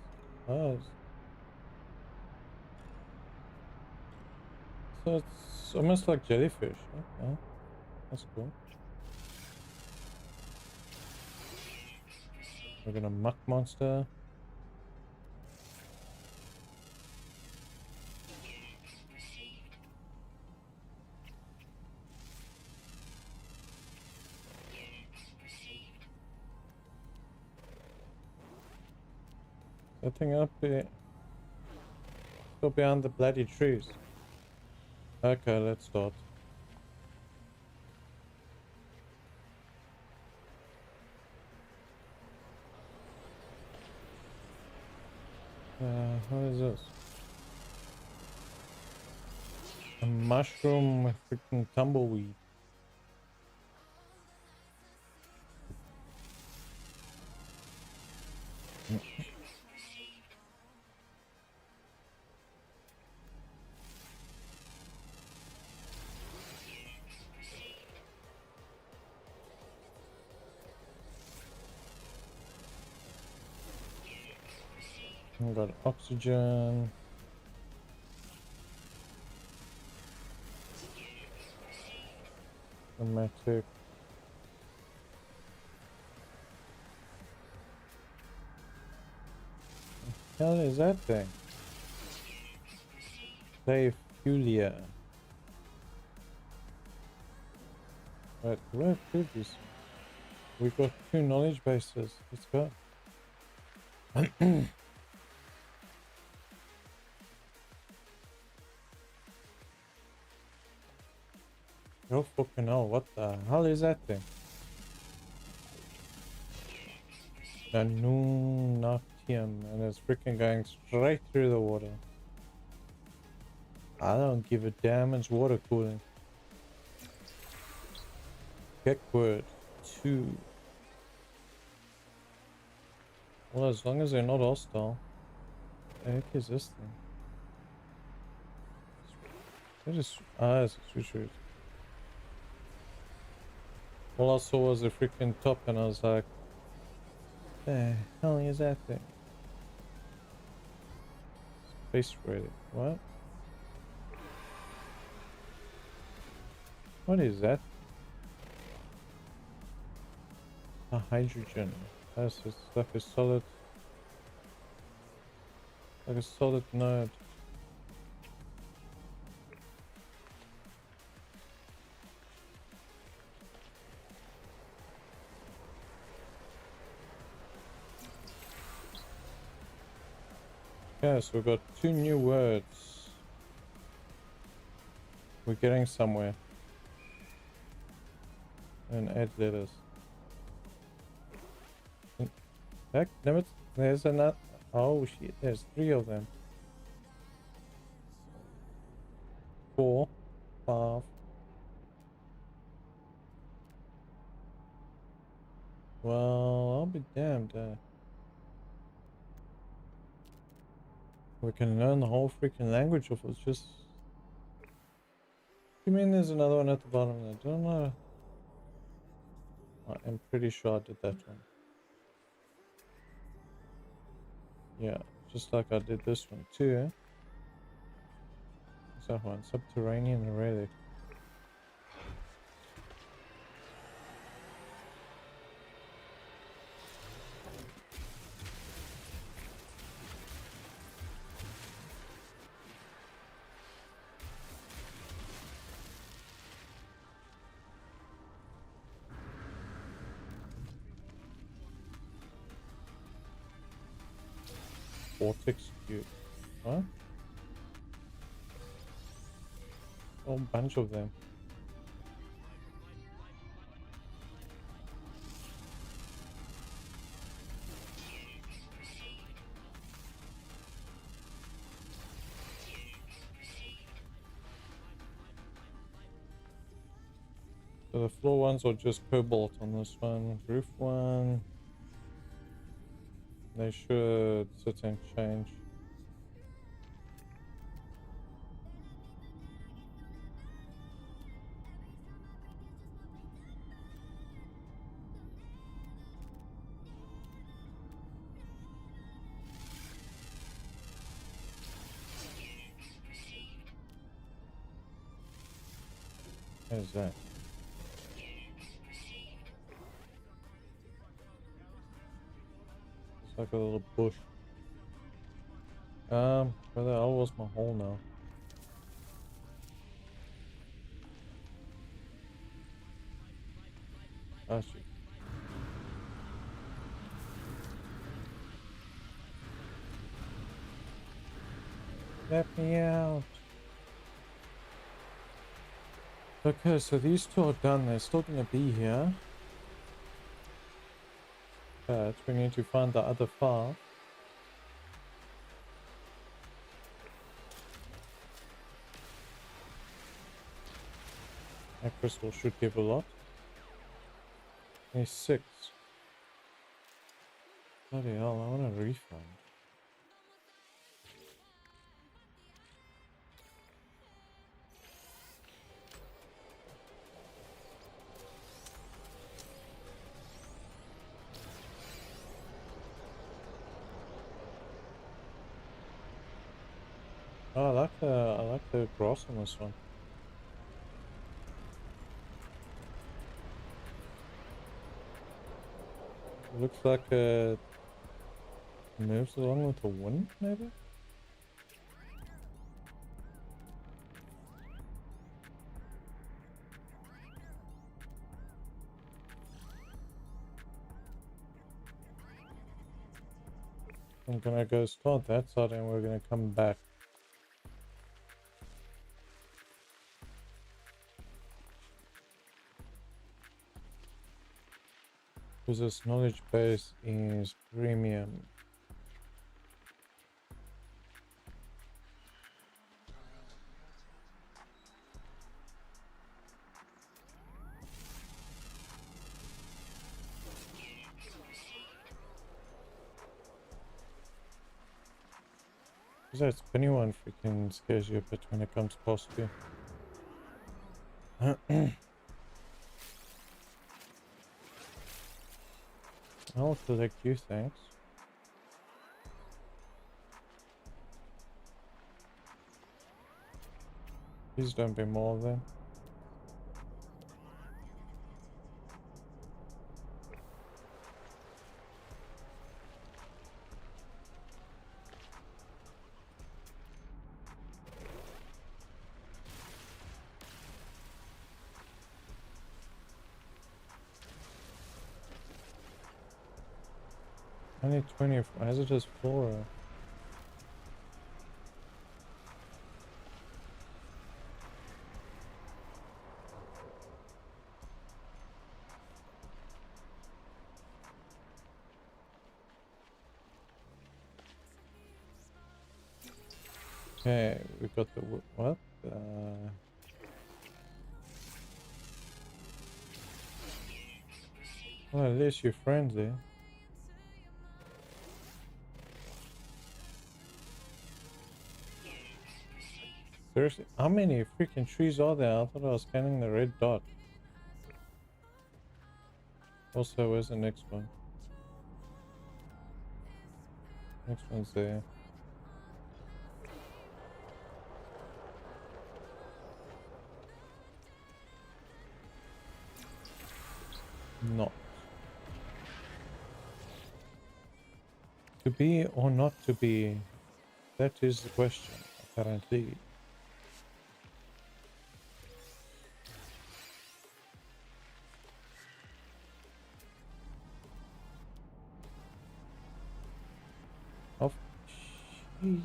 Oh, So it's almost like jellyfish. Okay, that's cool. We're gonna muck monster. Setting up the still behind the bloody trees. Okay, let's start. What is this? A mushroom with freaking tumbleweed. We got oxygen. Dramatic. What the hell is that thing? Say Fulia. Right, where could this? We've got 2 knowledge bases. Let's go. Oh fucking hell, what the hell is that thing? Noctium, and it's freaking going straight through the water. I don't give a damn, it's water cooling. Get word 2. Well, as long as they're not hostile. What the heck is this thing? What is... Ah, it's a switch route. All I saw was the freaking top and I was like, the hell is that thing? Space ready. What? What is that? A hydrogen. That's just like a solid... Like a solid node. Okay, so we've got 2 new words. We're getting somewhere. And add letters. Heck, damn it. There's another. Oh shit, there's 3 of them. 4, 5. Well, I'll be damned. We can learn the whole freaking language if it's just... You mean there's another one at the bottom there? Don't know. I'm pretty sure I did that one. Yeah, just like I did this one too. What's that one? Subterranean relic. Vortex cube. What? A whole bunch of them. So the floor ones are just cobalt on this one. Roof one. They should sit and change. What is that? It's like a little bush. Where the hell was my hole now? Oh shit. Let me out. Okay, so these two are done. They're still gonna be here. But we need to find the other 5. That crystal should give a lot. There's 6. Bloody hell, I want a refund. Oh, I like the grass on this one. It looks like it moves along with the wind, maybe? I'm gonna go start that side and we're gonna come back. Because this knowledge base is premium. Because that spinny one freaking scares you a bit when it comes past you. I'll collect you, thanks. Please don't be more of them. Only 20 hazardous flora. Okay, we got the what? Well, at least you're friendly. Seriously, how many freaking trees are there? I thought I was scanning the red dot. Also, where's the next one? Next one's there. Not. To be or not to be? That is the question, apparently. Of jeez.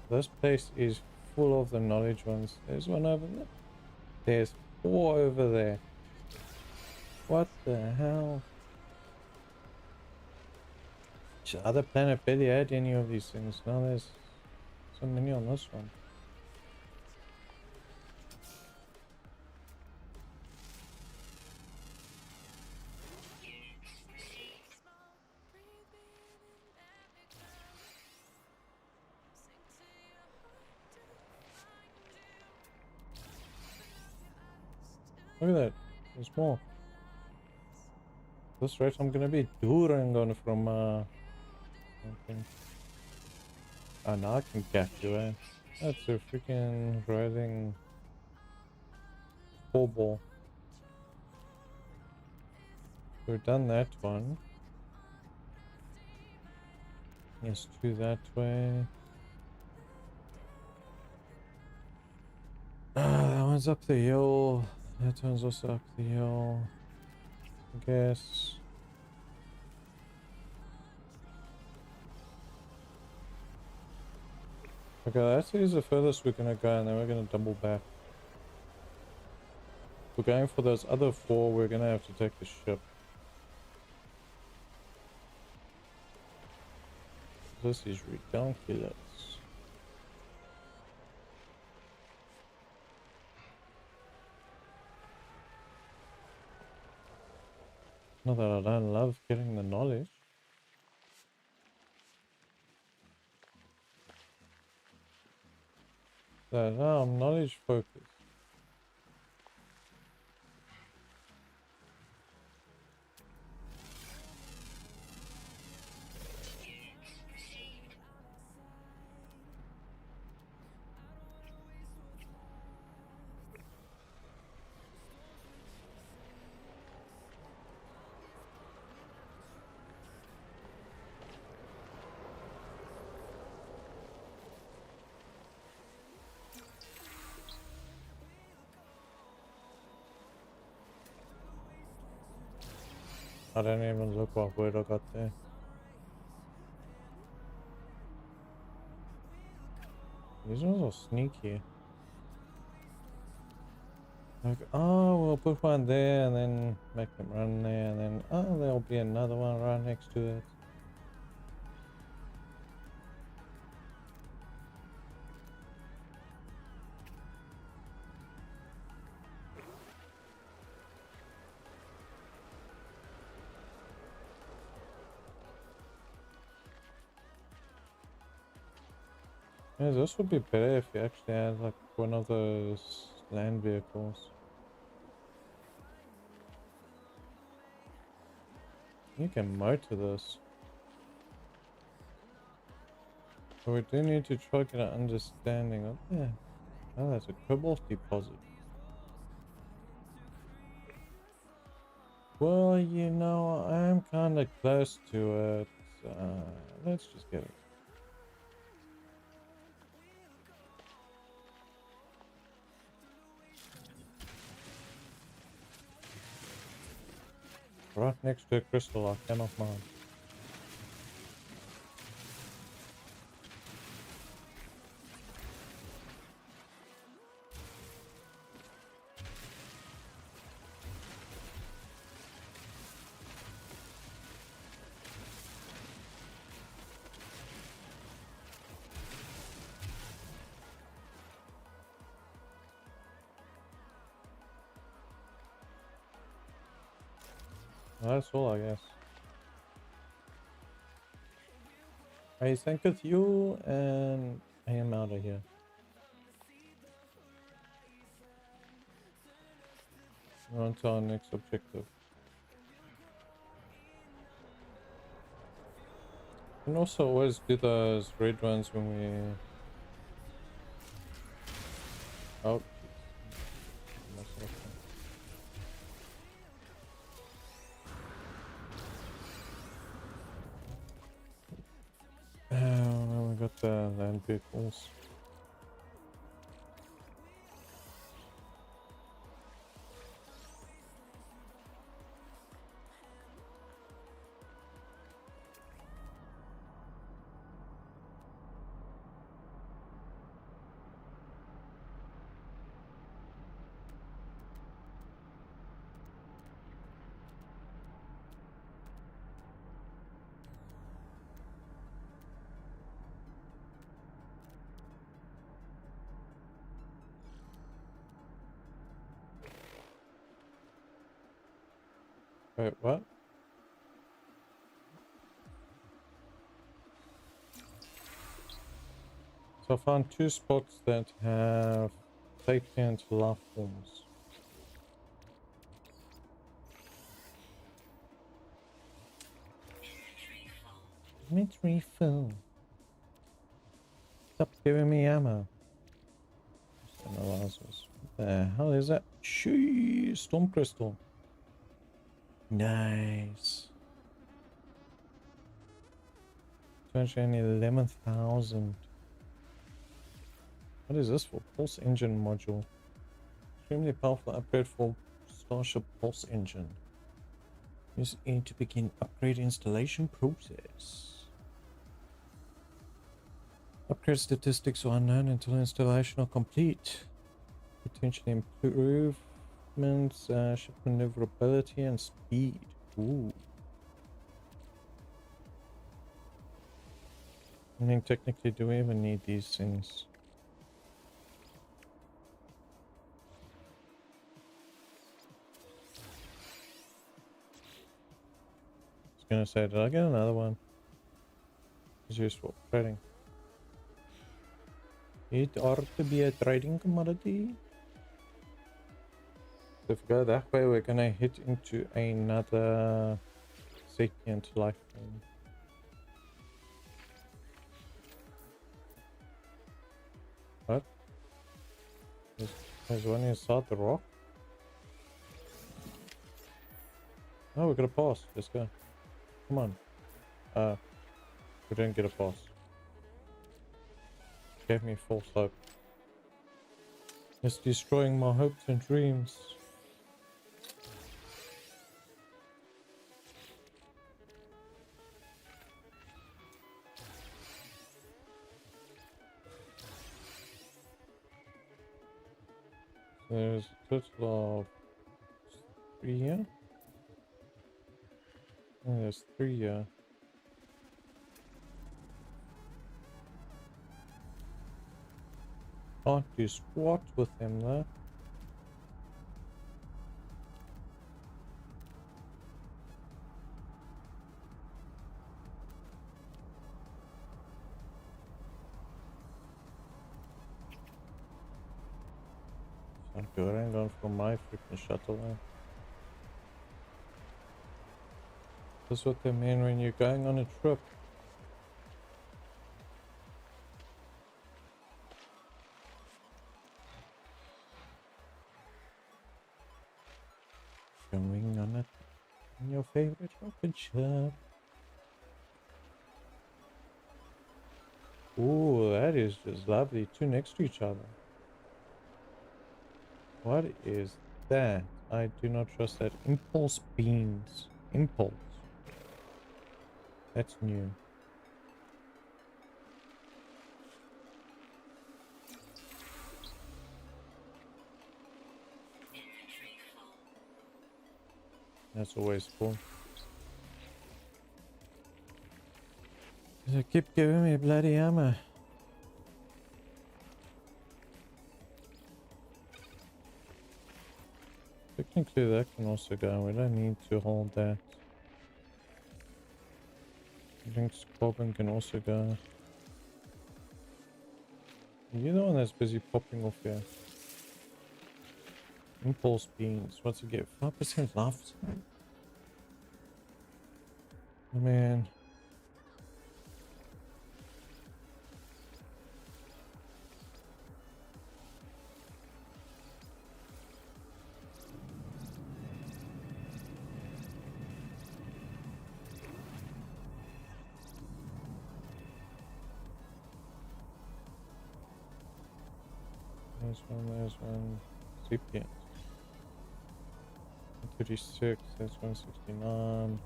This place is full of the knowledge ones. There's one over there. There's 4 over there. What the hell? The other planet barely had any of these things. Now there's so many on this one. Look at that. There's more. This rate I'm gonna be Durangon from something. Oh, now I can catch you, eh? That's a freaking riding 4 ball. We've done that one. Yes, 2 that way. That one's up the hill. That one's also up the hill. I guess. Okay, that is the furthest we're gonna go, and then we're gonna double back. If we're going for those other 4, we're gonna have to take the ship. This is ridiculous. Not that I don't love getting the knowledge. That I'm knowledge focused. Units received. I don't even look what word I got there. These ones are sneaky. Like, oh, we'll put one there and then make them run there, and then, oh, there'll be another one right next to it. Yeah, this would be better if you actually had like one of those land vehicles. You can motor this. But we do need to try to get an understanding of, yeah. Oh, that's a cobalt deposit. Well, you know, I'm kind of close to it. Let's just get it. Right next to a crystal I cannot mine. That's all, I guess. I think with you, and I am out of here. We're on to our next objective. And also always do those red ones when we... Oh, we got the land vehicles. Wait, what? So I found 2 spots that have sapient life forms. Inventory full. Stop giving me ammo. Just analyzers. What The hell is that? Sheesh, storm crystal. Nice. 211,000. What is this for? Pulse engine module. Extremely powerful upgrade for Starship Pulse engine. Use E to begin upgrade installation process. Upgrade statistics are unknown until installation are complete. Potentially improvements, ship maneuverability and speed. Ooh. I mean, technically, do we even need these things? I was gonna say, did I get another one? It's used for trading. It ought to be a trading commodity. So if we go that way, we're gonna hit into another sapient life form. What? There's one inside the rock. Oh, we got a pass. Let's go. Come on. We didn't get a pass. Gave me false hope. It's destroying my hopes and dreams. There's a total of 3 here. And there's 3 here. Can't do squat with them though. Not good. I'm going for my freaking shuttle now. That's what they mean when you're going on a trip. Going on it in your favorite rocket ship. Ooh, that is just lovely. 2 next to each other. What is that? I do not trust that. Impulse beams. Impulse. That's new. Inventory full. That's always cool. They keep giving me bloody ammo. Technically that can also go. We don't need to hold that. I think Squadron can also go. You're the one that's busy popping off here. Impulse beams. What's it get? 5% left. Oh man. There's one. Recipient. 36, that's 169.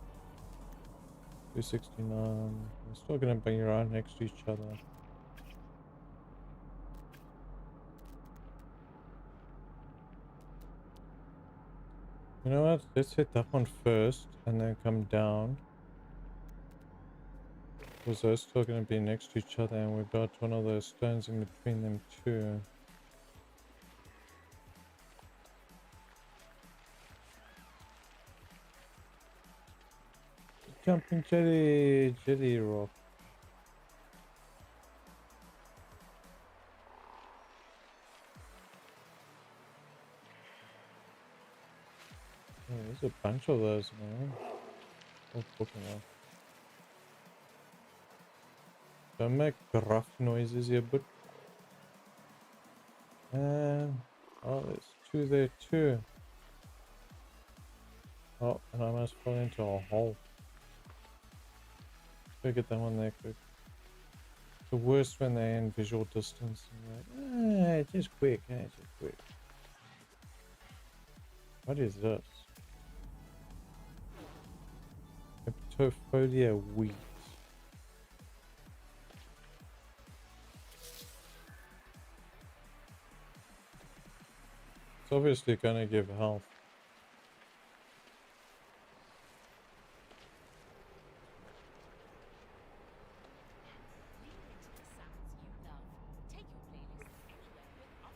269. I'm still gonna bring you around next to each other. You know what? Let's hit that one first and then come down. Because those two are gonna be next to each other and we've got one of those stones in between them too. Jumping jelly rock. Oh, there's a bunch of those, man. Oh, fucking hell. Don't make gruff noises here, but... Oh, there's two there too. Oh, and I almost fell into a hole. Go get that one there quick. The worst when they're in visual distance. And you're like, just quick, just quick. What is this? Epitofolia wheat. It's obviously gonna give health.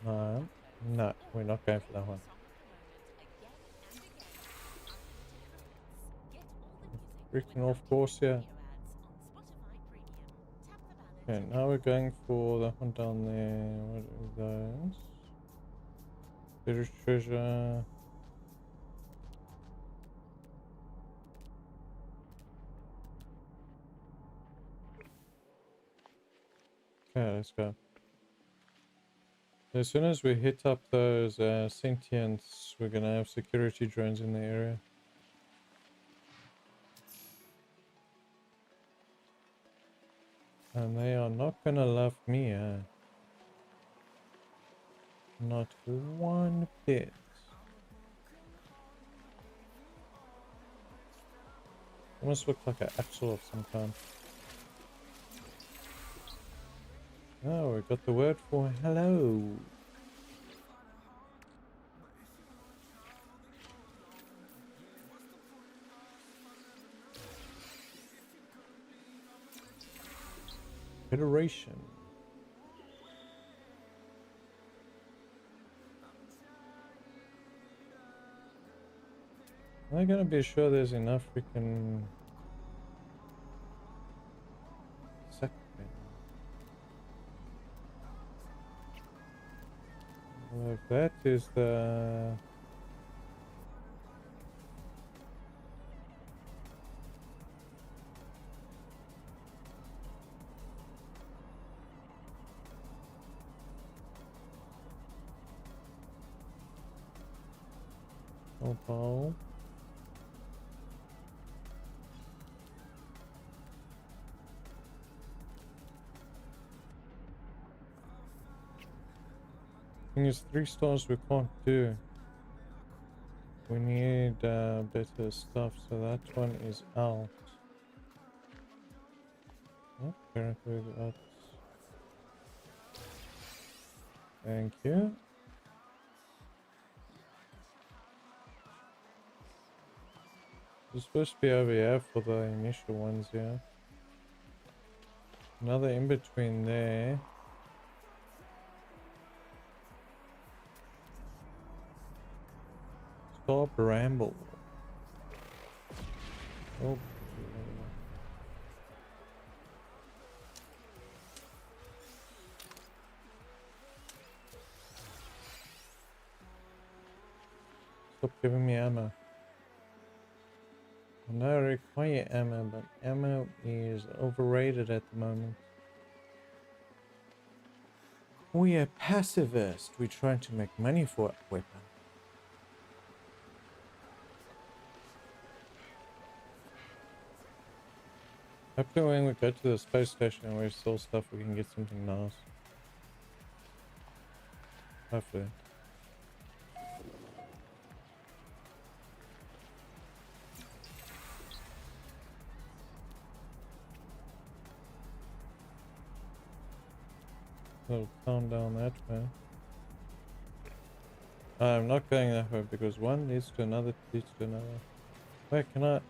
No, no, we're not going for that one. Freaking off course here. Okay, now we're going for that one down there. What are those? There's treasure. Okay, let's go. As soon as we hit up those sentients, we're gonna have security drones in the area. And they are not gonna love me, not one bit. Almost look like an axle of some kind. Oh, we got the word for hello. Federation. Am I gonna be sure there's enough freaking second? Well, if that is the opal. Thing is, 3 stars we can't do. We need better stuff, so that one is out. Oh, apparently that's... Thank you. It's supposed to be over here for the initial ones, yeah. Another in between there. Stop ramble. Oh. Stop giving me ammo. I know I require ammo, but ammo is overrated at the moment. We are pacifist. We're trying to make money for a weapon. Hopefully when we go to the space station and we sell stuff, we can get something nice. Hopefully. So calm down that way. I'm not going that way because one leads to another, leads to another. Wait, can I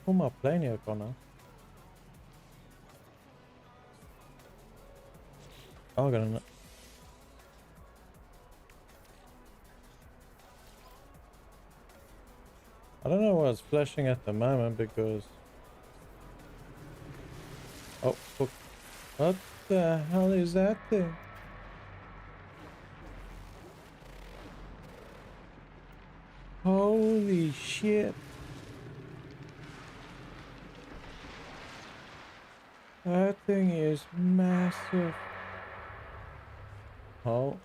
pull my plane here, Connor? Oh, I got enough. I don't know why it's flashing at the moment because... Oh, fuck. What the hell is that thing? Holy shit. That thing is massive. Oh,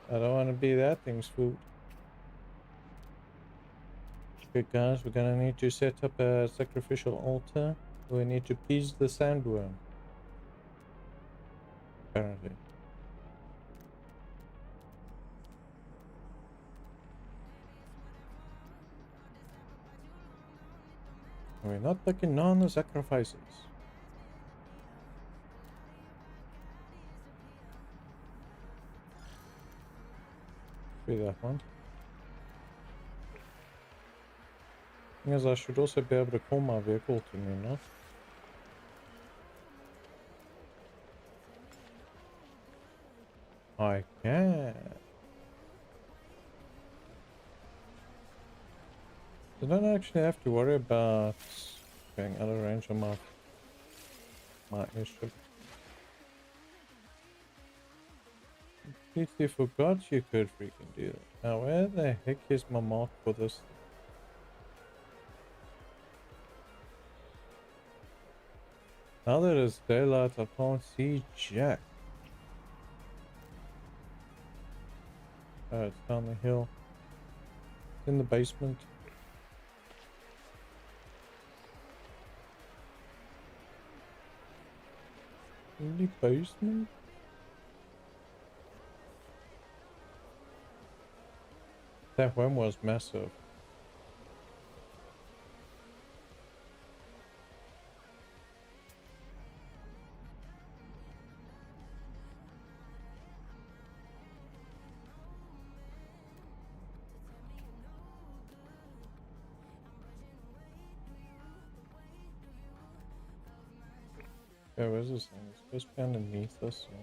I don't want to be that thing's food. Okay, guys, we're gonna need to set up a sacrificial altar. We need to appease the sandworm. Apparently. We're not taking on the sacrifices. Be that one. Thing is, I should also be able to call my vehicle to me, no? I can. I don't actually have to worry about going out of range of my airship. Completely forgot you could freaking do that. Now where the heck is my mark for this? Now that it's daylight, I can't see jack. Oh, it's down the hill. It's in the basement. In the basement? That one was massive. Yeah, where's this thing? It's supposed to be underneath us. So.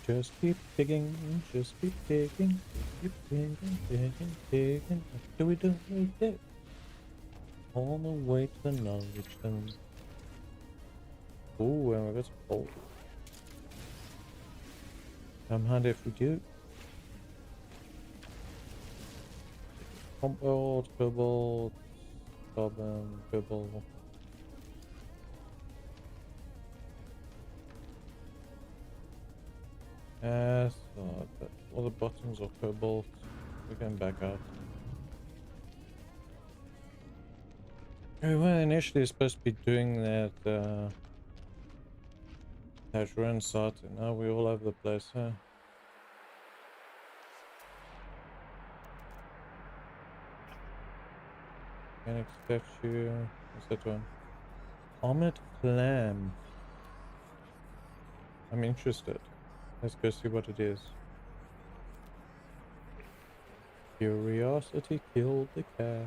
Just keep digging, just keep digging, keep digging, digging, digging. What do we do like that? All the way to the knowledge stone. Ooh, and we got some gold. I'm handy if we do. Cobalt, cobalt, carbon, cobalt. Yes, all the buttons are cobalt. We're going back out. We were initially supposed to be doing that run site, and now we're all over the place, huh? Mechanic statue. What's that one? Armored clam. I'm interested. Let's go see what it is. Curiosity killed the cat.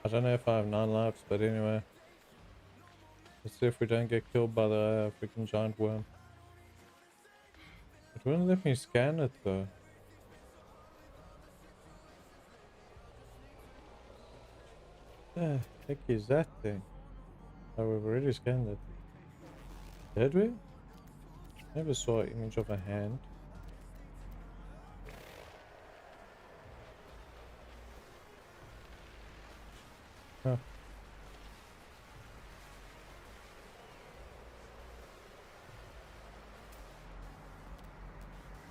I don't know if I have 9 lives, but anyway. Let's see if we don't get killed by the freaking giant worm. It wouldn't let me scan it though. The heck is that thing? Oh, we've already scanned it. Did we? Never saw an image of a hand. Huh.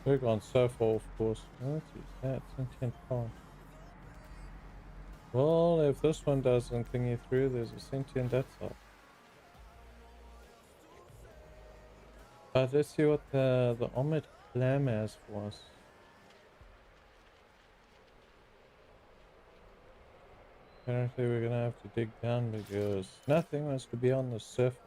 We've gone so far, of course. What is that? Sentient plant. Well, if this one doesn't thingy through, there's a sentient that side. But let's see what the armored clam has for us. Apparently we're gonna have to dig down because nothing wants to be on the surface.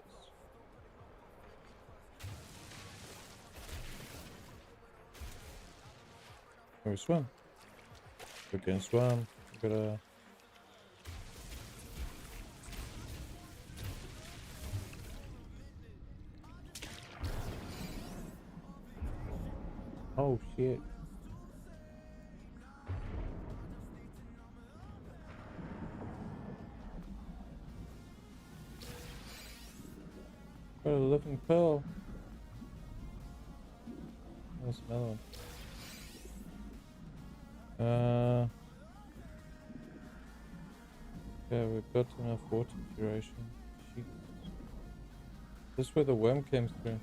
Can we swim? We can swim. We gotta... Oh shit. Got a living pearl. There's another one. Yeah, we've got enough water duration. Jeez. This is where the worm came through.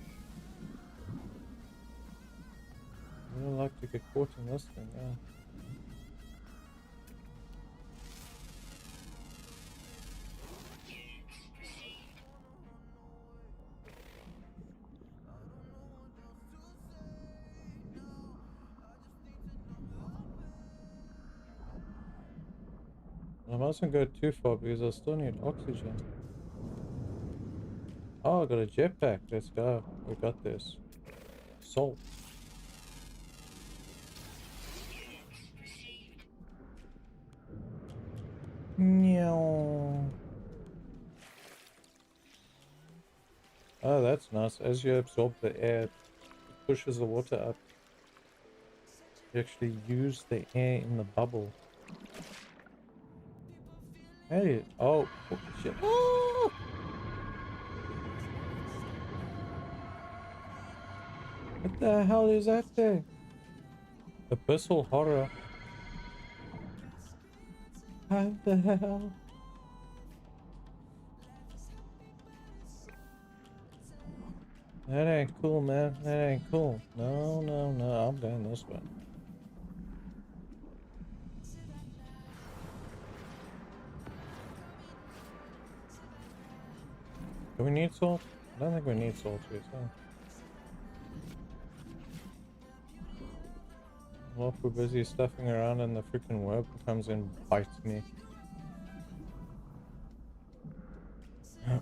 I don't like to get caught in this thing, yeah. I mustn't go too far because I still need oxygen. Oh, I got a jetpack. Let's go. We got this. Salt. Meow. Oh, that's nice. As you absorb the air, it pushes the water up. You actually use the air in the bubble. Hey, oh, shit. Ah! What the hell is that thing? Abyssal horror. What the hell? That ain't cool, man. That ain't cool. No, no, no. I'm going this way. Do we need salt? I don't think we need salt here, so. Well, if we're busy stuffing around and the freaking worm comes and bites me. Yeah,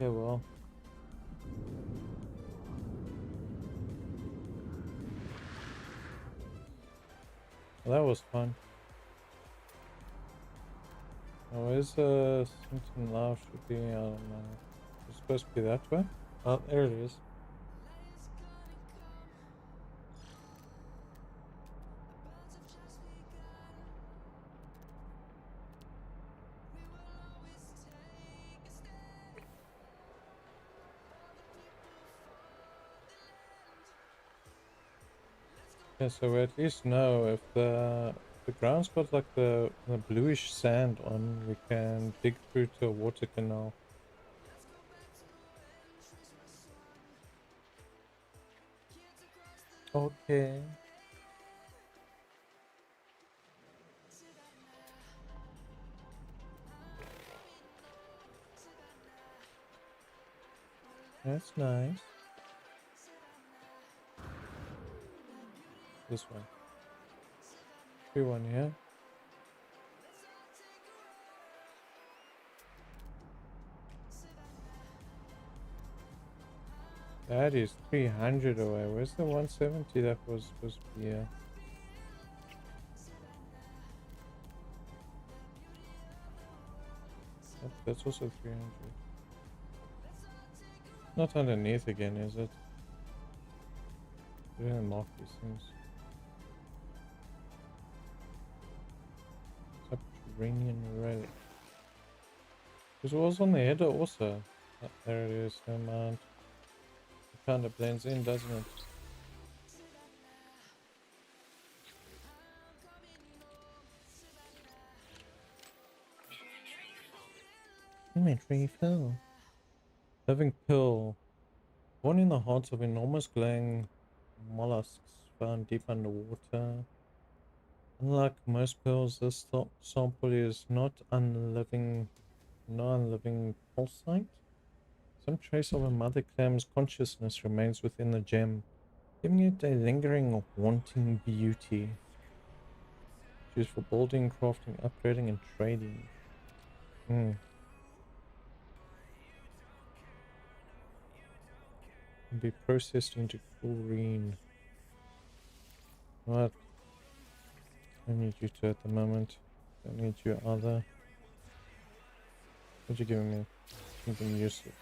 well. Well, that was fun. Oh, where's something live should be? I don't know. It's supposed to be that way? Oh, there it is. Yeah, so we at least know if the ground's got like the bluish sand on, we can dig through to a water canal. Okay. That's nice. This one. Free one, yeah? That is 300 away. Where's the 170 that was supposed to be here? That's also 300. Not underneath again, is it? We didn't mark these things. Subterranean relic. Because it was on the header also. Oh, there it is, never mind. It kind of blends in, doesn't it? Inventory full. Living pill. Born in the hearts of enormous glowing mollusks found deep underwater. Unlike most pills, this sample is not unliving pulsite. Some trace of a mother clam's consciousness remains within the gem, giving it a lingering, haunting beauty. Used for building, crafting, upgrading, and trading. Can be processed into chlorine. What? I need you to at the moment. I need you other. What you giving me? Something useless.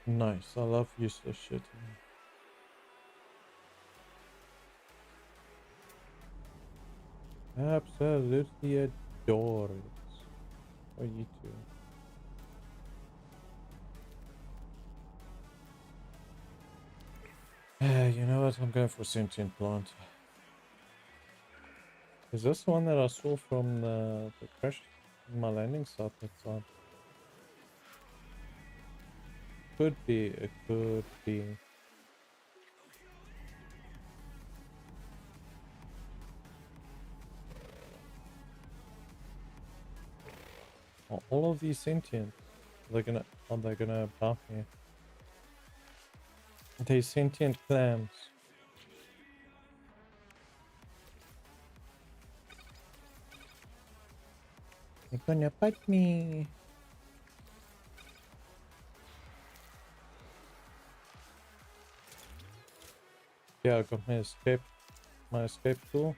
Nice. I love useless shit. Absolutely adore it. Oh, you too. You know what? I'm going for sentient plant. Is this the one that I saw from the crash in my landing site that time? Could be, it could be. Are all of these sentient? Are they gonna bump me? They're sentient clams. They're gonna bite me. Yeah, I got my escape tool.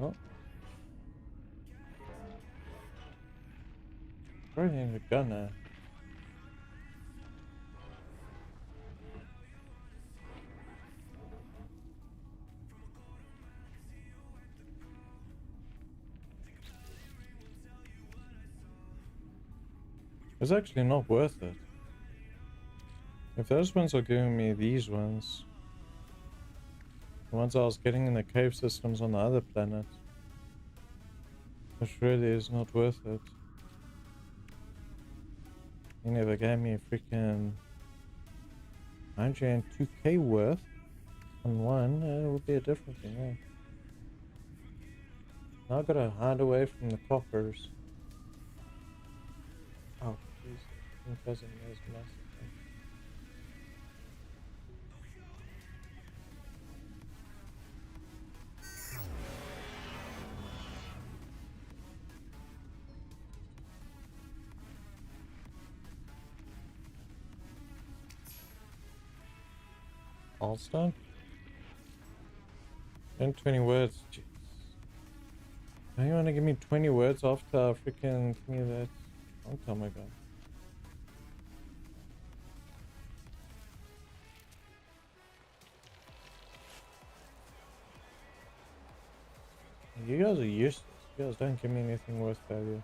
Oh. Bringing the gun now. It's actually not worth it. If those ones are giving me these ones, the ones I was getting in the cave systems on the other planet, which really is not worth it. You never gave me a freaking 102k worth on one, it would be a different thing, yeah. Now I gotta hide away from the coppers. Oh, jeez. My cousin knows massive thing. All done? And 20 words. Jeez. Now you wanna give me 20 words after I freaking thingy that long time ago? You guys are useless. You guys don't give me anything worth value.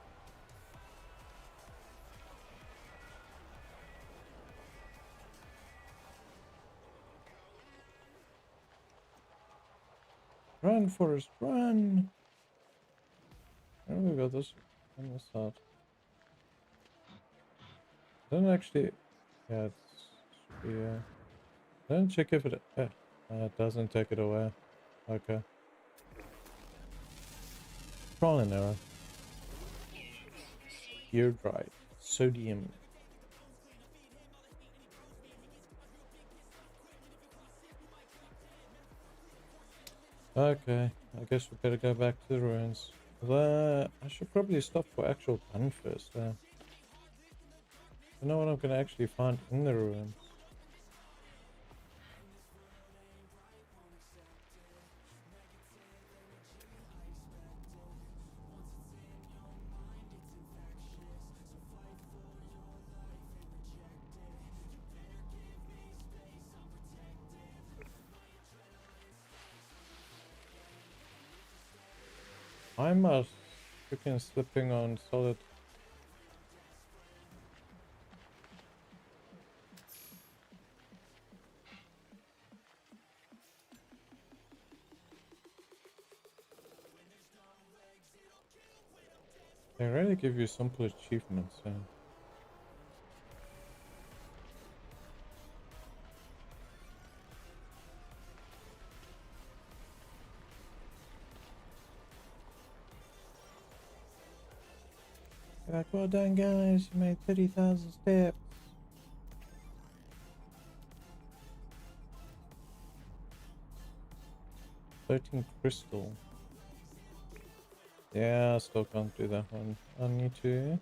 Run, Forrest, run! Oh, we got this on this side. Don't actually. Yeah, it should be. Don't check if it. It doesn't take it away. Okay. Trial and error. You're right. Sodium. Okay, I guess we better go back to the ruins. I should probably stop for actual gun first. I don't know what I'm gonna actually find in the ruins. I'm freaking slipping on solid. They really give you simple achievements. Like, well done, guys. You made 30,000 steps. Floating crystal. Yeah, I still can't do that one. I need to.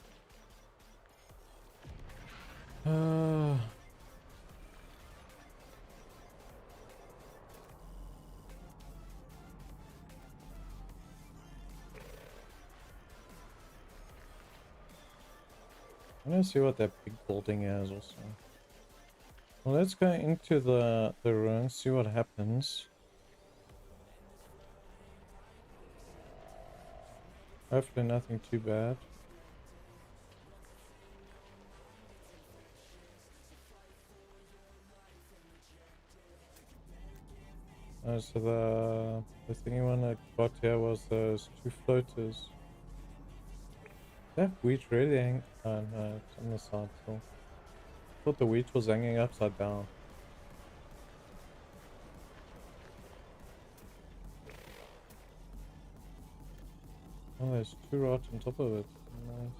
I'm gonna see what that big building is also. Well, let's go into the ruins, see what happens. Hopefully nothing too bad. So the thingy one I got here was those 2 floaters. That wheat really hang... Oh no, it's on the side still. I thought the wheat was hanging upside down. Oh, there's 2 right on top of it. Nice.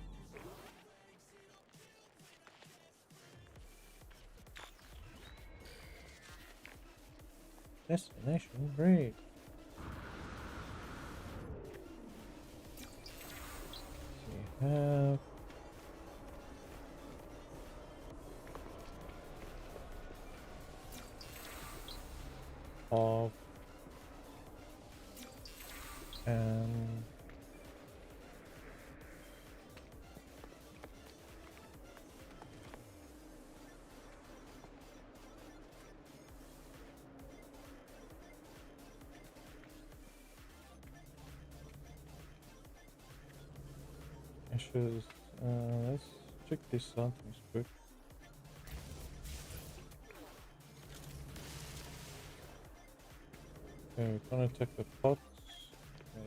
Destination great. We have of and ashes. Let's check these something quick. Okay, we're gonna take the pots.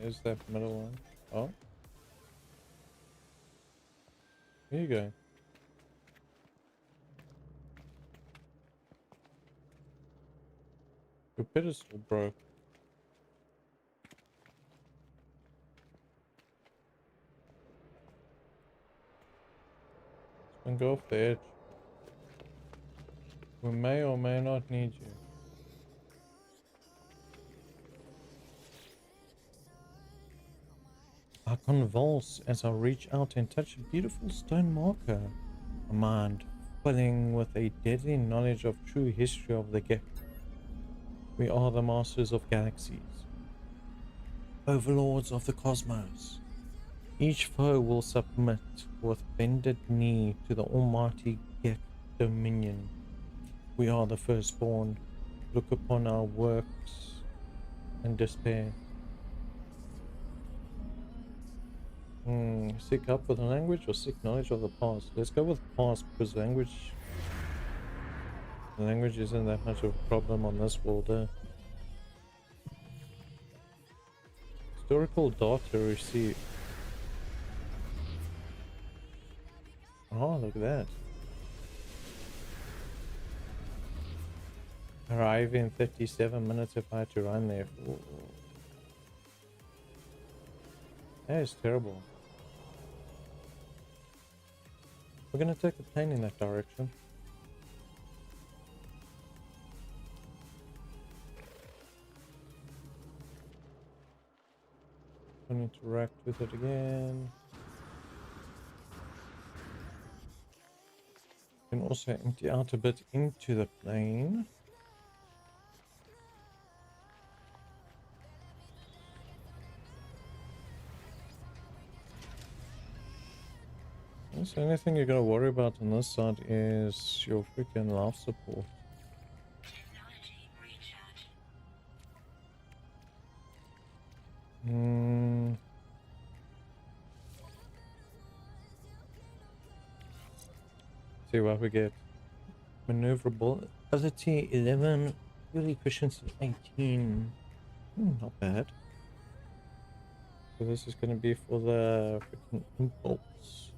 There's that middle one. Oh. Here you go. Your pedestal broke. And go off the edge. We may or may not need you. I convulse as I reach out and touch a beautiful stone marker. A mind filling with a deadly knowledge of true history of the gift. We are the masters of galaxies, overlords of the cosmos. Each foe will submit with bended knee to the almighty Gek dominion. We are the firstborn. Look upon our works and despair. Seek up with the language or seek knowledge of the past? Let's go with past because language isn't that much of a problem on this world. Historical data received. Oh, look at that. Arrive in 37 minutes if I had to run there. Ooh. That is terrible. We're gonna take the plane in that direction. I'll interact with it again. You can also empty out a bit into the plane. So the only thing you're gonna worry about on this side is your freaking life support. Technology recharge. See what we get. Maneuverability 11, fuel efficiency 18. Not bad. So this is gonna be for the freaking impulse.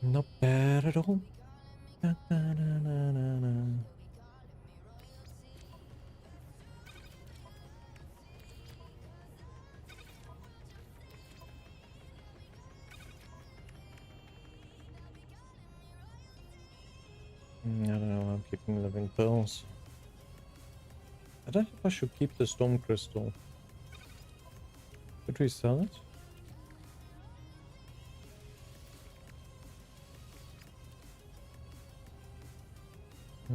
Not bad at all. Da, da, da, da, da, da. I don't know why I'm keeping living pearls. I don't know if I should keep the storm crystal. Could we sell it? I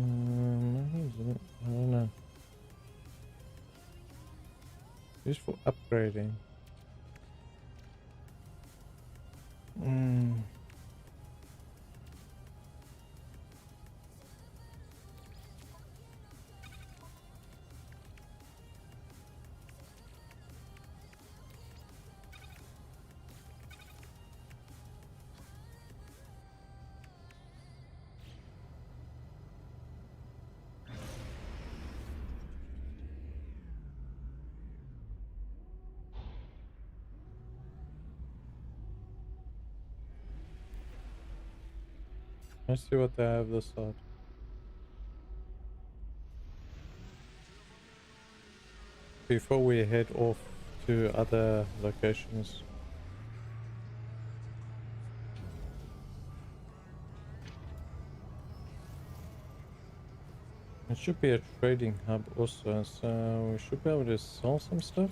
don't know. Used for upgrading. Let's see what they have this side. Before we head off to other locations. It should be a trading hub also, so we should be able to sell some stuff.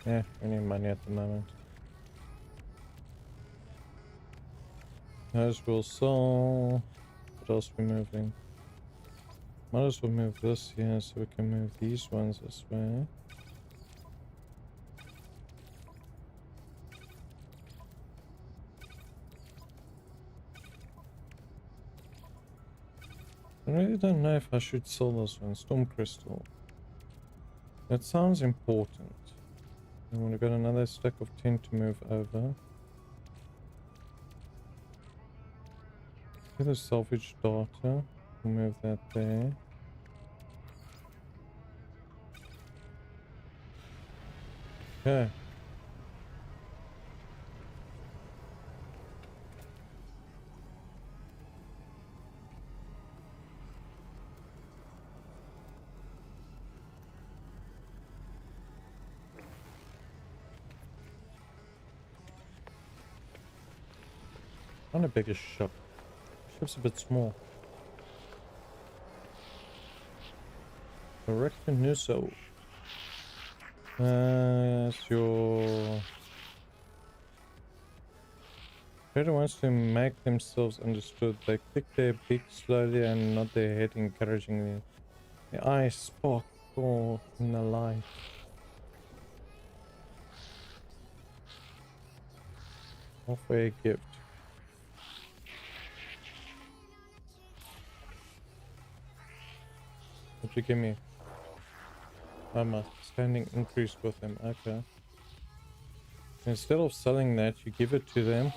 Yeah, we need money at the moment. Might as well sell. What else are we moving? Might as well move this here so we can move these ones this way. I really don't know if I should sell this one. Storm Crystal. That sounds important. And we've got another stack of 10 to move over. Get a salvage data. We'll move that there. Okay. On a bigger ship. Ship's a bit small. Correct Nuso. It's your trader wants to make themselves understood. They click their beak slowly and nod their head encouragingly. The eyes sparkle in the light. Offer a gift. What'd you give me? My standing increased with them. Okay. Instead of selling that, you give it to them.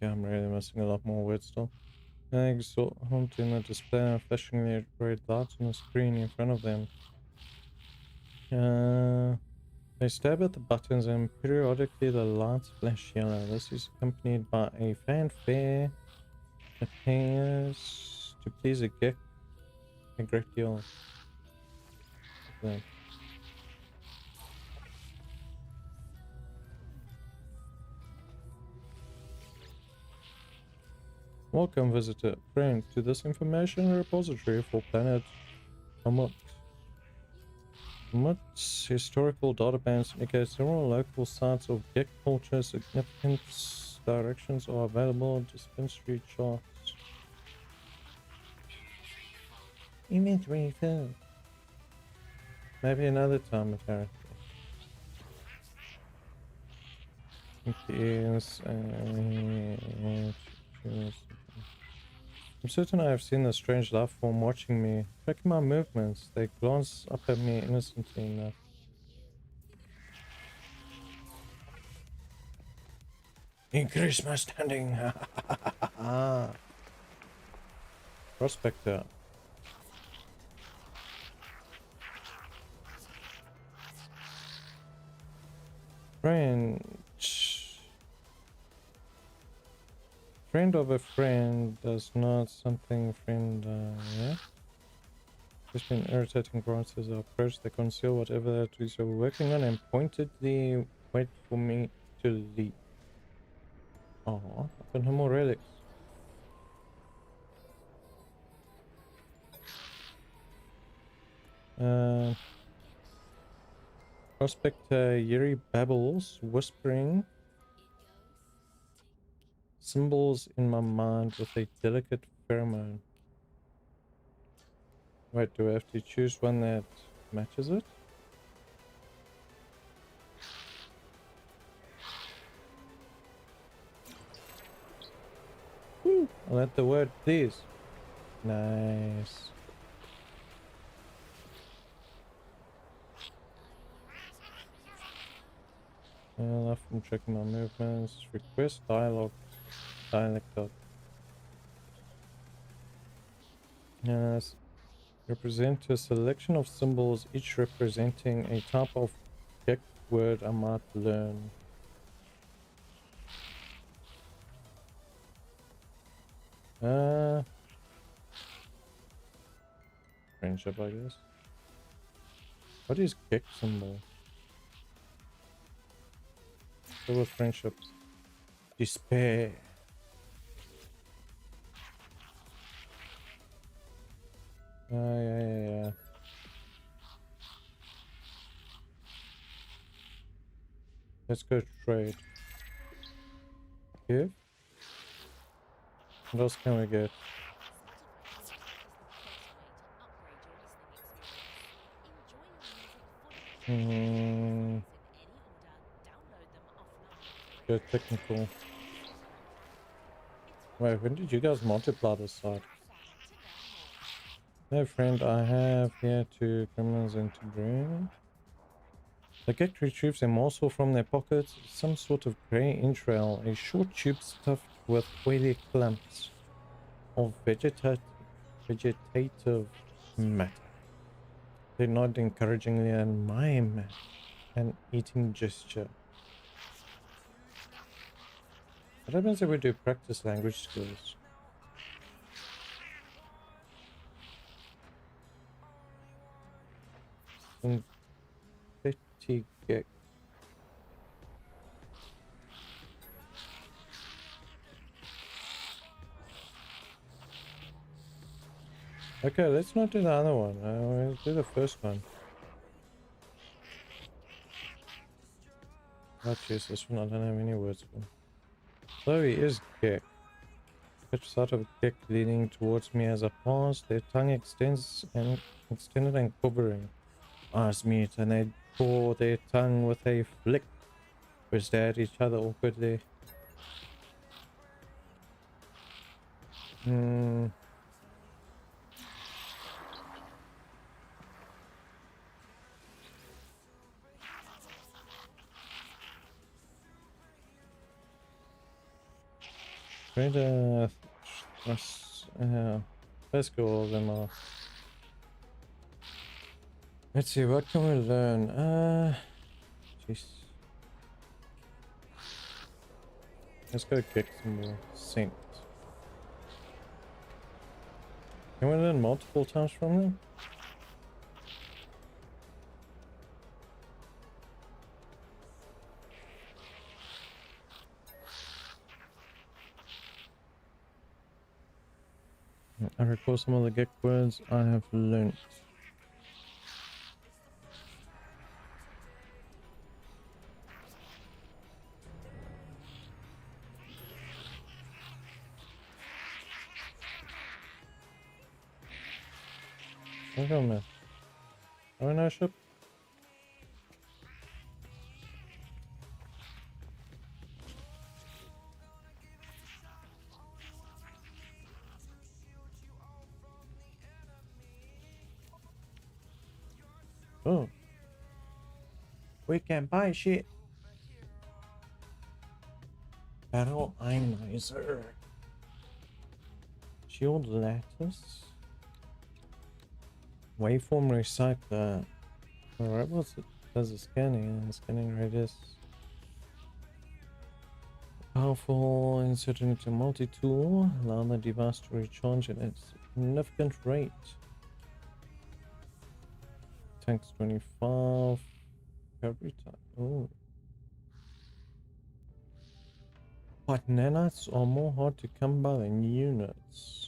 Yeah, I'm really missing a lot more words still. Eggs home in the display and flashing their red lights on the screen in front of them. They stab at the buttons and periodically the lights flash yellow. This is accompanied by a fanfare. Appears to please a great deal of them. Welcome, visitor, friend, to this information repository for planet Amut. Amut's historical database indicates several local sites of Gek culture. Significant directions are available. Dispensary charts. Inventory fill. Maybe another time, apparently. Yes, I'm certain I have seen a strange life form watching me, tracking my movements. They glance up at me innocently enough. Increase my standing. Prospector. Friend of a friend does not something friend, yeah? Just been irritating grunts as I approach. They conceal whatever that is you're working on and pointedly wait for me to leave. Oh, I got no more relics. Prospector Yuri babbles, whispering symbols in my mind with a delicate pheromone. Wait, do I have to choose one that matches it? Woo! I'll add the word please. Nice. Left from checking my movements. Request dialogue. Dialect dot. Yes. Represent a selection of symbols, each representing a type of Gek word I might learn. Friendship, I guess. What is Gek symbol? Go with friendships. Despair. Yeah. Let's go trade. Give. What else can we get? Go technical. Wait, when did you guys multiply this side? No friend I have here to criminals and to bring. The Gek retrieves a morsel from their pocket, some sort of grey entrail, a short tube stuffed with oily clumps of vegetative matter. They nod encouragingly and mime an eating gesture. What happens if we do practice language skills? Petty Gek. Okay, let's not do the other one. We'll do the first one. Oh jeez, this one I don't have any words for. So he is Gek. Which sort of Gek leaning towards me as I pass, their tongue extended and quivering. Eyes mute and they draw their tongue with a flick. We stare at each other awkwardly. Let's go all of them off. Let's see, what can we learn? Jeez. Let's go get some more scent. Can we learn multiple times from them? I recall some of the Gek words I have learnt. Look on that. Have no ship? Oh. We can buy shit. Battle Ionizer. Shield lattice. Waveform recycler. Alright, what's it? Does the scanning radius. Powerful, insert into multi-tool. Allow the device to recharge at a significant rate. Tanks 25. Recovery time. Oh. But nanites are more hard to come by than units.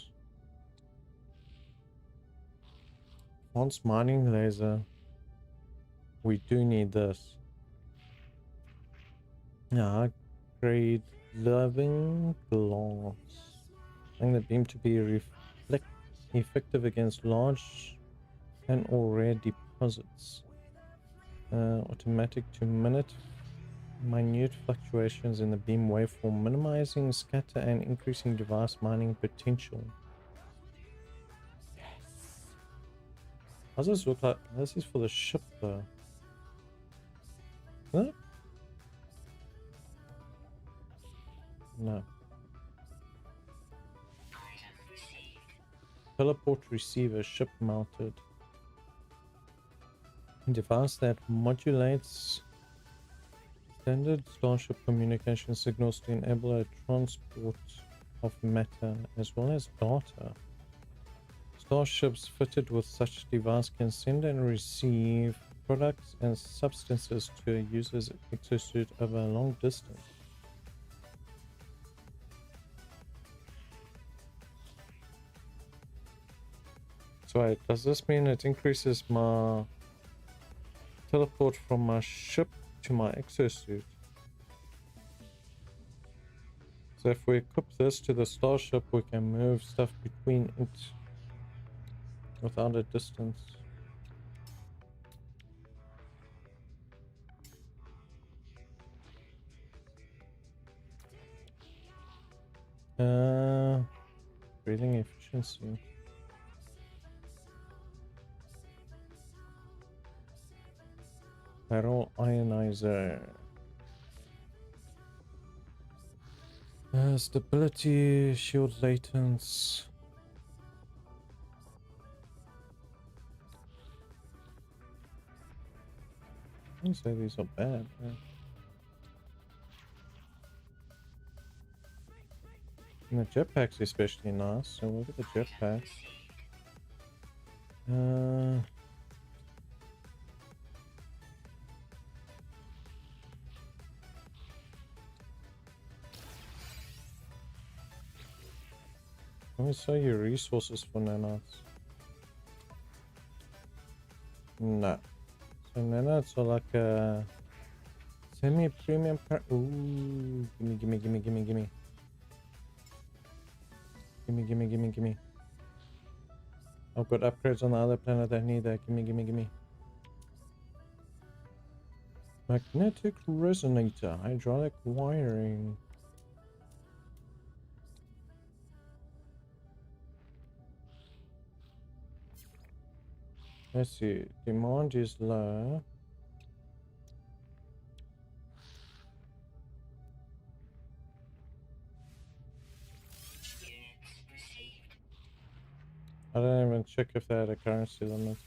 Advanced mining laser. We do need this. Grade loving glass. Allowing the beam to be effective against large and or rare deposits. Automatic to minute minute fluctuations in the beam waveform, minimizing scatter and increasing device mining potential. Yes. How does this look like? This is for the ship though. Huh? No. Item received. Teleport receiver ship mounted. Device that modulates standard starship communication signals to enable a transport of matter as well as data. Starships fitted with such device can send and receive products and substances to a user's exosuit over a long distance. So wait, does this mean it increases my teleport from my ship to my exosuit? So if we equip this to the starship, we can move stuff between it without a distance. Breathing efficiency. Barrel ionizer. Stability, shield latence. I wouldn't say these are bad. Yeah. And the jetpack's especially nice, so look at the jetpack. Let me sell you resources for nanots. No. So nanots are like a semi-premium ooh, gimme. Gimme. I've got upgrades on the other planet that need that. Gimme. Magnetic resonator, hydraulic wiring. Let's see, demand is low. I don't even check if they had a currency limit.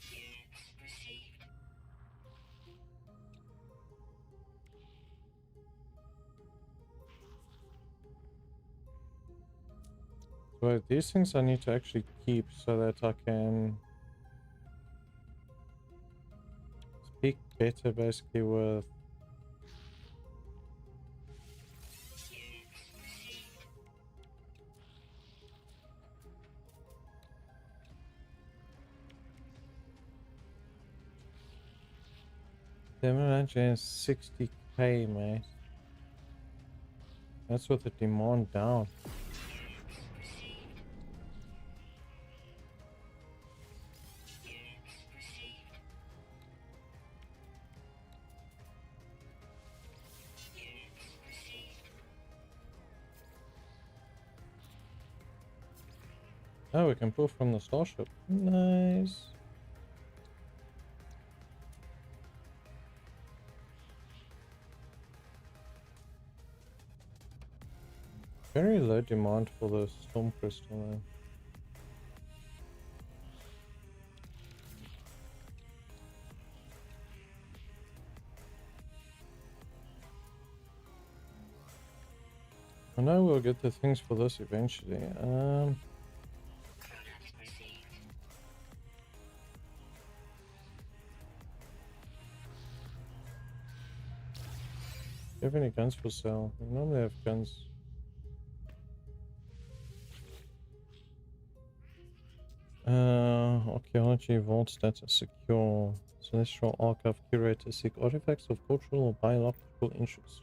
So these things I need to actually keep so that I can speak better basically with Imagine 60k, mate. That's with the demand down. Oh, we can pull from the starship. Nice. Very low demand for the storm crystal though. I know we'll get the things for this eventually. Do you have any guns for sale? We normally have guns. Archaeology vault status secure. Celestial Archive curator seek artifacts of cultural or biological interest.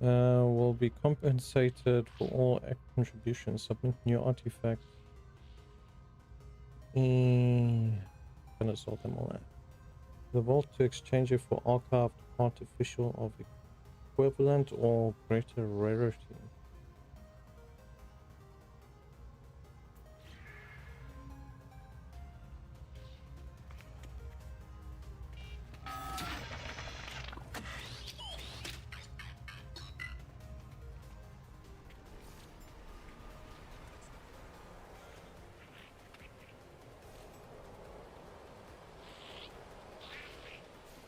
Will be compensated for all contributions. Submit new artifacts. Gonna sort them all out. The vault to exchange it for archived artificial of equivalent or greater rarity.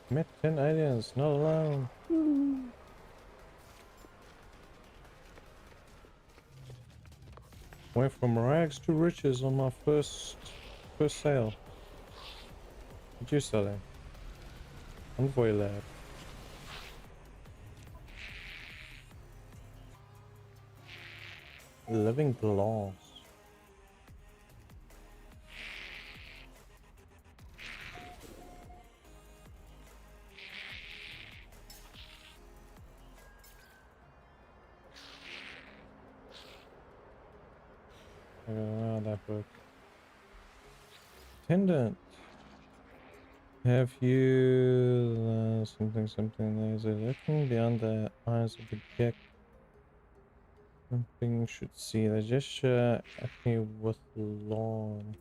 Met 10 aliens, not alone. Went from rags to riches on my first sale. What you selling? Envoy lab. Living glass. I don't know how that works. Attendant. Have you something there's a looking beyond the eyes of the geek. Something you should see. The gesture at me with lawn.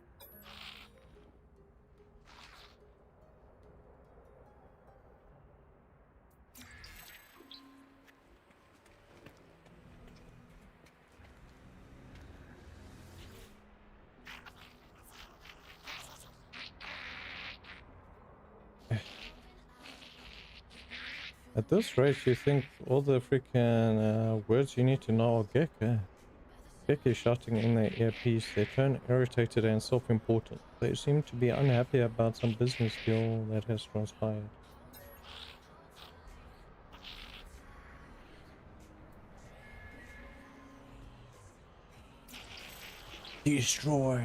At this rate, you think all the freaking words you need to know are Gek, eh? Gek is shouting in their earpiece. They turn irritated and self-important. They seem to be unhappy about some business deal that has transpired. Destroy!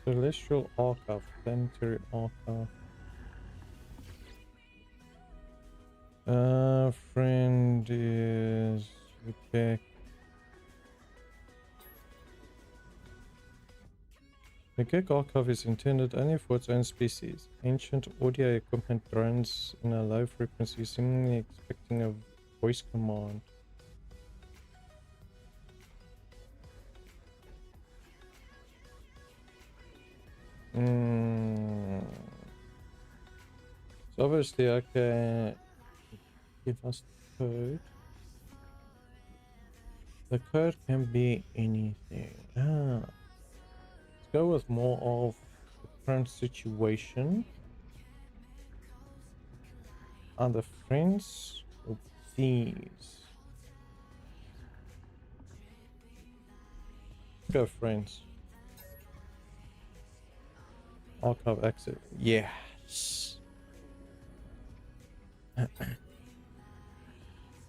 Celestial Archive, Planetary Archive. Friend is okay. The Gek Archive is intended only for its own species. Ancient audio equipment drones in a low frequency, seemingly expecting a voice command. So obviously I can give us the code. The code can be anything. Let's go with more of the current situation. Are the friends of thieves? Go friends. Archive exit. Yes.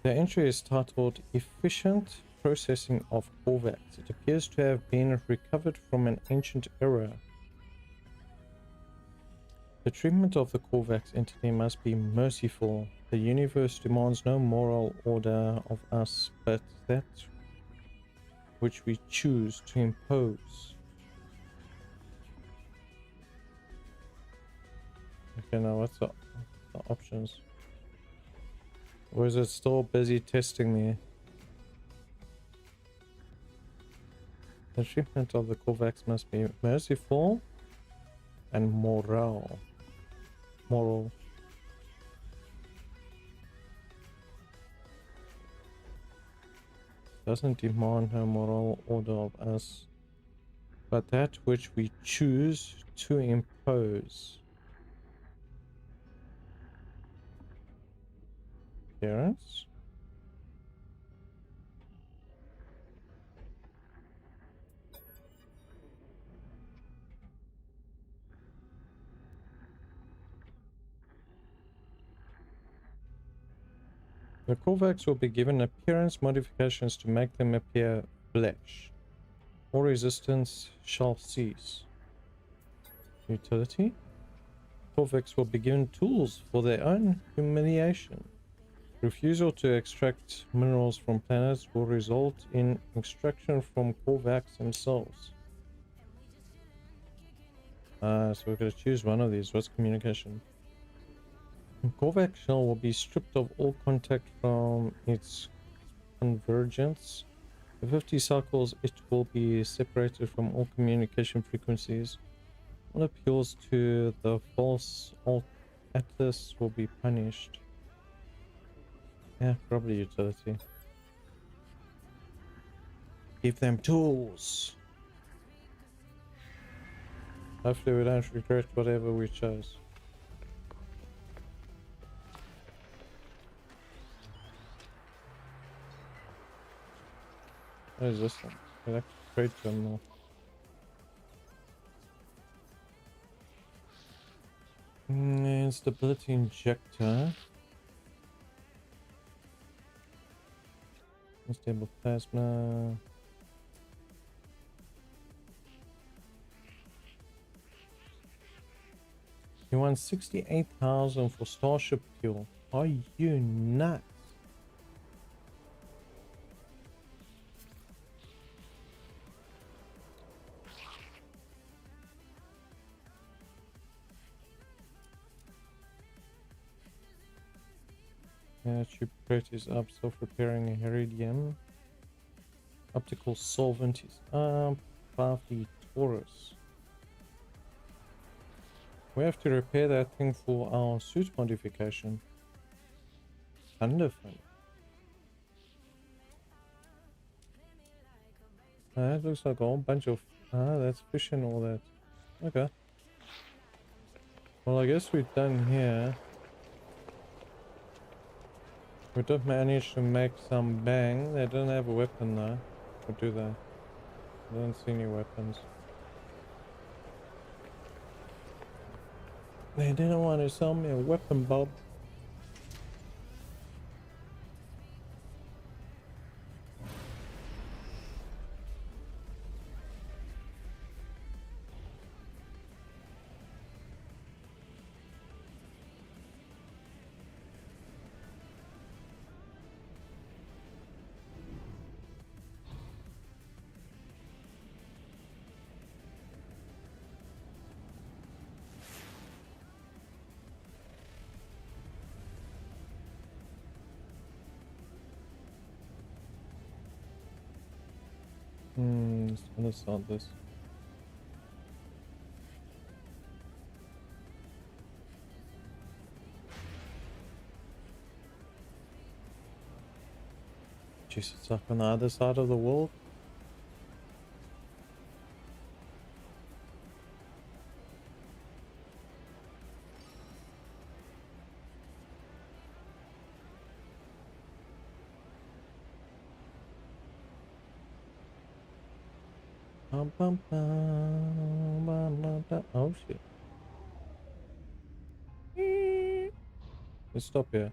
The entry is titled Efficient Processing of Corvax. It appears to have been recovered from an ancient era. The treatment of the Corvax entity must be merciful. The universe demands no moral order of us, but that which we choose to impose. Okay, now what's the options? Or is it still busy testing me? The treatment of the Corvax must be merciful and moral. Doesn't demand no moral order of us, but that which we choose to impose. Appearance. The Corvax will be given appearance modifications to make them appear flesh. All resistance shall cease. Utility. Corvax will be given tools for their own humiliation. Refusal to extract minerals from planets will result in extraction from Corvax themselves. So we're going to choose one of these. What's communication? Corvax shell will be stripped of all contact from its convergence. For 50 cycles, it will be separated from all communication frequencies. What appeals to the false alt atlas will be punished. Yeah, probably utility. Give them tools. Hopefully we don't regret whatever we chose. What is this one? Electric trade terminal. Instability injector. Unstable plasma. You want 68,000 for Starship fuel. Are you nuts? Tube crate is up, self-repairing iridium. Optical solvent is up. 5D Taurus. We have to repair that thing for our suit modification. Thunderfin. That looks like a whole bunch of... that's fish and all that. Okay. Well, I guess we're done here. We did manage to make some bang. They don't have a weapon though. Or do they? I don't see any weapons. They didn't want to sell me a weapon, Bob. Let's start this. Jeez, it's like on the other side of the world. Oh shit. Let's stop here.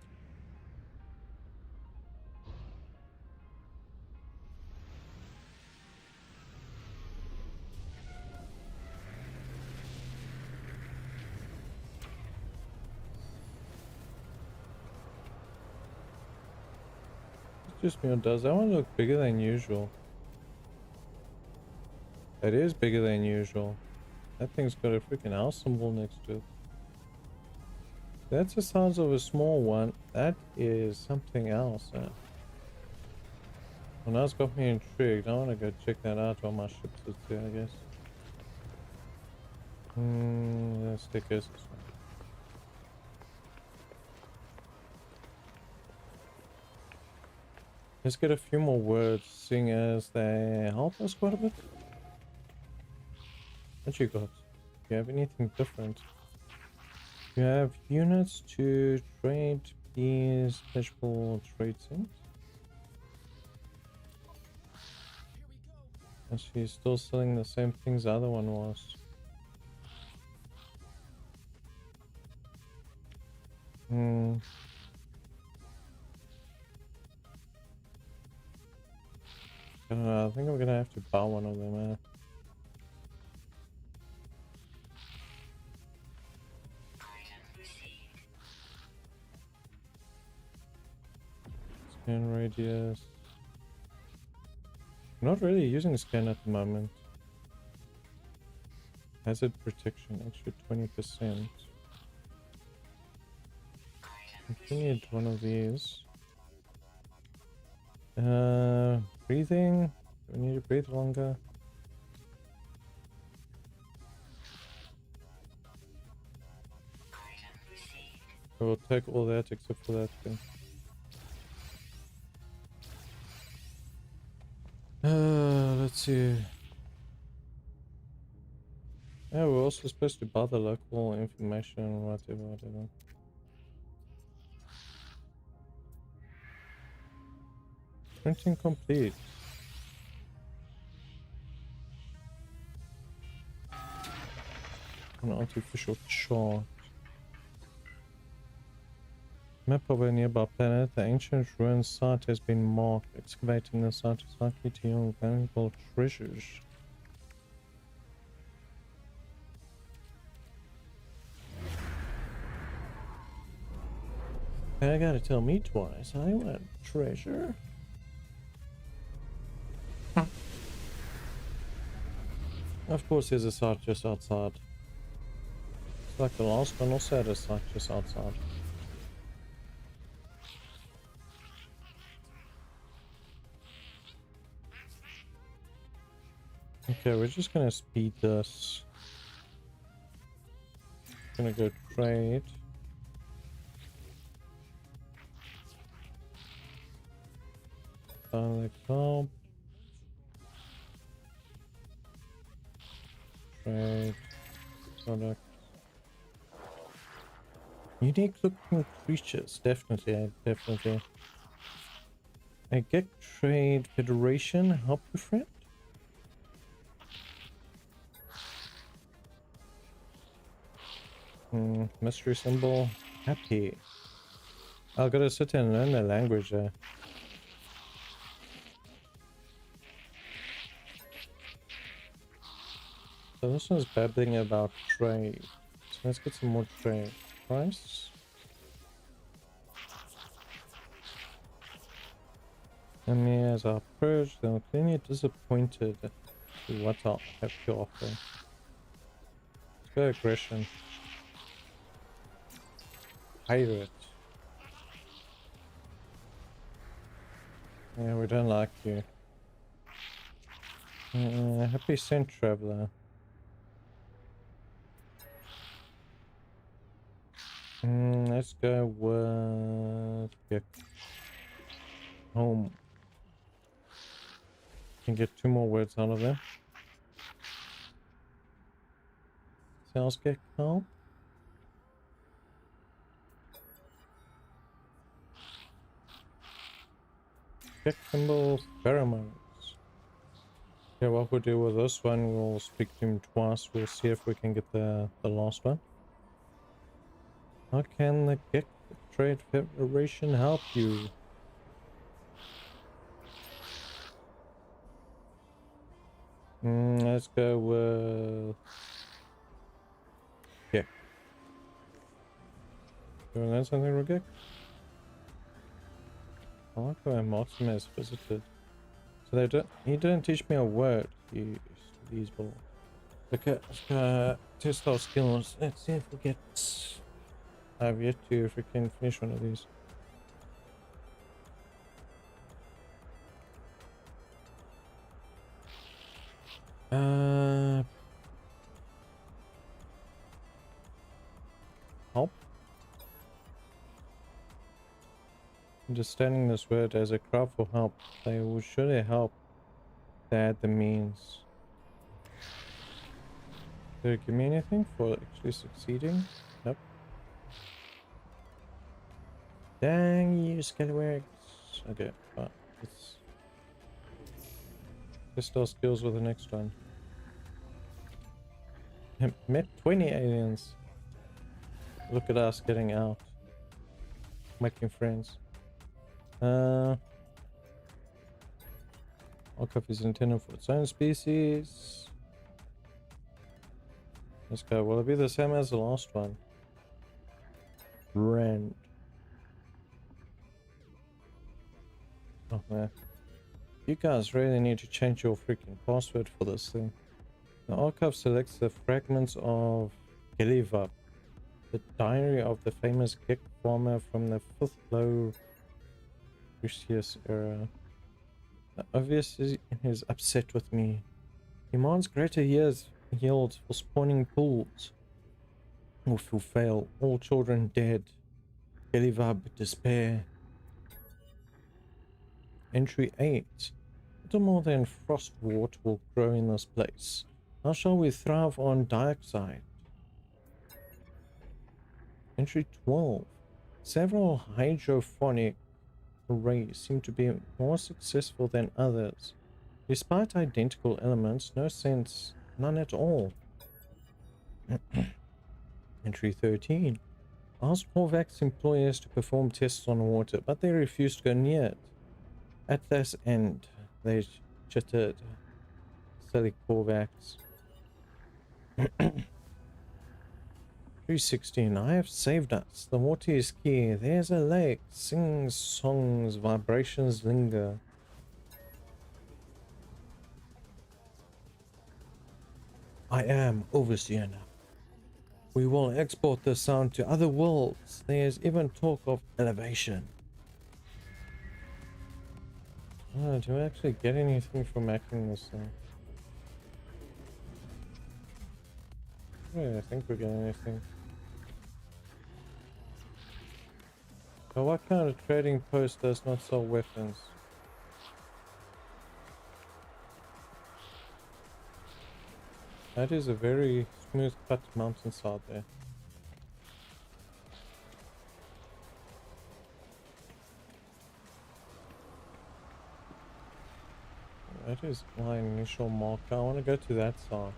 It's just me, or does that one look bigger than usual? It is bigger than usual. That thing's got a freaking house symbol next to it. That's the size of a small one. That is something else. Well, now it's got me intrigued. I want to go check that out while my ship sits here, I guess. Let's take this one. Let's get a few more words, seeing as they help us quite a bit. What you got? Do you have anything different? You have units to trade these special traits in. And she's still selling the same things the other one was. I don't know, I think I'm gonna have to buy one of them, Scan radius. I'm not really using scan at the moment. Hazard protection, extra 20%. I need one of these. Breathing. Do I need to breathe longer? I will take all that except for that thing. Let's see. Yeah, we're also supposed to buy the local information, whatever. Printing complete. An artificial chart. Map of a nearby planet. The ancient ruin site has been marked. Excavating the site is likely to yield valuable treasures. I gotta tell me twice. I want treasure. Of course, there's a site just outside. It's like the last one also had a site just outside. Okay, we're just gonna speed this. Gonna go trade. Like comp. Trade. Product. Unique looking creatures. Definitely. A Gek Trade Federation. Help you, friend? Mystery symbol. Happy. I gotta sit and learn the language there. So this one's babbling about trade. So let's get some more trade. Price. And me as our purge, they're clearly disappointed at what I'll have to offer. Let's go aggression. Pirate. Yeah, we don't like you. Happy Scent Traveler. Let's go with home. Can get 2 more words out of them. Sales get home. Check symbol pheromones. Yeah, what we'll do with this one, we'll speak to him twice. We'll see if we can get the last one. How can the Gek Trade Federation help you? Let's go with Gek. Do you learn something real Gek? I like the way Marksman has visited. So he didn't teach me a word. These balls. Okay, test our skills. Let's see if we get. I've yet to freaking finish one of these. Help. Understanding this word as a cry for help, they will surely help. They had the means. Did it give me anything for actually succeeding? Nope. Dang you, scallywags. Okay, but let's test our skills with the next one. Met 20 aliens. Look at us getting out. Making friends. Archive is intended for its own species. Let's go. Will it be the same as the last one? Rand. Oh man. You guys really need to change your freaking password for this thing. The archive selects the fragments of Gilliva, the diary of the famous Gek farmer from the 5th Low Lucius era. Obviously he's upset with me. Demands greater yields for spawning pools. Or if you fail, all children dead. Gelivab despair. Entry 8. Little more than frostwort will grow in this place. How shall we thrive on dioxide? Entry 12. Several hydrophonic arrays seem to be more successful than others. Despite identical elements, no sense, none at all. Entry 13. Asked Korvac's employers to perform tests on water, but they refused to go near it. At this end, they chittered. Silly Korvacs. 316. I have saved us. The water is key. There's a lake. Sings songs, vibrations linger. I am overseer now. We will export the sound to other worlds. There's even talk of elevation. Oh, do I actually get anything from hacking this thing? Yeah, I think we're getting anything. But what kind of trading post does not sell weapons? That is a very smooth cut mountainside there. That is my initial marker. I want to go to that side.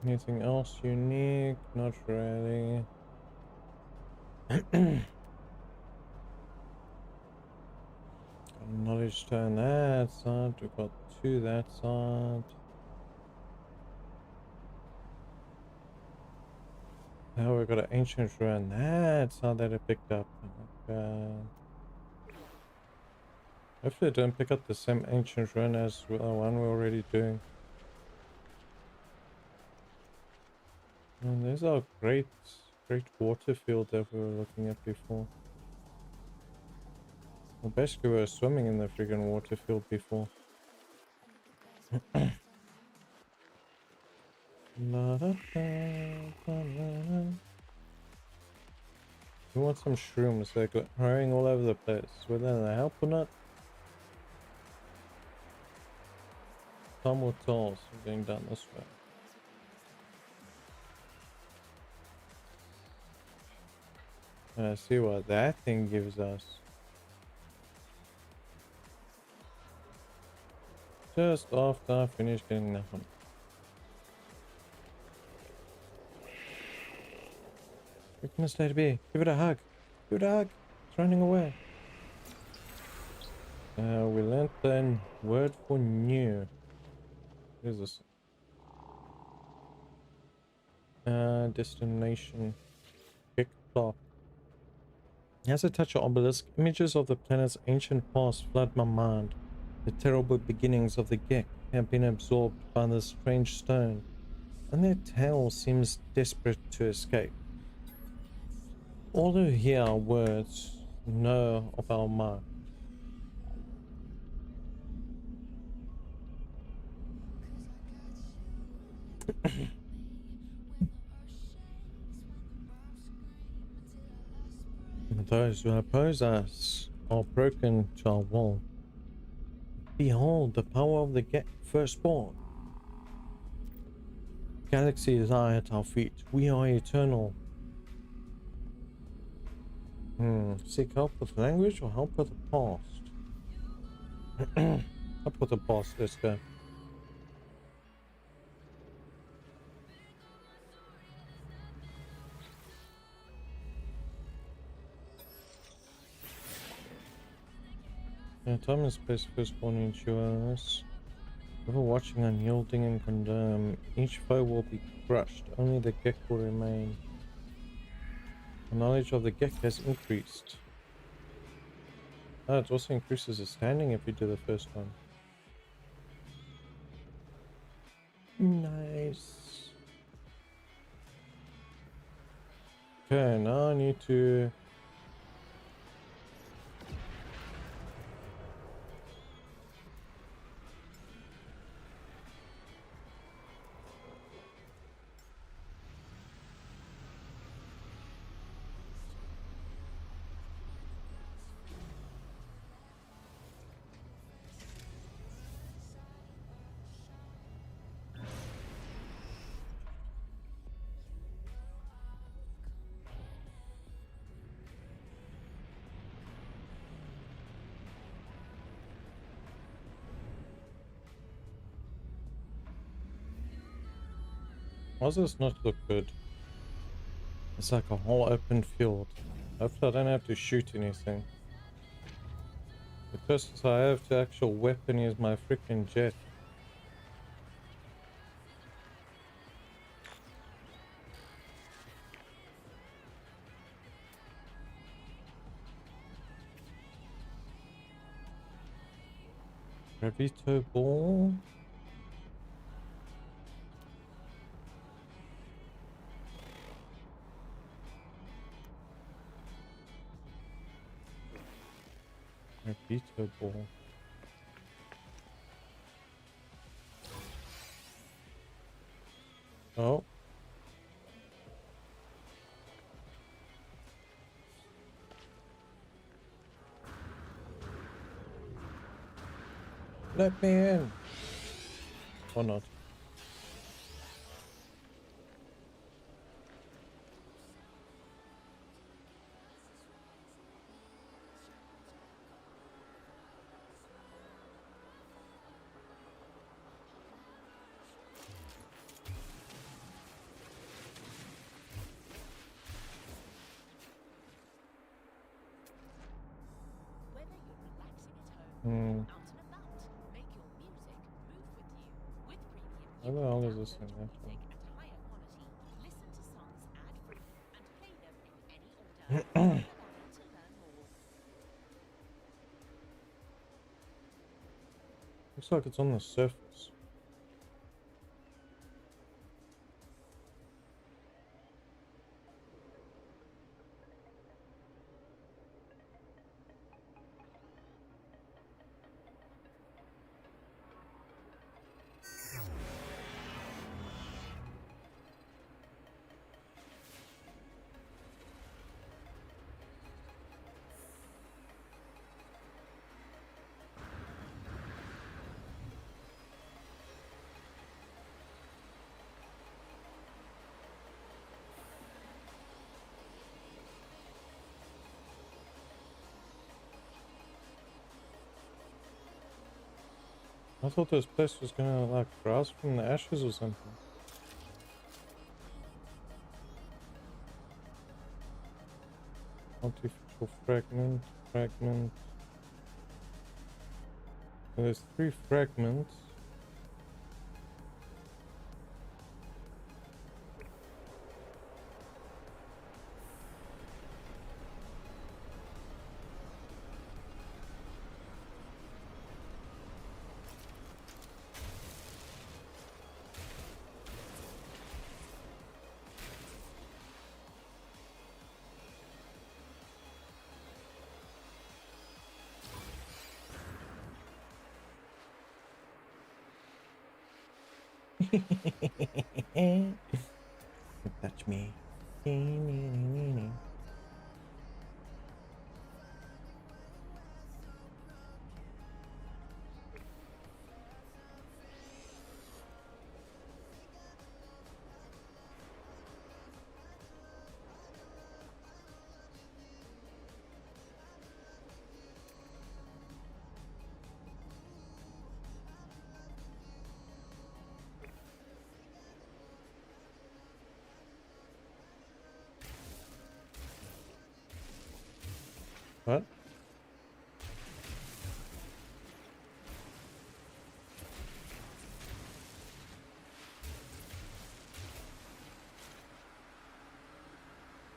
Anything else unique? Not really. Knowledge stone that side. We've got 2 that side. Now we've got an ancient ruin that side that I picked up. Okay. Hopefully I don't pick up the same ancient ruin as the one we're already doing. And there's our great water field that we were looking at before. Well, basically we were swimming in the friggin' water field before. We want some shrooms. They're growing all over the place. Whether they help or not, time will tell. So we're going down this way. See what that thing gives us. Just after I finish getting that one. Where can this lady be? Give it a hug. Give it a hug. It's running away. We learned the word for new. What is this? Destination. Big clock. As I touch an obelisk, images of the planet's ancient past flood my mind. The terrible beginnings of the Gek have been absorbed by this strange stone, and their tale seems desperate to escape. All who hear our words know of our mark. Those who oppose us are broken to our will. Behold the power of the firstborn. Galaxies lie at our feet. We are eternal. Seek help with language or help with the past? Help with the past. Let's go. Time and space firstborn endures. Ever watching, unyielding and condemn. Each foe will be crushed. Only the Gek will remain. The knowledge of the Gek has increased. It also increases the standing if you do the first one. Nice. Okay, now I need to... Why does this not look good? It's like a whole open field. Hopefully I don't have to shoot anything. The closest I have to actual weapon is my freaking jet. Gravito ball. Gravito ball. Oh. Let me in. Or not. Whether you're relaxing at home Hmm. or out and about, make your music move with you. With premium, How you the can hell is this download thing your actually? music at higher quality, listen to songs ad-free, and play them in any order. Click the banner to learn more. Looks like it's on the surface. I thought this place was gonna like rise from the ashes or something. Artificial fragment, fragment. There's 3 fragments. Touch me. What?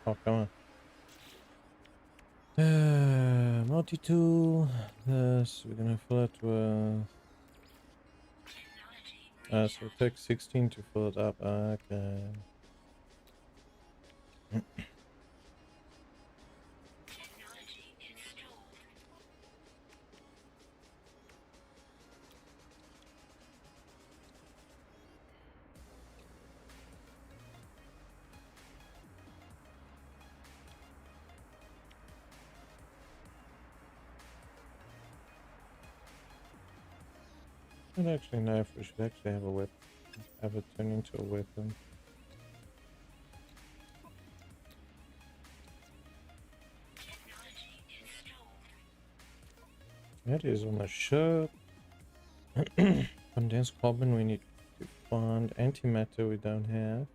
Oh, come on. Multi-tool. This, we're gonna fill it with... so it takes 16 to fill it up. Okay. I don't actually know if we should actually have a weapon. Have it turn into a weapon. That is on the ship. Condensed carbon we need to find. Antimatter we don't have.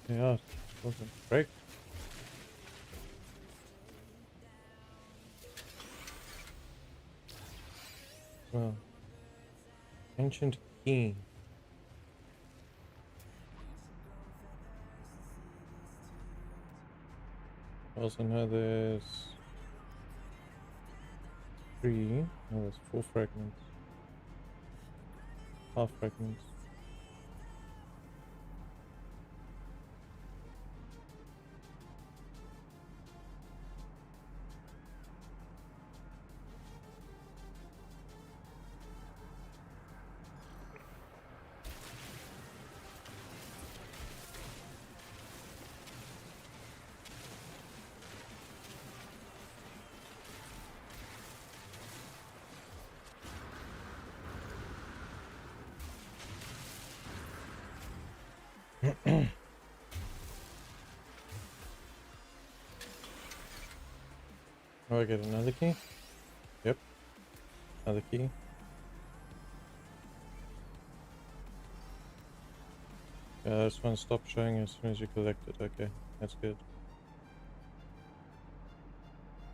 Yeah, it wasn't break. Well, ancient key. I also know there's 3. Oh, there's 4 fragments. Half fragments. Oh, I get another key? Yep. Another key. Yeah, this one stopped showing as soon as you collect it. Okay, that's good.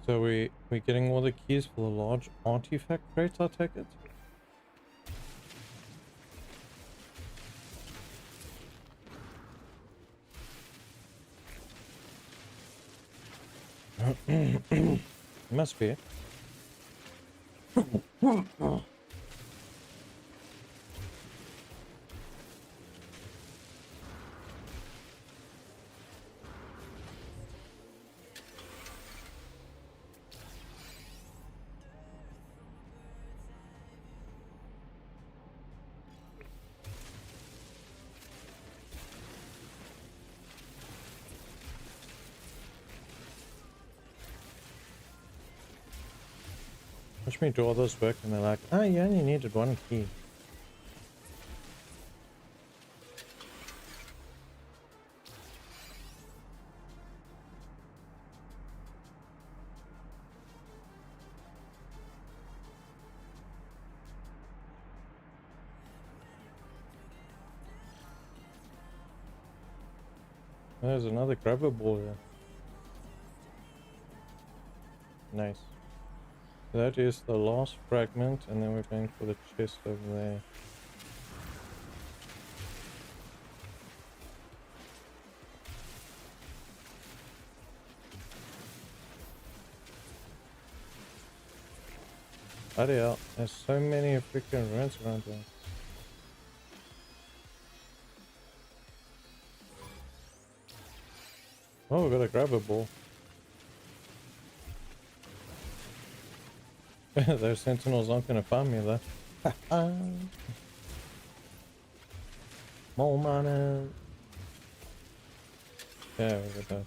So we're getting all the keys for the large artifact crate, I take it? Must be. Watch me do all those work and they're like, ah, you only needed 1 key. There's another grabber ball here. Nice. That is the last fragment, and then we're going for the chest over there. Bloody hell, there's so many freaking ruins around here. Oh, we got a grabber ball. Those sentinels aren't going to find me though. More mana. Yeah, we got that.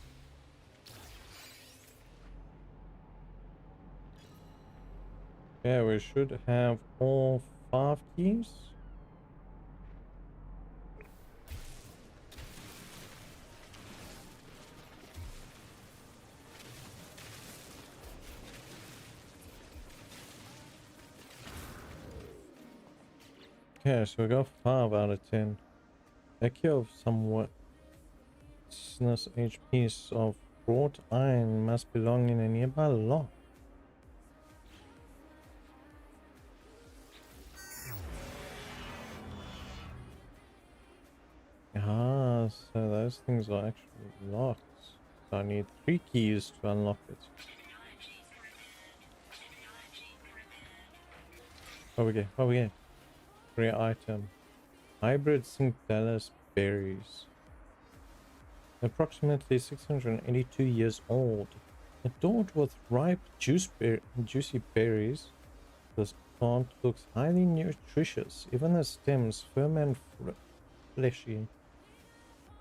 Yeah, we should have all 5 keys. Okay, so we got 5 out of 10. A key of somewhat each piece of wrought iron must belong in a nearby lock. Ah, so those things are actually locked. So I need 3 keys to unlock it. What we get? What we get? Rare item. Hybrid St. Dallas berries. Approximately 682 years old. Adorned with ripe juicy berries, this plant looks highly nutritious. Even the stems, firm and fleshy,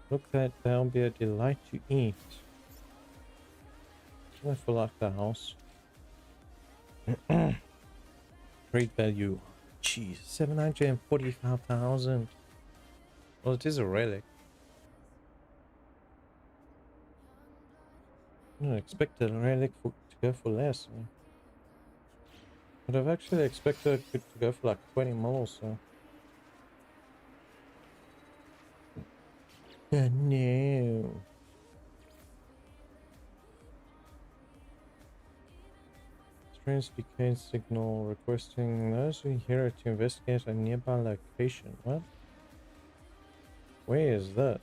look that they'll be a delight to eat. I feel like the house. Great value. Jeez, 745,000. Well, it is a relic. I didn't expect a relic to go for less. But I've actually expected it to go for like 20 mil or so. No. Strange decayed signal requesting those who hear it to investigate a nearby location. What? Where is this?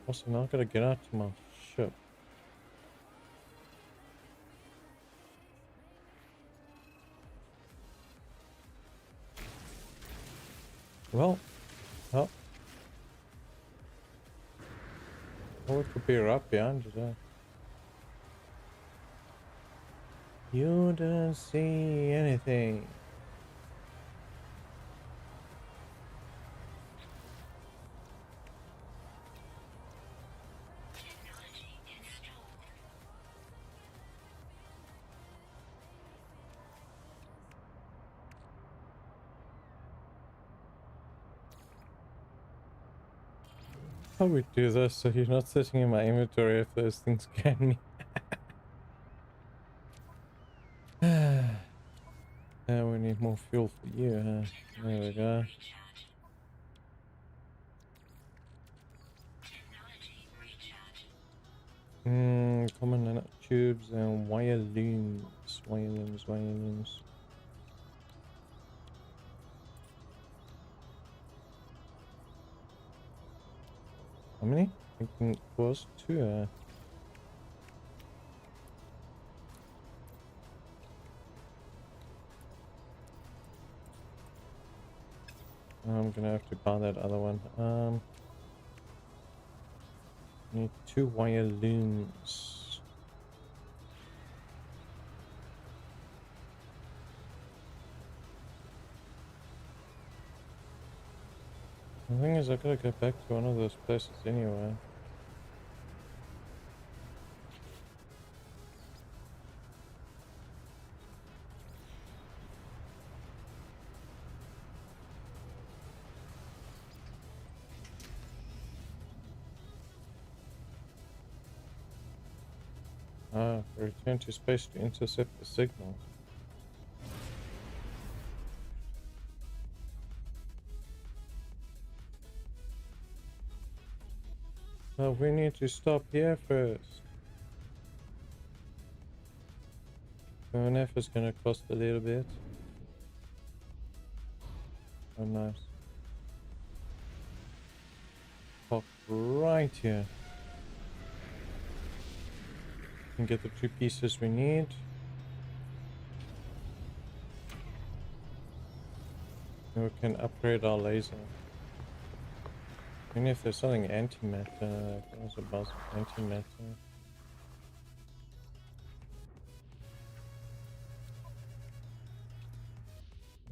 Also, now I gotta get out to my ship. Well, oh. Oh, it could be right behind you there. You don't see anything. Technology installed. How we do this so you're not sitting in my inventory if those things can me. We need more fuel for you, huh? There we go. Recharge. Technology recharge. Common nanotubes and wire looms. Wire looms. How many? I think it was 2. I'm gonna have to buy that other one. Need 2 wire looms. The thing is, I gotta go back to one of those places anyway. Return to space to intercept the signal. We need to stop here first. NF is gonna cost a little bit. Oh, nice. Pop right here. And get the 2 pieces we need. And we can upgrade our laser. And if there's something antimatter, there's a buzz antimatter.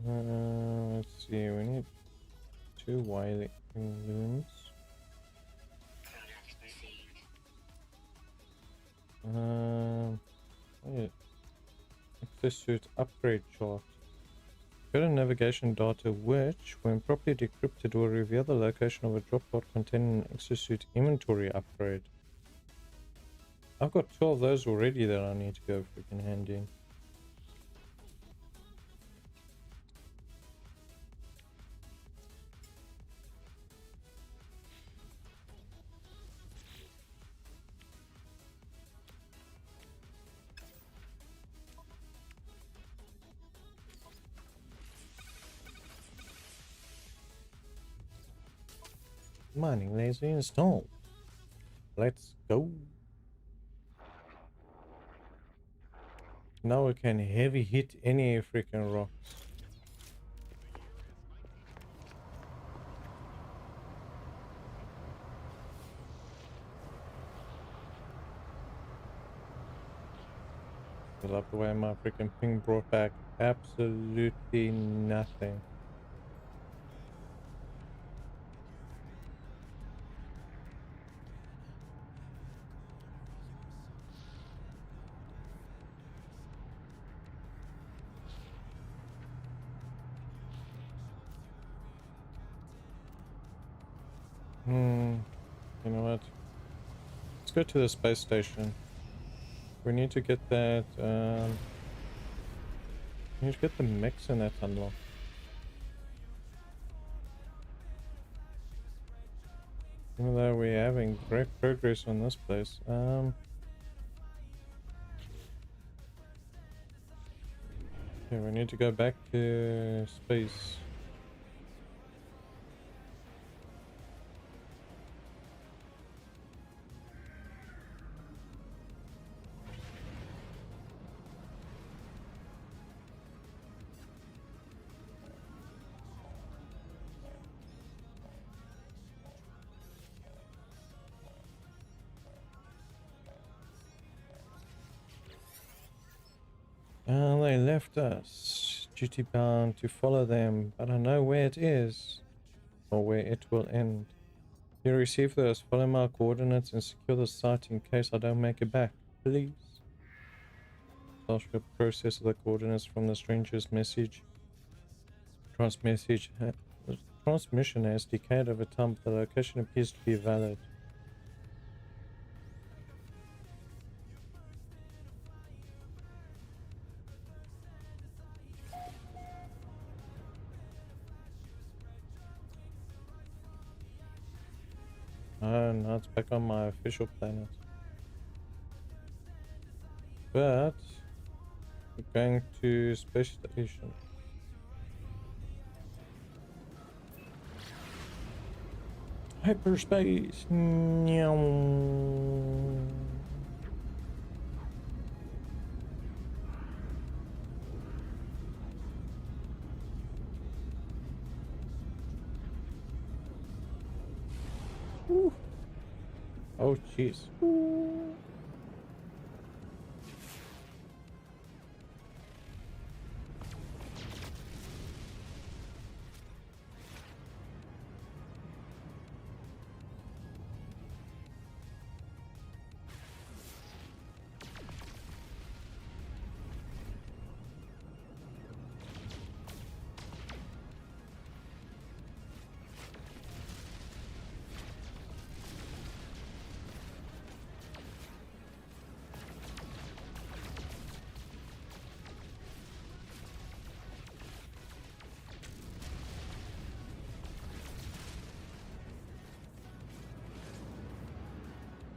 Let's see, we need 2 wire looms. Product received. Yeah. Exosuit upgrade chart. Go to navigation data which, when properly decrypted, will reveal the location of a drop pod containing an exosuit inventory upgrade. I've got 2 of those already that I need to go freaking hand in. Mining laser installed. Let's go. Now we can heavy hit any freaking rocks. I love the way my freaking ping brought back absolutely nothing. You know what? Let's go to the space station. We need to get that, we need to get the mix in that unlocked. Even though we're having great progress on this place. Okay, we need to go back to space. They left us, duty bound to follow them, but I know where it is, or where it will end. You receive those, follow my coordinates and secure the site in case I don't make it back, please. Starship process the coordinates from the stranger's message. The transmission has decayed over time, but the location appears to be valid. Oh, now it's back on my official planet. But we're going to space station. Hyperspace. Meow. Ooh. Oh, jeez.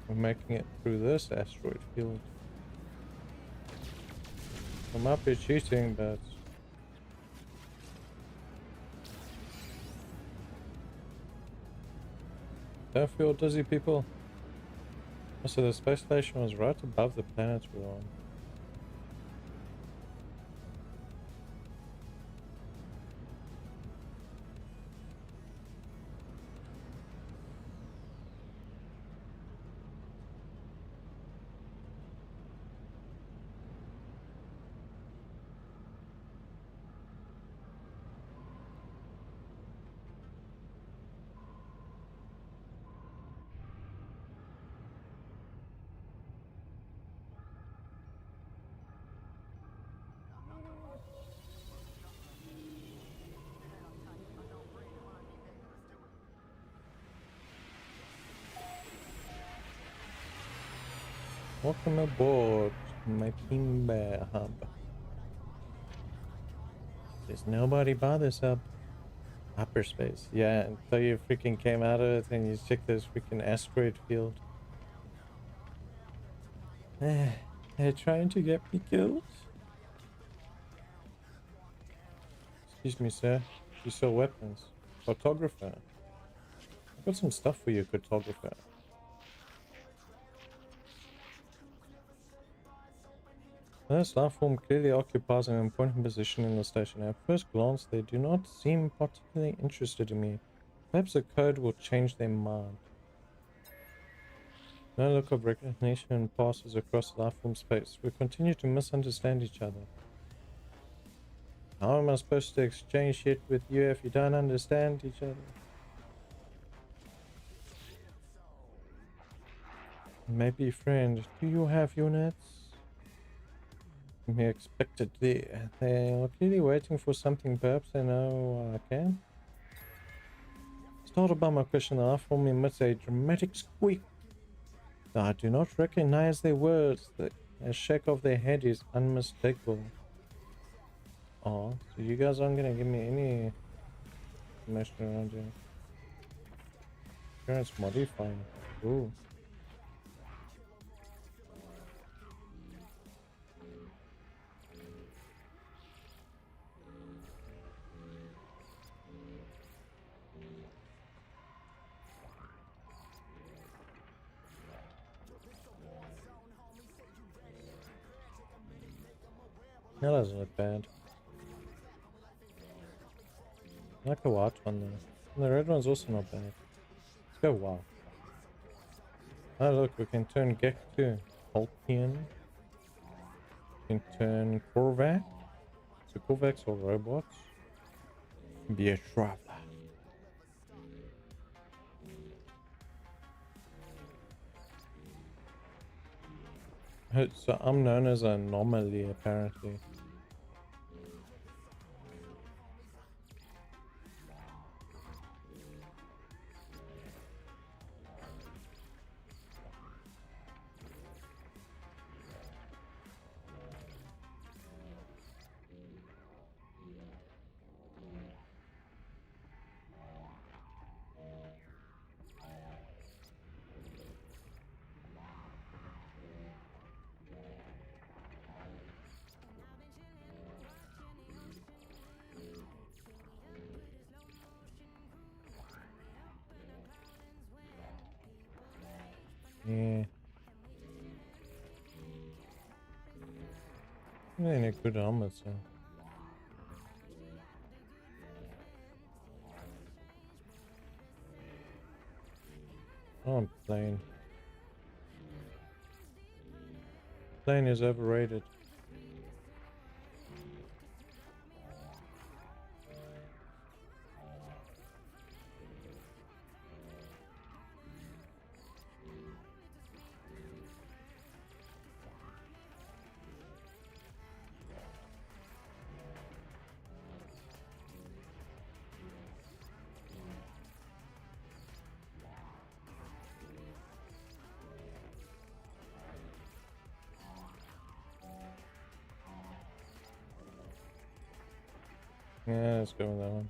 We're making it through this asteroid field. I might be cheating, but don't feel dizzy, people. So the space station was right above the planet we're on. Welcome aboard my Pimba hub. There's nobody by this hub. Hyperspace. Yeah, until you freaking came out of it and you checked this freaking asteroid field. They're trying to get me killed. Excuse me, sir. You sell weapons. Photographer. I've got some stuff for you, photographer. This life form clearly occupies an important position in the station. At first glance, they do not seem particularly interested in me. Perhaps the code will change their mind. No look of recognition passes across the life form space. We continue to misunderstand each other. How am I supposed to exchange shit with you if you don't understand each other? Maybe friend, do you have units? We expected they are clearly waiting for something. Perhaps they know I can. Startled by my question, the life form emits a dramatic squeak. I do not recognize their words. The shake of their head is unmistakable. Oh, so you guys aren't gonna give me any information around here. Appearance modifying. Ooh. That doesn't look bad. I like the white one though. And the red one's also not bad. Let's go wow. Oh look, we can turn Gek to Holtian. We can turn Korvac. So Korvacs are robots. Be a traveler. So I'm known as an anomaly apparently. Yeah. Really good helmets, so. Oh, plane. Plane is overrated. Yeah, let's go with that one.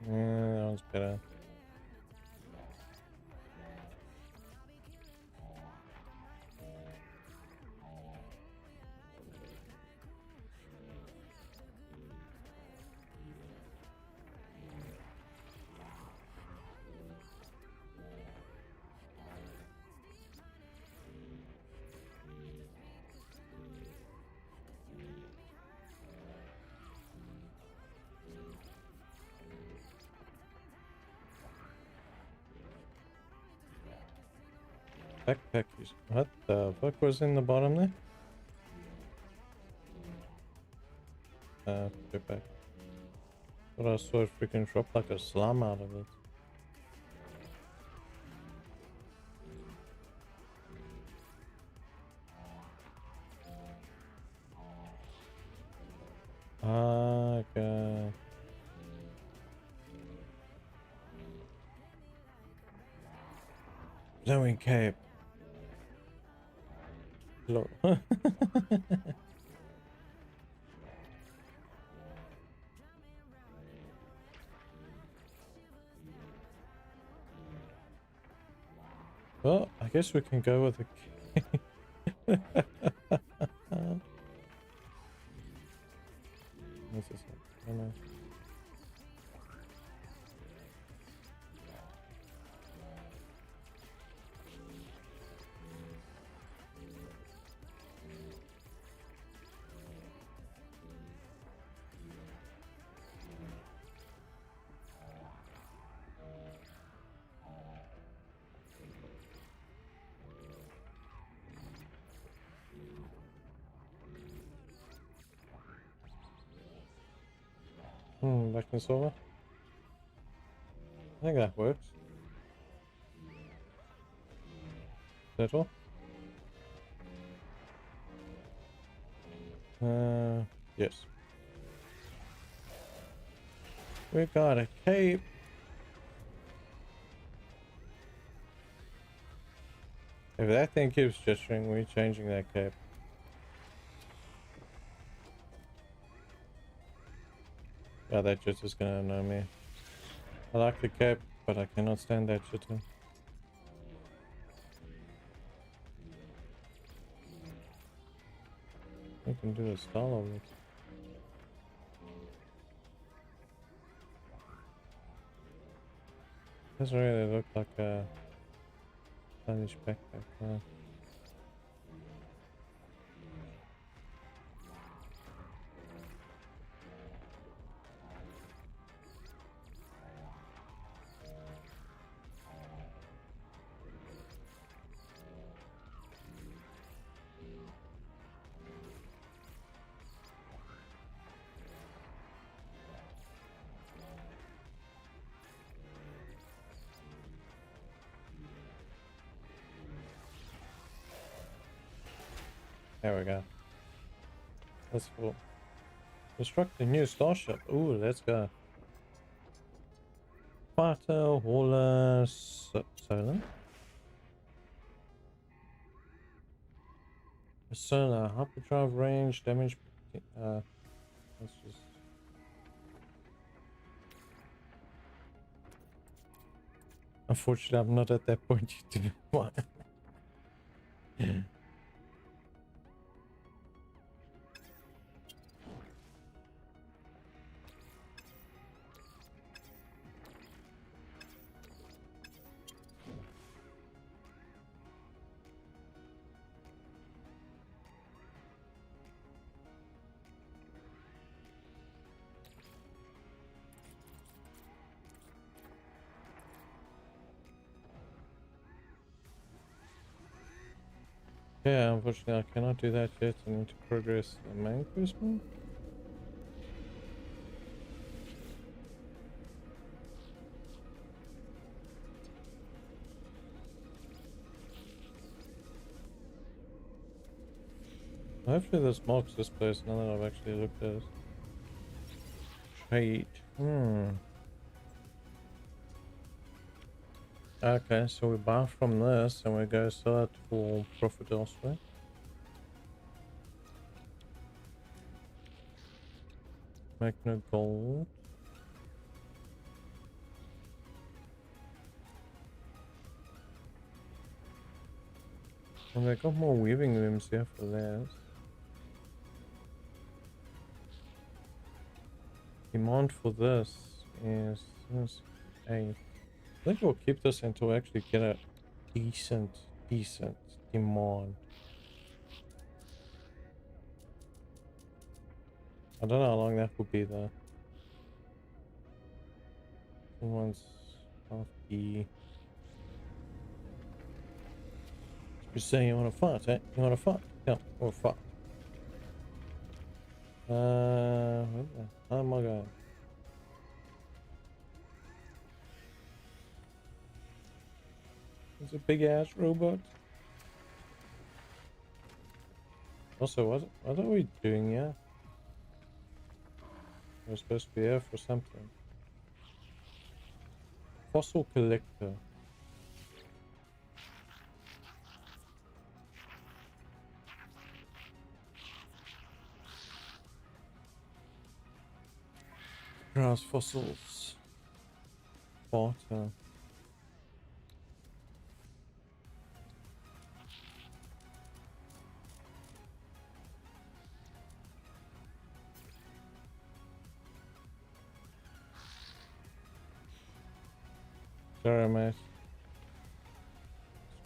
Yeah, that one's better. Backpack is what the fuck was in the bottom there? Go back. But I saw it freaking drop like a slime out of it. Okay. Blowing cape. Hello. Well, I guess we can go with a This is it. I know. Back in silver. I think that works. Is that all? Yes. We got a cape. If that thing keeps gesturing, we're changing that cape. Yeah, that just is gonna annoy me. I like the cape, but I cannot stand that jitter. I can do a style of it. Doesn't really look like a stylish backpack. There we go. That's cool. Construct a new starship. Ooh, let's go. Fighter, hauler, solar. Solar, hyperdrive range, damage. Let's just. Unfortunately, I'm not at that point yet to be fine. Yeah, unfortunately, I cannot do that yet. I need to progress the main quest more. Hopefully this marks this place now that I've actually looked at it. Trade. Okay, so we buy from this and we go sell it for profit elsewhere. Make no gold. And they got more weaving looms here for that. Demand for this is 8. I think we'll keep this until we actually get a decent demand. I don't know how long that will be though. Someone's half E. You're saying you want to fight, eh? You want to fight? Yeah, we'll fight. Where the hell am I going? It's a big ass robot. Also, what are we doing here? We're supposed to be here for something. Fossil collector. Grass fossils. Water. Sorry, mate.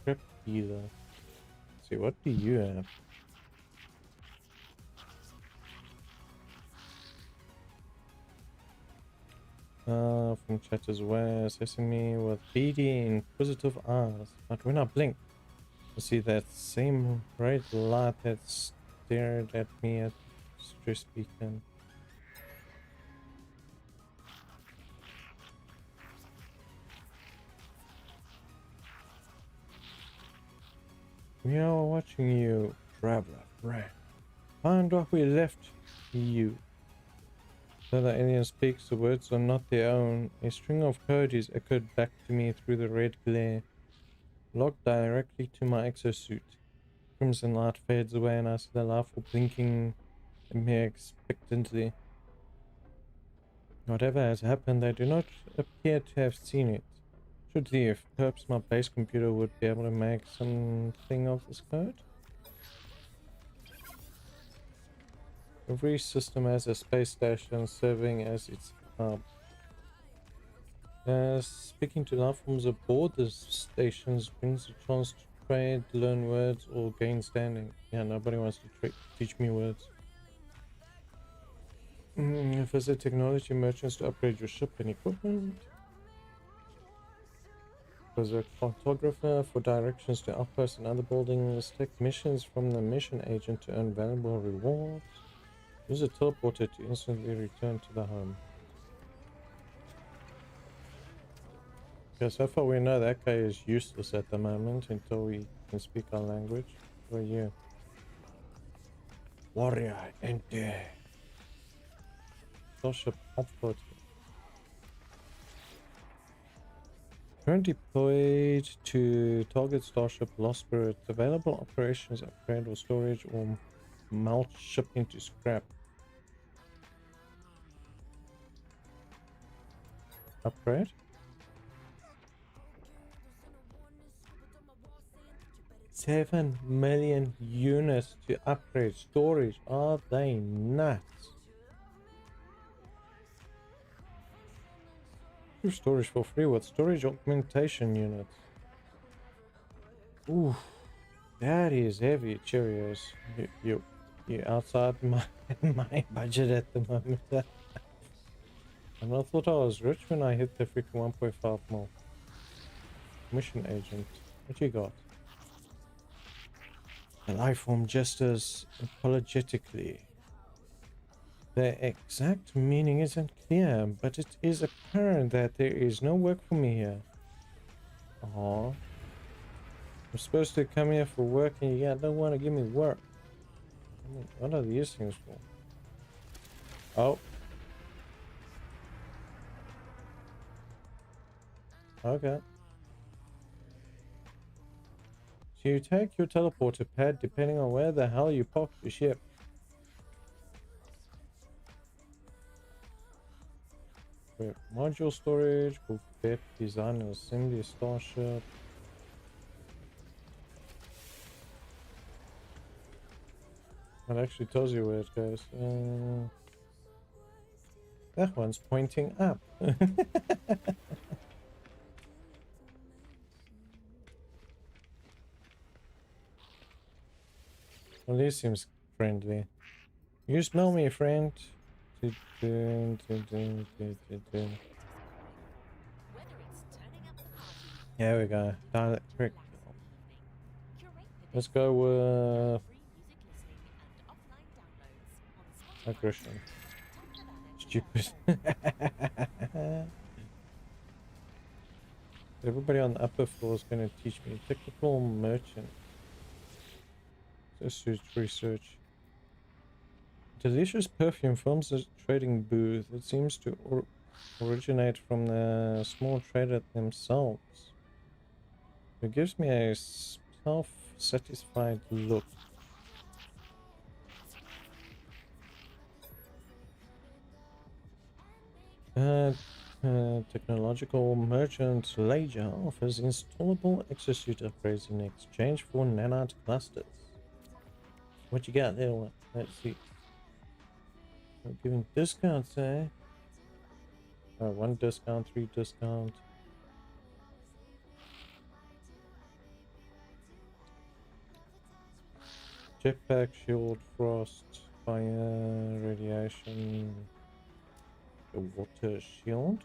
Scrap dealer. Let's see, what do you have? From Chatters West, Sesame with beady, inquisitive eyes. But when I blink, I see that same red light that stared at me at stress beacon. We are watching you, traveler, friend. Find what we left you. So the alien speaks, the words are not their own. A string of code is echoed back to me through the red glare, locked directly to my exosuit. Crimson light fades away and I see the light blinking at me expectantly. Whatever has happened, they do not appear to have seen it. Should see if perhaps my base computer would be able to make something of this code. Every system has a space station serving as its hub. Speaking to life forms aboard the stations brings a chance to trade, learn words, or gain standing. Yeah, nobody wants to teach me words. Visit technology merchants to upgrade your ship and equipment. Visit cartographer for directions to outposts and other buildings. Take missions from the mission agent to earn valuable rewards. Use a teleporter to instantly return to the home. Okay, so far we know that guy is useless at the moment until we can speak our language. Who are you? Warrior, enter. Starship output. Currently deployed to target Starship Lost Spirit. Available operations upgrade or storage or melt ship into scrap. Upgrade. 7 million units to upgrade storage. Are they nuts? Storage for free with storage augmentation units. Ooh, that is heavy. Cheerios. You're outside my my budget at the moment. And I thought I was rich when I hit the freaking 1.5 mil. Mission agent. What you got? The life form gestures apologetically. The exact meaning isn't clear, but it is apparent that there is no work for me here. Aww. I'm supposed to come here for work and you don't want to give me work. I mean, what are these things for? Oh. Okay. So you take your teleporter pad depending on where the hell you park your ship. Wait, module storage, prepare, design and assembly a starship. It actually tells you where it goes. That one's pointing up. Well, this seems friendly. You smell me, friend. Whether it's turning up the party There we go. Dialect correct. curate the Let's day go free with music listening and offline downloads on Spotify. aggression. Tap the banner to Stupid. Everybody on the upper floor is going to teach me technical merchant. Research. Delicious perfume forms a trading booth. It seems to originate from the small trader themselves. It gives me a self-satisfied look. Technological merchant Ledger offers installable exosuit upgrades in exchange for nanite clusters. What you got, little one? Let's see. We're giving discounts, eh? 1 discount, 3 discount. Jetpack, shield, frost, fire, radiation, the water shield.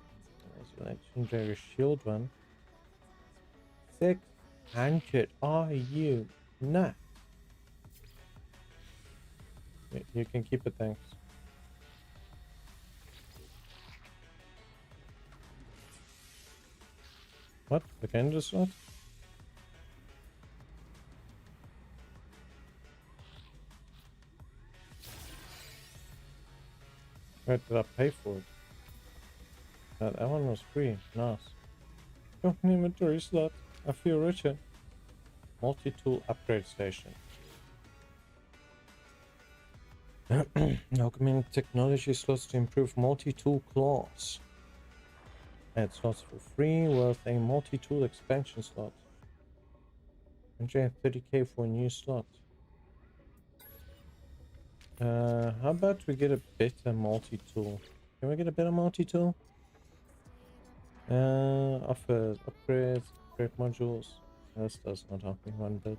There's a legendary shield one. 600. Are you nuts? You can keep it, thanks. What? The candle slot? Where did I pay for it? That one was free. Nice. Oh, an inventory slot. I feel richer. Multi-tool upgrade station. Augment technology slots to improve multi-tool class. Add slots for free worth a multi-tool expansion slot. 130k for a new slot. How about we get a better multi-tool? Can we get a better multi-tool? Offers upgrades, upgrade modules. This does not help me one bit.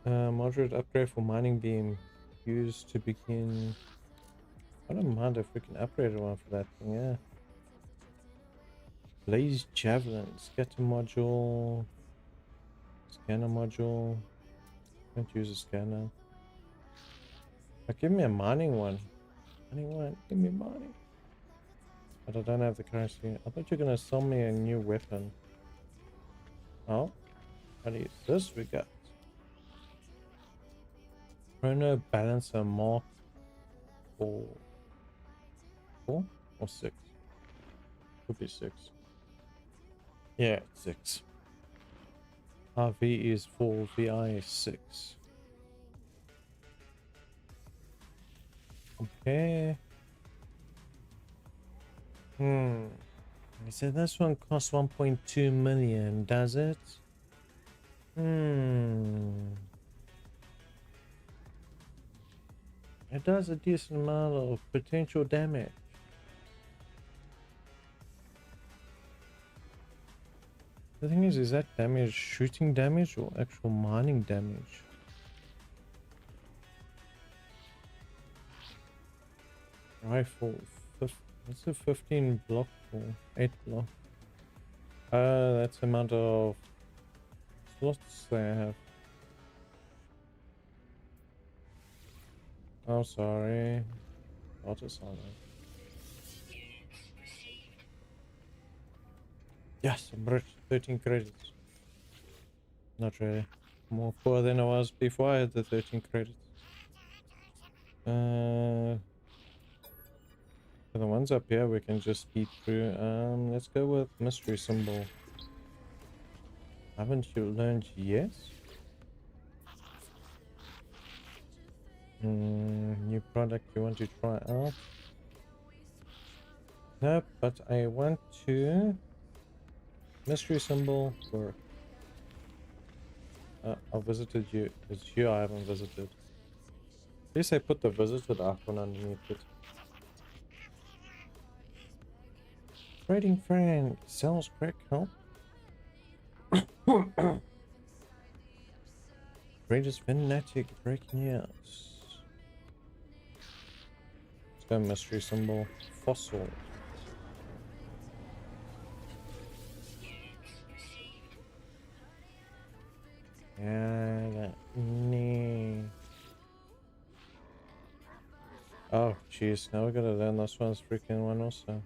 Moderate upgrade for mining beam used to begin. I don't mind if we can upgrade one for that thing, yeah. Blaze javelin, scatter module, scanner module. Can't use a scanner. Give me a mining one. Mining one, give me mining. But I don't have the currency. I thought you were gonna sell me a new weapon. Oh, what is this we got? Chrono balancer mark 4 or 6? Could be 6. Yeah, 6. RV is 4, VI is 6. Okay. He said this one costs 1.2 million, does it? It does a decent amount of potential damage. The thing is that damage shooting damage or actual mining damage? Rifle, what's a 15 block or 8 block? That's the amount of slots they have. Oh, sorry. Autosonic. Yes, I'm rich. 13 credits. Not really. More poor than I was before I had the 13 credits. For the ones up here we can just speed through. Let's go with mystery symbol. Haven't you learned yet? New product you want to try out? No, but I want to mystery symbol work. I visited you. It's you I haven't visited. At least I put the visited icon underneath it. Trading friend sells crack help. Greatest fanatic breaking news. Let's go mystery symbol. Fossil. Yeah, nee. Oh, jeez. Now we gotta learn this one's freaking one also.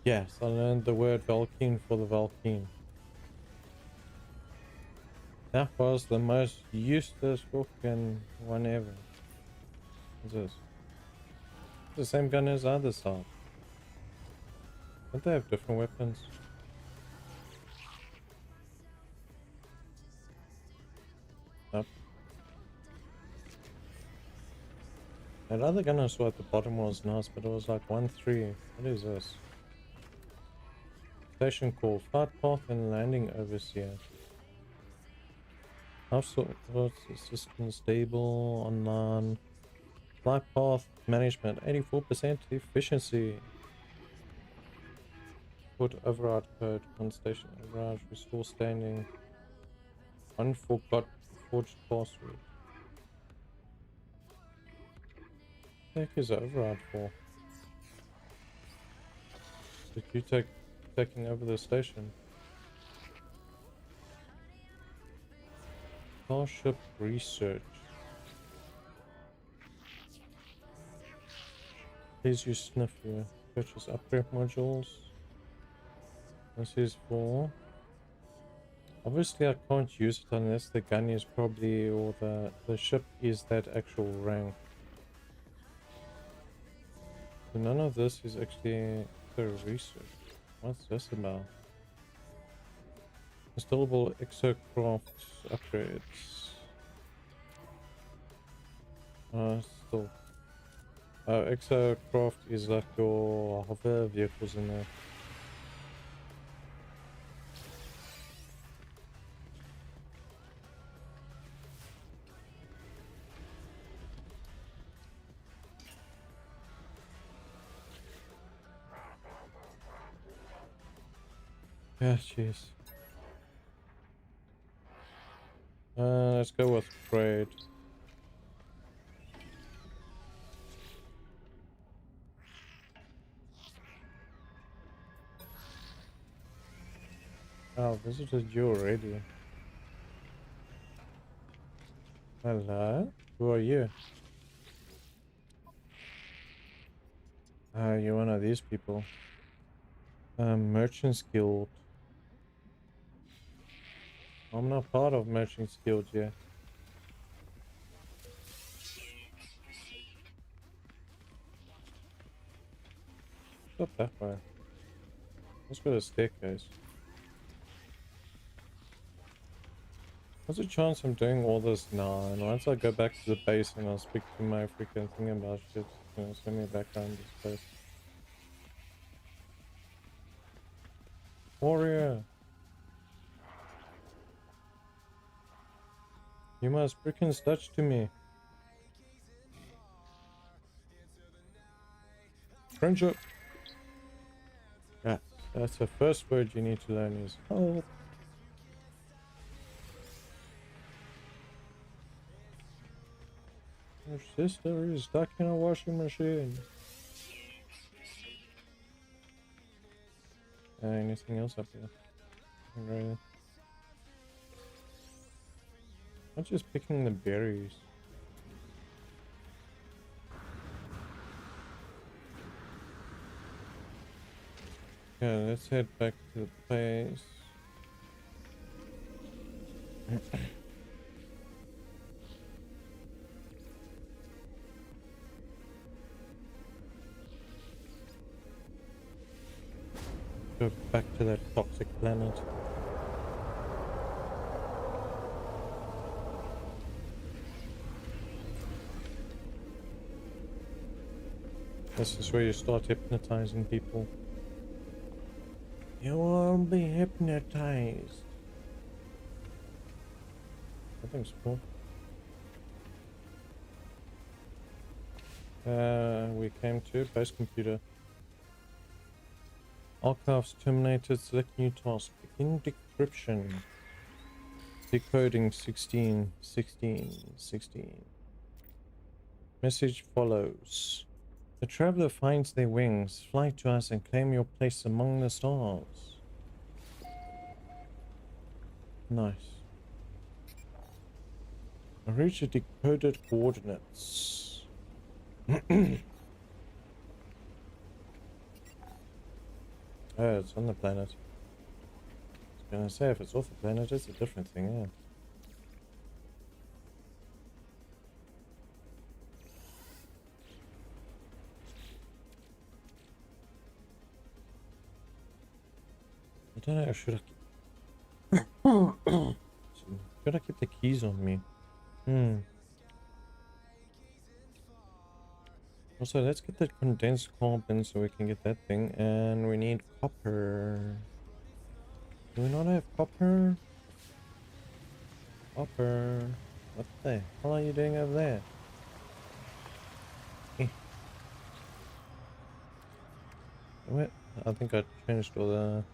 Yes, I learned the word Valkene for the Valkene. That was the most useless fucking one ever. What's this? It's the same gun as the other side. Don't they have different weapons? Nope. That other gun I saw at the bottom was nice, but it was like 1-3. What is this? Station call, flight path and landing overseer. Household system stable, online. Flight path management, 84% efficiency. Put override code on station. Override, restore standing. Unforgot forged password. What the heck is override for? Did you taking over the station? Starship research. Please use sniff here. Purchase upgrade modules. This is for... Obviously I can't use it unless the gun is probably, or the ship is that actual rank. So none of this is actually the research. What's this about? Installable exocraft upgrades. Still. Exocraft is like your hover vehicles in there. Yeah, jeez. Let's go with trade. Oh, visited you already. Hello? Who are you? You're one of these people. Merchants Guild. I'm not part of Merchants Guild yet. Not that way. Let's go to the staircase. What's the chance I'm doing all this now? And once I go back to the base and I'll speak to my freaking thing about shit, you know, send me back down this place. Warrior! You must freaking touch to me. Friendship! Yeah, that's the first word you need to learn is help. Your sister is stuck in a washing machine. Anything else up here? Right. I'm just picking the berries. Okay, let's head back to the place. Go back to that toxic planet. This is where you start hypnotizing people. You will be hypnotized. I think it's cool. We came to base computer. Archives terminated. Select new task. Begin decryption. Decoding 16. Message follows. The traveler finds their wings. Fly to us and claim your place among the stars. Nice. Reach the decoded coordinates. Oh, it's on the planet. I was gonna say, if it's off the planet, it's a different thing, yeah. I don't know, should I keep the keys on me? Also, let's get that condensed carbon so we can get that thing, and we need copper. Do we not have copper? Copper. What the hell are you doing over there? Wait, I think I changed all the...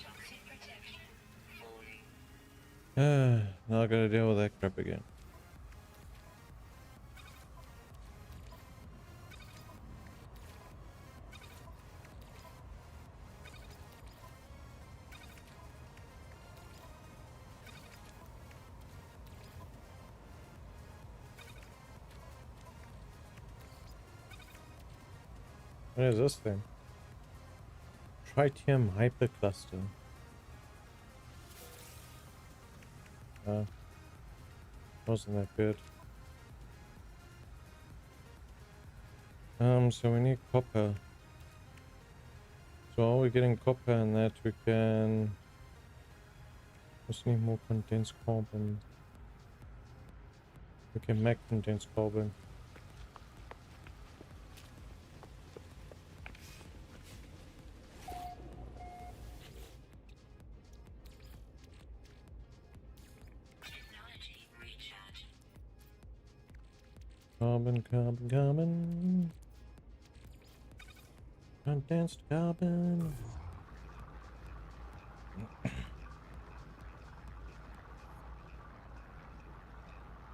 Toxic protection falling. Now I gotta deal with that crap again. What is this thing? Tritium hypercluster. Wasn't that good. So we need copper. So while we're getting copper and that, we can just need more condensed carbon. We can make condensed carbon. Technology recharge. Carbon. Condensed carbon.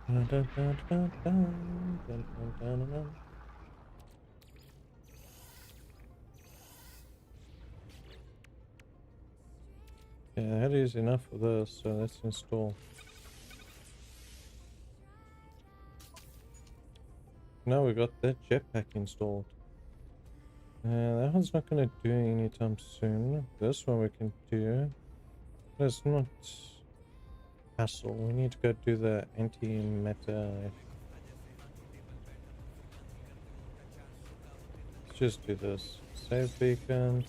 Dun, dun, dun, dun, dun, dun, dun, dun, dun. Yeah, that is enough for this, so let's install. Now we got that jetpack installed. That one's not going to do anytime soon. This one we can do. But it's not hassle. We need to go do the antimatter. Let's just do this. Save beacon.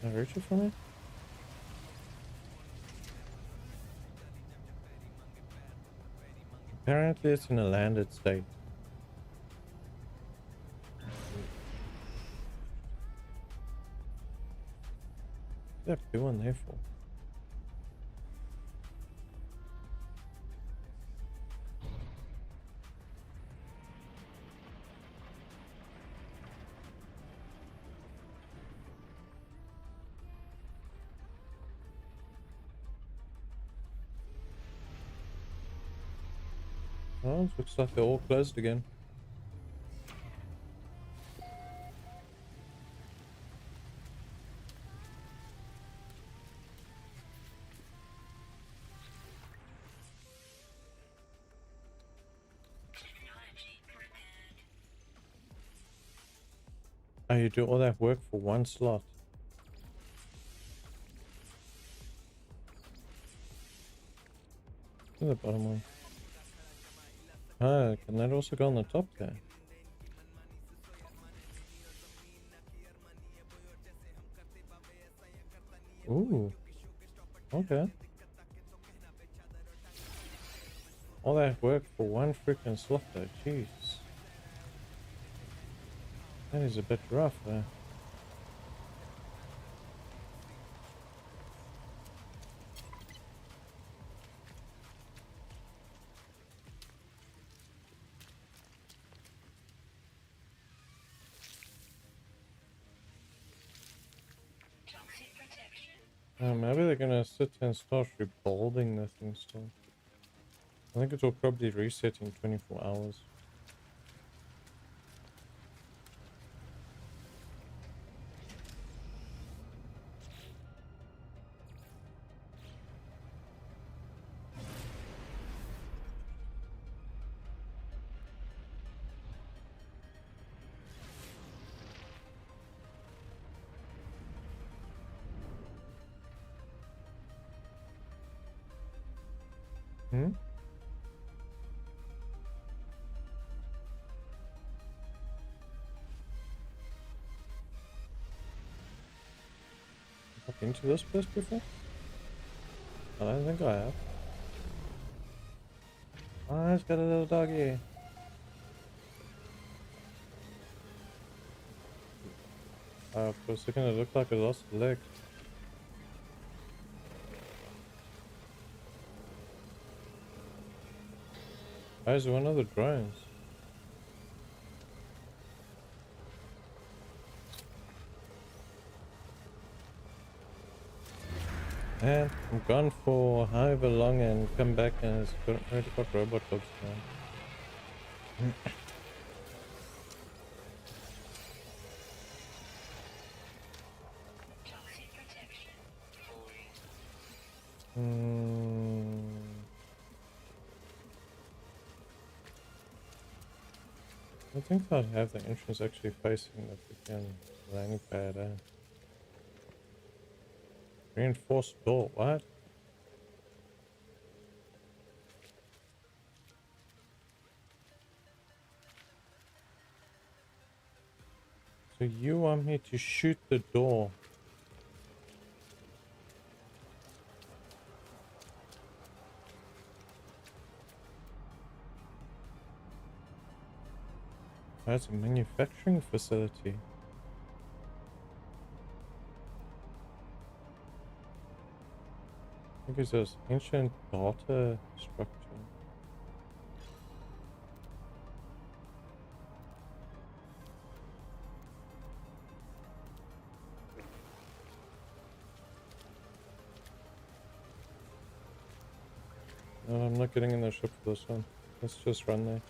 Can I reach it for me? Apparently it's in a landed state. What's that doing there for? Oh, looks like they're all closed again. Technology prepared. Oh, you do all that work for one slot. To the bottom one. Ah, can that also go on the top there? Ooh. Okay. All that work for one freaking slot though, jeez. That is a bit rough there. Toxic protection. Maybe they're gonna sit and start rebuilding the thing still. I think it will probably reset in 24 hours. Hmm? I've been to this place before? I don't think I have. Oh, it's got a little doggy. For a second it looked like it lost a leg. Where's one of the drones? And I'm gone for however long and come back and it's already got robot dogs now. Toxic protection. Fully. I think I'd have the entrance actually facing the freaking landing pad, eh? Reinforced door, what? So you want me to shoot the door? That's a manufacturing facility. I think it's this ancient data structure. No, I'm not getting in the ship for this one. Let's just run there.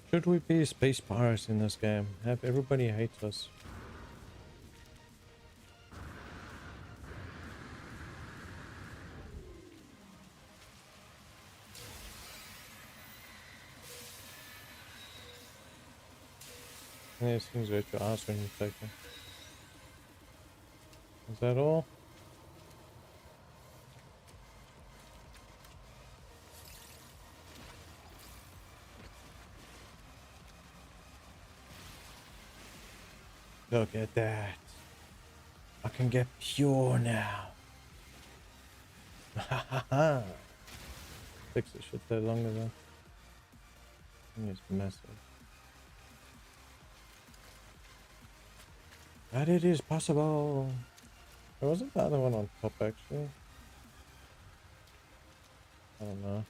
Should we be space pirates in this game? Have everybody hate us? And these things hurt your ass when you take them. Is that all? Look at that. I can get pure now. Ha ha ha. Fix it should take longer though. It's massive. But it is possible. There wasn't the other one on top actually. I don't know.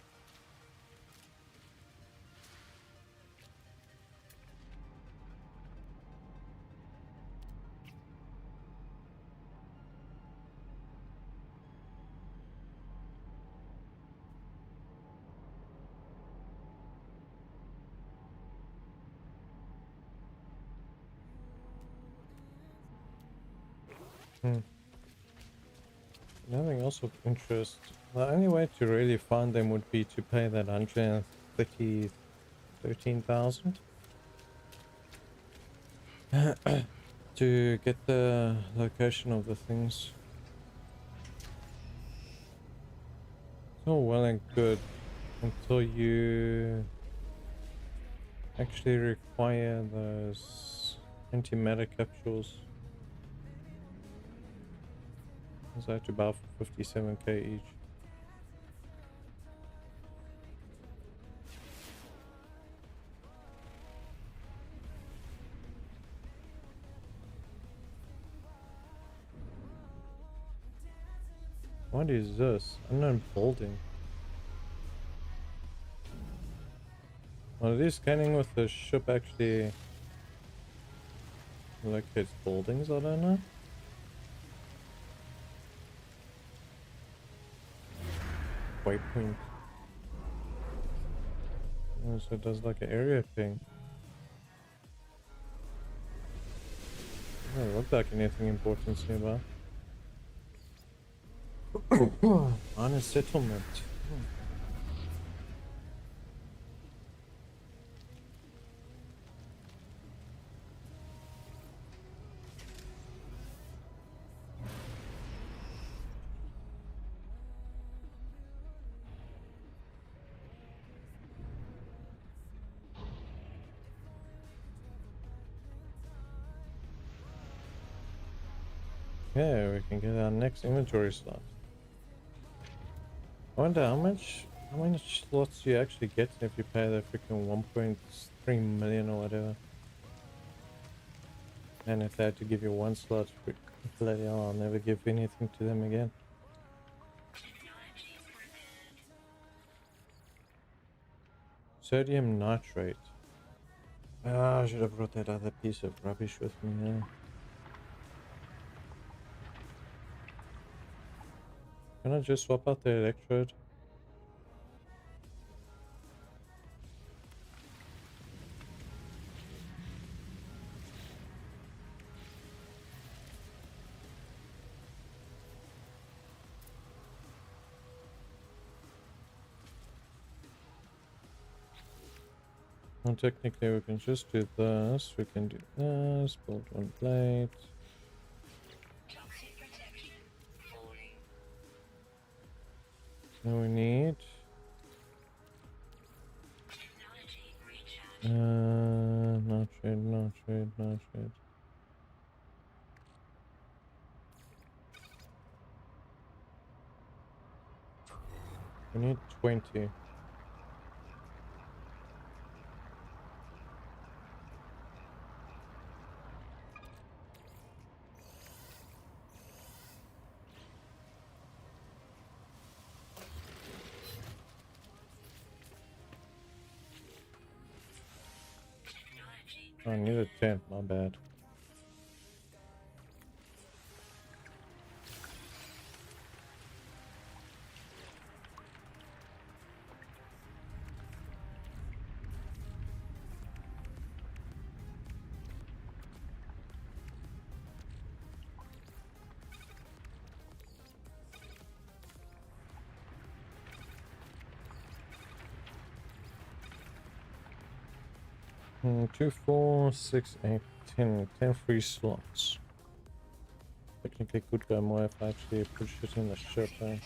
Nothing else of interest. The only way to really find them would be to pay that 13,000 to get the location of the things. It's all well and good until you actually require those antimatter capsules. It's actually about 57k each. What is this? Unknown building. Are these scanning with the ship actually locates buildings? I don't know. Waypoint. Oh, so it does like an area ping. Doesn't look like anything important nearby. On a settlement. Yeah, we can get our next inventory slot. I wonder how many slots do you actually get if you pay the freaking 1.3 million or whatever. And if they had to give you one slot, bloody hell, I'll never give anything to them again. Technology prepared. Sodium nitrate. Ah, I should have brought that other piece of rubbish with me now. Can I just swap out the electrode? Well, technically we can just do this. We can do this. Build one plate. Toxic protection. Falling. Now we need Technology recharge. nitrate. We need 20. Technology I need a 10, my bad. Hmm, 2, 4, 6, 8, 10. 10 free slots. Technically could go more if I actually push it in the ship. protection.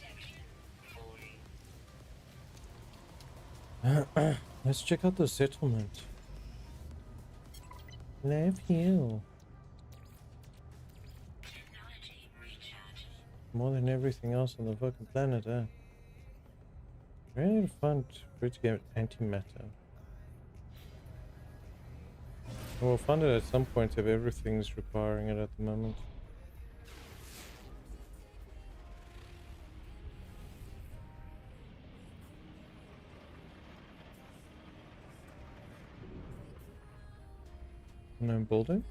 Falling. Let's check out the settlement. Love you. Technology recharge. More than everything else on the fucking planet, eh? Really fun for it to get antimatter. We'll find it at some point if everything's requiring it at the moment. No building?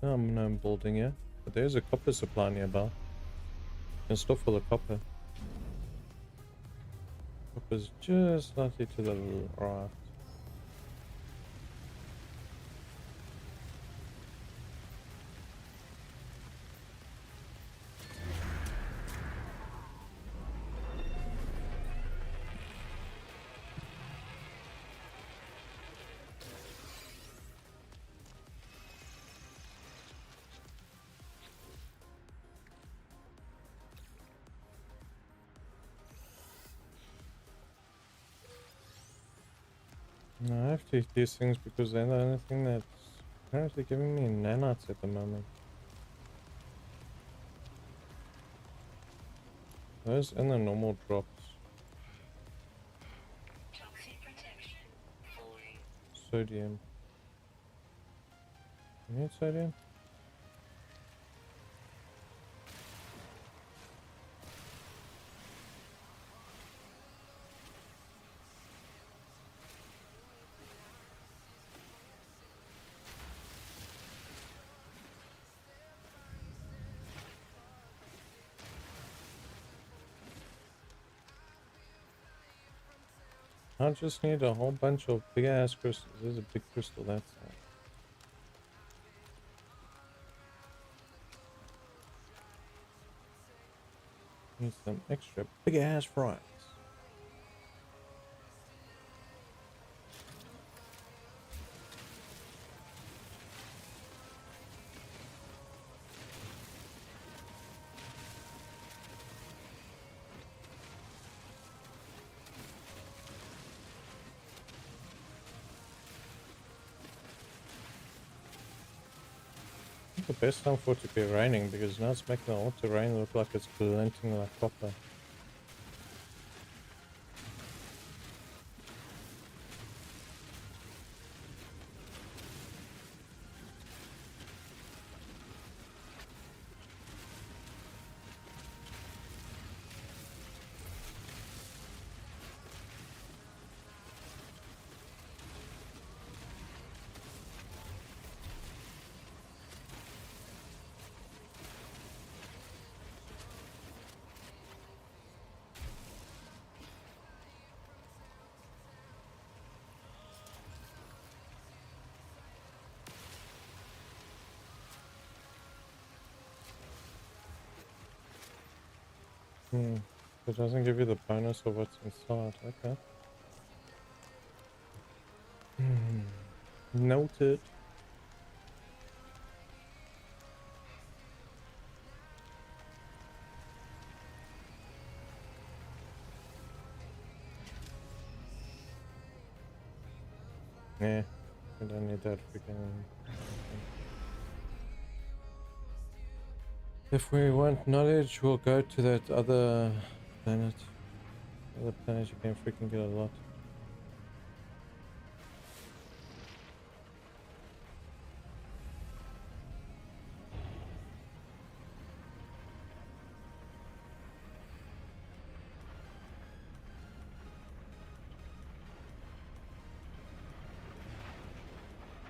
There's no building here. But there's a copper supply nearby. Can stop for the copper. Copper's just slightly to the right. No, I have to eat these things because they're the only thing that's currently giving me nanites at the moment. Those and the normal drops. Toxic protection. Falling. Sodium. You need sodium? I just need a whole bunch of big ass crystals. There's a big crystal, that's all. Need some extra big ass fries. the best time for it to be raining, because now it's making the auto rain look like it's glinting like copper. It doesn't give you the bonus of what's inside. Okay. Noted. Yeah, I don't need that freaking. If we want knowledge, we'll go to that other planet. Other planet, you can freaking get a lot.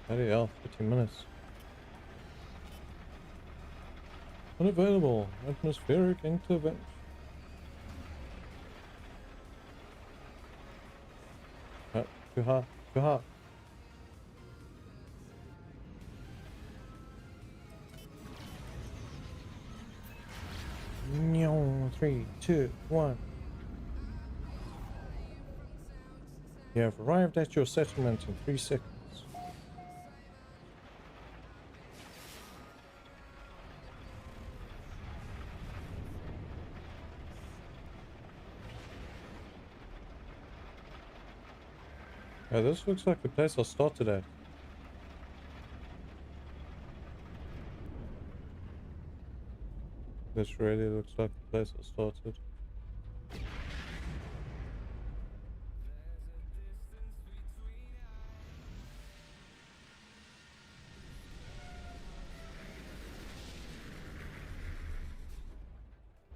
Bloody hell, 15 minutes. Unavailable. Atmospheric intervention. Too hot. Too hot. No, 3, 2, 1. You have arrived at your settlement in 3 seconds. Yeah, this looks like the place I started at. This really looks like the place I started.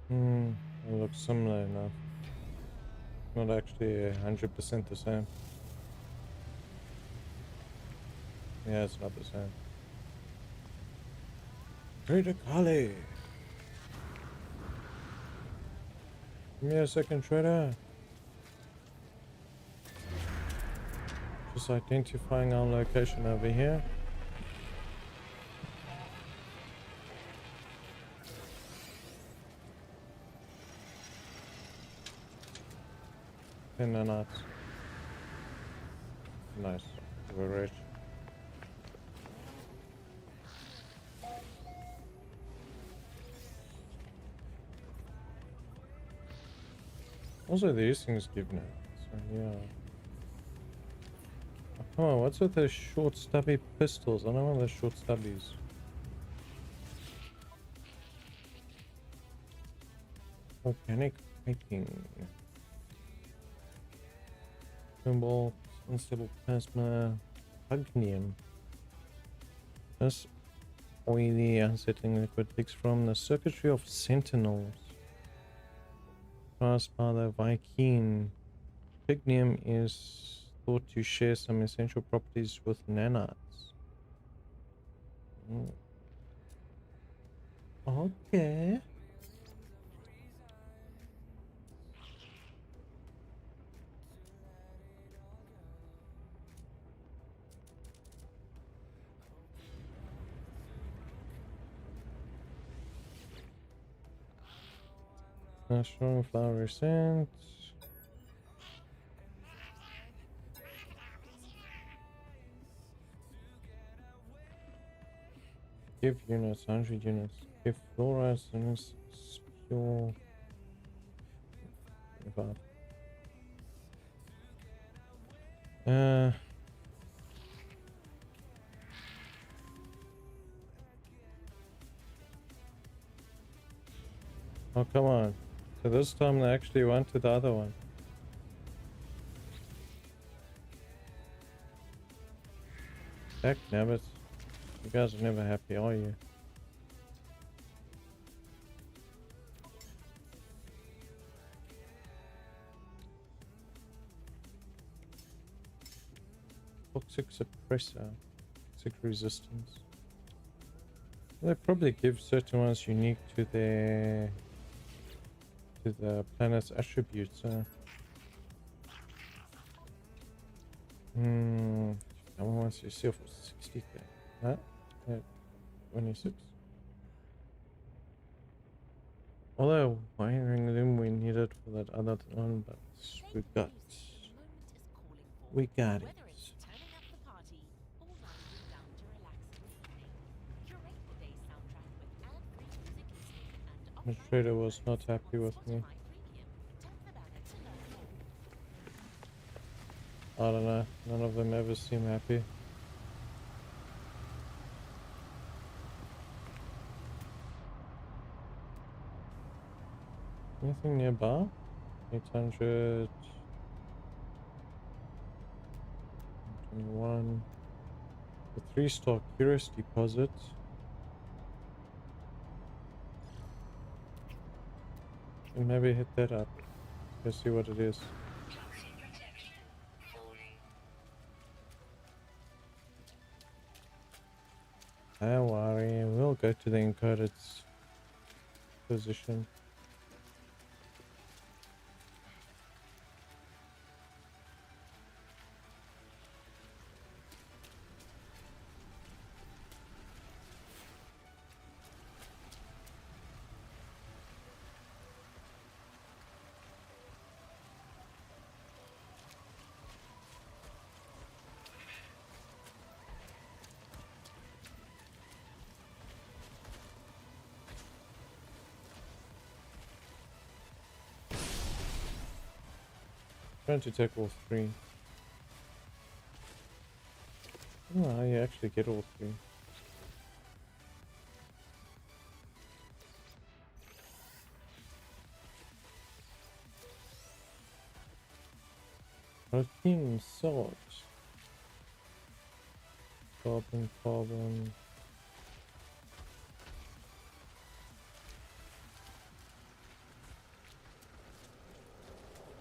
It looks similar enough. Not actually 100% the same. Yeah, it's not the same. Trader Kali! Give me a second, Trader. Just identifying our location over here. And then that's nice. We're rich. Also, these things give now. So yeah. Oh, come on, what's with those short stubby pistols? I don't want those short stubbies. Organic hiking. Symbol, unstable plasma, hugnium. This oily, unsettling liquid leaks from the circuitry of sentinels. Passed by the Viking. Hugnium is thought to share some essential properties with nanites. Okay. Strong flower scent. Give units, 100 units. Give flora units, pure. Oh, come on. So this time they actually went to the other one. Heck, nabbit. You guys are never happy, are you? Toxic suppressor. Toxic resistance. They probably give certain ones unique to their the planet's attributes. I want to see for 60k. Huh? Yeah, 26. Although wiring them we needed for that other one, but we got it. Whether it's turning up the party or winding down to relax in the evening, curate the day's soundtrack with ad-free music listening and offline Administrator was not downloads happy on with me. Spotify Premium. Tap the banner to learn more. I don't know. None of them ever seem happy. Anything nearby? 800. 21. The 3-star Curious deposit. And maybe hit that up. Let's see what it is. Toxic protection. Falling. Don't worry, we'll go to the encoded position. Trying to take all three. I don't know how you actually get all three. Protein salt. Carbon.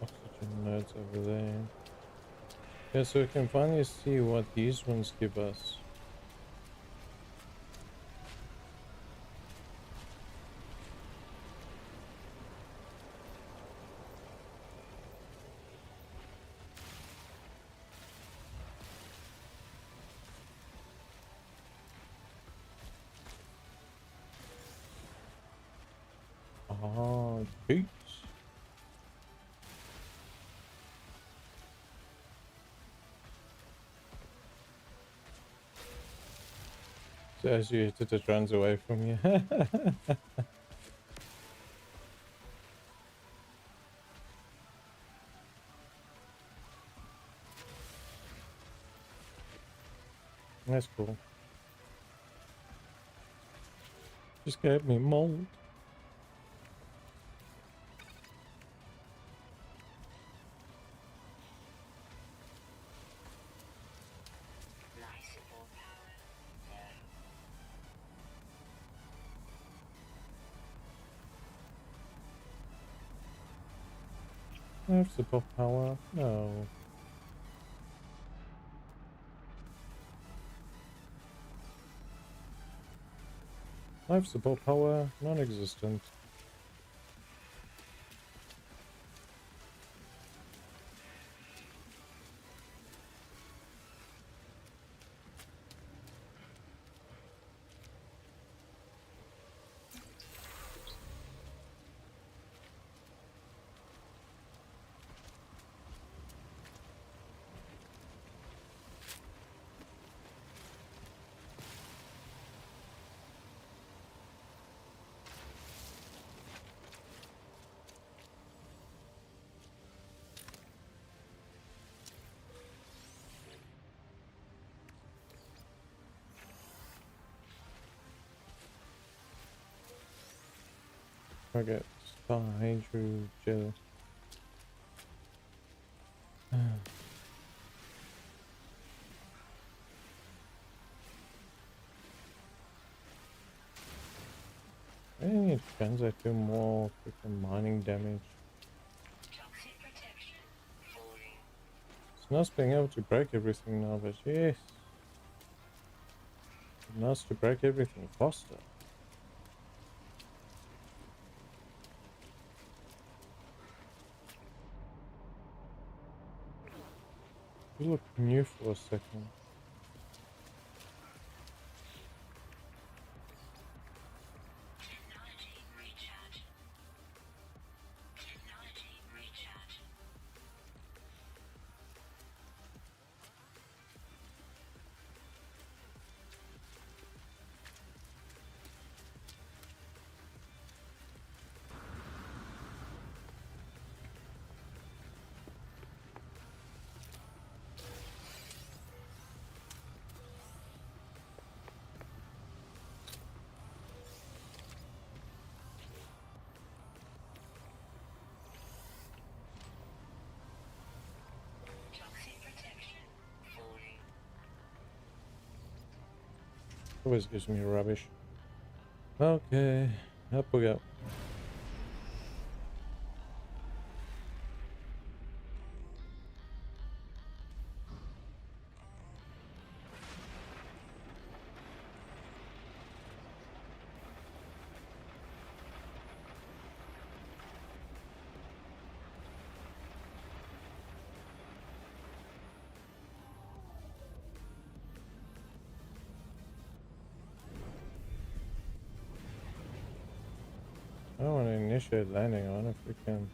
Oxygen nodes over there. Yeah, so we can finally see what these ones give us. Ah, boots. So as you hit it, it runs away from you. That's cool. Just gave me mold. License power. No. Life support power? No. Life support power? Non-existent. Okay, Hydrogel. I need guns that do more freaking mining damage. Toxic protection falling. It's nice being able to break everything now, but yes. It's nice to break everything faster. You look new for a second. Technology recharge. Technology recharge. Toxic protection falling. Always gives me rubbish. Okay, up we go. I don't want to initiate landing. I wonder if we can.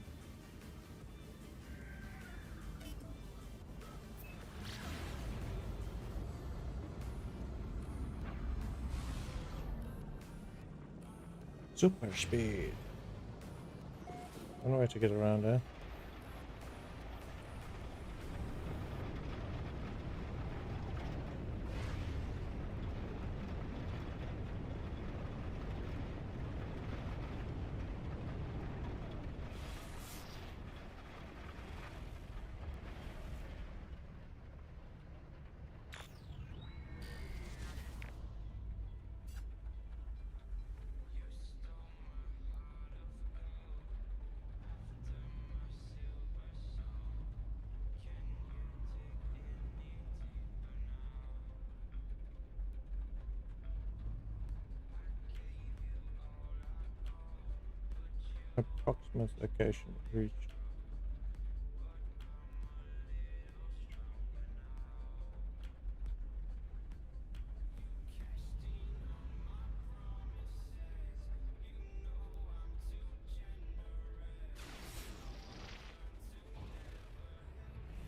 Super speed. I don't know where to get around there. Approximate location reached.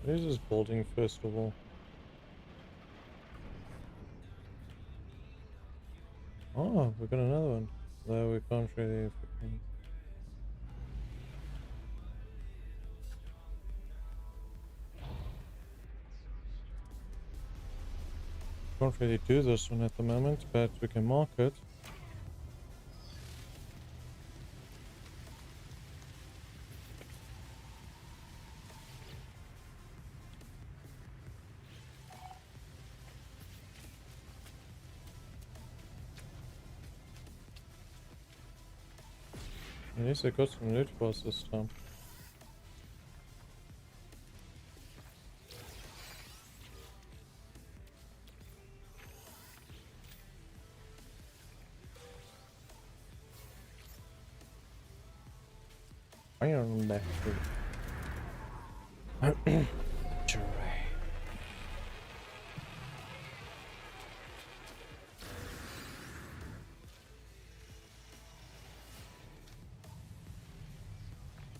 What is this building first of all? Oh, we got another one. Though we can't really freaking. Can't really do this one at the moment, but we can mark it. At least I got some loot for us this time. Iron battery.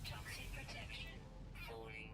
Toxic protection falling.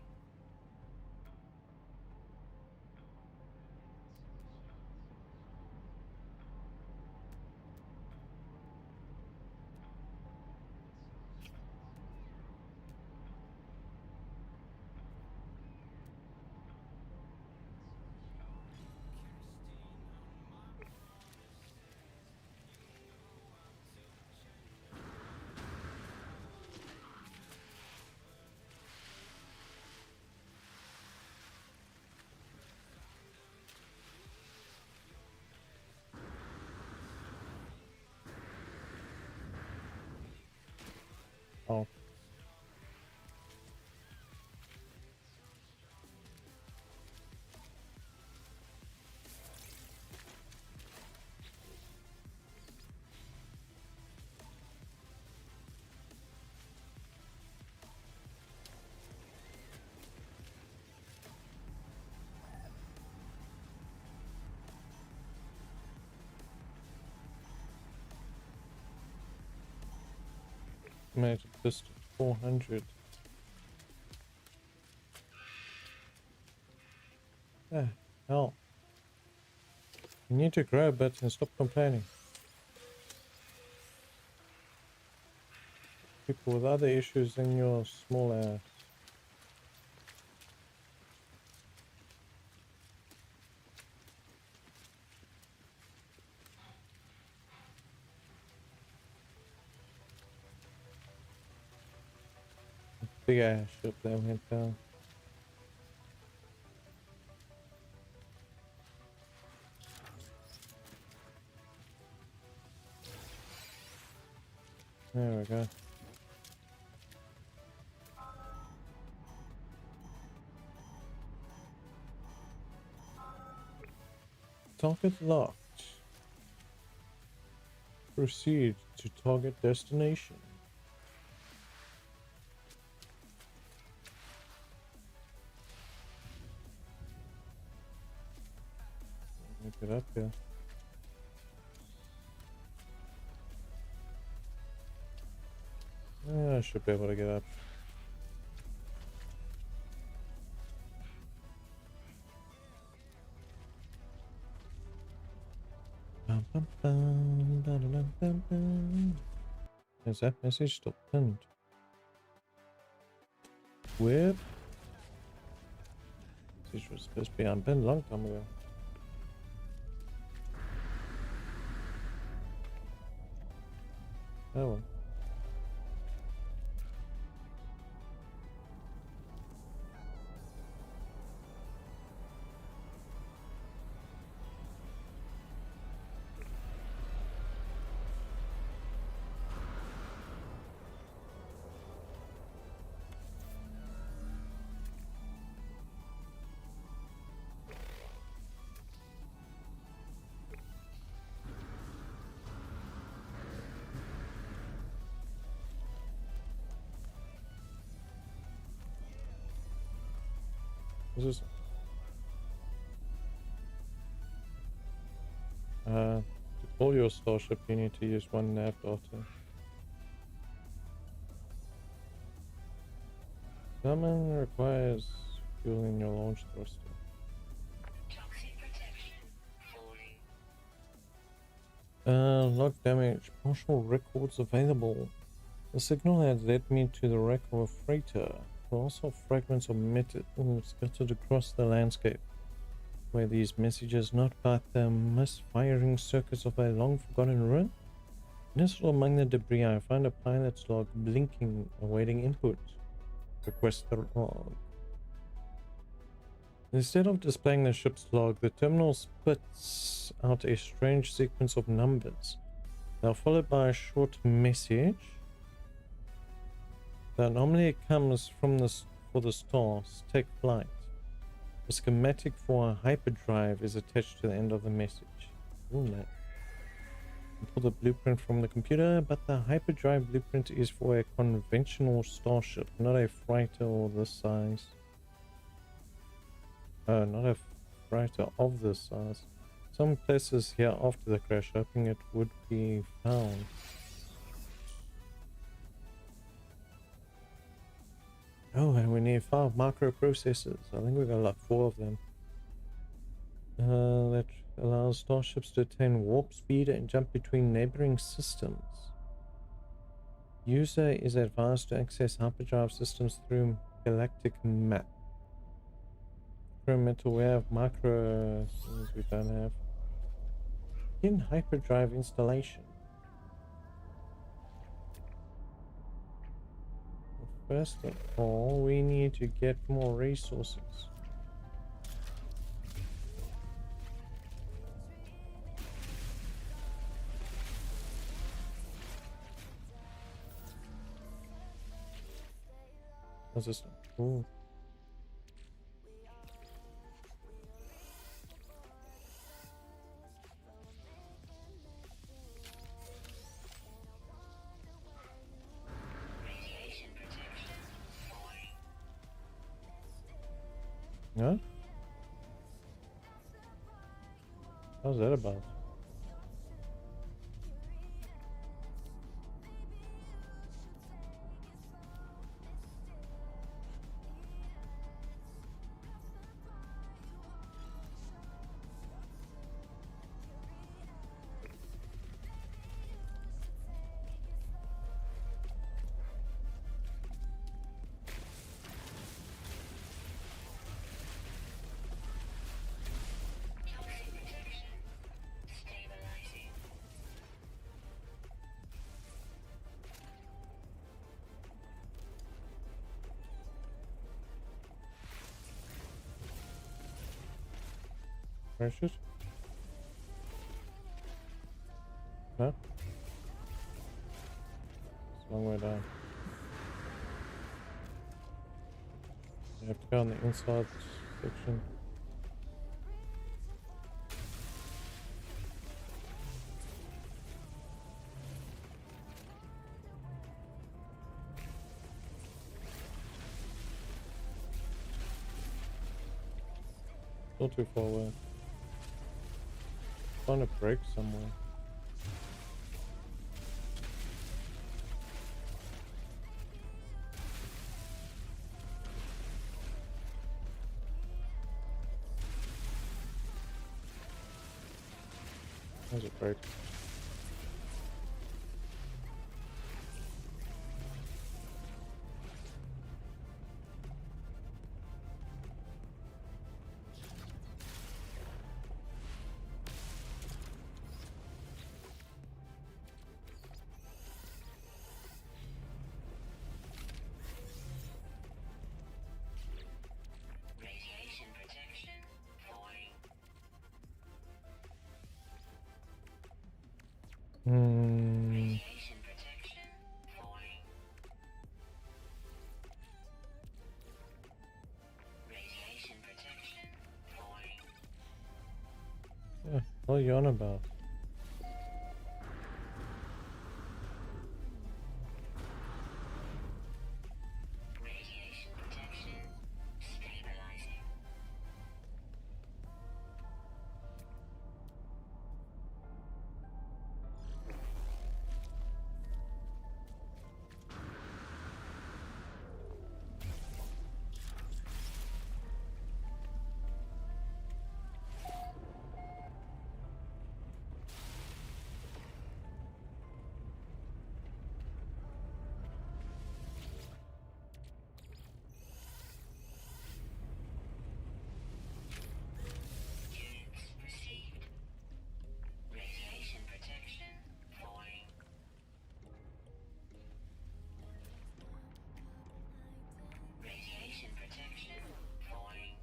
estimated distance 400. Ah, hell. You need to grow a bit and stop complaining. People with other issues than your small ass. Big ass ship that went down. There we go. Target locked. Proceed to target destination. Let me get up here. Yeah, I should be able to get up. Bum, bum, bum, da, da, da, bum, bum. Is that message still pinned? Whip. Message was supposed to be unpinned a long time ago. Oh well. This is to call your starship you need to use one nav data. Summon requires fuel in your launch thruster. Toxic protection falling. Log damage. Partial records available. The signal had led me to the wreck of a freighter. There are also fragments of metal scattered across the landscape. Were these messages not but the misfiring circuits of a long-forgotten ruin? Nestled among the debris, I find a pilot's log blinking, awaiting input. Request the log. Instead of displaying the ship's log, the terminal spits out a strange sequence of numbers. They are followed by a short message. The anomaly comes from for the stars. Take flight. A schematic for a hyperdrive is attached to the end of the message. Ooh, no. Pull the blueprint from the computer, but the hyperdrive blueprint is for a conventional starship, not a freighter or this size. Not a freighter of this size. Some places here after the crash, hoping it would be found. Oh, and we need 5 microprocessors. I think we got like 4 of them. That allows starships to attain warp speed and jump between neighboring systems. User is advised to access hyperdrive systems through galactic map. Metal, we have micro things we don't have. In hyperdrive installation. First of all, we need to get more resources. What's this? Ooh. Radiation protection falling. Yeah? How's that about? Where is it? No? It's a long way down. You have to go on the inside section. Not too far away. Find a break somewhere. There's a break. Radiation protection falling. Radiation protection falling. Radiation protection falling. Yeah, what are you on about? Radiation protection stabilizing. Units received. Radiation protection falling. Radiation protection falling.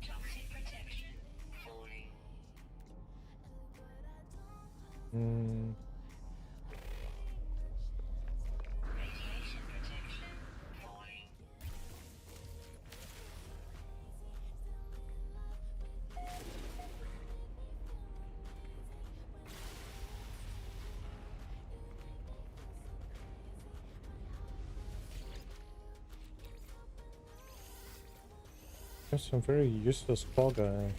Toxic protection falling. Radiation protection falling. There's some very useless claw guy.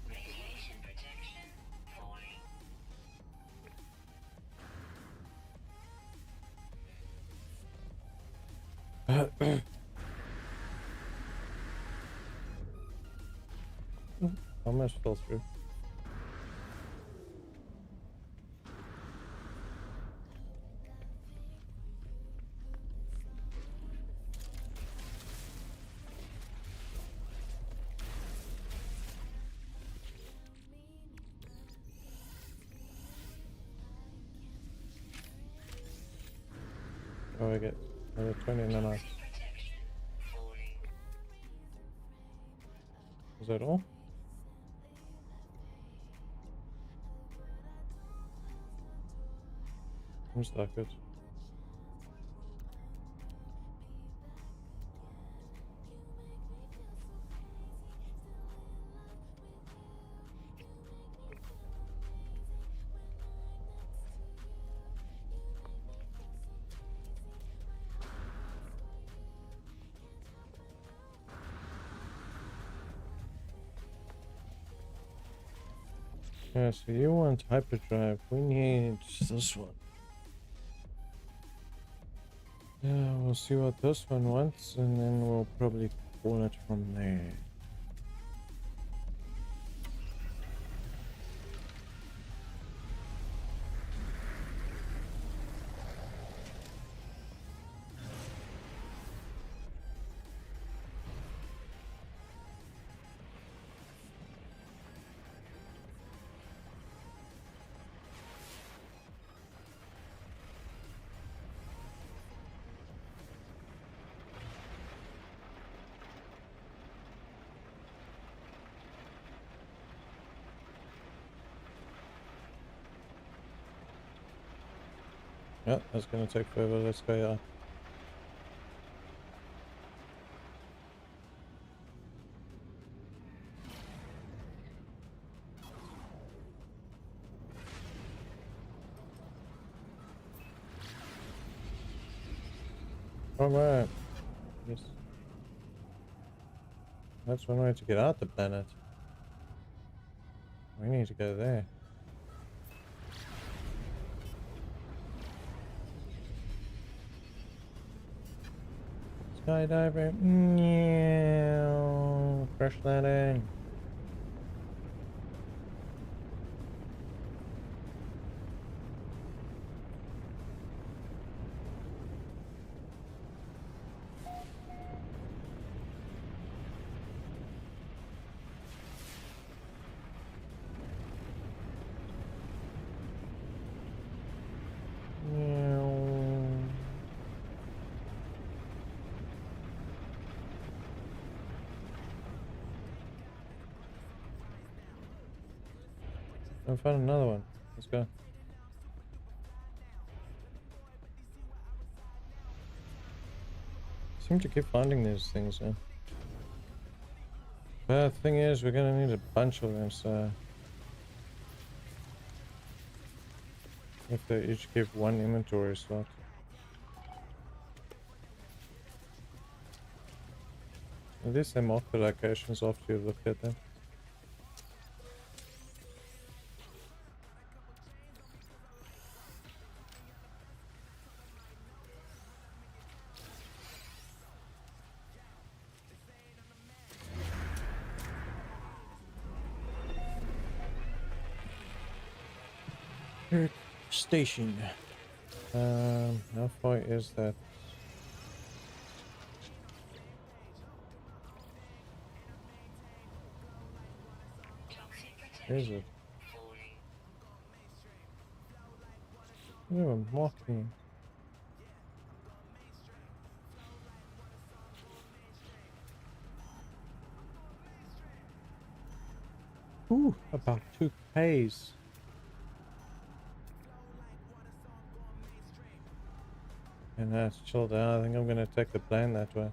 Radiation protection falling. Almost fell through. Oh, I get 20 and then I. Toxic protection falling. Is that all? I'm stuck it. Yeah, so you want hyperdrive. We need this one. Yeah, we'll see what this one wants, and then we'll probably pull it from there. Yeah, that's gonna take forever. Let's go. Alright. Yes. That's one way to get out the planet. We need to go there. Skydiver. Crash landing. I found another one. Let's go. Seem to keep finding these things, yeah. But the thing is, we're gonna need a bunch of them, so if they each give one inventory slot. At least they mark the locations after you look at them. Station. How far is that? Is it? Oh, marking. Ooh, about 2 Ks. And that's chilled out. I think I'm gonna take the plane that way.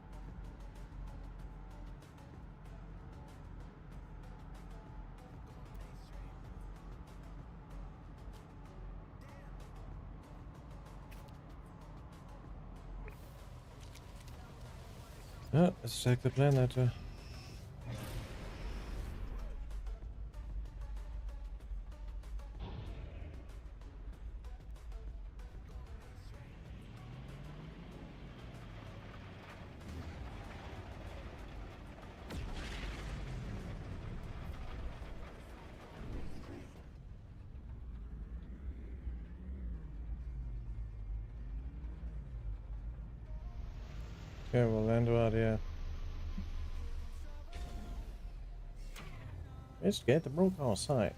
Yeah, let's take the plane that way. Okay, we'll land right here. Let's get the broadcast site.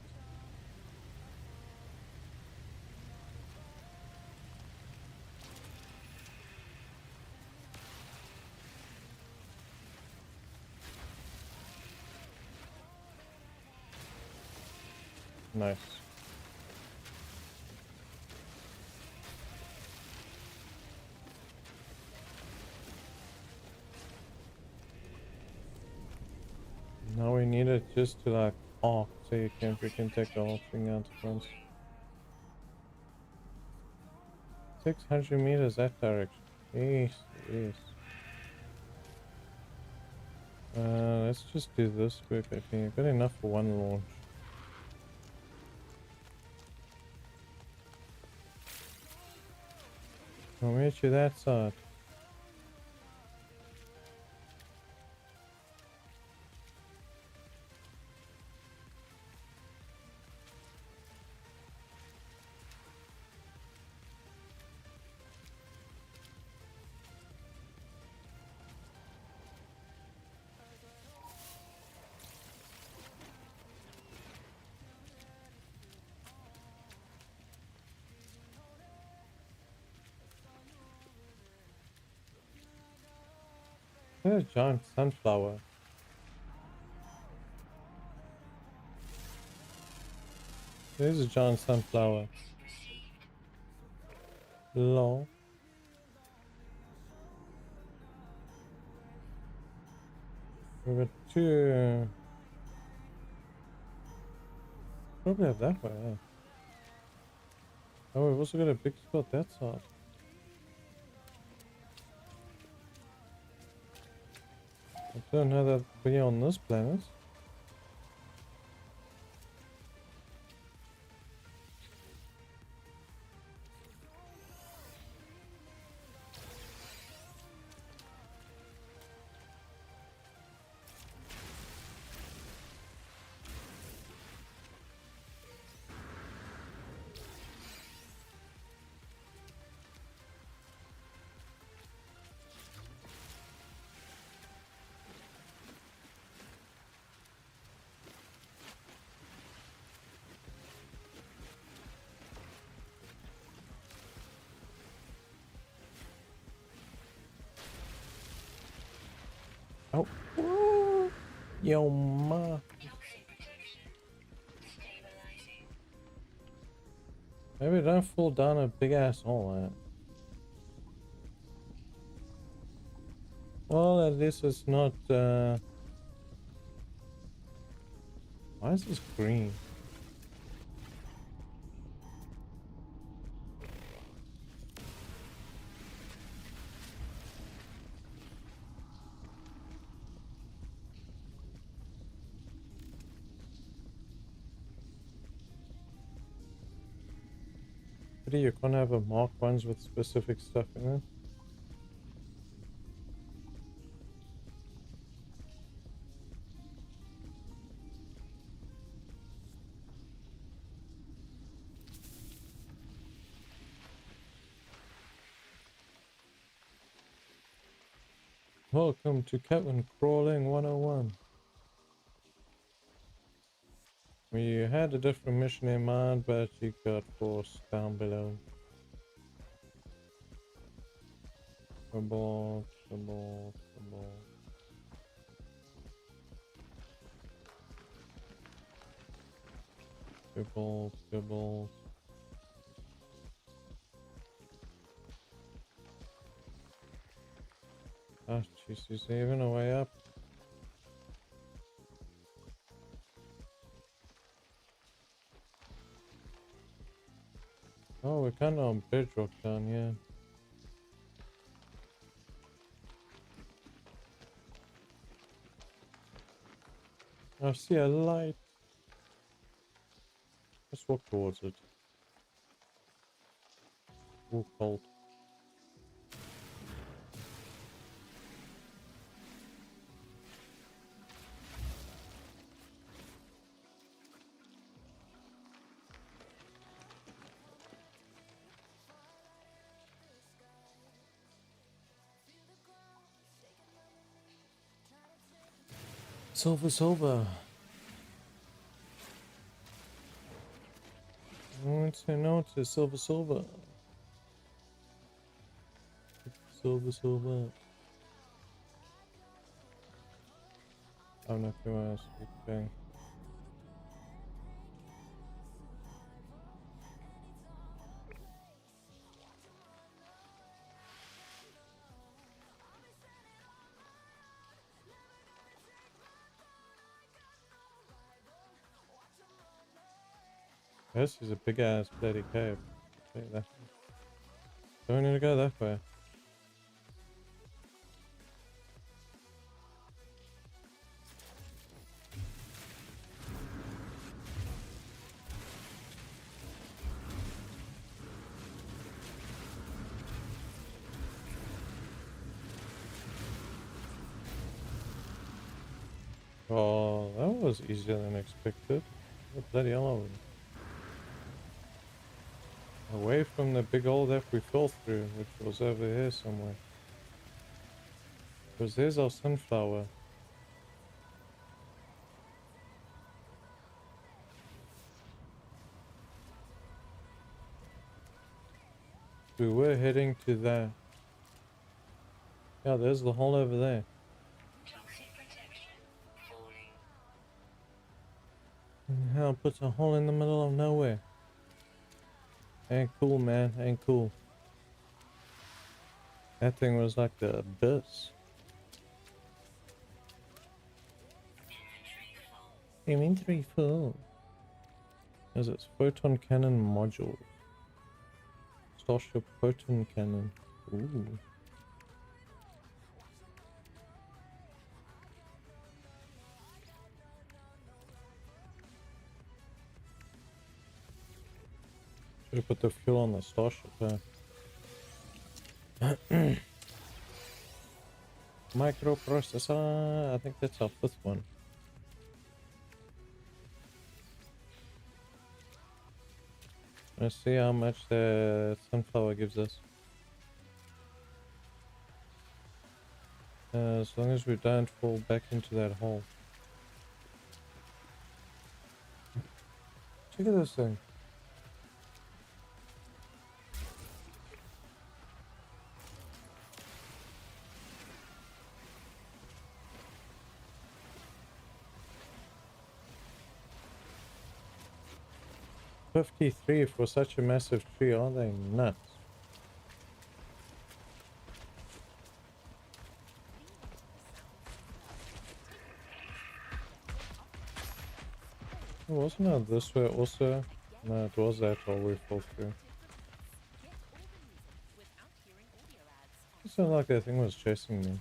Nice. Now we need it just to like arc so we can take the whole thing out at once. 600 meters that direction. Yes, yes. Let's just do this quick. I think I've got enough for one launch. I'll meet you that side. There's a giant sunflower. There's a giant sunflower. Lol. We got two. Probably have that way, yeah. Oh, we've also got a big spot that side. I don't know that be on this planet. Oh. Yo, ma. Toxic protection. Stabilizing. Maybe don't fall down a big ass hole, man. Well, at least it's not, why is this green? Pity you can't have a mark ones with specific stuff in it. Welcome to Cabin Crawling 101. We had a different mission in mind, but you got forced down below. Trouble, trouble, trouble. Trouble, trouble. Ah, jeez, is there even a way up? Oh, we're kind of on bedrock down here. I see a light. Let's walk towards it. Ooh, cold. Silver, silver. I want to know it's silver, silver. Silver, silver. I'm not gonna speak thing. This is a big ass bloody cave. Take that. Don't need to go that way. Oh, that was easier than expected. What bloody hell are we? Away from the big hole that we fell through, which was over here somewhere. Because there's our sunflower. We were heading to that. Yeah, there's the hole over there. Toxic protection. Falling. And hell puts a hole in the middle of nowhere. Ain't cool, man. Ain't cool. That thing was like the abyss. Inventory full. Is it photon cannon module? Starship photon cannon. Ooh. Should put the fuel on the starship there. Microprocessor. I think that's our 5th one. Let's see how much the sunflower gives us. As long as we don't fall back into that hole. Look at this thing. $53 for such a massive tree, are they nuts? Wasn't it this way also? No, it was that all we fell through. It sounded like that thing was chasing me.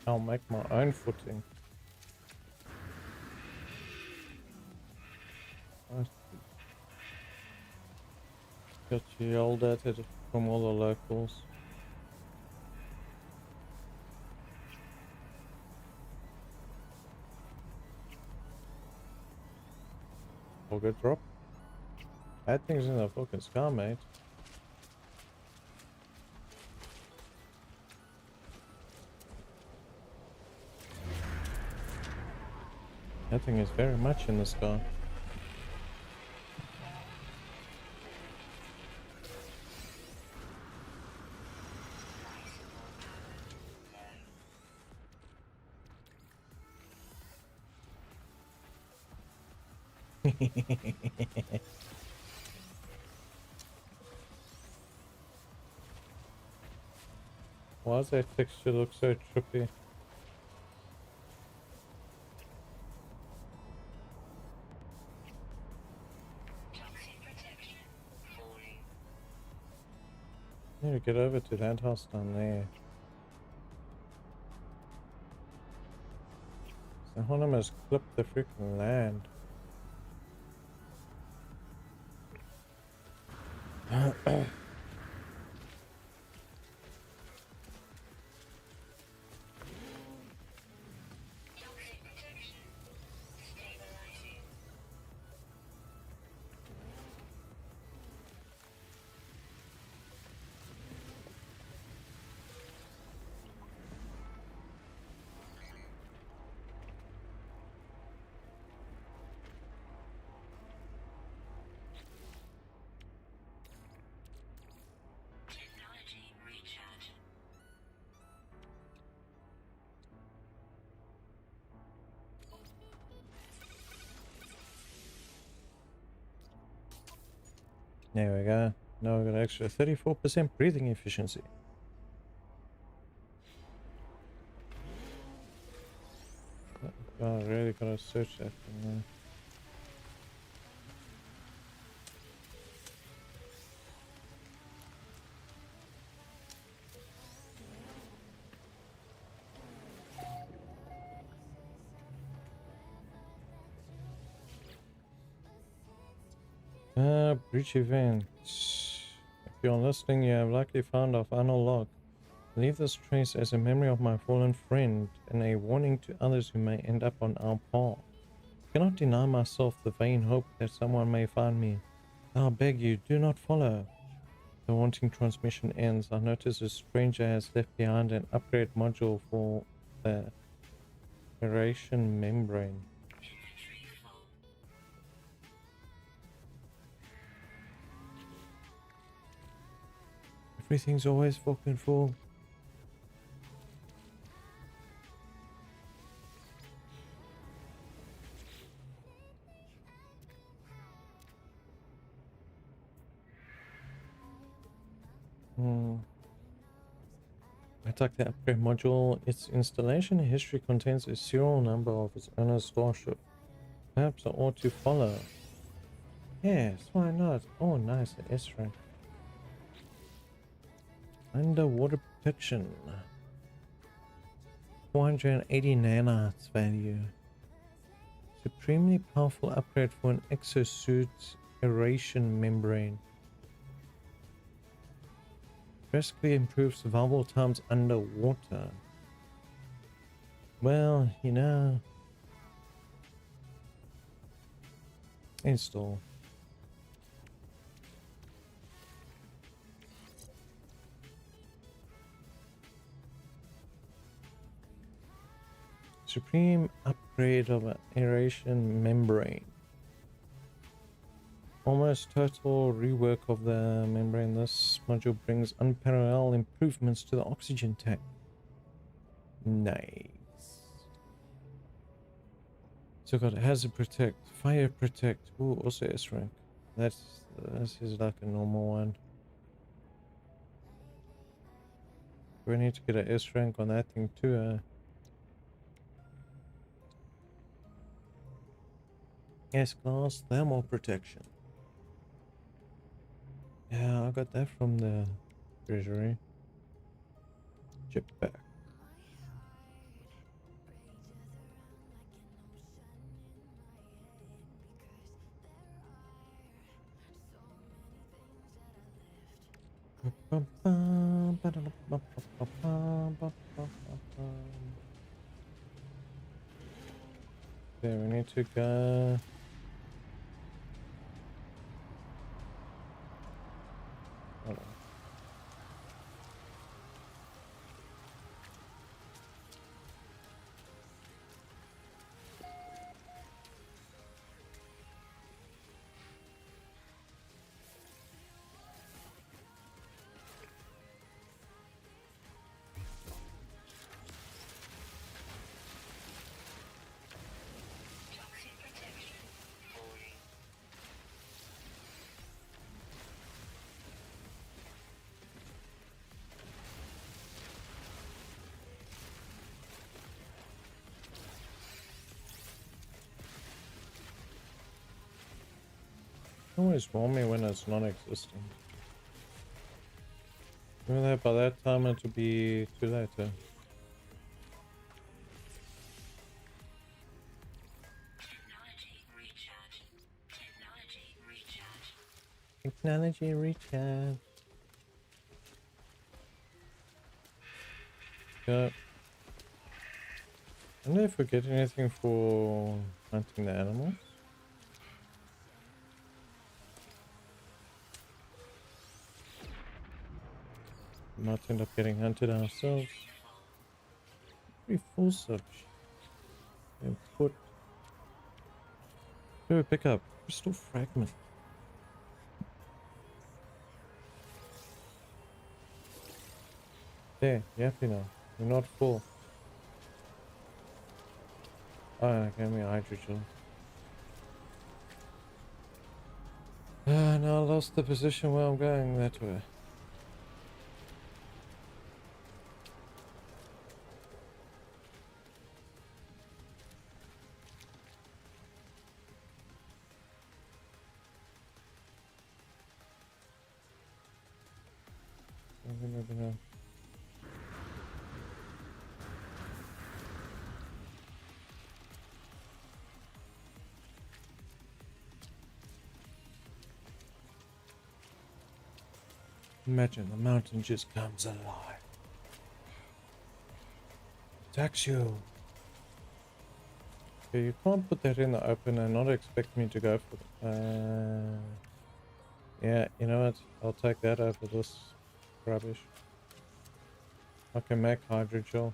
I'll make my own footing. Got yelled at it from all the locals. Forget drop. That thing's in the fucking sky, mate. That thing is very much in the sky. Why does that texture look so trippy? Need to get over to that house down there. So I almost clipped the freaking land. Technology recharge. There we go. Now we've got an extra 34% breathing efficiency. I really gotta search that thing now. Breach event. If you're listening, you have likely found our final log. Leave this trace as a memory of my fallen friend and a warning to others who may end up on our path. I cannot deny myself the vain hope that someone may find me. I beg you, do not follow. The wanting transmission ends. I notice a stranger has left behind an upgrade module for the aeration membrane. Everything's always fucking full. Attack the upgrade module. Its installation history contains a serial number of its owner's starship. Perhaps I ought to follow. Yes, why not? Oh, nice, the S rank. Underwater protection. 480 nanites value. Supremely powerful upgrade for an exosuit aeration membrane. Drastically improves survival times underwater. Well, you know. Install. Supreme upgrade of an aeration membrane. Almost total rework of the membrane. This module brings unparalleled improvements to the oxygen tank. Nice. So got hazard protect, fire protect. Ooh, also S rank. This is like a normal one. We need to get an S rank on that thing too. S-class thermal protection. Yeah, I got that from the treasury. Jetpack. Okay, we need to go. Hold on. Toxic protection falling. Always warn me when it's non-existent. Even though by that time it will be too late. Technology recharge. Technology recharge. Technology recharge. Go. I wonder if we get anything for hunting the animals. Might end up getting hunted ourselves. Pretty full such. And put. What do we pick up? Crystal fragment. There, you happy now. You're not full. Oh, it gave me hydrogen. Now I lost the position where I'm going that way. Maybe. Imagine the mountain just comes alive. Attacks you. Okay, you can't put that in the open and not expect me to go for it. Yeah, you know what? I'll take that over this rubbish. I can make hydrogel.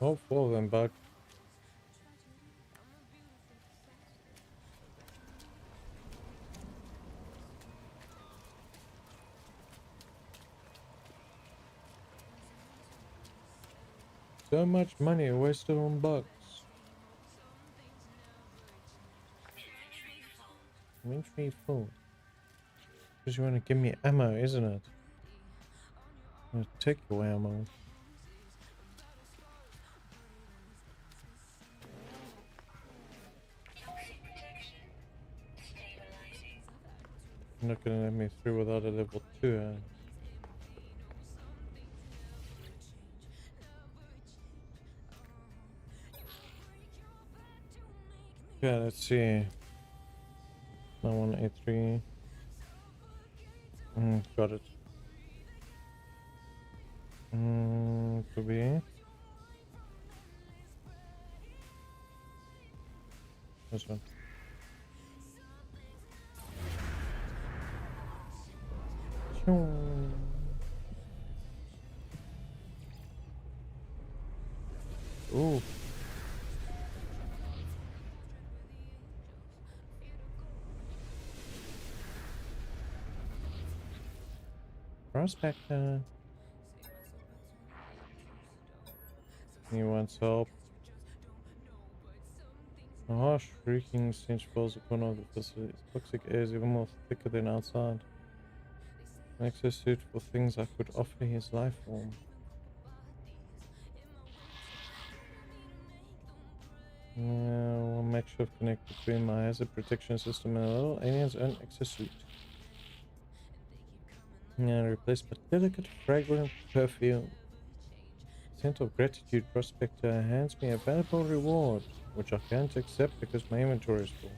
Oh, four of them bug. So much money wasted on bugs. Inventory full. Because you want to give me ammo, isn't it? I'm gonna take your ammo. Toxic protection. Stabilizing. You're not gonna let me through without a level 2, eh? Yeah, let's see. I want A3. Got it. Could be. This one. Ooh. Prospector. He wants help. A harsh shrieking stench fills the corner of the facility. Toxic air is even more thicker than outside. Makes her suit for things I could offer his life form. Yeah, we'll make sure to connect between my hazard protection system and a little alien's own exosuit. Yeah, replaced by delicate, fragrant perfume. Scent of gratitude, Prospector hands me a valuable reward, which I can't accept because my inventory is full.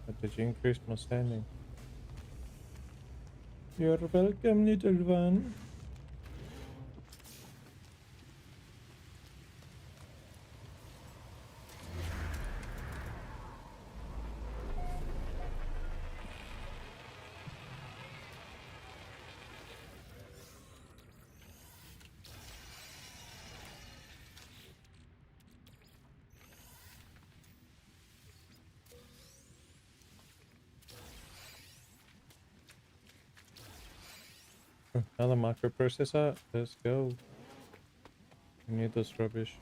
But did you increase my standing? You're welcome, little one. Another microprocessor. Let's go. We need this rubbish.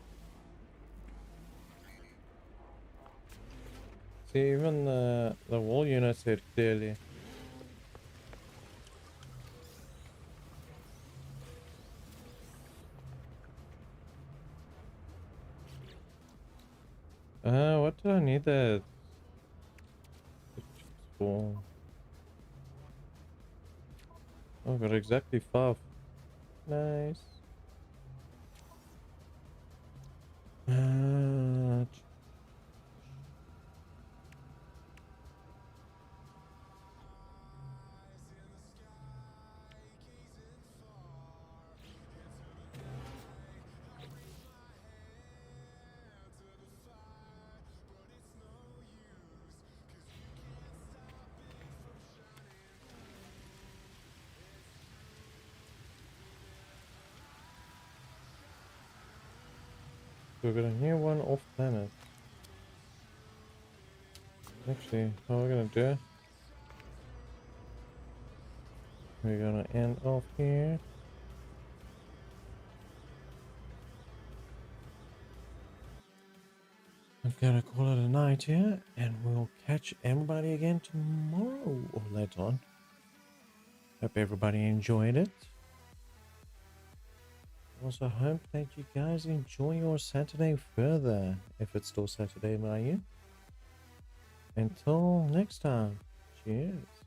See, even the wall unit said clearly. What do I need that for? Oh, I've got exactly 5. Nice. We've got a new one off planet. Actually, how are we gonna do? We're gonna end off here. I'm gonna call it a night here, and we'll catch everybody again tomorrow or later on. Hope everybody enjoyed it. Also hope that you guys enjoy your Saturday further, if it's still Saturday by you. Until next time, cheers.